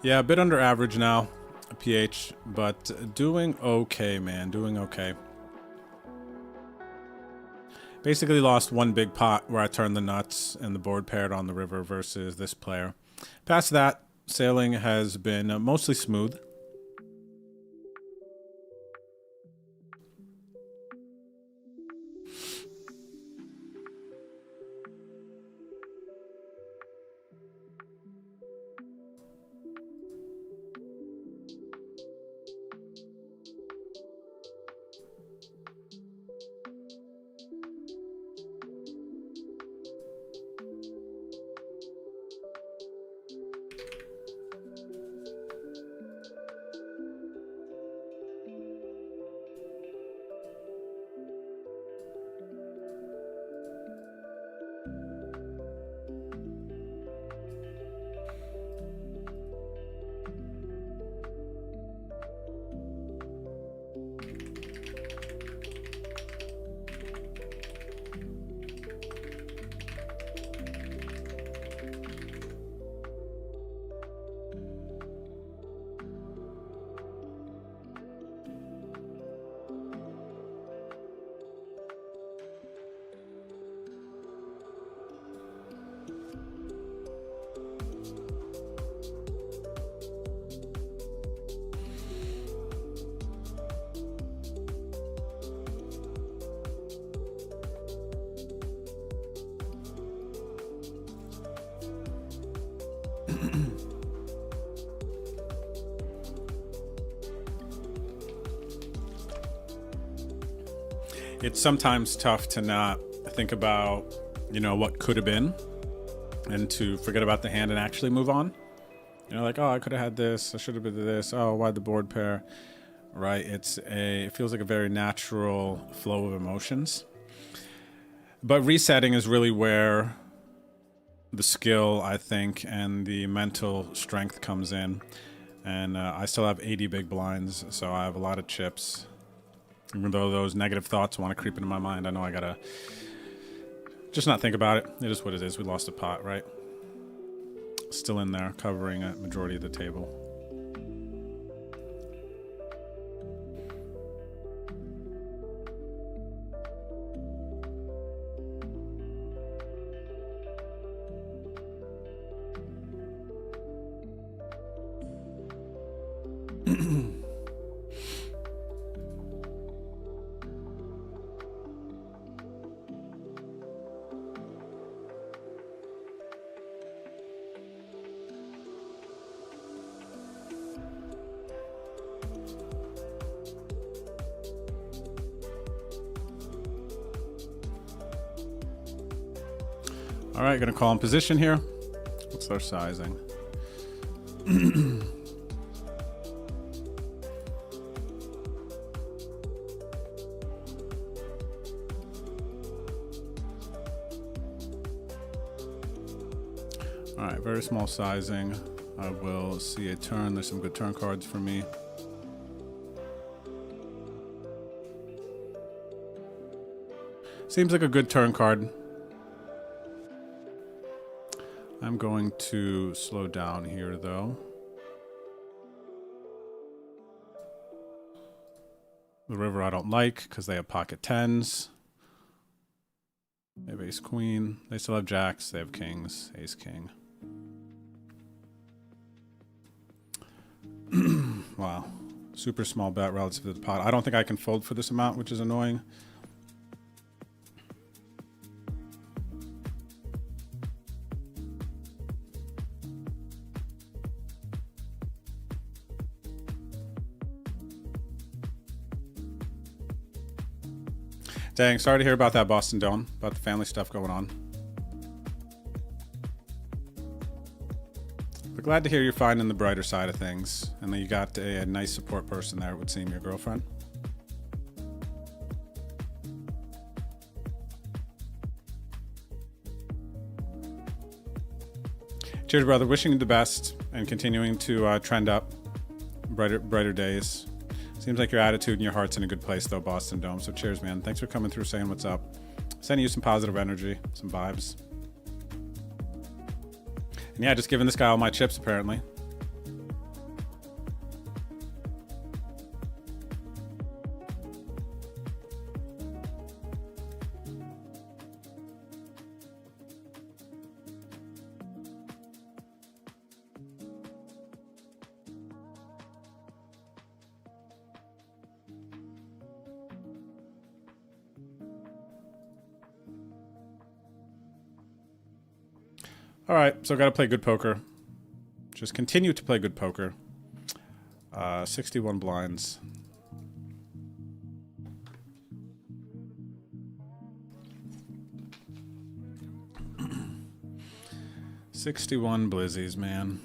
Yeah, a bit under average now, a pH, but doing okay, man. Doing okay. Basically lost one big pot where I turned the nuts and the board paired on the river versus this player. Past that, sailing has been mostly smooth. It's sometimes tough to not think about, you know, what could have been and to forget about the hand and actually move on. You know, like, oh, I could have had this. I should have been this. Oh, why'd the board pair? Right? It feels like a very natural flow of emotions. But resetting is really where the skill, I think, and the mental strength comes in. And I still have 80 big blinds, so I have a lot of chips. Even though those negative thoughts want to creep into my mind, I know I gotta just not think about it. It is what it is. We lost a pot, right? Still in there, covering a majority of the table. All right, gonna call in position here. Looks Both are sizing. All right, very small sizing. I will see a turn. There's some good turn cards for me. Seems like a good turn card. I'm going to slow down here, though. The river I don't like because they have pocket tens. They have ace queen. They still have jacks. They have kings. Ace king. Wow. Super small bet relative to the pot. I don't think I can fold for this amount, which is annoying. Dang, sorry to hear about that, Boston Dome, about the family stuff going on. But glad to hear you're finding the brighter side of things, and that you got a nice support person there, it would seem, your girlfriend. Cheers, brother. Wishing you the best and continuing to trend up. Brighter days. Seems like your attitude and your heart's in a good place, though, Boston Dome. So cheers, man. Thanks for coming through, saying what's up. Sending you some positive energy, some vibes. And yeah, just giving this guy all my chips, apparently. All right, so got to play good poker. Just continue to play good poker. 61 blinds. $61 blizzies, man.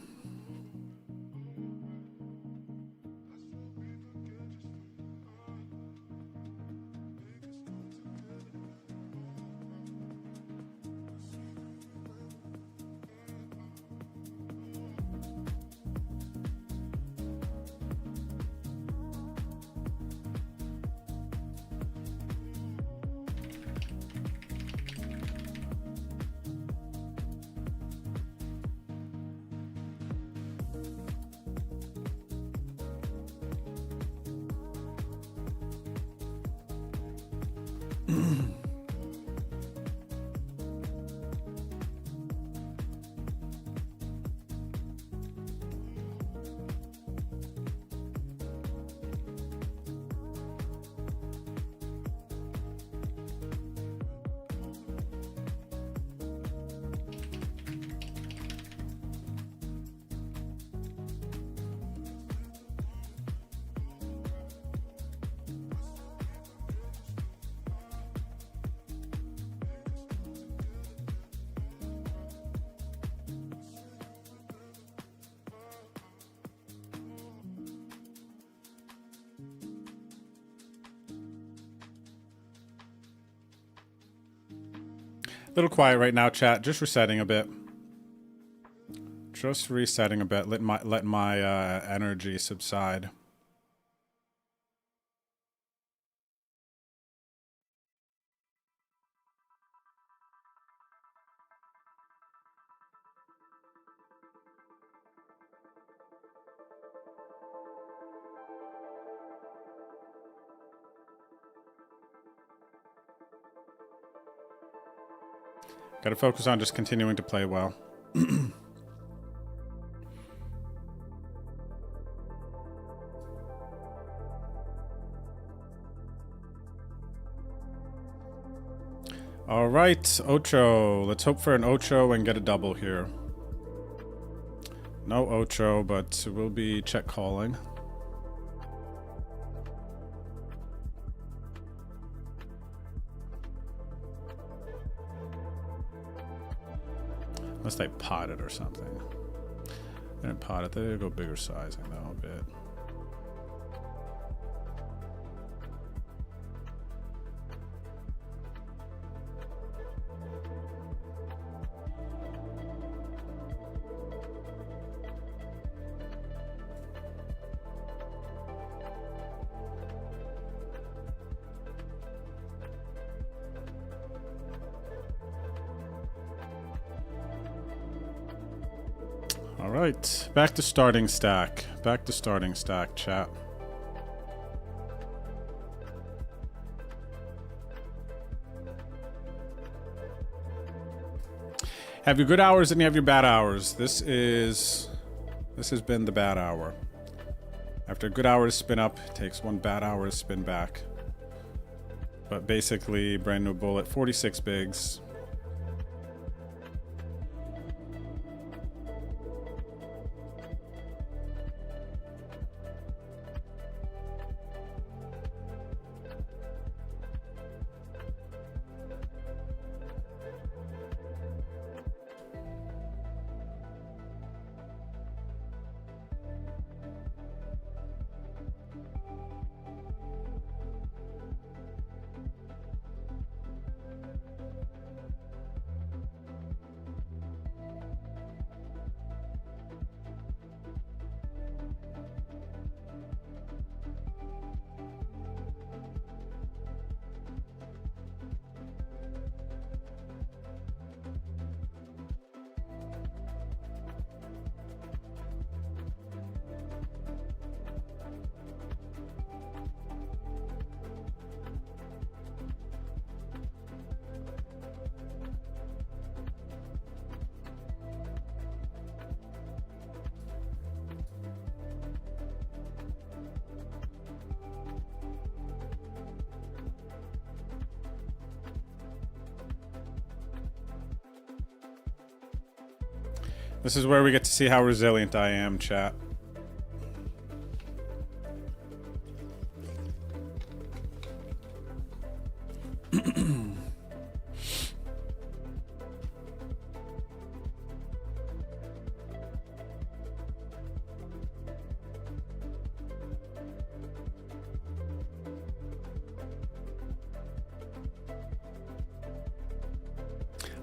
Little quiet right now, chat. Just resetting a bit. Just resetting a bit. Let my energy subside. Got to focus on just continuing to play well. All right, Ocho. Let's hope for an Ocho and get a double here. No Ocho, but we'll be check calling. Unless they pot it or something. They didn't pot it. They did go bigger sizing though a bit. All right, back to starting stack. Back to starting stack, chat. Have your good hours and you have your bad hours. This has been the bad hour. After a good hour to spin up, it takes one bad hour to spin back. But basically, brand new bullet, 46 bigs. This is where we get to see how resilient I am, chat.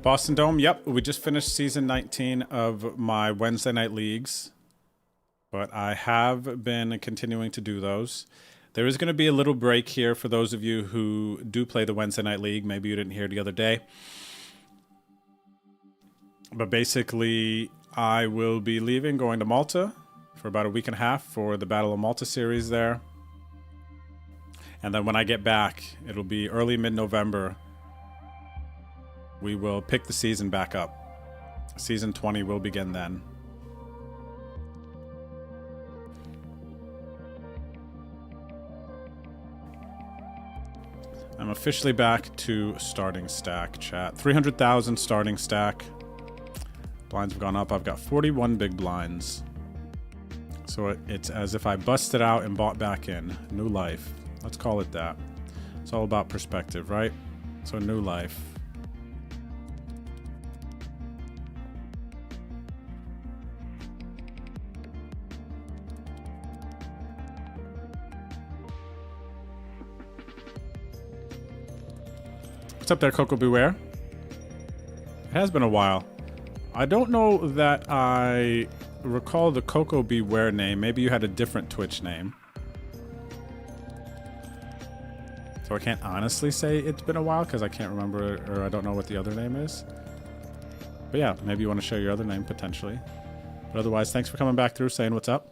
Boston Dome, yep. We just finished season 19 of my Wednesday night leagues. But I have been continuing to do those. There is going to be a little break here for those of you who do play the Wednesday night league. Maybe you didn't hear the other day. But basically, I will be leaving, going to Malta for about a week and a half for the Battle of Malta series there. And then when I get back, it'll be early mid-November. We will pick the season back up. Season 20 will begin then. I'm officially back to starting stack, chat. 300,000 starting stack. Blinds have gone up. I've got 41 big blinds. So it's as if I busted out and bought back in. New life. Let's call it that. It's all about perspective, right? So new life. What's up there, Coco Beware? It has been a while. I don't know that I recall the Coco Beware name. Maybe you had a different Twitch name. So I can't honestly say it's been a while because I can't remember or I don't know what the other name is. But yeah, maybe you want to share your other name potentially. But otherwise, thanks for coming back through, saying what's up.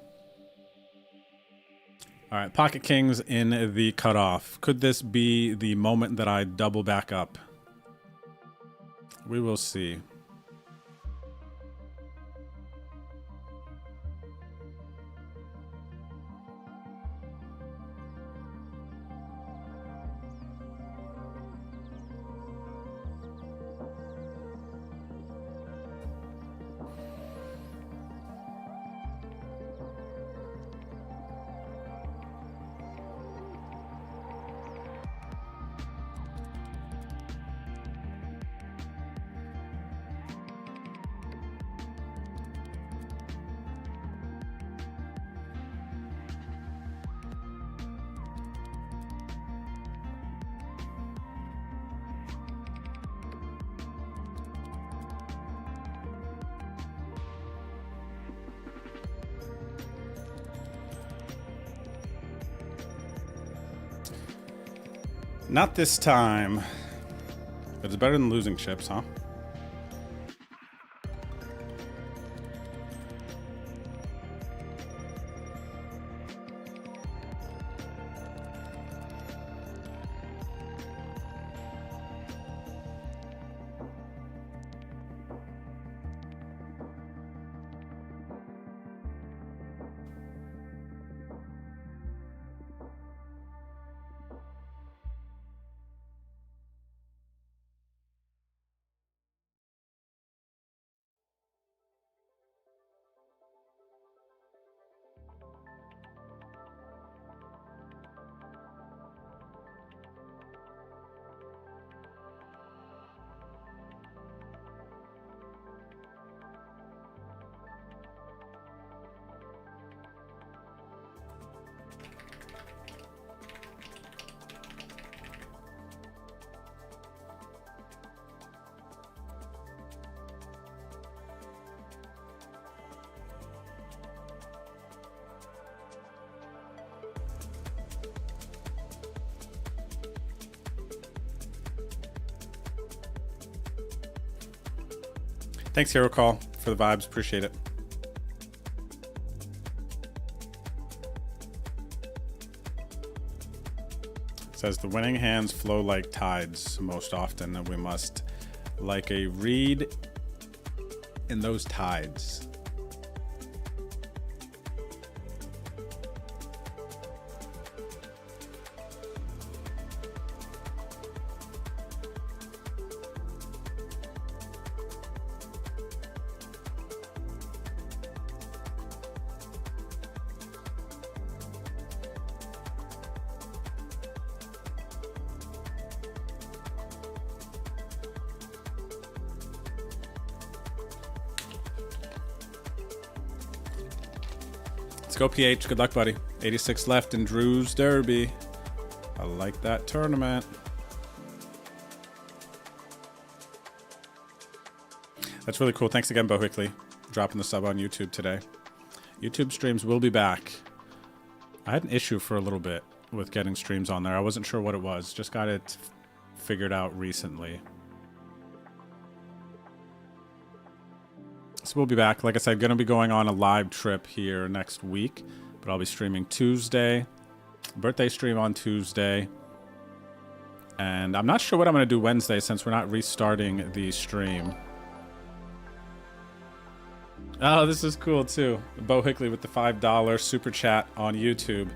All right, Pocket Kings in the cutoff. Could this be the moment that I double back up? We will see. Not this time. But it's better than losing chips, huh? Thanks, Hero Call, for the vibes. Appreciate it. Says the winning hands flow like tides most often, and we must, like a reed in those tides. Let's go, PH. Good luck, buddy. 86 left in Drew's Derby. I like that tournament. That's really cool. Thanks again, Bo Hickley, dropping the sub on YouTube today. YouTube streams will be back. I had an issue for a little bit with getting streams on there. I wasn't sure what it was. Just got it figured out recently. So we'll be back. Like I said, going to be going on a live trip here next week, but I'll be streaming Tuesday. Birthday stream on Tuesday. And I'm not sure what I'm going to do Wednesday since we're not restarting the stream. Oh, this is cool too. Bo Hickley with the $5 super chat on YouTube.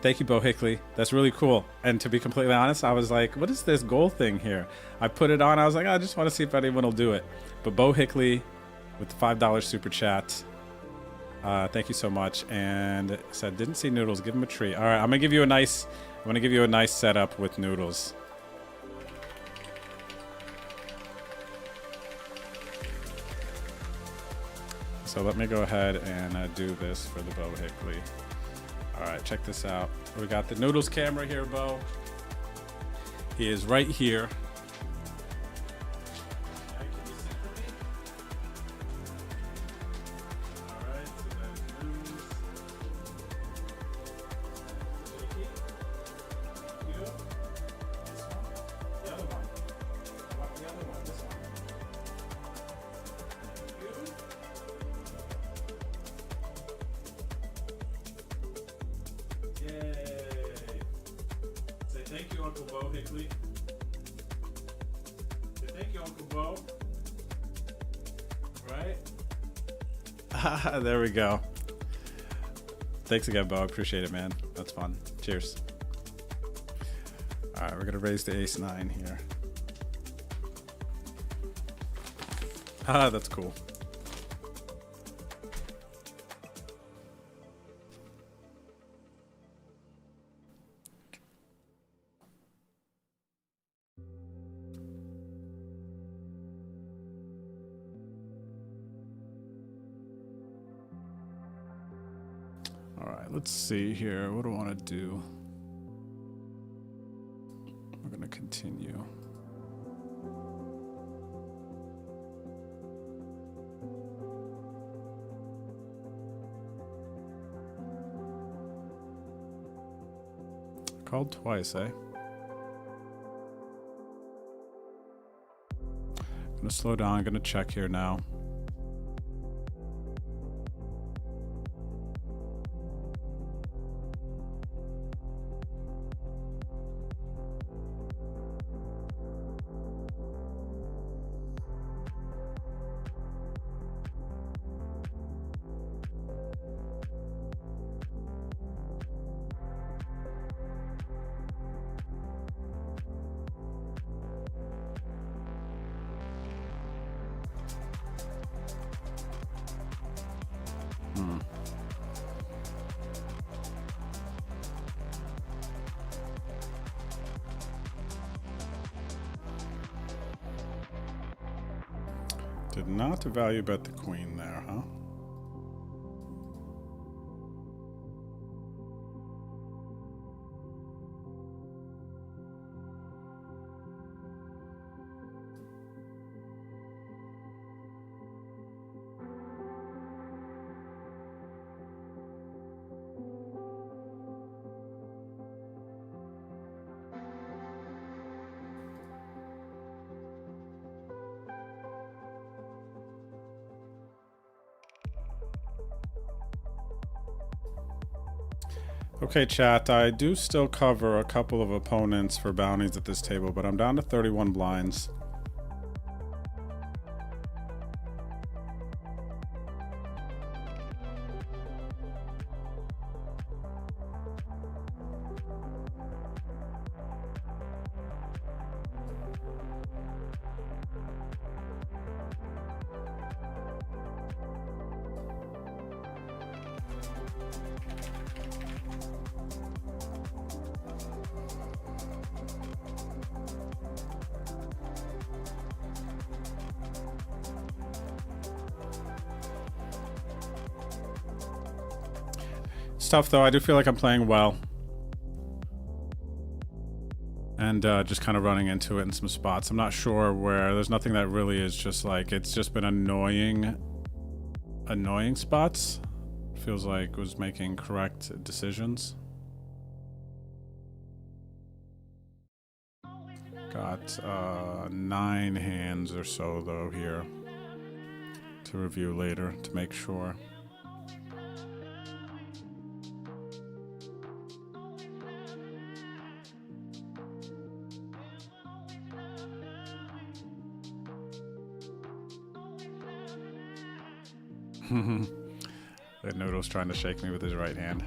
Thank you, Bo Hickley. That's really cool. And to be completely honest, I was like, what is this goal thing here? I put it on. I was like, I just want to see if anyone will do it. But Bo Hickley with the $5 super chat. Thank you so much. And said, didn't see Noodles. Give him a treat. All right, I'm gonna give you a nice setup with Noodles. So let me go ahead and do this for the Bo Hickley. All right, check this out. We got the Noodles camera here, Bo. He is right here. There we go. Thanks again, Bo. Appreciate it, man. That's fun. Cheers. All right, we're gonna raise the ace-9 here. That's cool. Let's see here. What do I want to do? We're going to continue. Called twice, eh? Gonna slow down, gonna check here now. Did not value bet the queen there, huh? Okay, chat, I do still cover a couple of opponents for bounties at this table, but I'm down to 31 blinds. It's tough though. I do feel like I'm playing well. And just kind of running into it in some spots. I'm not sure where. There's nothing that really is just like, it's just been annoying spots. Feels like was making correct decisions. Got 9 hands or so though here to review later to make sure. That Noodle's trying to shake me with his right hand.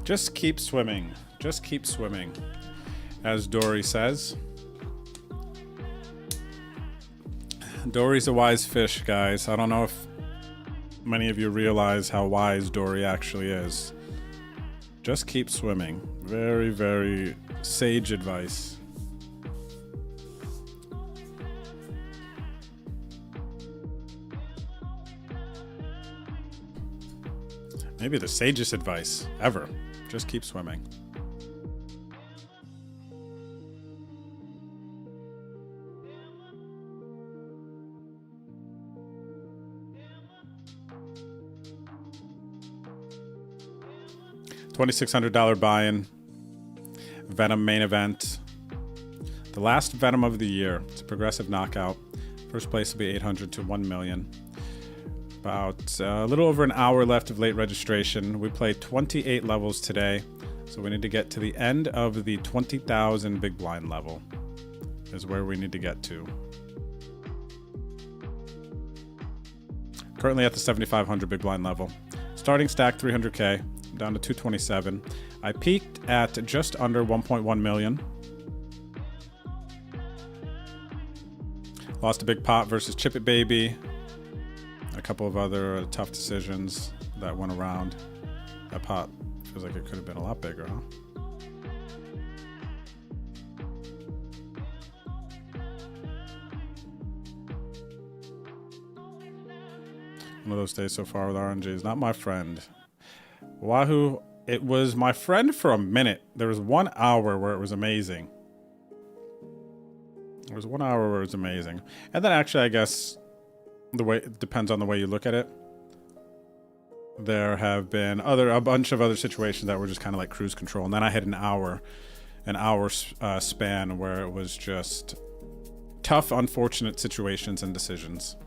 Just keep swimming. Just keep swimming, as Dory says. Dory's a wise fish, guys. I don't know if many of you realize how wise Dory actually is. Just keep swimming. Very, very sage advice. Maybe the sagest advice ever. Just keep swimming. $2,600 buy-in. Venom main event. The last Venom of the year. It's a progressive knockout. First place will be 800 to 1 million. About a little over an hour left of late registration. We played 28 levels today, so we need to get to the end of the 20,000 big blind level is where we need to get to. Currently at the 7,500 big blind level. Starting stack 300k. I'm down to 227. I peaked at just under 1.1 million. Lost a big pot versus Chip It Baby. A couple of other tough decisions that went around. That pot feels like it could have been a lot bigger, huh? One of those days so far with RNG is not my friend. Wahoo, it was my friend for a minute. There was 1 hour where it was amazing. There was 1 hour where it was amazing. And then actually, I guess, it depends on the way you look at it. There have been a bunch of other situations that were just kind of like cruise control. And then I had an hour span where it was just tough, unfortunate situations and decisions.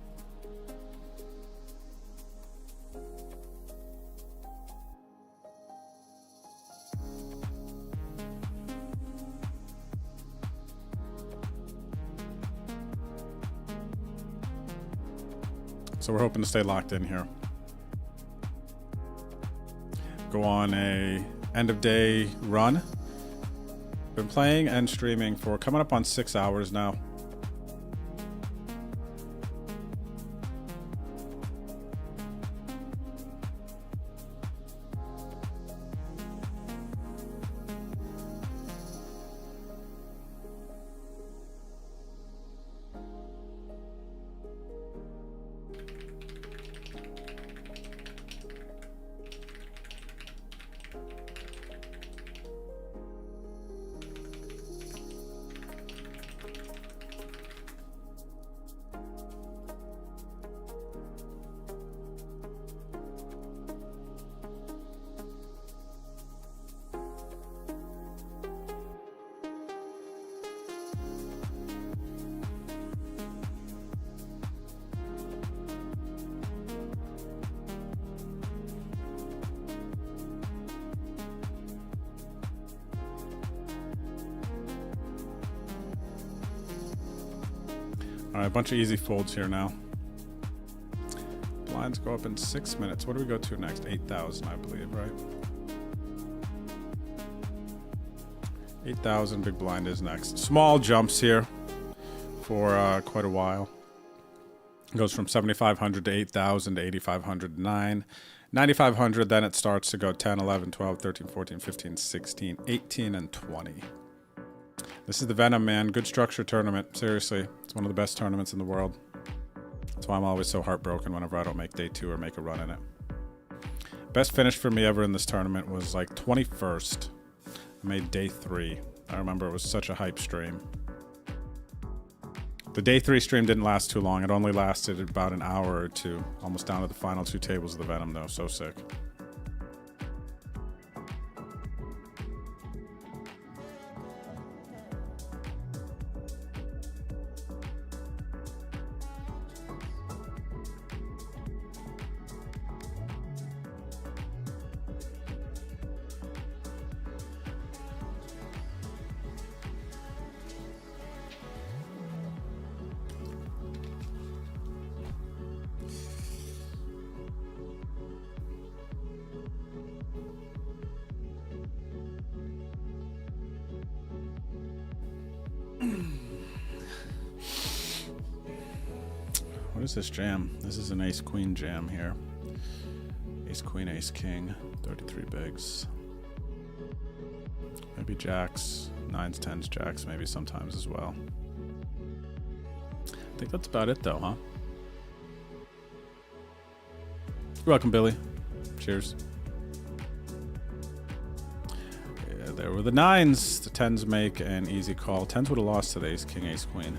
So we're hoping to stay locked in here. Go on a end of day run. Been playing and streaming for coming up on 6 hours now. All right, a bunch of easy folds here now. Blinds go up in 6 minutes. What do we go to next? 8,000, I believe, right? 8,000 big blind is next. Small jumps here for quite a while. It goes from 7,500 to 8,000 to 8,500 to 9,500. Then it starts to go 10, 11, 12, 13, 14, 15, 16, 18, and 20. This is the Venom, man. Good structure tournament. Seriously, it's one of the best tournaments in the world. That's why I'm always so heartbroken whenever I don't make day 2 or make a run in it. Best finish for me ever in this tournament was like 21st. I made day 3. I remember it was such a hype stream. The day 3 stream didn't last too long. It only lasted about an hour or two. Almost down to the final 2 tables of the Venom, though. So sick. What is this jam? This is an ace-queen jam here. Ace-queen, ace-king, 33 bigs. Maybe jacks, 9s, 10s, jacks, maybe sometimes as well. I think that's about it though, huh? You're welcome, Billy. Cheers. Yeah, there were the 9s. The 10s make an easy call. 10s would have lost to the ace-king, ace-queen.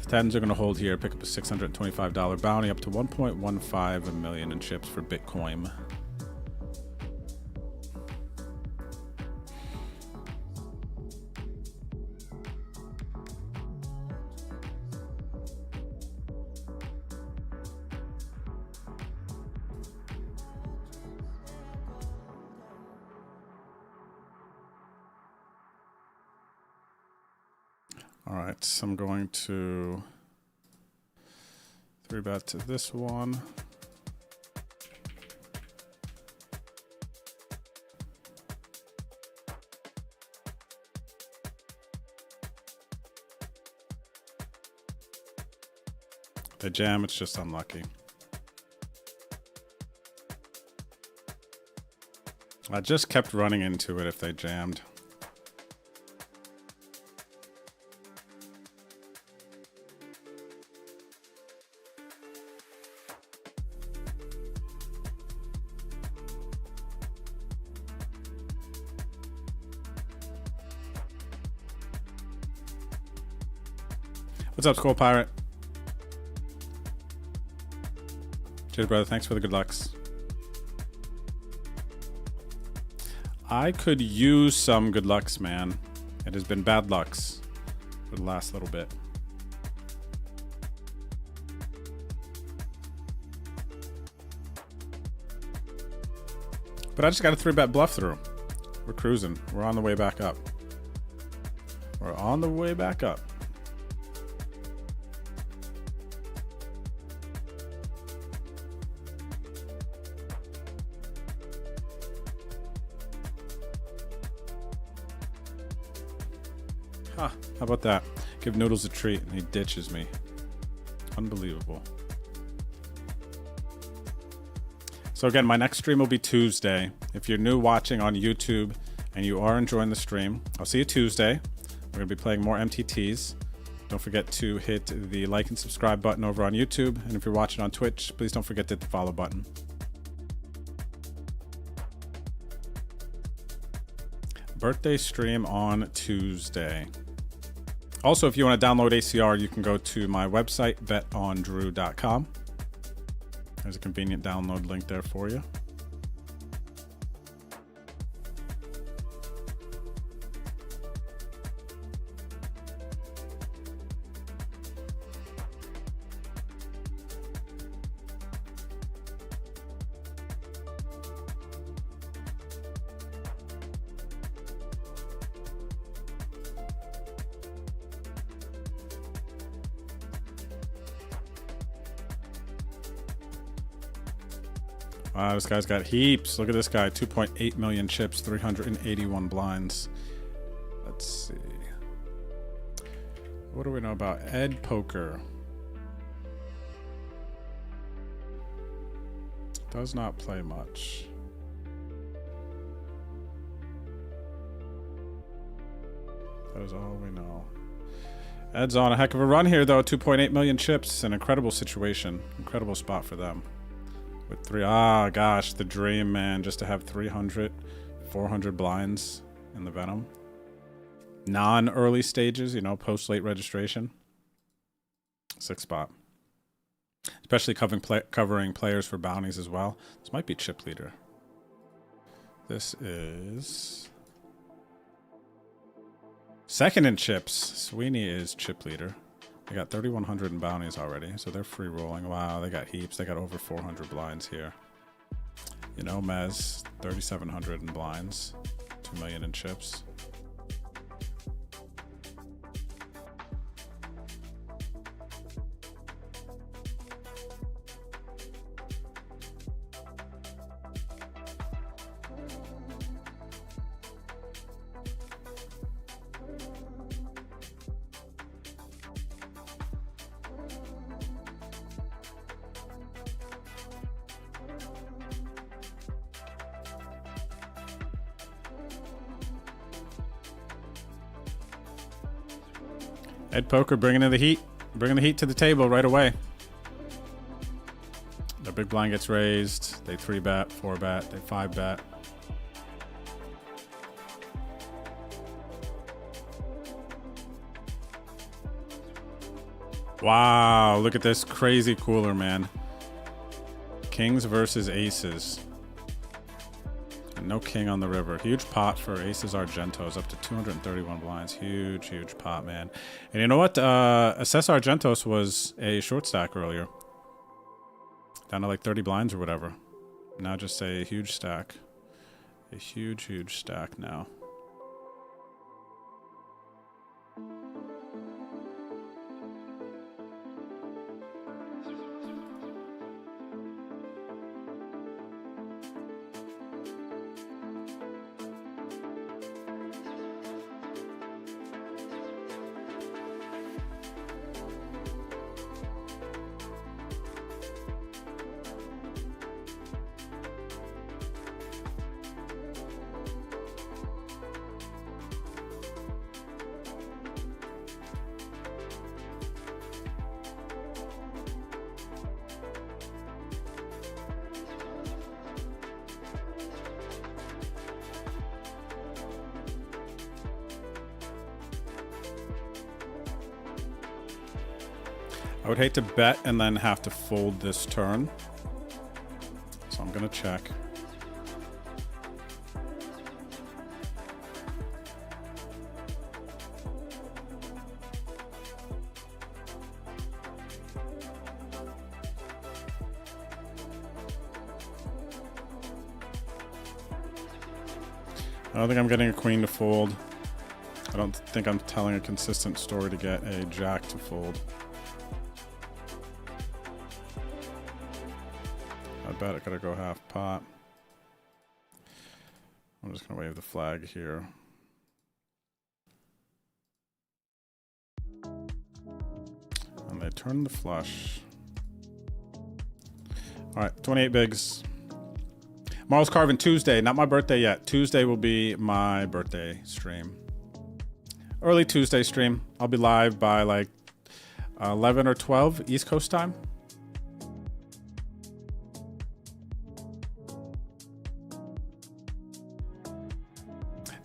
10s are going to hold here, pick up a $625 bounty up to 1.15 million in chips for Bitcoin. All right, so I'm going to 3-bet to this one. They jam, it's just unlucky. I just kept running into it if they jammed. What's up, Skull Pirate? Cheers, brother. Thanks for the good lucks. I could use some good lucks, man. It has been bad lucks for the last little bit. But I just got a 3-bet bluff through. We're cruising. We're on the way back up. We're on the way back up. Huh, how about that? Give Noodles a treat and he ditches me. Unbelievable. So again, my next stream will be Tuesday. If you're new watching on YouTube and you are enjoying the stream, I'll see you Tuesday. We're going to be playing more MTTs. Don't forget to hit the like and subscribe button over on YouTube. And if you're watching on Twitch, please don't forget to hit the follow button. Birthday stream on Tuesday. Also, if you want to download ACR, you can go to my website, betondrew.com. There's a convenient download link there for you. Wow, this guy's got heaps. Look at this guy, 2.8 million chips, 381 blinds. Let's see. What do we know about Ed Poker? Does not play much. That is all we know. Ed's on a heck of a run here, though. 2.8 million chips. An incredible situation. Incredible spot for them. With gosh, the dream, man. Just to have 300, 400 blinds in the Venom. Non-early stages, you know, post-late registration. 6th spot. Especially covering players for bounties as well. This might be chip leader. This is... second in chips. Sweeney is chip leader. They got 3,100 in bounties already, so they're free rolling. Wow, they got heaps. They got over 400 blinds here. You know, Mez, 3,700 in blinds, 2 million in chips. Ed Poker bringing in the heat. Bringing the heat to the table right away. Their big blind gets raised. They 3-bet, 4-bet, they 5-bet. Wow, look at this crazy cooler, man. Kings versus aces. And no king on the river. Huge pot for aces Argentos, up to 231 blinds. Huge, huge pot, man. And you know what? Assess Argentos was a short stack earlier. Down to like 30 blinds or whatever. Now just a huge stack. A huge, huge stack now. I would hate to bet and then have to fold this turn. So I'm going to check. I don't think I'm getting a queen to fold. I don't think I'm telling a consistent story to get a jack to fold. I bet I gotta go half pot. I'm just gonna wave the flag here. And they turn the flush. All right, 28 bigs. Tomorrow's Carving Tuesday, not my birthday yet. Tuesday will be my birthday stream. Early Tuesday stream. I'll be live by like 11 or 12 East Coast time.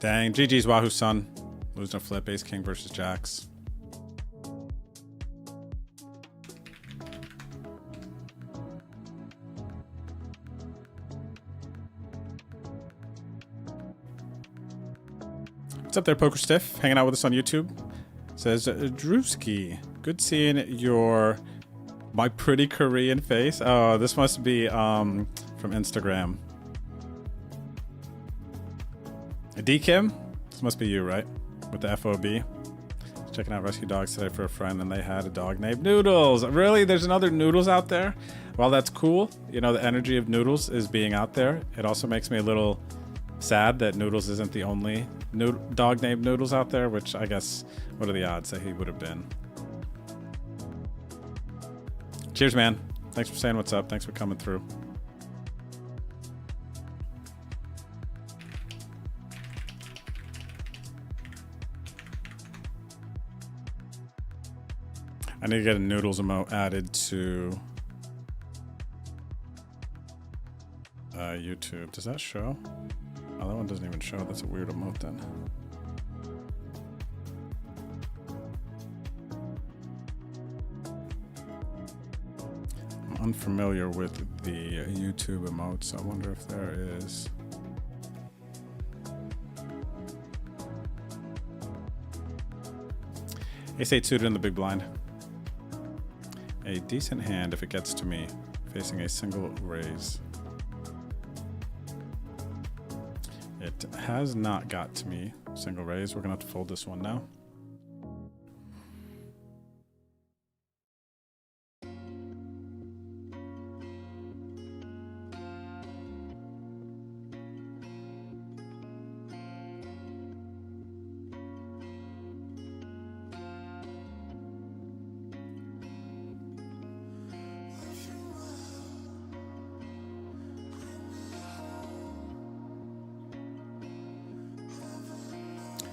Dang, GG's Wahoo Sun. Losing a flip, ace king versus jacks. What's up there, Poker Stiff? Hanging out with us on YouTube. Says, Drewski, good seeing my pretty Korean face. Oh, this must be from Instagram. D Kim? This must be you, right? With the FOB. Checking out rescue dogs today for a friend, and they had a dog named Noodles. Really? There's another Noodles out there? Well, that's cool. You know, the energy of Noodles is being out there. It also makes me a little sad that Noodles isn't the only dog named Noodles out there, which I guess, what are the odds that he would have been? Cheers, man. Thanks for saying what's up. Thanks for coming through. I need to get a Noodles emote added to YouTube. Does that show? Oh, that one doesn't even show. That's a weird emote then. I'm unfamiliar with the YouTube emotes. I wonder if there is. Ace-8 suited in the big blind. A decent hand if it gets to me, facing a single raise. It has not got to me. Single raise. We're gonna have to fold this one now.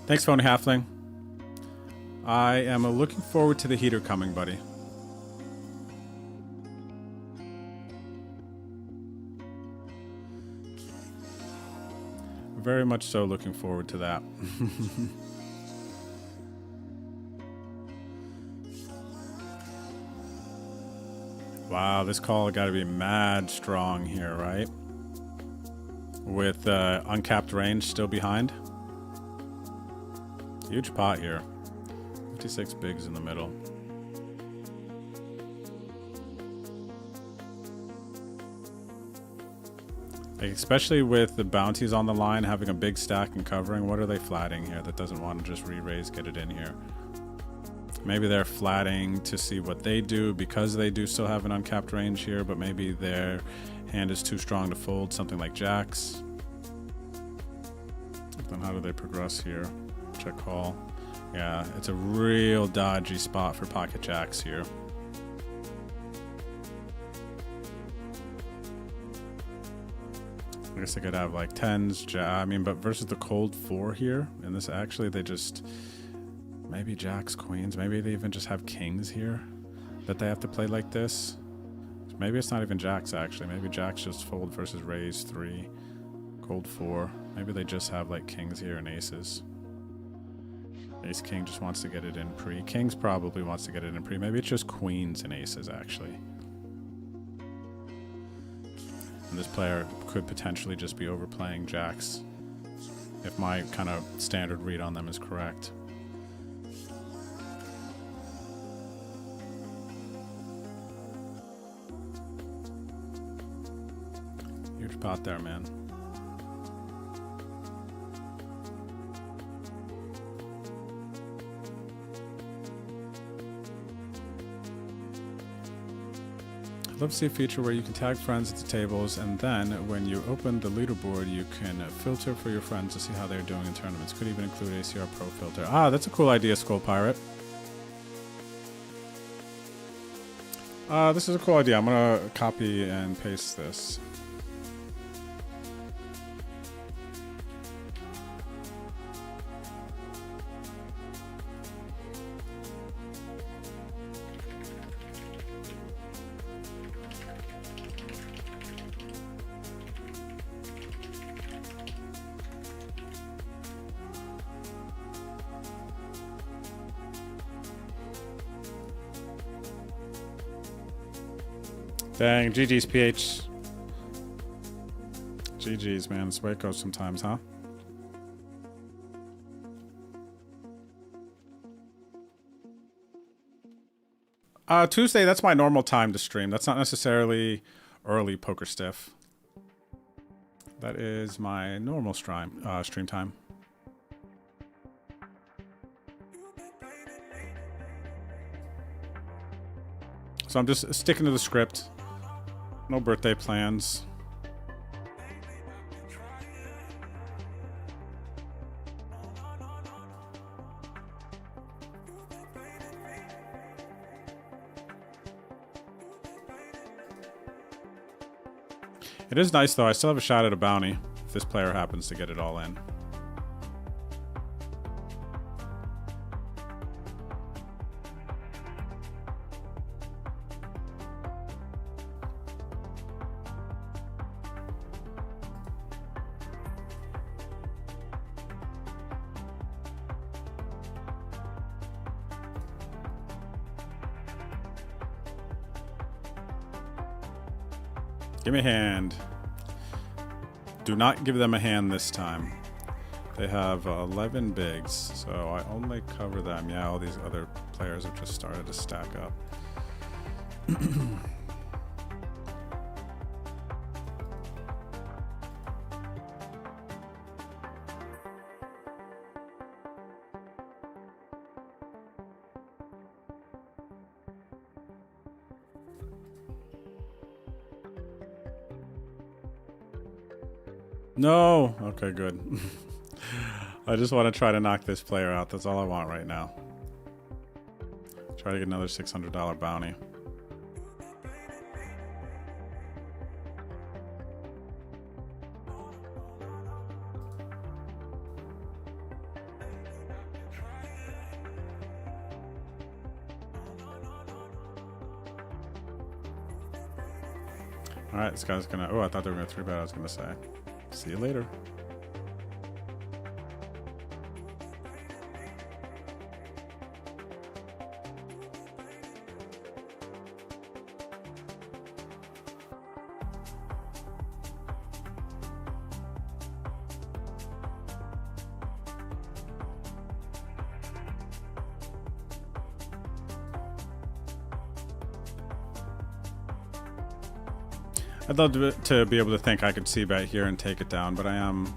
Thanks, Phony Halfling. I am looking forward to the heater coming, buddy. Very much so looking forward to that. Wow, this call got to be mad strong here, right? With uncapped range still behind. Huge pot here. 56 bigs in the middle. Like, especially with the bounties on the line, having a big stack and covering, what are they flatting here that doesn't want to just re-raise, get it in here? Maybe they're flatting to see what they do because they do still have an uncapped range here, but maybe their hand is too strong to fold, something like jacks. Then how do they progress here? Check call. Yeah, it's a real dodgy spot for pocket jacks here. I guess they could have like tens, I mean, but versus the cold 4 here, and this actually they just maybe jacks, queens, maybe they even just have kings here that they have to play like this. Maybe it's not even jacks actually. Maybe jacks just fold versus raise 3, cold 4. Maybe they just have like kings here and aces. Ace King just wants to get it in pre. Kings probably wants to get it in pre. Maybe it's just queens and aces, actually. And this player could potentially just be overplaying jacks, if my kind of standard read on them is correct. Huge pot there, man. I'd love to see a feature where you can tag friends at the tables, and then when you open the leaderboard, you can filter for your friends to see how they're doing in tournaments. Could even include ACR Pro filter. Ah, that's a cool idea, Skull Pirate. This is a cool idea. I'm gonna copy and paste this. Dang, GG's PH. GG's, man. That's the way it goes sometimes, huh? Tuesday, that's my normal time to stream. That's not necessarily early poker stiff. That is my normal stream time. So I'm just sticking to the script. No birthday plans. It is nice though. I still have a shot at a bounty if this player happens to get it all in. Give me a hand. Do not give them a hand this time. They have 11 bigs, so I only cover them. Yeah, all these other players have just started to stack up. No! Okay, good. I just want to try to knock this player out. That's all I want right now. Try to get another $600 bounty. Alright, this guy's gonna... Oh, I thought they were gonna 3-bet. I was gonna say. See you later. I'd love to be able to think I could see bet here and take it down, but I am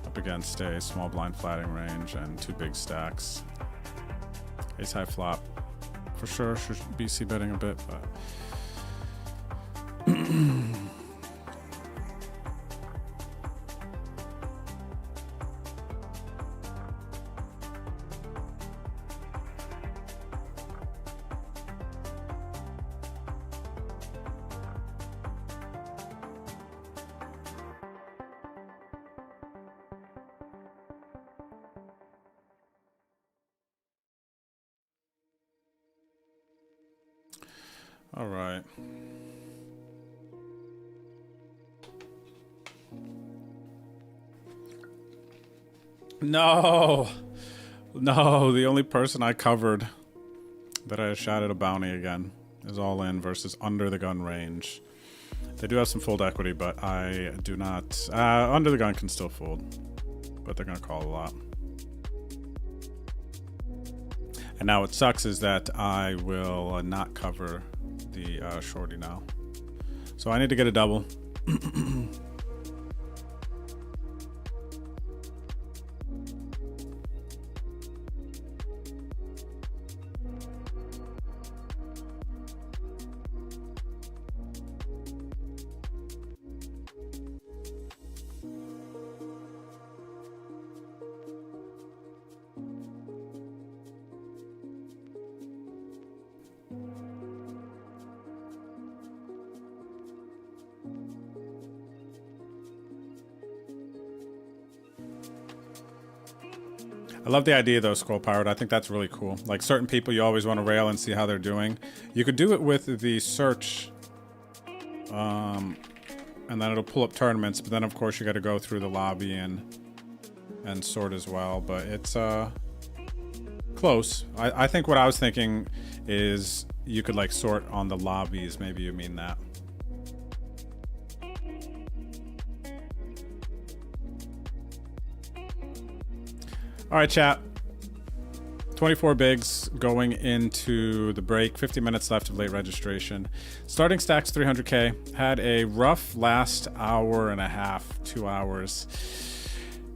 up against a small blind flatting range and 2 big stacks. Ace high flop. For sure should be c betting a bit, but... All right. No. No, the only person I covered that I shot at a bounty again is all in versus under the gun range. They do have some fold equity, but I do not. Under the gun can still fold, but they're going to call a lot. And now what sucks is that I will not cover the shorty now. So I need to get a double. I love the idea though, Skull Pirate. I think that's really cool. Like certain people you always want to rail and see how they're doing. You could do it with the search, and then it'll pull up tournaments, but then of course you got to go through the lobby and sort as well. But it's close. I think what I was thinking is you could like sort on the lobbies. Maybe you mean that. All right, chat. 24 bigs going into the break. 50 minutes left of late registration. Starting stacks 300K. Had a rough last hour and a half, 2 hours.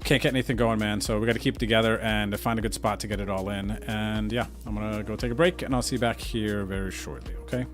Can't get anything going, man. So we got to keep it together and find a good spot to get it all in. And yeah, I'm going to go take a break and I'll see you back here very shortly, okay?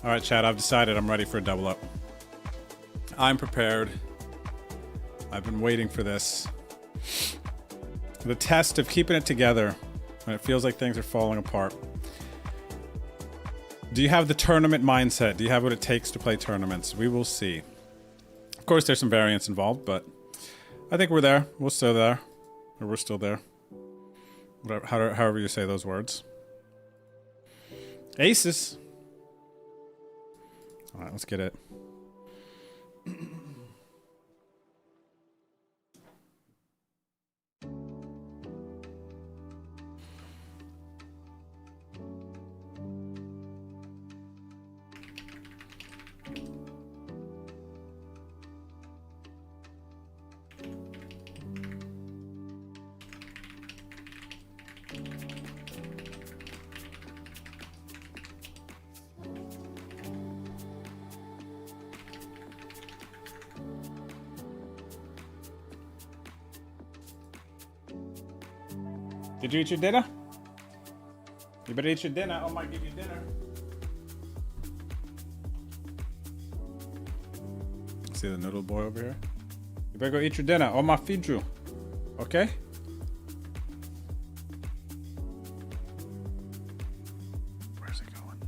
All right, Chad, I've decided I'm ready for a double up. I'm prepared. I've been waiting for this. The test of keeping it together when it feels like things are falling apart. Do you have the tournament mindset? Do you have what it takes to play tournaments? We will see. Of course, there's some variance involved, but I think we're there. We're still there. Or we're still there. Whatever, however you say those words. Aces. All right, let's get it. Did you eat your dinner? You better eat your dinner. I might give you dinner. See the noodle boy over here? You better go eat your dinner. I might feed you. Okay? Where's it going?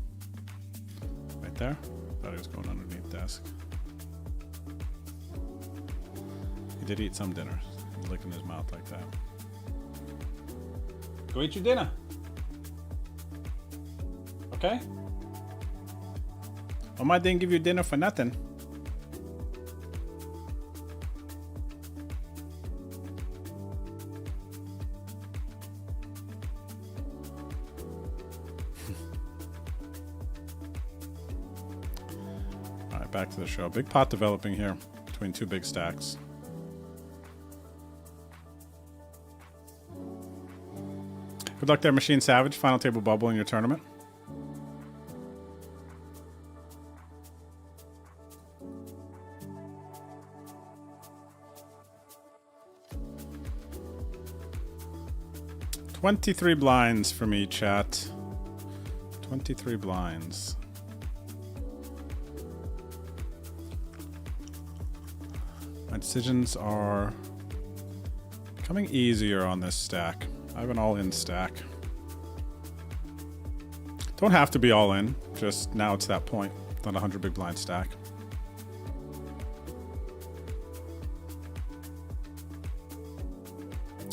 Right there? Thought he was going underneath the desk. He did eat some dinner. He's licking his mouth like that. Go eat your dinner. Okay? Oma didn't give you dinner for nothing. Alright, back to the show. Big pot developing here between two big stacks. Good luck there, Machine Savage. Final table bubble in your tournament. $23 blinds for me, chat. 23 blinds. My decisions are becoming easier on this stack. I have an all-in stack. Don't have to be all in, just now it's that point. Not a 100 big blind stack.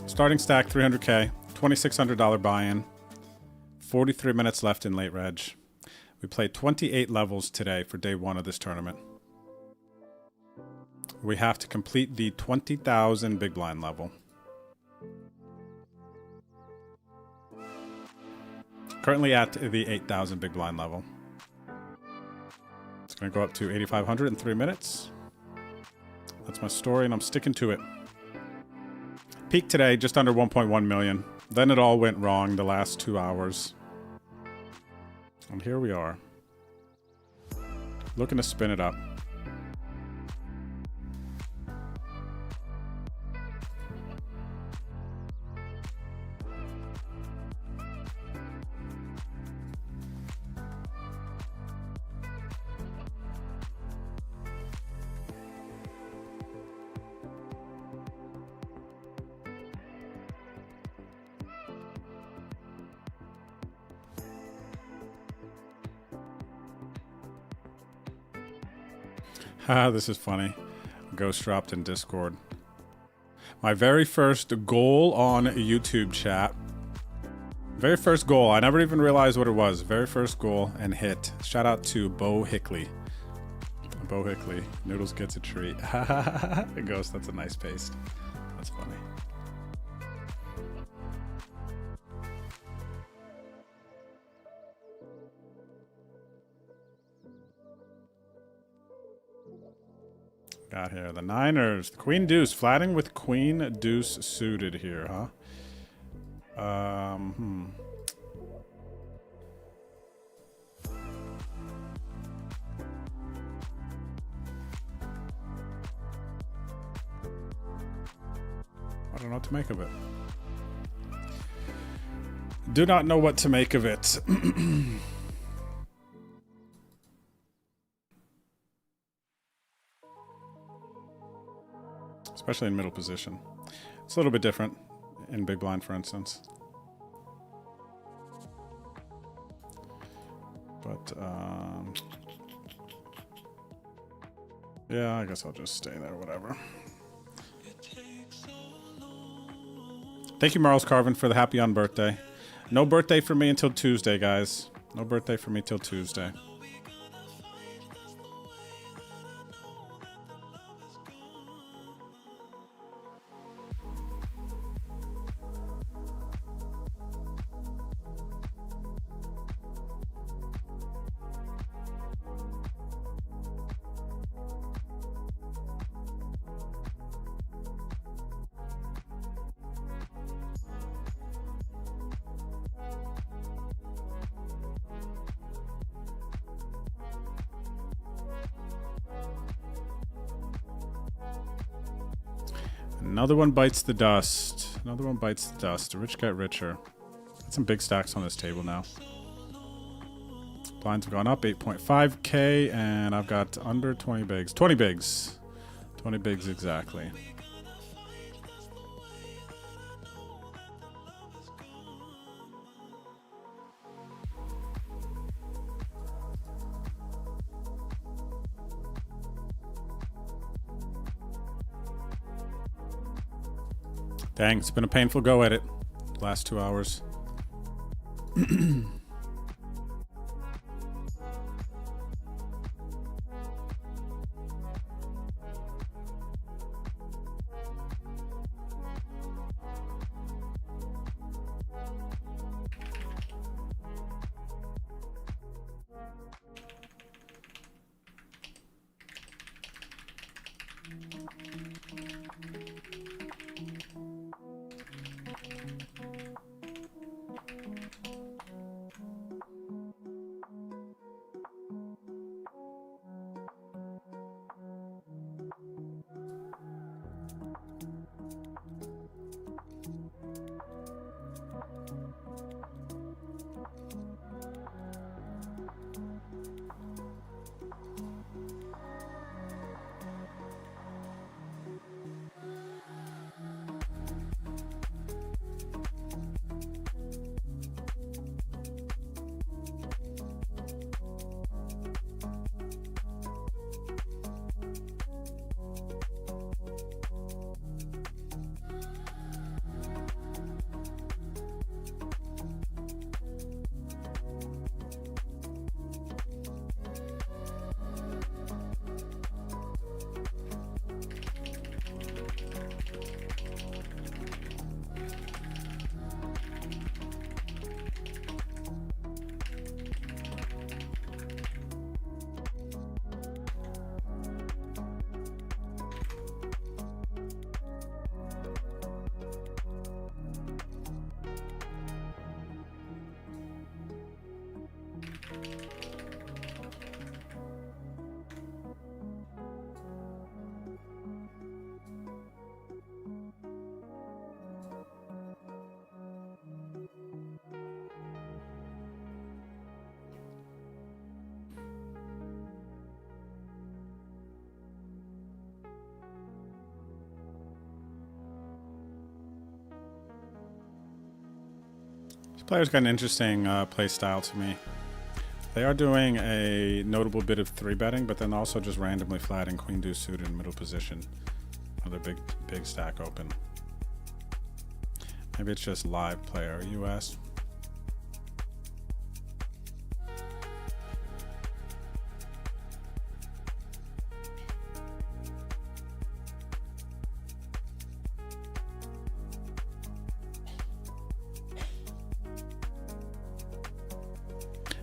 Starting stack 300k, $2,600 buy-in, 43 minutes left in late reg. We played 28 levels today for day one of this tournament. We have to complete the 20,000 big blind level. Currently at the 8,000 big blind level. It's going to go up to 8,500 in 3 minutes. That's my story, and I'm sticking to it. Peak today, just under 1.1 million. Then it all went wrong the last 2 hours. And here we are. Looking to spin it up. Haha, this is funny. Ghost dropped in Discord. My very first goal on YouTube, chat. Very first goal. I never even realized what it was. Very first goal and hit. Shout out to Bo Hickley. Bo Hickley. Noodles gets a treat. Ghost, that's a nice paste. That's funny. Got here the Niners, the Queen Deuce, flatting with Queen Deuce suited here, huh? I don't know what to make of it. Do not know what to make of it. especially in middle position. It's a little bit different in big blind, for instance. But, yeah, I guess I'll just stay there, whatever. Thank you, Marls Carvin, for the happy on birthday. No birthday for me until Tuesday, guys. No birthday for me till Tuesday. Another one bites the dust. Another one bites the dust. The rich get richer. Got some big stacks on this table now. Blinds have gone up 8.5k, and I've got under 20 bigs. 20 bigs. 20 bigs exactly. Dang, it's been a painful go at it. Last 2 hours. Player's got an interesting play style to me. They are doing a notable bit of 3-betting, but then also just randomly flatting queen deuce suited in middle position. Another big stack open. Maybe it's just live player US.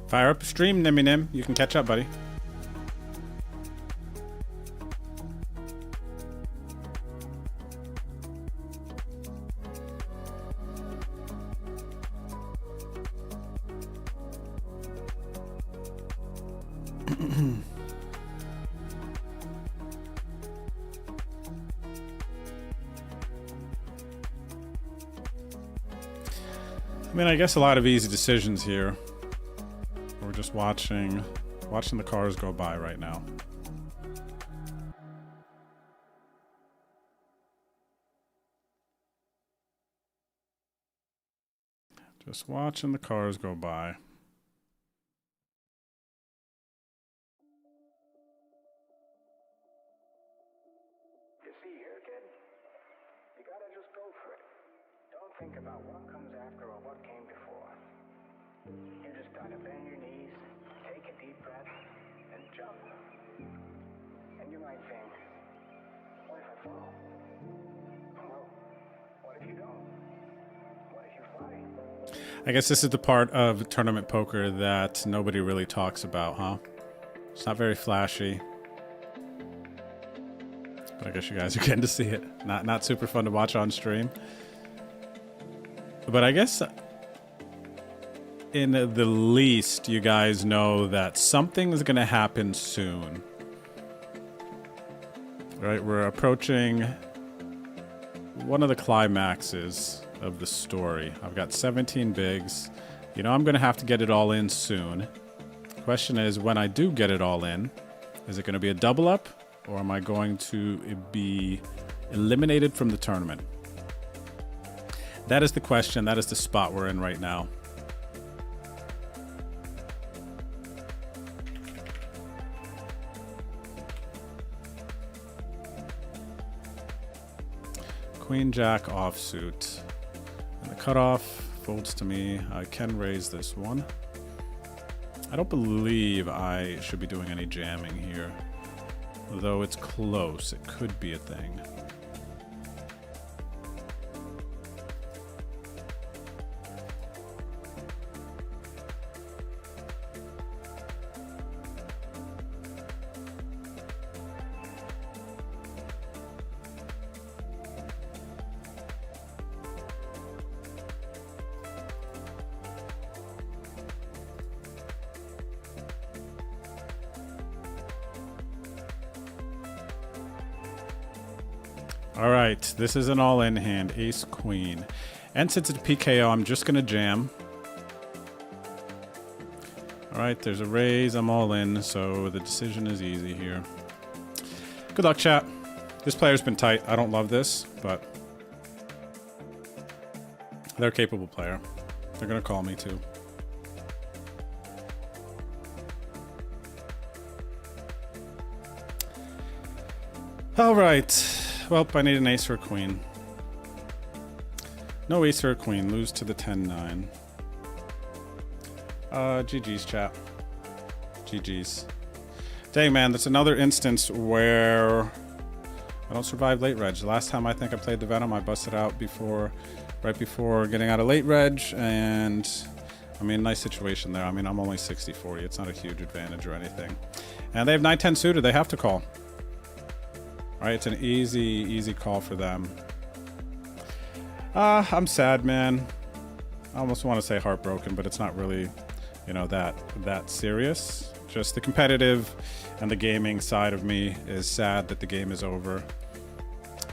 Fire up a stream, Nimmy Nim. You can catch up, buddy. I mean, I guess a lot of easy decisions here. We're just watching the cars go by right now. Just watching the cars go by. You see here, kid? You gotta just go for it. Don't think about what comes after or what came before. You just gotta bend your knees, take a deep breath, and jump. And you might think, what if I fall? Well, what if you don't? What if you fly? I guess this is the part of tournament poker that nobody really talks about, huh? It's not very flashy. But I guess you guys are getting to see it. Not super fun to watch on stream. But I guess in the least, you guys know that something's going to happen soon. Right? We're approaching one of the climaxes of the story. I've got 17 bigs. You know I'm going to have to get it all in soon. Question is, when I do get it all in, is it going to be a double up? Or am I going to be eliminated from the tournament? That is the question. That is the spot we're in right now. Queen Jack offsuit. And the cutoff folds to me. I can raise this one. I don't believe I should be doing any jamming here. Though it's close, it could be a thing. All right, this is an all-in hand, ace queen. And since it's a PKO, I'm just gonna jam. All right, there's a raise, I'm all in, so the decision is easy here. Good luck, chat. This player's been tight. I don't love this, but they're a capable player. They're gonna call me too. All right. Well, I need an ace or a queen. No ace or a queen. Lose to the 10-9. GG's, chat. GG's. Dang, man, that's another instance where I don't survive late reg. The last time I think I played the Venom, I busted out right before getting out of late reg, and I mean, nice situation there. I mean, I'm only 60-40. It's not a huge advantage or anything. And they have 9-10 suited. They have to call. All right, it's an easy call for them. I'm sad, man. I almost want to say heartbroken, but it's not really, you know, that serious. Just the competitive and the gaming side of me is sad that the game is over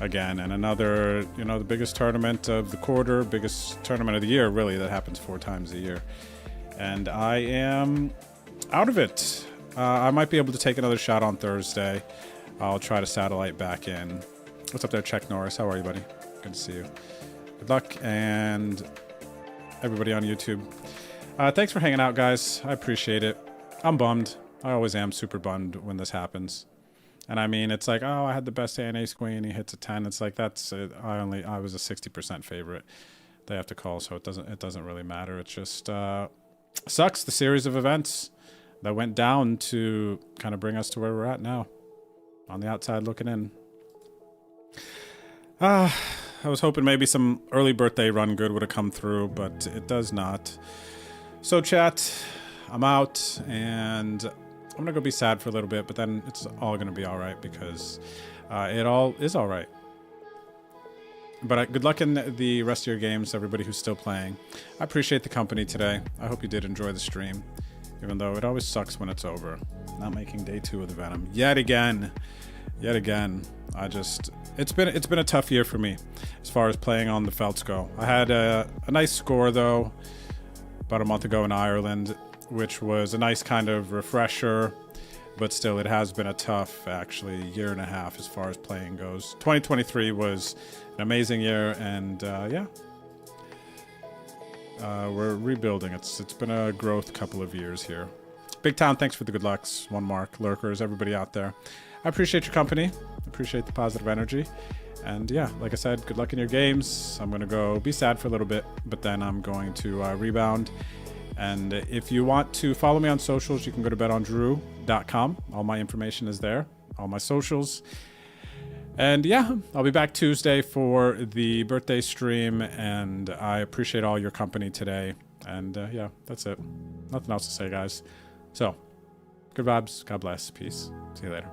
again. And another, you know, the biggest tournament of the quarter, biggest tournament of the year, really, that happens 4 times a year. And I am out of it. I might be able to take another shot on Thursday. I'll try to satellite back in. What's up there, Czech Norris? How are you, buddy? Good to see you. Good luck, and everybody on YouTube. Thanks for hanging out, guys. I appreciate it. I'm bummed. I always am super bummed when this happens. And I mean, it's like, oh, I had the best hand ace queen. He hits a 10. It's like, that's it. I was a 60% favorite. They have to call, so it doesn't really matter. It's just sucks, the series of events that went down to kind of bring us to where we're at now. On the outside looking in. I was hoping maybe some early birthday run good would have come through, but it does not. So chat, I'm out, and I'm gonna go be sad for a little bit, but then it's all gonna be all right because it all is all right. But good luck in the rest of your games, everybody who's still playing. I appreciate the company today. I hope you did enjoy the stream, even though it always sucks when it's over. Not making day 2 of the Venom yet again. It's been a tough year for me as far as playing on the Felts go. I had a nice score though about a month ago in Ireland, which was a nice kind of refresher, but still it has been a tough actually year and a half as far as playing goes. 2023 was an amazing year, and yeah, We're rebuilding. It's been a growth couple of years here. Big Town, thanks for the good lucks. One Mark, Lurkers, everybody out there. I appreciate your company. Appreciate the positive energy. And yeah, like I said, good luck in your games. I'm going to go be sad for a little bit, but then I'm going to rebound. And if you want to follow me on socials, you can go to betondrew.com. All my information is there, all my socials. And yeah, I'll be back Tuesday for the birthday stream, and I appreciate all your company today. And yeah, that's it. Nothing else to say, guys. So, good vibes. God bless. Peace. See you later.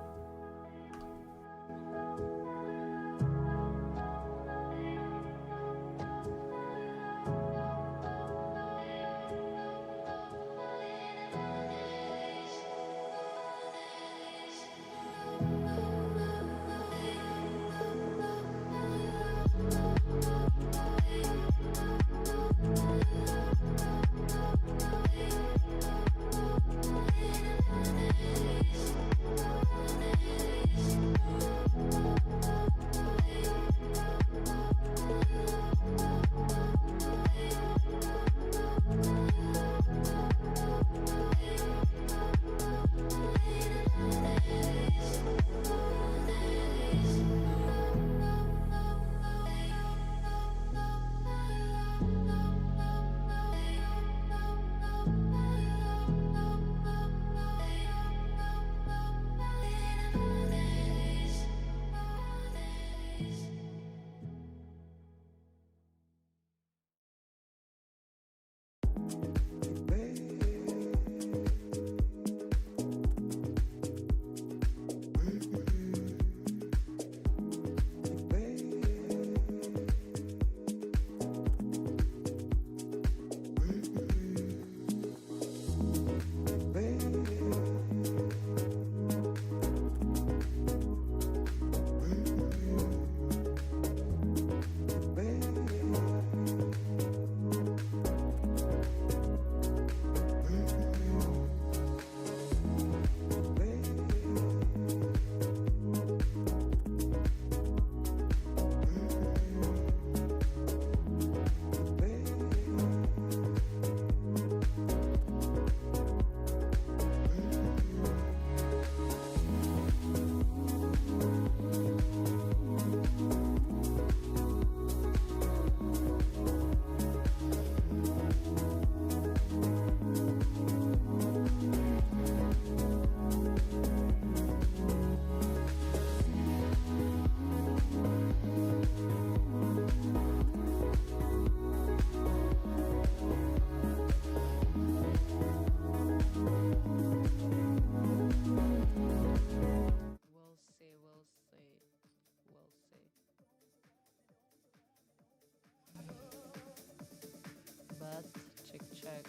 Check.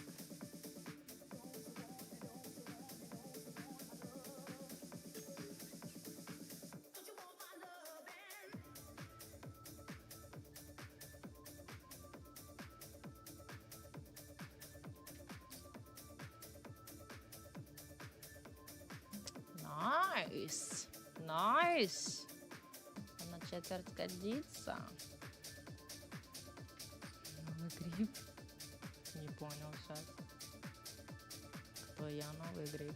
Nice. Nice. На четверть годится. Новый гриб. Не понял сейчас. Кто я, новый гриб?